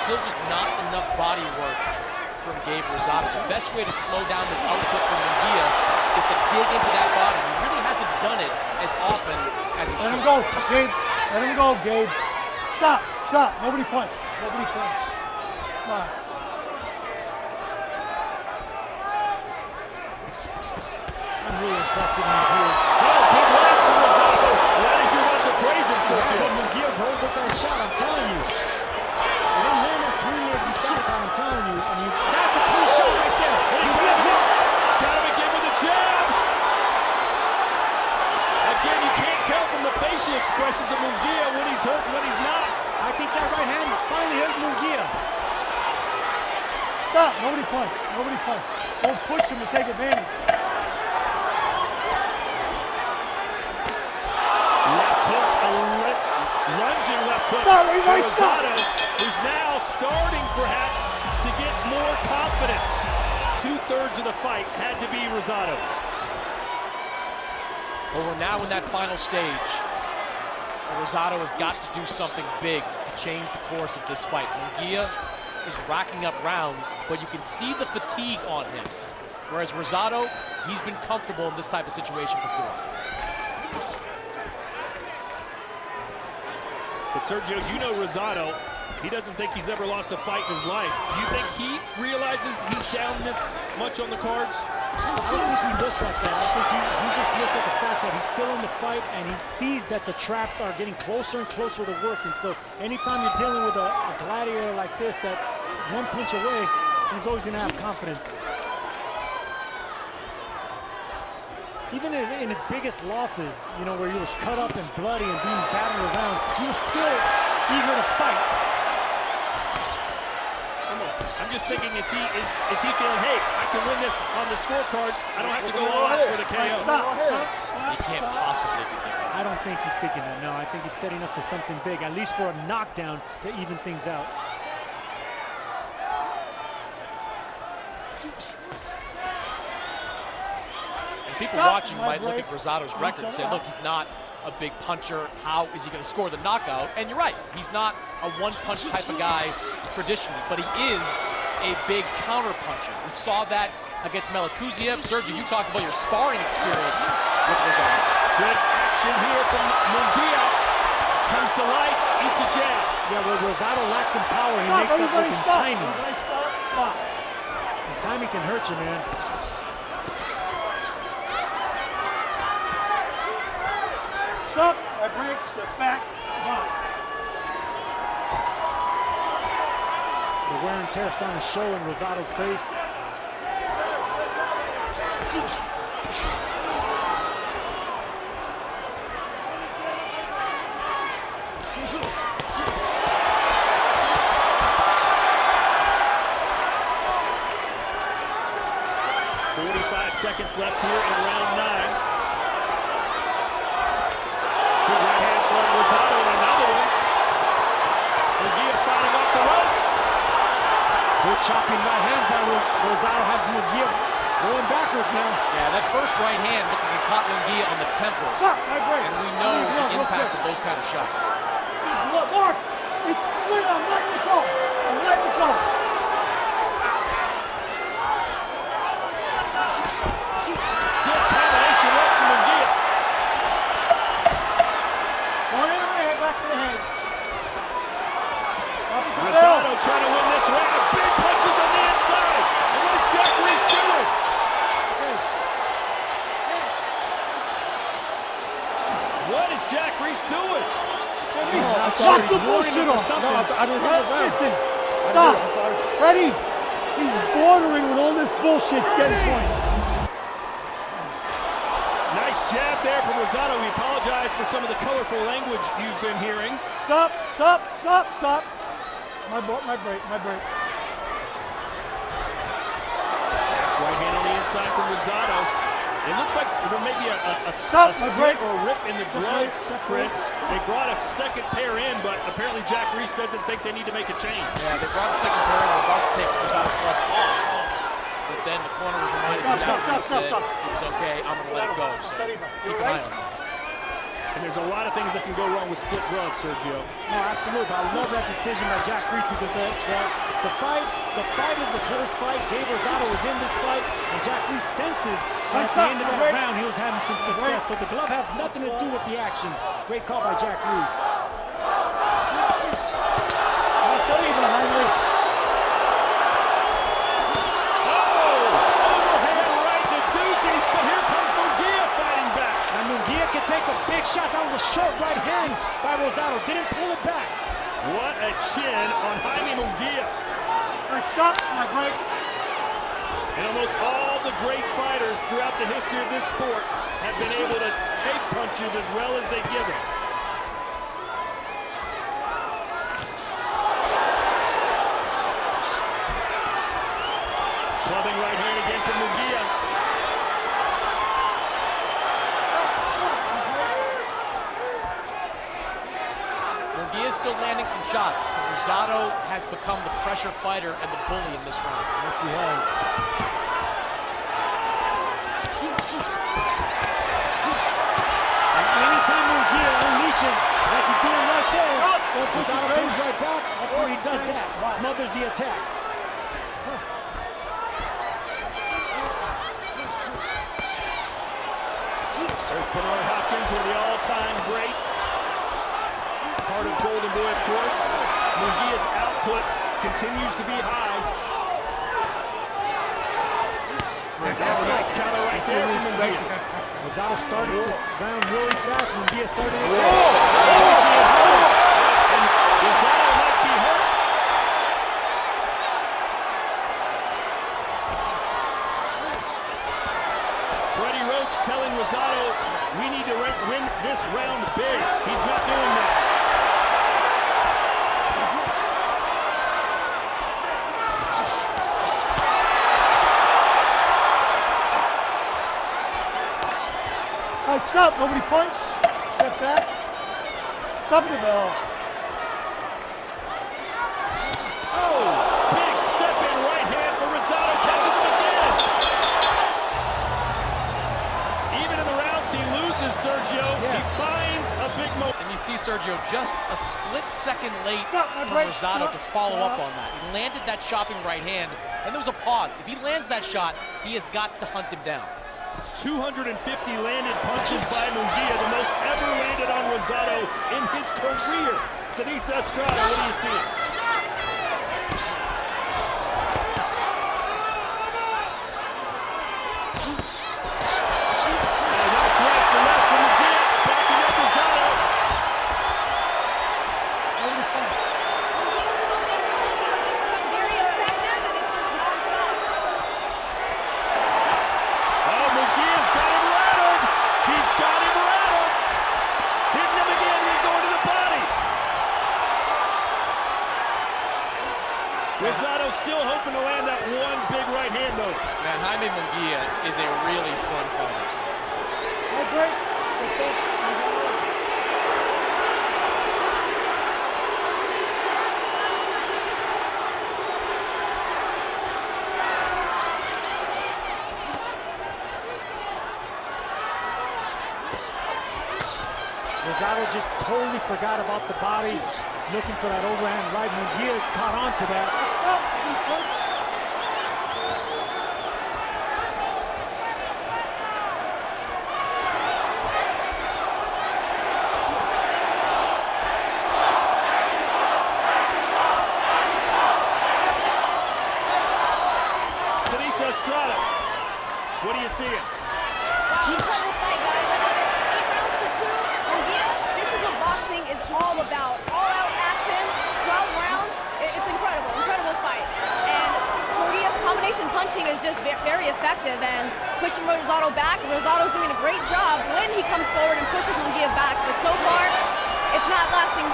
Still just not enough body work from Gabe Rosado. The best way to slow down this output from Munguia is to dig into that body. He really hasn't done it as often as he should. Let him go, Gabe. Let him go, Gabe. Stop. Nobody punch. Box. I'm really impressed with Munguia. Big left from Rosado. Why did you want to praise him, Sergio? Munguia hold with that shot, I'm telling you. They didn't land as cleanly as you thought, I'm telling you. That's a clean shot right there. Got him again with a jab. Again, you can't tell from the facial expressions of Munguia when he's hurt and when he's not. I think that right hand finally hurt Munguia. Stop. Nobody punch. Don't push him to take advantage. Left hook, lunging left hook. Rosado, who's now starting perhaps to get more confidence. 2/3 of the fight had to be Rosado's. Well, we're now in that final stage. Rosado has got to do something big to change the course of this fight. Munguia is racking up rounds, but you can see the fatigue on him. Whereas Rosado, he's been comfortable in this type of situation before. But Sergio, you know Rosado, he doesn't think he's ever lost a fight in his life. Do you think he realizes he's down this much on the cards? I don't think he looks like that. I think he just looks at the fact that he's still in the fight and he sees that the traps are getting closer and closer to work. And so anytime you're dealing with a gladiator like this, that one punch away, he's always going to have confidence. Even in his biggest losses, you know, where he was cut up and bloody and being battered around, he was still eager to fight. I'm just thinking, is he feeling, hey, I can win this on the scorecards. I don't have to go all out for the KO. Stop. He can't possibly be thinking that. I don't think he's thinking that, no. I think he's setting up for something big, at least for a knockdown to even things out. And people watching might look at Rosado's record and say, look, he's not a big puncher. How is he going to score the knockout? And you're right. He's not a one-punch type of guy traditionally, but he is a big counter-puncher. We saw that against Melakuziev. Sergio, you talked about your sparring experience with Rosado. Good action here from Munguia. Comes to life, eats a jab. Yeah, well, Rosado lacks some power. He makes up with his timing. And timing can hurt you, man. Stop. That breaks the back box. The wear and tear starting to show in Rosado's face. Seconds left here in round 9. Good right hand from Rosado and another one. Munguia fighting off the ropes. Good chopping right hands by Rosado, has Munguia going backwards now. Yeah, that first right hand looked like it caught Munguia on the temple. And we know the impact of those kind of shots. Look, Mark, it's split. I'm letting it go. Good combination left from Munguia. One in the head, back to the head. Up Knock the bullshit off. No, I didn't hit the ground. Listen, stop. Freddie, he's bordering with all this bullshit getting points. Nice jab there from Rosado. We apologize for some of the colorful language you've been hearing. Stop, stop, stop, stop. My break. That's right hand on the inside from Rosado. It looks like there may be a split or a rip in the gloves, Chris. They brought a second pair in, but apparently Jack Reese doesn't think they need to make a change. Yeah, they brought a second pair in. They're about to take Rosado's gloves off. But then the corner was reminded Stop. it was okay, I'm going to let it go. So keep an eye on that. And there's a lot of things that can go wrong with split gloves, Sergio. No, absolutely. But I love that decision by Jack Reese because the fight is a close fight. Gabe Rosado was in this fight, and Jack Reese senses that at the end of that round he was having some success. So the glove has nothing to do with the action. Great call by Jack Reese. Take a big shot. That was a short right hand by Rosado. Didn't pull it back. What a chin on Jaime Munguia. All right, stop. My break. And almost all the great fighters throughout the history of this sport have been able to take punches as well as they give it. Clubbing right hand again from Munguia. Munguia's still landing some shots, but Rosado has become the pressure fighter and the bully in this round. Yes, he has. And anytime Munguia unleashes, like he's doing right there, Rosado comes right back, or he does that, smothers the attack. There's Bernard Hopkins, one of the all-time greats. Part of Golden Boy, of course. Munguia's output continues to be high. Nice counter right there from Munguia. Rosado started this round really fast. Munguia started it. And Rosado might be hurt. Freddie Roach telling Rosado, we need to win this round big. He's not doing that. All right, stop. Nobody punch. Step back. Stop the bell. Oh, big step in right hand for Rosado. Catches him again. Even in the rounds he loses, Sergio, he finds a big moment. And you see Sergio just a split second late Stop, for break. Rosado to follow Stop. up on that. He landed that chopping right hand, and there was a pause. If he lands that shot, he has got to hunt him down. 250 landed punches by Munguia, the most ever landed on Rosado in his career. Sinisa Estrada, what do you see? Nice rights and lefts from Munguia, backing up Rosado. Very effective, and it's just non-stop. Oh, Munguia's got him rattled. He's got him rattled. Hitting him again, he's going to the body. Rosado still hoping to land that one big right hand, though. Man, Jaime Munguia is a really fun fighter. My break. Step back. Rosado just totally forgot about the body, looking for that overhand right. Munguia caught on to that. Sinisa Estrada, what do you see? Incredible fight, guys. I love it. 8 rounds to 2. Munguia, this is what boxing is all about. All-out action, 12 rounds. It's incredible, incredible fight. And Coria's combination punching is just very effective and pushing Rosado back. Rosado's doing a great job when he comes forward and pushes Munguia back. But so far, it's not lasting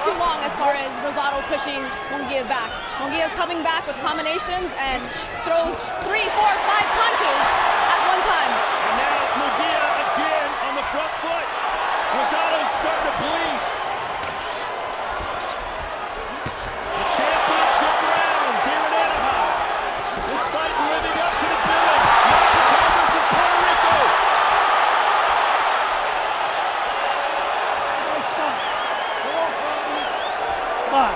too long as far as Rosado pushing Munguia back. Munguia's coming back with combinations and throws 3, 4, 5 punches at one time. And now Munguia again on the front foot. Rosado's starting to bleed. The championship rounds here in Anaheim. This fight living up to the billing. Mexico versus Puerto Rico. Box.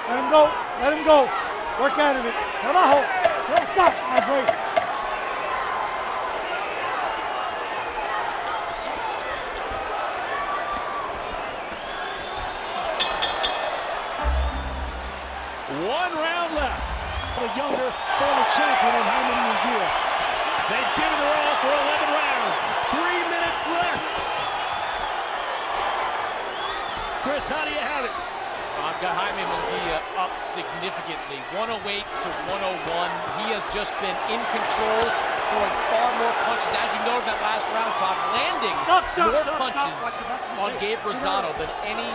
Let him go. Let him go. Work out of it. Abajo. Don't stop. I break. One round left. The younger former champion in Jaime Munguia. They've given her all for 11 rounds. 3 minutes left. Chris, how do you have it? I've got Jaime Munguia up significantly, 108 to 101. He has just been in control, throwing far more punches. As you noted that last round, Todd, landing more punches on Gabe Rosado than any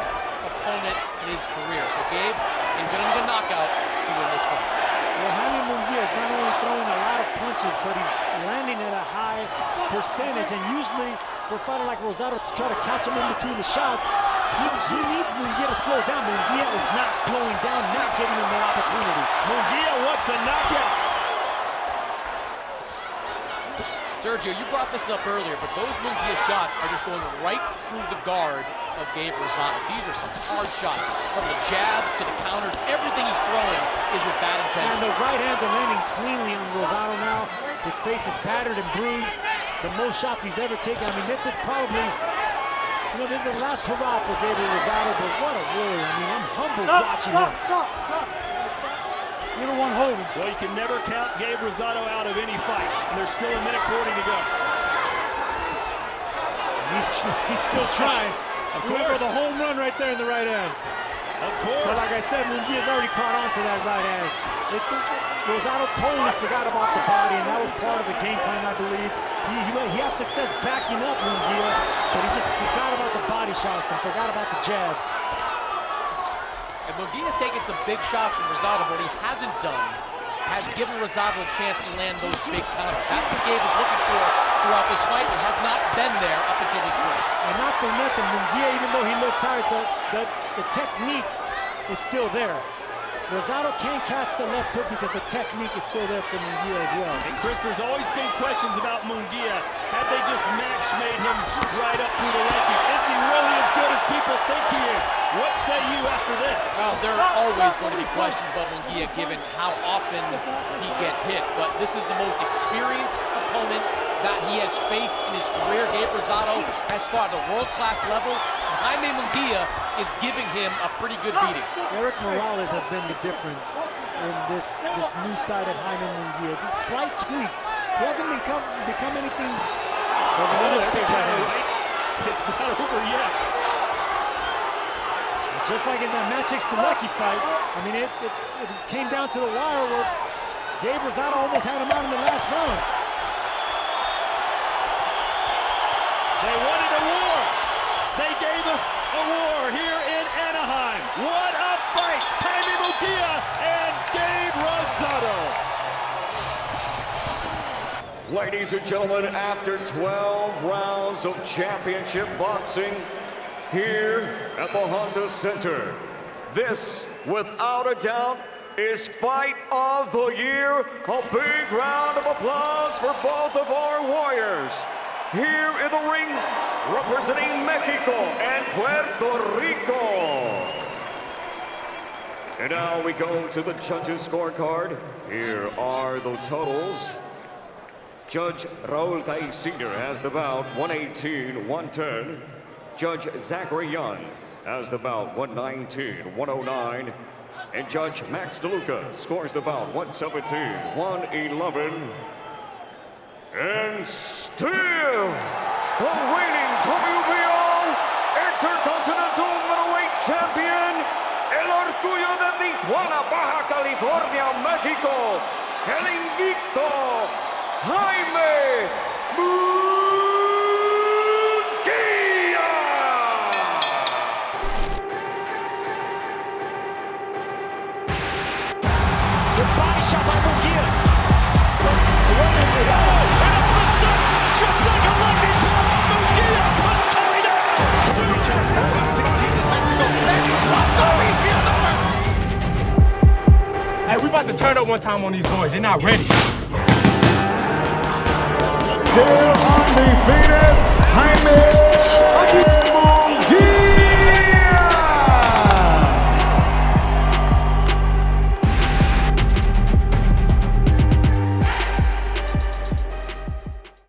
opponent in his career. So Gabe is going to need a knockout to win this fight. Well, Jaime Munguia is not only throwing a lot of punches, but he's landing at a high percentage. And usually, for a fighter like Rosado to try to catch him in between the shots, he needs Munguia to slow down. Munguia is not slowing down, not giving him that opportunity. Munguia wants a knockout. Sergio, you brought this up earlier, but those Munguia shots are just going right through the guard of Gabe Rosado. These are some hard shots, from the jabs to the counters. Everything he's throwing is with bad intentions. And the right hands are landing cleanly on Rosado now. His face is battered and bruised. The most shots he's ever taken. I mean, this is probably, you know, this is the last hurrah for Gabe Rosado, but what a warrior. I mean, I'm humbled watching him. Stop. You're the one holding. Well, you can never count Gabe Rosado out of any fight. And there's still 1:40 to go. He's still trying. Of He went for course. the home run right there in the right hand. Of course. But like I said, Munguia's already caught on to that right hand. Rosado totally forgot about the body, and that was part of the game plan, I believe. He had success backing up Munguia, but he just forgot about the body shots and forgot about the jab. And Munguia's taken some big shots from Rosado, but what he hasn't done has given Rosado a chance to land those big counters. That's what Gabe was looking for throughout this fight, and has not been there up until this point. And not for nothing, Munguia, even though he looked tired, the technique is still there. Rosado can't catch the left hook because the technique is still there for Munguia as well. And Chris, there's always been questions about Munguia. Had they just match-made him right up through the rankings? Is he really as good as people think he is? What say you after this? Well, there are always going to be questions about Munguia given how often he gets hit, but this is the most experienced opponent that he has faced in his career. Gabe Rosado has fought at a world-class level. Jaime Munguia is giving him a pretty good beating. Eric Morales has been the difference in this new side of Jaime Munguia. Just slight tweaks. He hasn't become anything. It's not over yet. Just like in that Maciej Sulecki fight, I mean, it came down to the wire where Gabe Rosado almost had him out in the last round. They wanted a war. They gave us a war here in Anaheim. What a fight! Jaime Munguia and Gabe Rosado. Ladies and gentlemen, after 12 rounds of championship boxing here at the Honda Center, this, without a doubt, is Fight of the Year. A big round of applause for both of our warriors. Here in the ring, representing Mexico and Puerto Rico. And now we go to the judges' scorecard. Here are the totals. Judge Raul Caiz Sr. has the bout 118-110. Judge Zachary Young has the bout 119-109. And Judge Max DeLuca scores the bout 117-111. And still, the reigning WBO Intercontinental Middleweight Champion, el orgullo de Tijuana, Baja California, México, el invicto, Jaime Munguia. Good body shot by Munguia. And all of a sudden, just like a lightning bolt, Munguia puts Coria down. 16 in Mexico. And he drops over here. Hey, we about to turn up one time on these boys. They're not ready. Still undefeated, Jaime